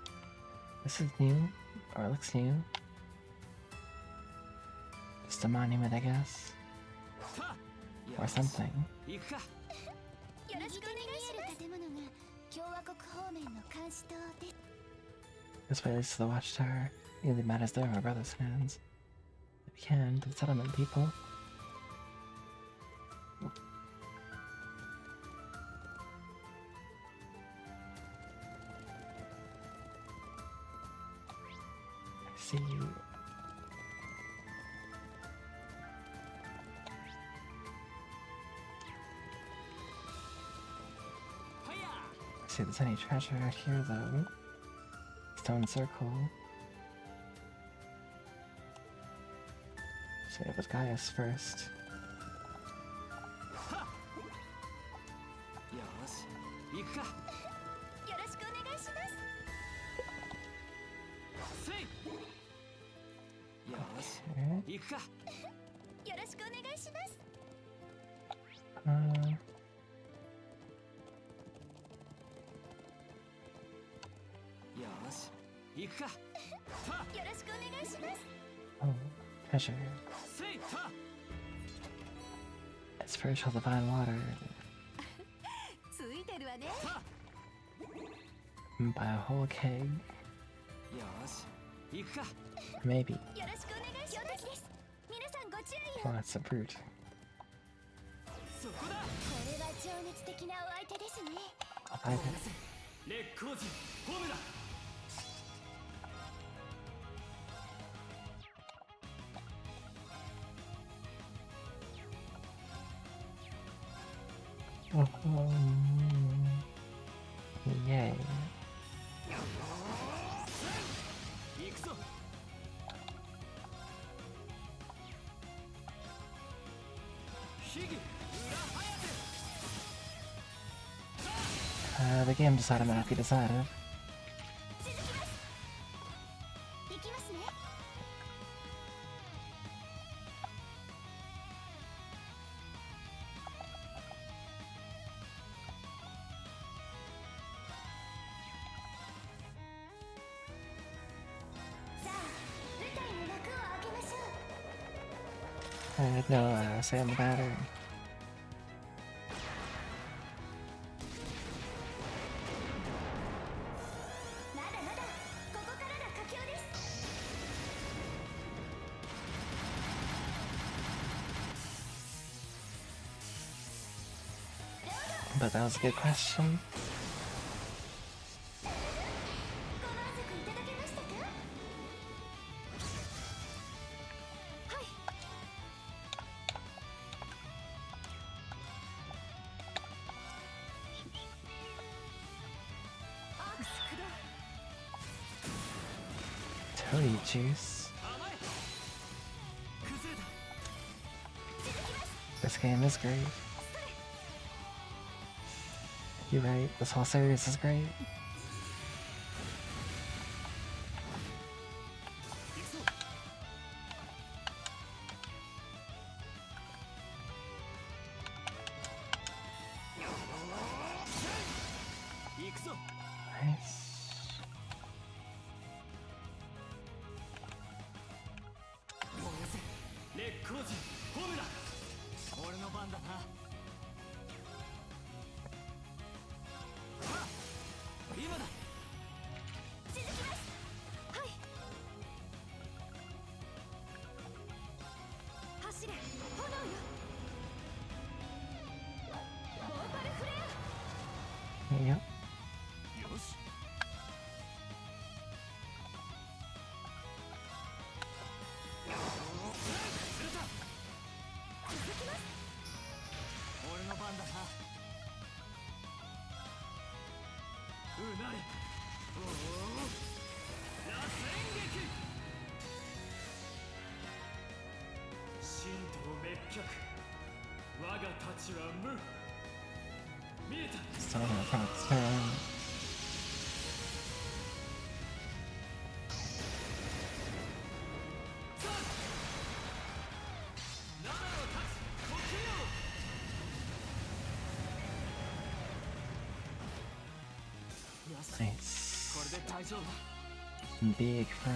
This is new, or it looks new. Just a monument, I guess, or something. 行くか。よろしくお願いします。建物が共和国方面の監視塔で。 This way leads to the watchtower. Nearly matters there, my brother's hands. If we can, to the settlement people. I see you. Let's see if there's any treasure out here, though. Stone circle. Say it was Gaius first. よし行くか。よろしくお願いします。 せい。よし Okay. 行くか。よろしくお願いします。 よし行くか。よろしくお願いします。 Oh, treasure. せいた。 It's spiritual divine water. ついてるわね。 By a whole keg. よし行くか。 Maybe. よろしくお願いします。皆さんご注意を。 Well, that's a brute. そこだ。これは情熱的なお相手ですね。 I'll fight it. 烈光人ホームだ。 Yay. 行くぞ。 秘技裏早手。 The game just automatically decided. 続きます。行きますね。 さあ、舞台の幕を開けましょう。 I had no say on the matter. まだまだここからが佳境です。 But that was a good question. ご満足いただけましたか？はい。 アクスクだ。Toady juice. This game is great. You're right, this whole series is great. Nice. 烈光寺ホムだ。俺の番だな。今だ。続きます。はい。走れ炎よ。ボーパルフレア。 Yep. よし。俺の番だな。うなれ。おお。螺旋撃。神道滅却。我が太刀は無。見えた。 Still gonna front turn. ナダの太刀。時よ。 Nice. これで大丈夫だ。 Big frog.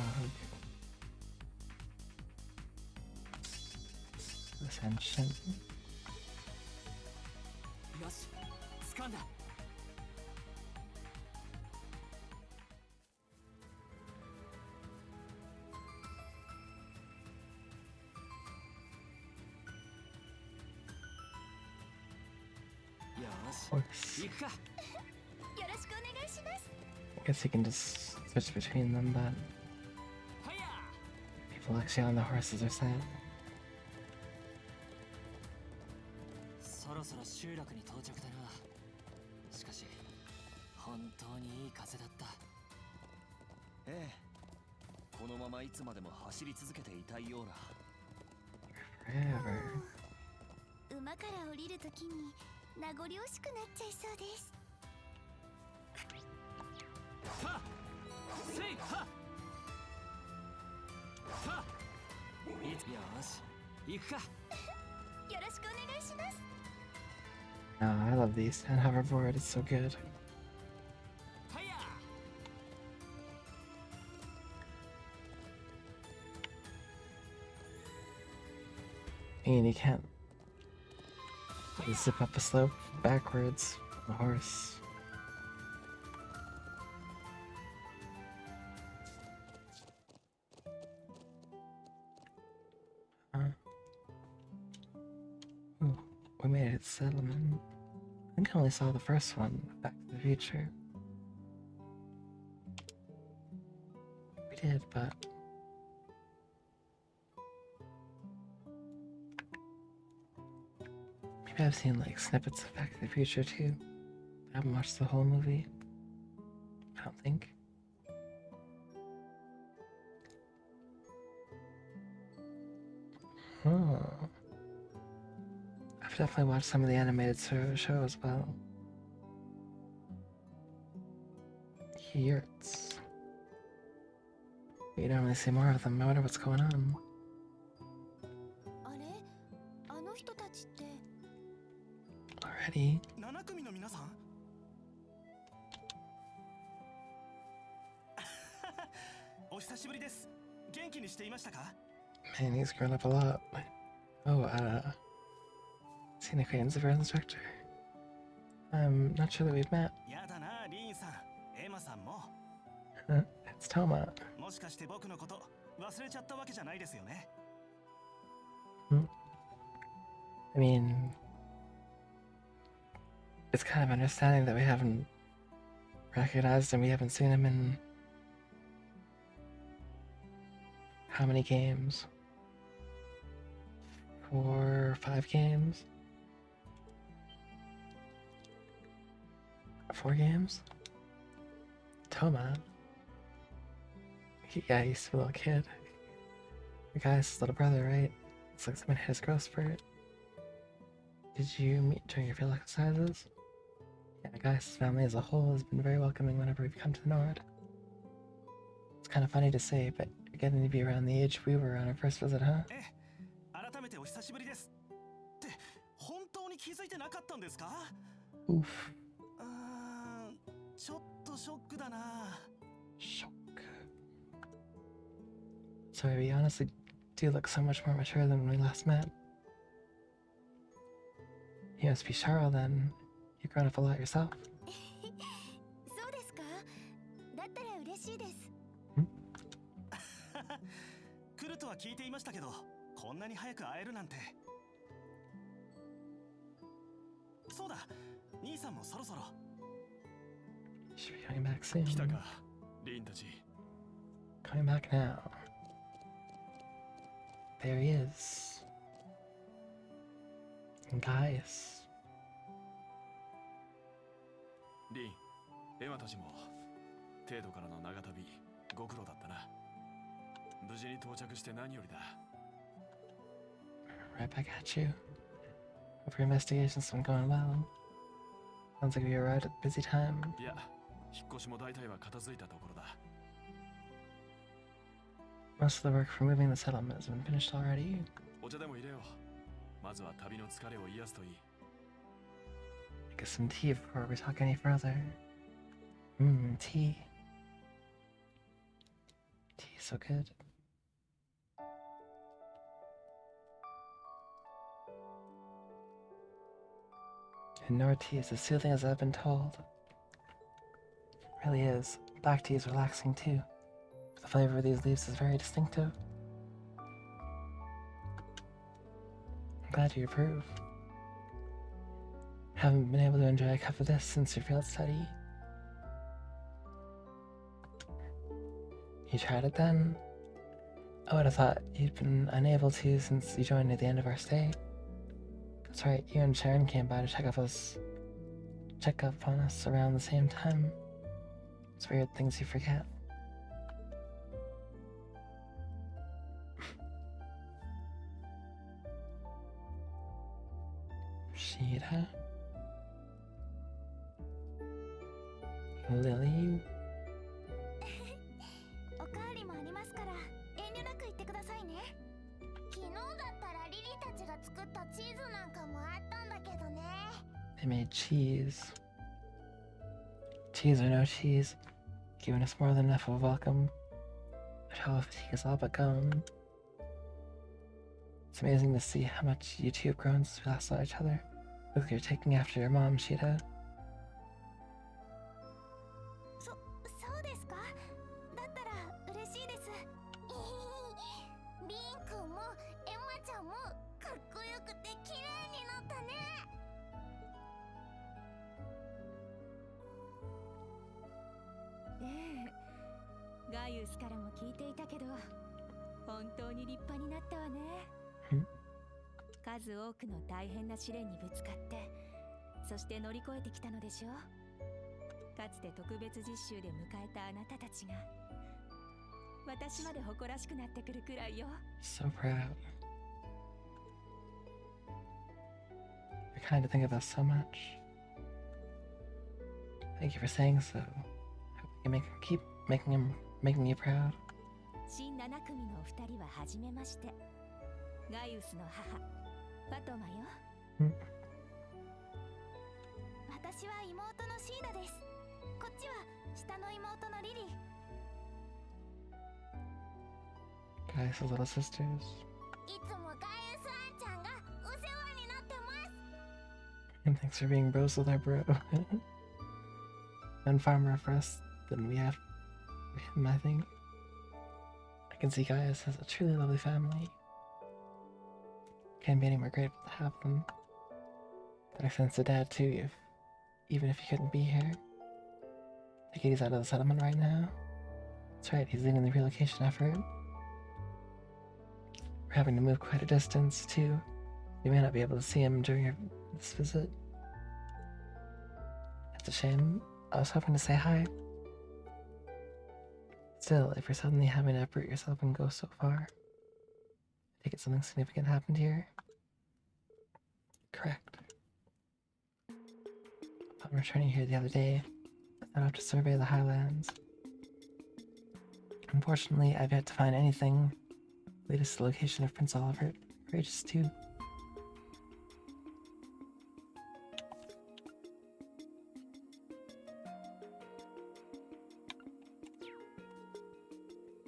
Ascension. よし、掴んだ。よし、 Works. 行くか。よろしくお願いします。 I guess you can just switch between them, but はや。 people actually on the horses are sad. そろそろ集落に到着だな。しかし本当にいい風だった。ええ、このままいつまでも走り続けていたいような。 Forever. 馬から降りるときに名残惜しくなっちゃいそうです。は。せいは。は。よし、行くか。よろしくお願いします。 Oh, I love these. And hoverboard, it's so good. はや。 And you can't zip up a slope backwards on a horse. Ooh, we made it to settlement. I think I only saw the first one, Back to the Future. We did, but maybe I've seen like snippets of Back to the Future too. I haven't watched the whole movie. I don't think. Oh. I've definitely watched some of the animated show as well. Yurts. You don't really see more of them. I wonder what's going on. あれ、あの人たちって。 Already? 7組の皆さんお久しぶりです。元気にしていましたか？ Man, he's grown up a lot. Oh, Scenic Acquaintance of our instructor. I'm not sure that we've met. やだな、リーンさん、エマさんも。 It's Toma. もしかして僕のこと忘れちゃったわけじゃないですよね。 I mean, it's kind of understanding that we haven't recognized him. We haven't seen him in how many games? 4 or 5 games? 4 games? Toma. Yeah, he used to be a little kid. Your guy's little brother, right? Looks like someone hit his growth spurt. Did you meet during your field exercises? Yeah, Guy's family as a whole has been very welcoming whenever we've come to the Nord. It's kind of funny to say, but you're getting to be around the age we were on our first visit, huh? 改めてお久しぶりですって本当に気づいてなかったんですか Oof. ちょっとショックだな Shock. Sorry, we honestly do look so much more mature than when we last met. You must be Charles then. You've grown up a lot yourself. そうですか。だったら嬉しいです。来るとは聞いていましたけどこんなに早く会えるなんてそうだ兄さんもそろそろ Should be coming back soon. 来たかリンたち Coming back now. There he is. And Gaius. リンエマたちも程度からの長旅ご苦労だったな無事に到着して何よりだ Right back at you. Hope your investigation's been going well. Sounds like we arrived at a busy time. いや引っ越しも大体は片付いたところだ Most of the work for moving the settlement has been finished already. お茶でも入れようまずは旅の疲れを癒すといい Get some tea before we talk any further. Tea. Tea is so good. And Nord tea is as soothing as I've been told. It really is. Black tea is relaxing too. The flavor of these leaves is very distinctive. I'm glad you approve. Haven't been able to enjoy a cup of this since your field study. You tried it then? I would have thought you'd been unable to since you joined at the end of our stay. That's right, you and Sharon came by to check up on us around the same time. It's weird things you forget. Sheeta? Lily? おかわりもありますから遠慮なく言ってくださいね。昨日だったらリリたちが作ったチーズなんかもあったんだけどね。They made cheese. Cheese or no cheese, giving us more than enough of a welcome. The travel fatigue is all but gone. It's amazing to see how much you two have grown since we last saw each other. Look like you're taking after your mom, Sheeta. そうですか。だったら嬉しいです。リンくんもエマちゃんもかっこよくて綺麗になったね。ガイウスからも聞いていたけど、本当に立派になったわね。数多くの大変な試練にぶつかって、そして乗り越えてきたのでしょう。かつて特別実習で迎えたあなたたちが、私まで誇らしくなってくるくらいよ。So proud. You're kind to think of us so much. Thank you for saying so. Hope we can keep making you proud. 新7組のお二人は初めまして。ガイウスの母、ファトマよ。私は妹のシーダです。こっちは下の妹のリリ。Guys, little sisters. いつもガイウスアンちゃんがお世話になってます。 And thanks for being bros with our bro. One farmer for us than we have him, I think. I can see Gaius has a truly lovely family. Can't be any more grateful to have them. That extends to Dad too, even if he couldn't be here. I think he's out of the settlement right now. That's right, he's leading the relocation effort. We're having to move quite a distance too. We may not be able to see him during this visit. That's a shame. I was hoping to say hi. Still, if you're suddenly having to uproot yourself and go so far, I take it something significant happened here? Correct. Upon returning here the other day, I thought out to survey the highlands. Unfortunately, I've yet to find anything. Latest the location of Prince Oliver. Courageous too.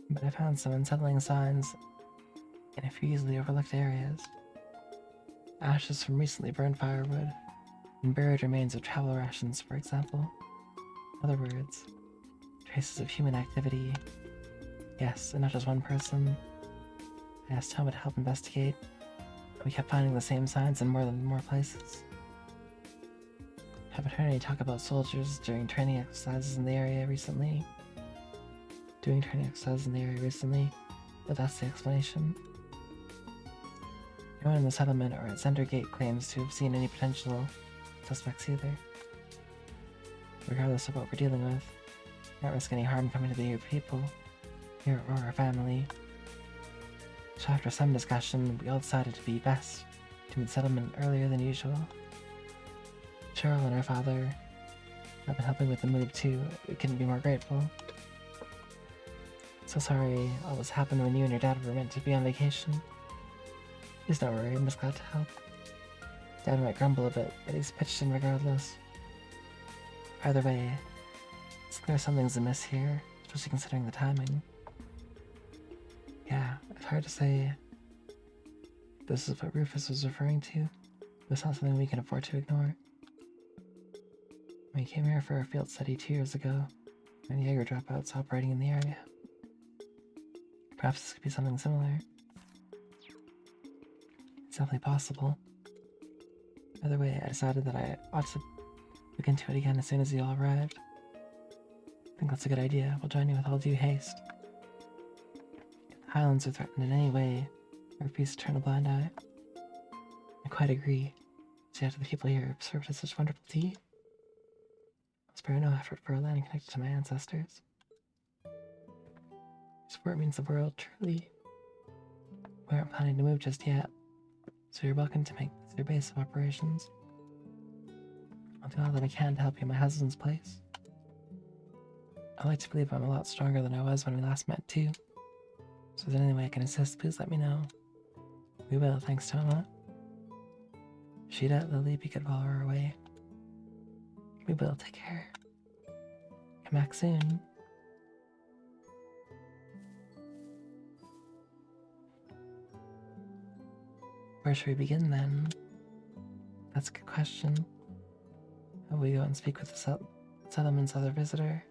But I found some unsettling signs in a few easily overlooked areas. Ashes from recently burned firewood, and buried remains of travel rations, for example. In other words, traces of human activity. Yes, and not just one person. I asked Toma to help investigate, and we kept finding the same signs in more places. Haven't heard any talk about soldiers during training exercises in the area recently. But that's the explanation. No one in the settlement or at Center Gate claims to have seen any potential suspects either. Regardless of what we're dealing with, we don't risk any harm coming to the people, here or our family. So after some discussion, we all decided to be best to meet the settlement earlier than usual. Cheryl and her father have been helping with the move too. We couldn't be more grateful. So sorry all this happened when you and your dad were meant to be on vacation. Please don't worry, I'm just glad to help. Dad might grumble a bit, but he's pitched in regardless. Either way, it's clear something's amiss here, especially considering the timing. Yeah, it's hard to say if this is what Rufus was referring to, but it's not something we can afford to ignore. We came here for a field study 2 years ago, and Jaeger dropouts operating in the area. Perhaps this could be something similar. It's definitely possible. Either way, I decided that I ought to look into it again as soon as you all arrived. I think that's a good idea. We'll join you with all due haste. If the Highlands are threatened in any way, I refuse to turn a blind eye. I quite agree. See after the people here have served us such wonderful tea. I'll spare no effort for a land connected to my ancestors. Support means the world, truly. We aren't planning to move just yet, so you're welcome to make this your base of operations. I'll do all that I can to help you in my husband's place. I like to believe I'm a lot stronger than I was when we last met, too. So if there's any way I can assist, please let me know. We will, thanks, Toma. Sheeta, Lily, be good while we're away. We will, take care. Come back soon. Where should we begin then? That's a good question. Will we go and speak with the settlement's other visitor?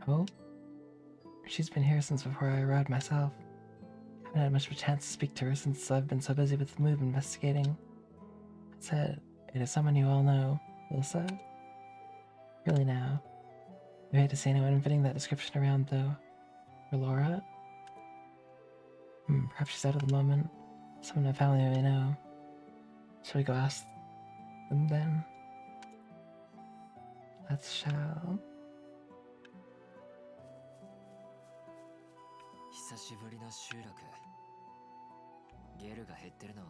Oh? She's been here since before I arrived myself. Haven't had much of a chance to speak to her since I've been so busy with the move investigating. That said, it is someone you all know, Ilsa. Really now. I hate to say anyone fitting that description around though. Or Laura? Perhaps she's out at the moment. Someone in my family may know. Shall we go ask them then? Let's shall. 久しぶりの集落。ゲルが減ってるのは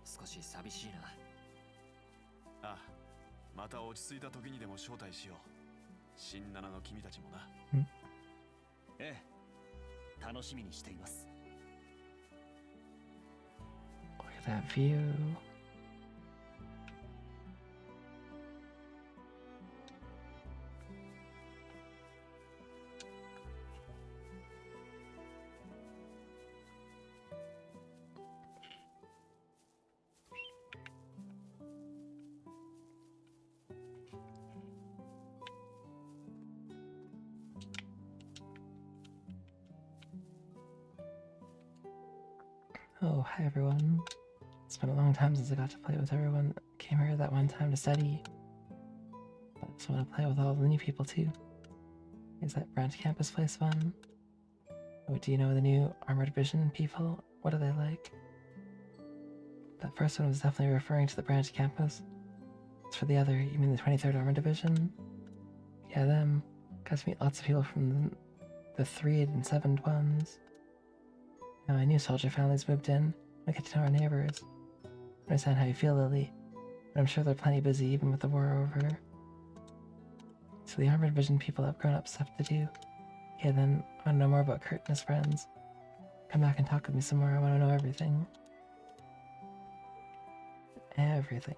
少し寂しいな。ああ、また落ち着いた時にでも招待しよう。新七の君たちもな。ええ、楽しみにしています。Look at that view. Oh, hi everyone. It's been a long time since I got to play with everyone that came here that one time to study. But I just want to play with all the new people too. Is that branch campus place fun? Oh, do you know the new Armored Division people? What are they like? That first one was definitely referring to the branch campus. As for the other, you mean the 23rd Armored Division? Yeah, them. Got to meet lots of people from the 3'd and 7'd ones. Now, new soldier families moved in. I get to know our neighbors. I understand how you feel, Lily. But I'm sure they're plenty busy even with the war over. So the armored division people have grown-up stuff to do. Okay, then I want to know more about Kurt and his friends. Come back and talk with me some more. I want to know everything. Everything.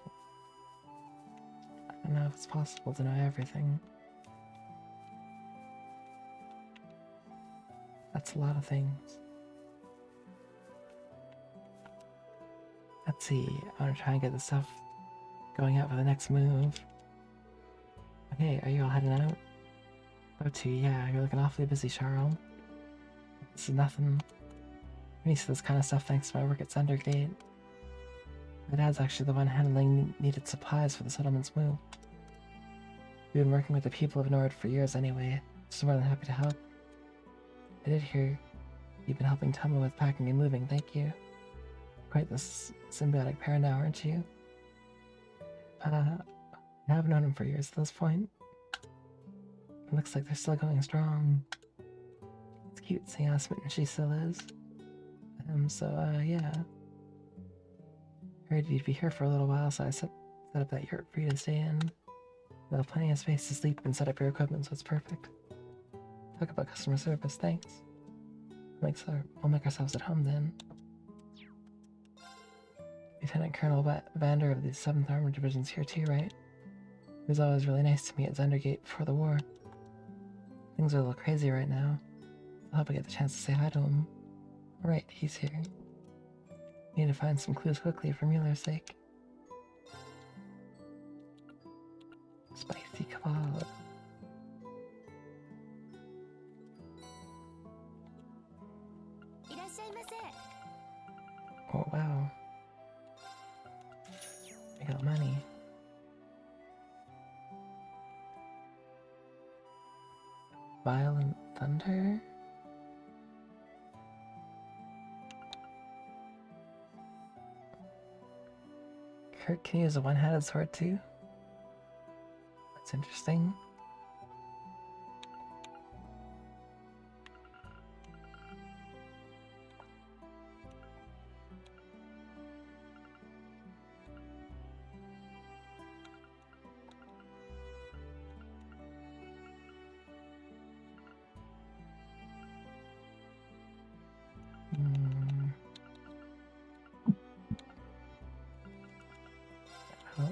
I don't know if it's possible to know everything. That's a lot of things. Let's see. I want to try and get the stuff going out for the next move. Okay, are you all heading out? Oh, too, yeah, you're looking awfully busy, Charles. This is nothing. I'm used to this kind of stuff thanks to my work at Sundergate. My dad's actually the one handling needed supplies for the settlement's move. We've been working with the people of Nord for years anyway, just more than happy to help. I did hear you've been helping Tama with packing and moving, thank you. Quite this symbiotic pair now, aren't you? I have known him for years at this point. It looks like they're still going strong. It's cute seeing how smitten she still is. Yeah. Heard you'd be here for a little while, so I set up that yurt for you to stay in. You'll have plenty of space to sleep and set up your equipment, so it's perfect. Talk about customer service, thanks. We'll make ourselves at home then. Lieutenant Colonel Vander of the 7th Armored Division's here too, right? He was always really nice to me at Zendergate before the war. Things are a little crazy right now. I hope I get the chance to say hi to him. Right, he's here. We need to find some clues quickly for Mueller's sake. Spicy kebab. Oh wow. I got money. Violent thunder? Kurt can use a one-handed sword too? That's interesting. Oh.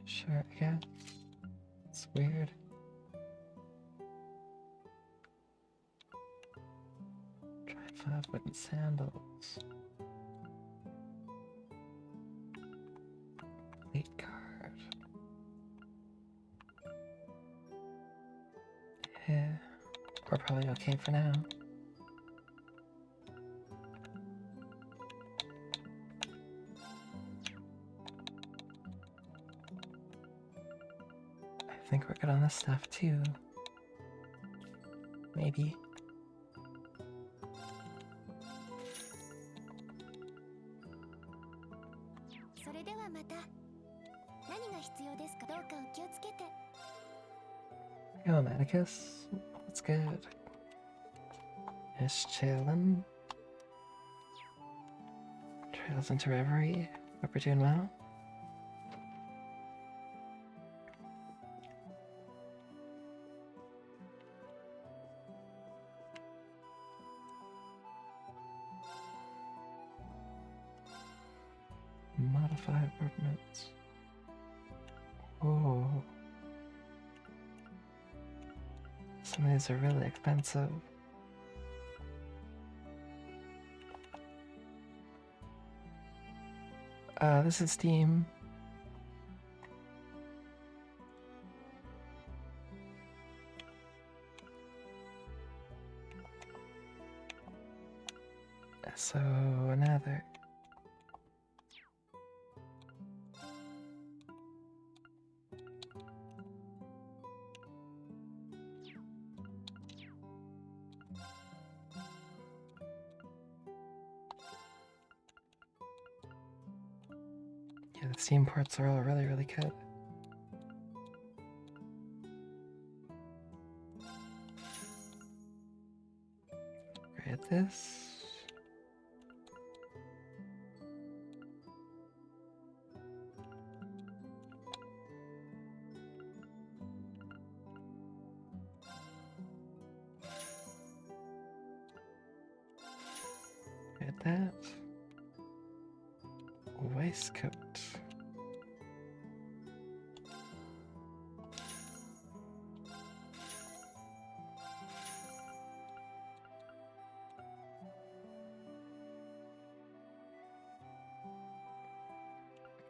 Sure, yeah. It's weird. Try 5 wooden sandals. Late card. Yeah, we're probably okay for now. I think we're good on this stuff too. Maybe. Yo, Manicus. What's good? Just chillin'. Trails into Reverie. Hope we're doing well. Modify movements. Oh. Some of these are really expensive. This is Steam. So another. Yeah, the Steam ports are all really, really good. Read this. Read that. Waistcoat.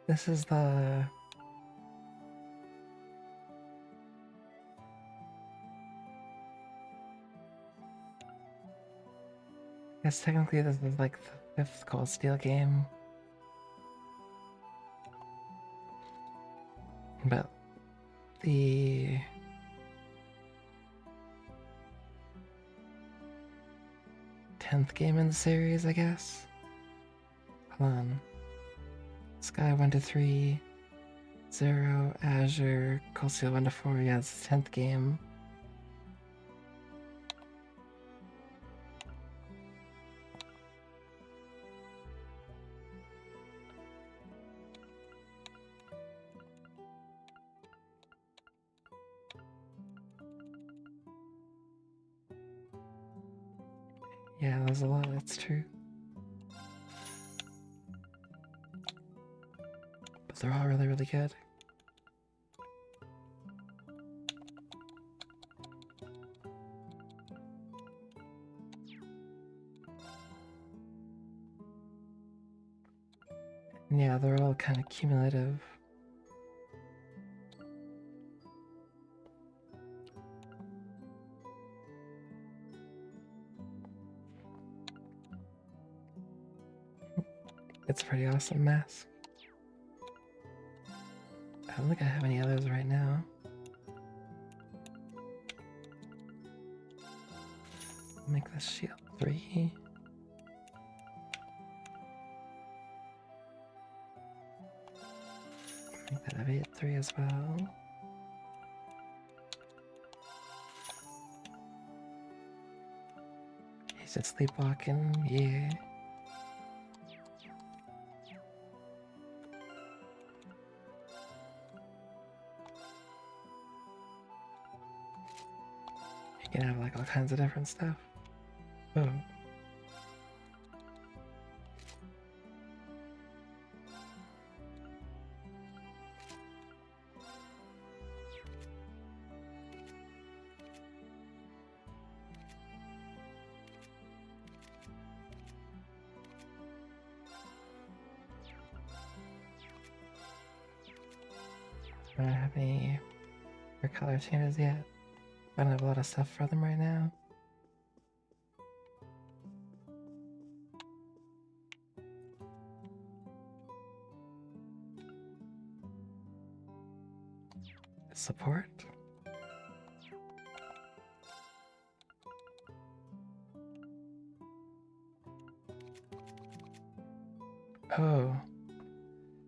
This is the I guess technically this is like the 5th Cold Steel game. But the tenth game in the series, I guess. Hold on. Sky 1 to 3, 0, Azure, Cold Steel 1 to 4. Yeah, it's the 10th game. Yeah, there's a lot, that's true. But they're all really, really good. And yeah, they're all kind of cumulative. It's a pretty awesome mask. I don't think I have any others right now. Make this shield 3. Make that evade 3 as well. He's just sleepwalking, yeah. You can have like all kinds of different stuff. Oh. I don't have any for color changes yet. I don't have a lot of stuff for them right now. Support. Oh.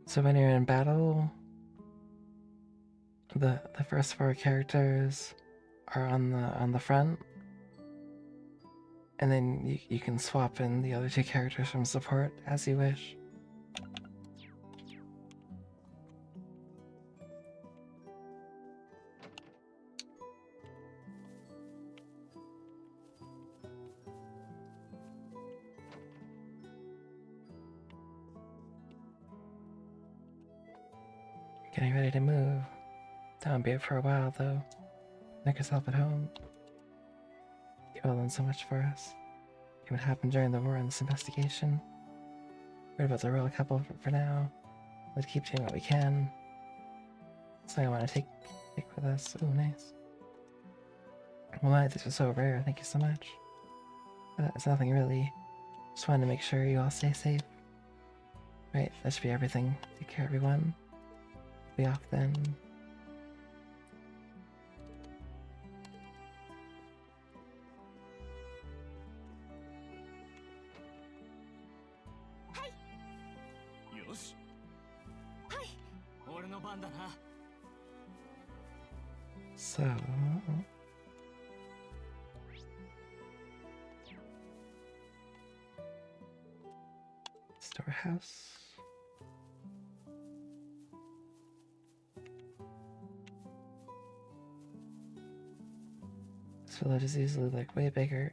So when you're in battle, the first 4 characters are on the front, and then you can swap in the other 2 characters from support as you wish. Getting ready to move. Don't be it for a while though. Make yourself at home. You've all done so much for us. What happened during the war and this investigation. We're about to roll a couple for now. Let's keep doing what we can. Something I want to take with us. Oh, nice. Well, my these are so rare. Thank you so much. It's nothing really. Just wanted to make sure you all stay safe. Right, that should be everything. Take care, everyone. Be off then. の番だな。So storehouse. This village is easily like way bigger.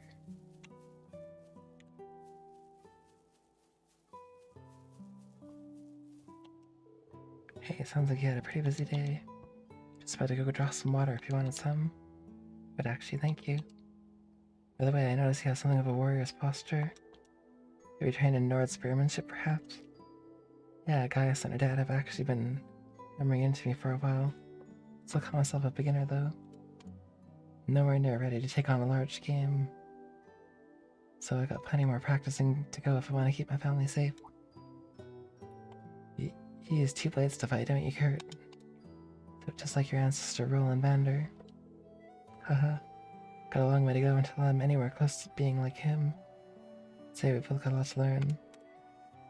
Hey, sounds like you had a pretty busy day. Just about to go draw some water if you wanted some. But actually, thank you. By the way, I noticed you have something of a warrior's posture. Have you trained in Nord spearmanship, perhaps? Yeah, Gaius and her dad have actually been hammering into me for a while. Still call myself a beginner, though. Nowhere near ready to take on a large game. So I got plenty more practicing to go if I want to keep my family safe. You use 2 blades to fight, don't you, Kurt? Just like your ancestor Roland Vander. Haha. Got a long way to go until I'm anywhere close to being like him. I'd say we both got a lot to learn.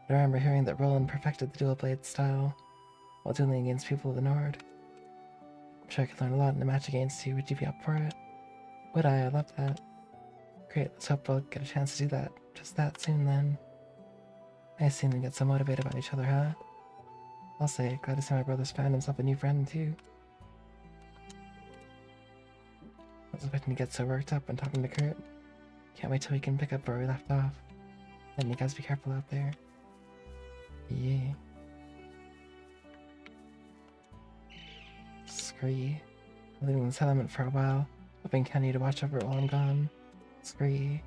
I remember hearing that Roland perfected the dual blade style while dueling against people of the Nord. I'm sure I could learn a lot in a match against you. Would you be up for it? Would I? I love that. Great, let's hope we'll get a chance to do that just that soon then. Nice seeing them get so motivated about each other, huh? I'll say, glad to see my brother's found himself a new friend too. I was expecting to get so worked up when talking to Kurt. Can't wait till we can pick up where we left off. Then you guys be careful out there. Yeah. Scree. I'm leaving the settlement for a while, hoping Kenny to watch over it while I'm gone. Scree.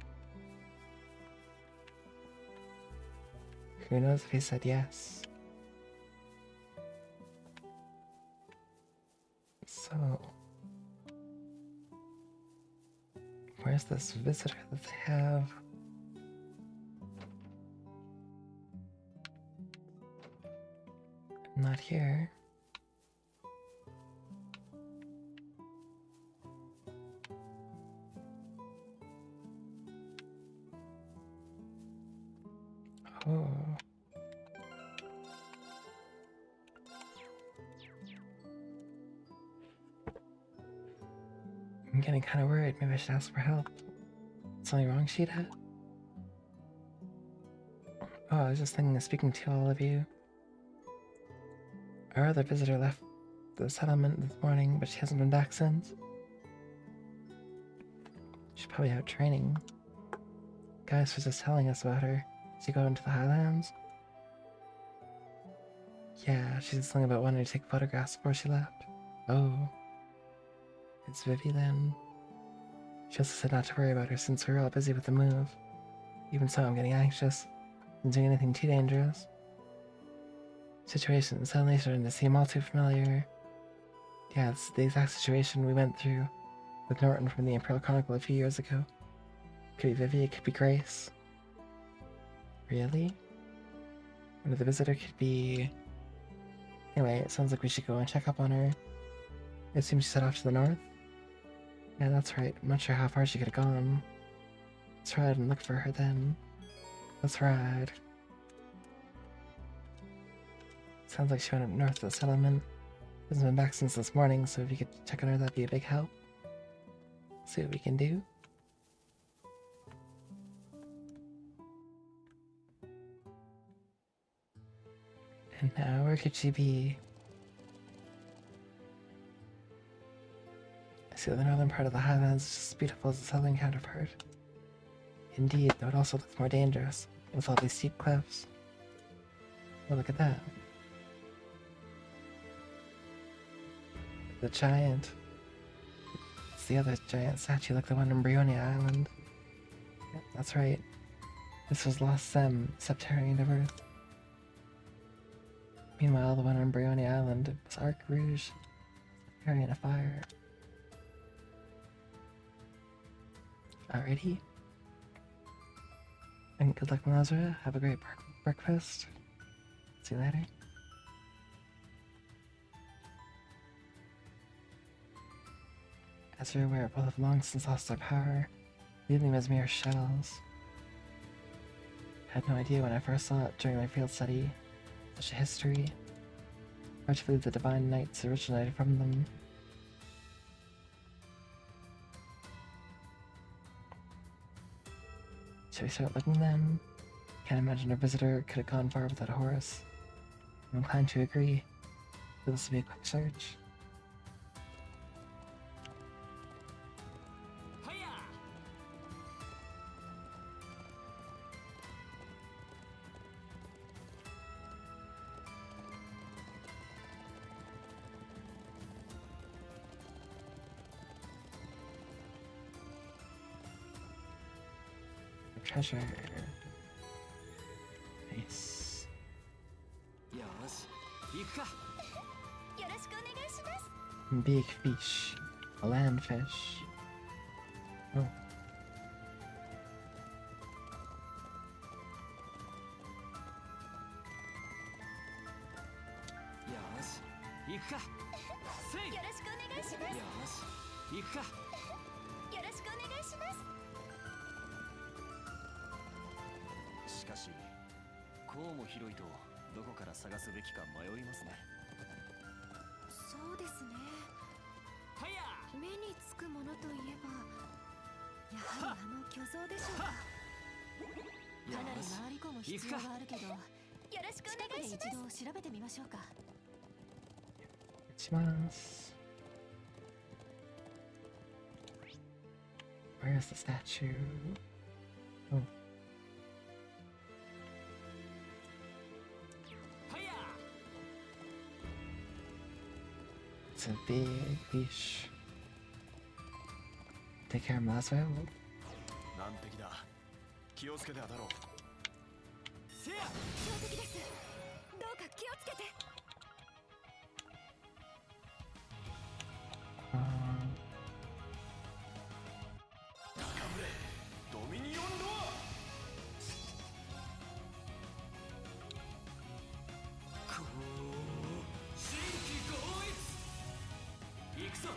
Who knows if he said yes. So, where's this visitor that they have? Not here. Oh. I'm getting kind of worried. Maybe I should ask for help. Something wrong, Sheeta? Oh, I was just thinking of speaking to all of you. Our other visitor left the settlement this morning, but she hasn't been back since. She's probably out training. Gaius was just telling us about her. Did she go into the Highlands? Yeah, she said something about wanting to take photographs before she left. Oh. It's Vivi then. She also said not to worry about her since we were all busy with the move. Even so, I'm getting anxious. Isn't doing anything too dangerous. Situation is suddenly starting to seem all too familiar. Yeah, it's the exact situation we went through with Norton from the Imperial Chronicle a few years ago. Could be Vivi, it could be Grace. Really? Or the visitor could be... Anyway, it sounds like we should go and check up on her. I assume she set off to the north? Yeah, that's right. I'm not sure how far she could have gone. Let's ride and look for her then. Let's ride. Sounds like she went up north to the settlement. Hasn't been back since this morning, so if you could check on her, that'd be a big help. See what we can do. And now, where could she be? I see the northern part of the Highlands is just as beautiful as the southern counterpart. Indeed, though it also looks more dangerous, with all these steep cliffs. Oh, look at that. The giant. It's the other giant statue like the one on Brioni Island. Yep, that's right. This was Lost Sem, Septarian of Earth. Meanwhile, the one on Brioni Island was Arc Rouge, Septarian of Fire. Alrighty. And good luck, Malazra. Have a great breakfast. See you later. As you're aware, both have long since lost their power, leaving them as mere shells. I had no idea when I first saw it during my field study. Such a history. Hard to believe the Divine Knights originated from them. Should we start looking then? Can't imagine our visitor could have gone far without a horse. I'm inclined to agree. This will be a quick search. Treasure. Nice. Big fish. A land fish. Oh.しかし、こうも広いとどこから探すべきか迷いますね。そうですね。目につくものといえば、やはりあの巨像でしょうか。かなり回り込む必要があるけど、よろしくお願いします。近くで一度調べてみましょうか。します。Where's the statue? Oh. It's a big fish. Take care of him as well. 難敵だ。気をつけて当たろう。せや、強敵です。どうか気をつけて。ドミニオンロア。こう新規合一。行くぞ。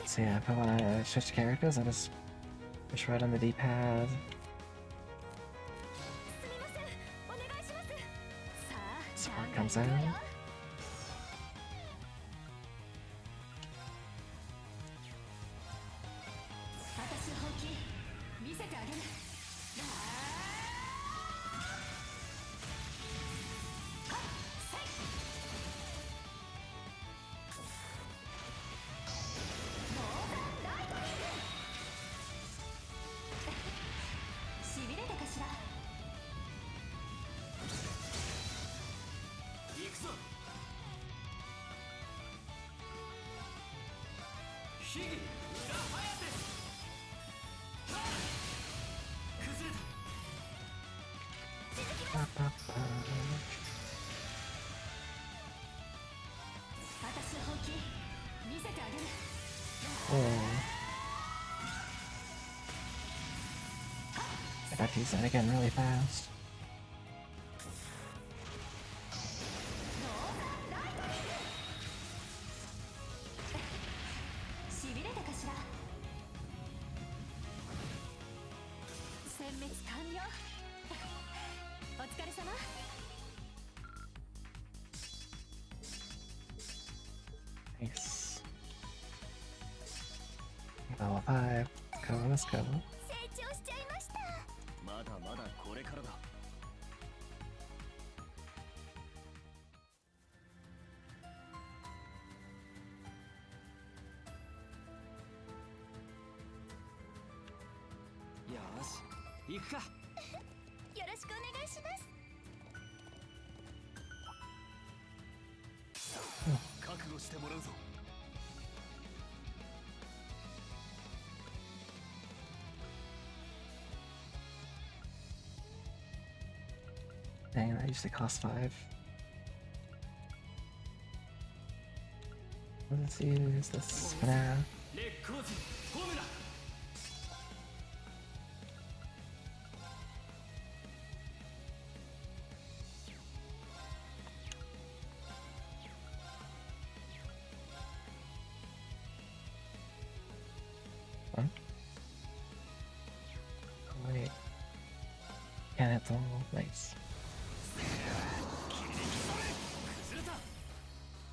So yeah, if I want to switch characters, I just push right on the D-pad. Spark comes out. I got to use that again really fast. Nice. Level 5. Let's go. まだまだこれからだ。よし、行くか。よろしくお願いします。覚悟してもらうぞ。Dang, that usually costs 5. Let's use this for now. Huh? Oh, wait. And it's all nice.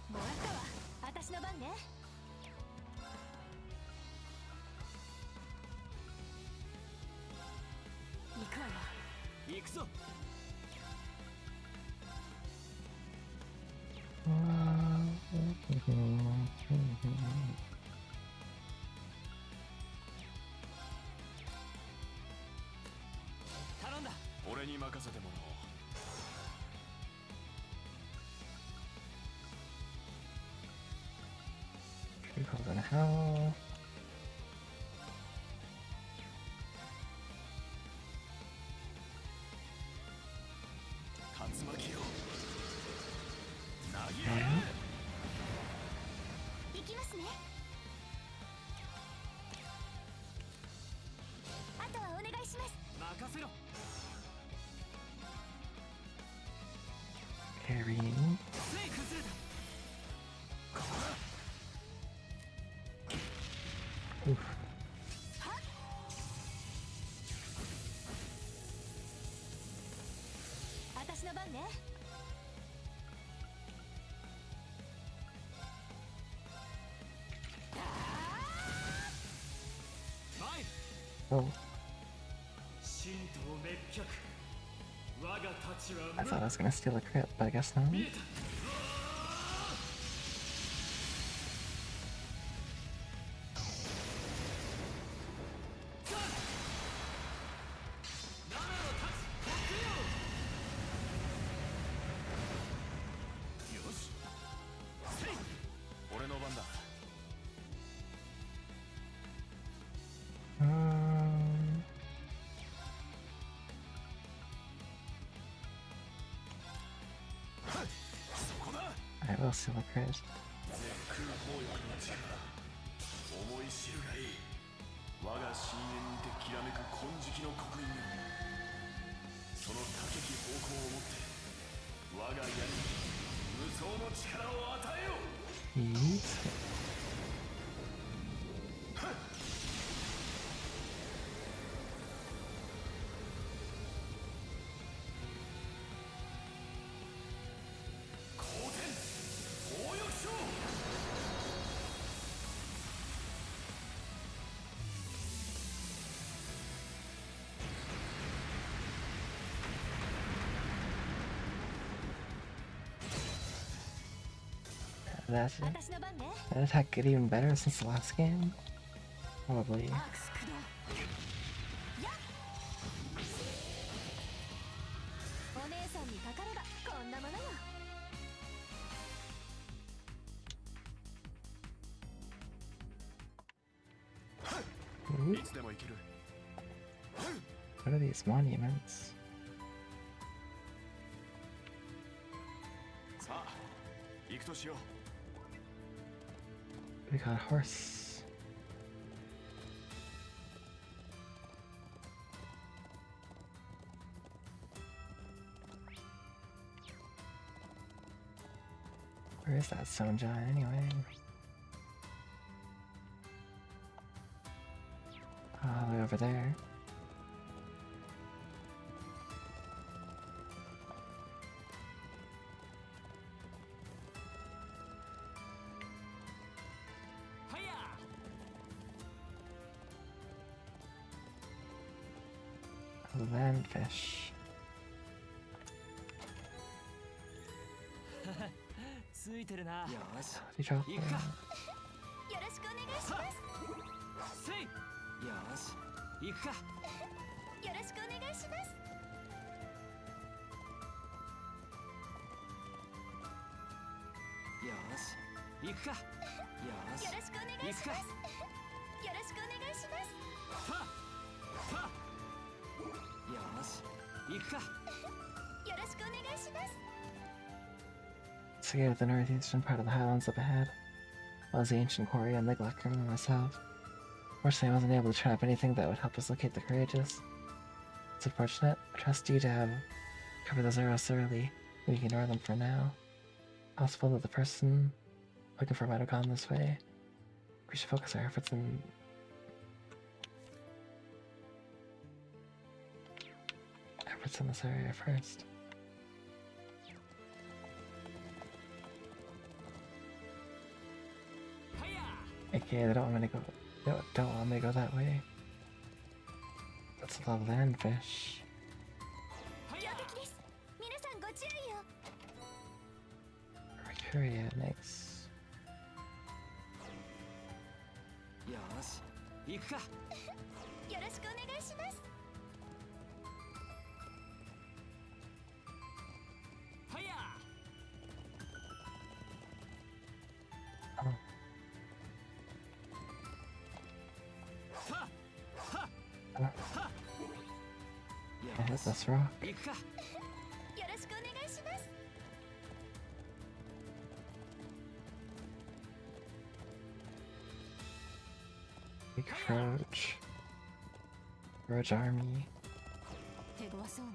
もらったわ。私の番ね。行くわよ。行くぞ。頼んだ。俺に任せてもらおう。Hold on, how? Okay. 行きますね。あとはお願いします。任せろ。 Carrying. Oof. 私の番ね。 Oh. I thought I was gonna steal a crit, but I guess not. I will steal a crit. 思い知るがいい。我が深淵にてきらめく金色の刻印よ。その高き方向をもって我が槍に無双の力を与えよう。 Please. That attack get even better since the last game? Probably. Ooh. What are these monuments? We got a horse. Where is that stone giant anyway? All the way over there. Landfish. ついてるな。よし。 Did you drop 行くか。 that? よろしくお願いします。せい。よし。行くか。よろしくお願いします。よし。行くか。よし。よろしくお願いします。よろしくお願いします。はっ。はっ。よし。行くか。よろしく To go to the northeastern part of the highlands up ahead. While the ancient quarry and the Black Criminal myself. Fortunately, I wasn't able to turn up anything that would help us locate the courageous. It's unfortunate. I trust you to have covered those arrows thoroughly. We can ignore them for now. Possible that the person looking for might have gone this way. We should focus our efforts in this area first. Okay, they don't want me to go. Don't want me to go that way. That's a lot of landfish. Reverie, nice. よし行くか。よろしくお願いします。はや。Oh. I hit this rock. 行くか。よろしくお願いします。 Big Roach. Roach Army. 手強そうね。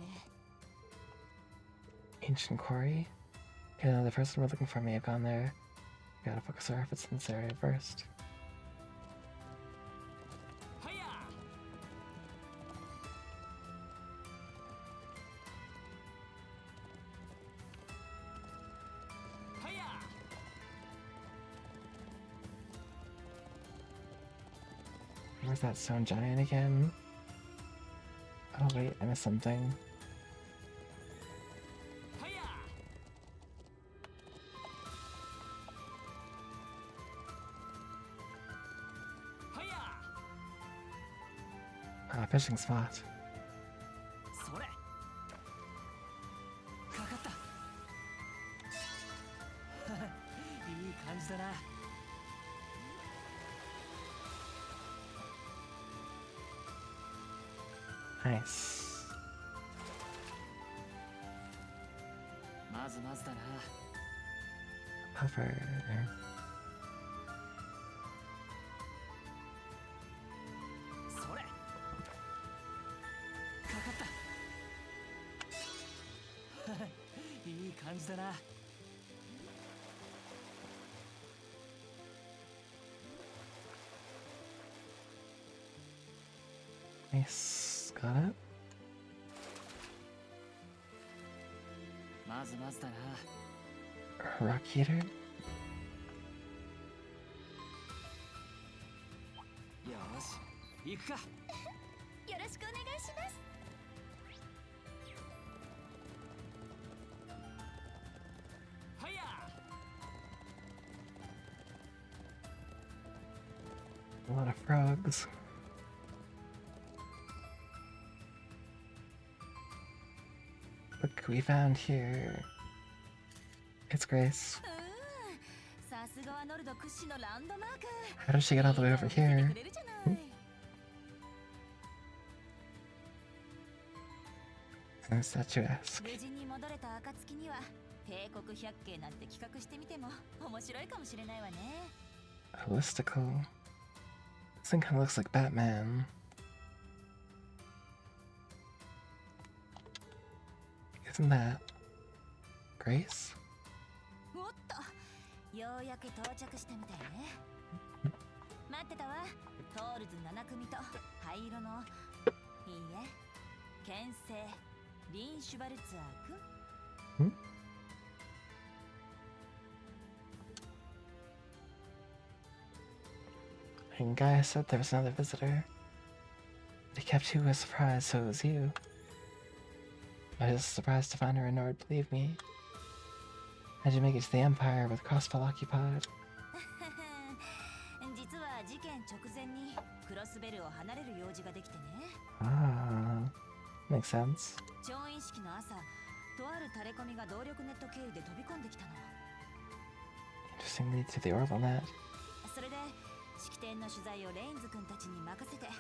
Ancient Quarry? Okay, now the person we're looking for may have gone there. We gotta focus our efforts in this area first. はや。はや。 Where's that stone giant again? Oh wait, I missed something. はや。 はや。 Ah, fishing spot. それ。かかった。いい感じだな。 Nice. まずまずだな。 Puffer. それ。かかった。いい感じだな。 Nice. Got it. まずまずだな。 Rock Eater? よし、行くか。よろしくお願いします。 はや。 A lot of frogs. Look, we found here. It's Grace. さすがはノルド屈指のランドマーク。 How did she get all the way over here? くれるじゃない。 Statuesque. 無事に戻れた暁には帝国百景なんて企画してみても面白いかもしれないわね。 Holistical. This thing kind of looks like Batman. Isn't that Grace? おっと、ようやく到着したみたいね。待ってたわ。トールズ7組と灰色の、いいえ、牽制リンシュバルツァー君。 And Gaia said there was another visitor. But he kept you a surprise, so it was you. I was surprised to find her in Nord, believe me. How'd you make it to the Empire with Crossfell occupied? 実は事件直前にクロスベルを離れる用事ができてね。 Ah, makes sense. 調印式の朝、とあるタレコミが動力ネット経由で飛び込んできたの。 Interesting lead to the Orvalnet. それで式典の取材をレインズ君たちに任せて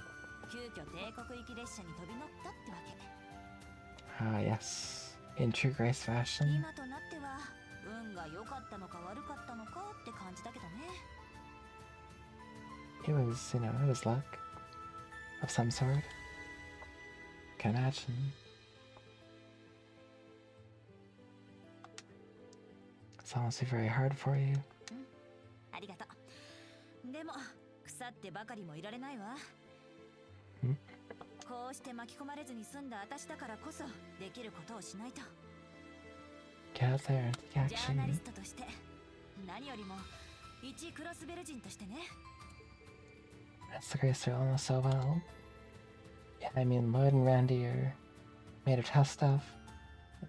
急遽帝国行き列車に飛び乗ったってわけ。 Ah, yes. In true Grace fashion. 今となっては運が良かったのか悪かったのかって感じだけどね。 It was, it was luck of some sort. Can imagine. It's honestly very hard for you. ありがとう。でも腐ってばかりもいられないわ。こうして巻き込まれずに済んだ私だからこそできることをしないと。 Get out there and take ジャーナ action. リストとして何よりも一クロスベル人としてね。 That's the Grace we all know so well. Yeah, I mean, Lloyd and Randy are made of tough stuff.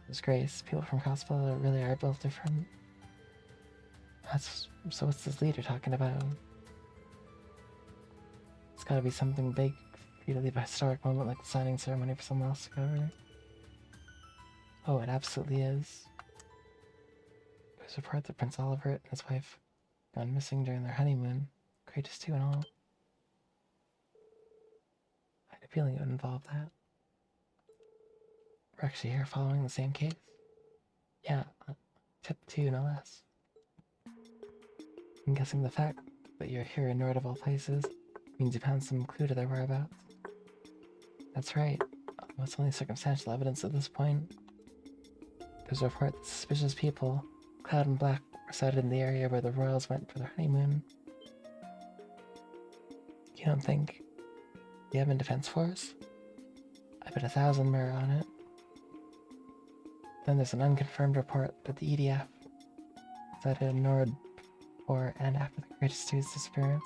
There's Grace. People from Crossbell really are built different. So what's this leader talking about? It's gotta be something big for you to leave a historic moment like the signing ceremony for someone else to cover. Oh, it absolutely is. It was reported that Prince Oliver and his wife gone missing during their honeymoon. Courageous too and all. I had a feeling it would involve that. We're actually here following the same case. Yeah, tip 2 no less. I'm guessing the fact that you're here in Nord of all places means you found some clue to their whereabouts. That's right. Although it's only circumstantial evidence at this point. There's a report that suspicious people, clad in black, resided in the area where the royals went for their honeymoon. You don't think the Evan Defense Force? I bet 1,000 mirror on it. Then there's an unconfirmed report that the EDF resided in Nord before and after the Courageous Two's disappearance.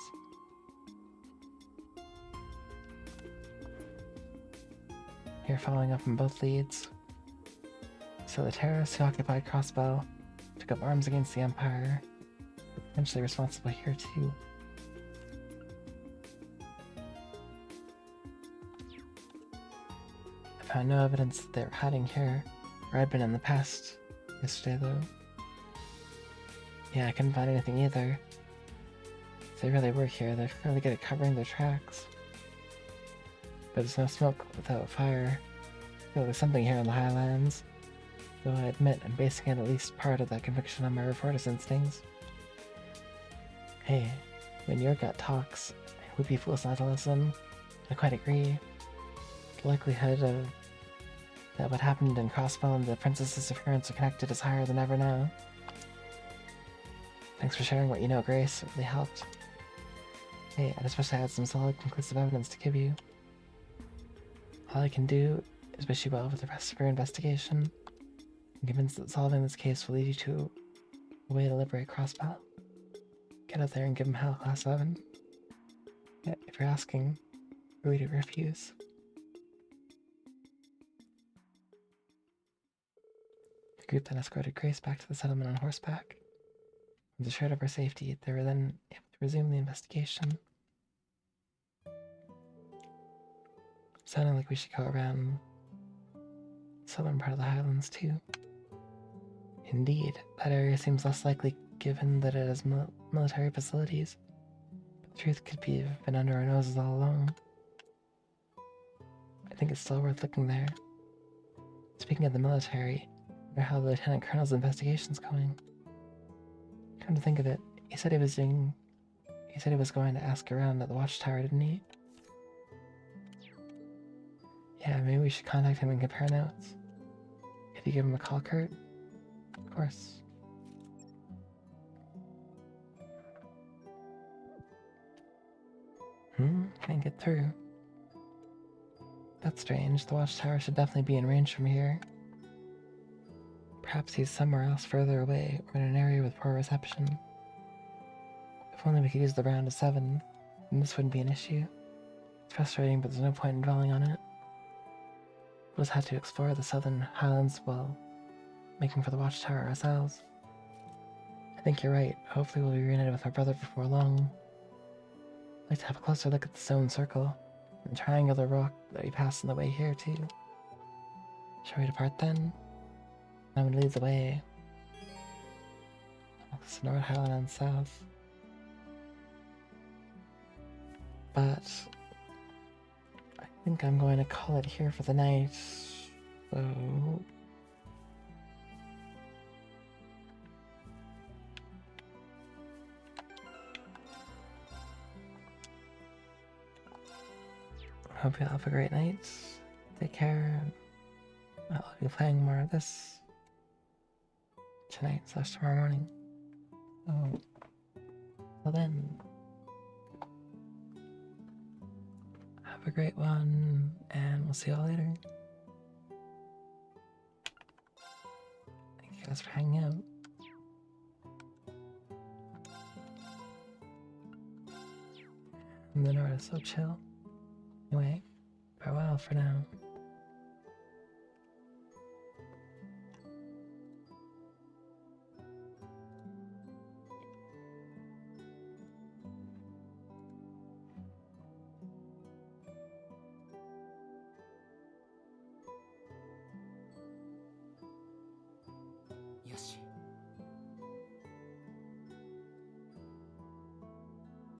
Here following up on both leads. So the terrorists who occupied Crossbell took up arms against the Empire, potentially responsible here too. I found no evidence that they were hiding here, where I'd been in the past yesterday though. Yeah, I couldn't find anything either. If they really were here, they're fairly good at covering their tracks. But there's no smoke without fire. I feel there's something here in the Highlands. Though I admit I'm basing it at least part of that conviction on my reporter's instincts. Hey, when your gut talks, it would be foolish not to listen. I quite agree. The likelihood of that what happened in Crossbell and the princess's disappearance are connected is higher than ever now. Thanks for sharing what you know, Grace. It really helped. Hey, I'd especially had some solid, conclusive evidence to give you. All I can do is wish you well with the rest of your investigation. I'm convinced that solving this case will lead you to a way to liberate Crossbell. Get out there and give him hell, Class 7. Yeah, if you're asking, who would you refuse? The group then escorted Grace back to the settlement on horseback. With assured of her safety, they were then able to resume the investigation. Sounding like we should go around the southern part of the Highlands too. Indeed, that area seems less likely given that it has military facilities. But the truth could have been under our noses all along. I think it's still worth looking there. Speaking of the military, I wonder how the Lieutenant Colonel's investigation's going. Come to think of it, he said he was going to ask around at the watchtower, didn't he? Yeah, maybe we should contact him and compare notes. Could you give him a call, Kurt? Of course. Can't get through. That's strange. The watchtower should definitely be in range from here. Perhaps he's somewhere else further away, or in an area with poor reception. If only we could use the round of 7, then this wouldn't be an issue. It's frustrating, but there's no point in dwelling on it. We'll just have to explore the southern highlands while making for the watchtower ourselves. I think you're right. Hopefully we'll be reunited with our brother before long. I'd like to have a closer look at the stone circle and the triangular rock that we passed on the way here, too. Shall we depart then? I'm going to lead the way. It's North Highland and South. But I think I'm going to call it here for the night. So Hope you all have a great night. Take care. I'll be playing more of this tonight / tomorrow morning. So, till then, have a great one, and we'll see you all later. Thank you guys for hanging out. And the North is so chill. Anyway, farewell for now.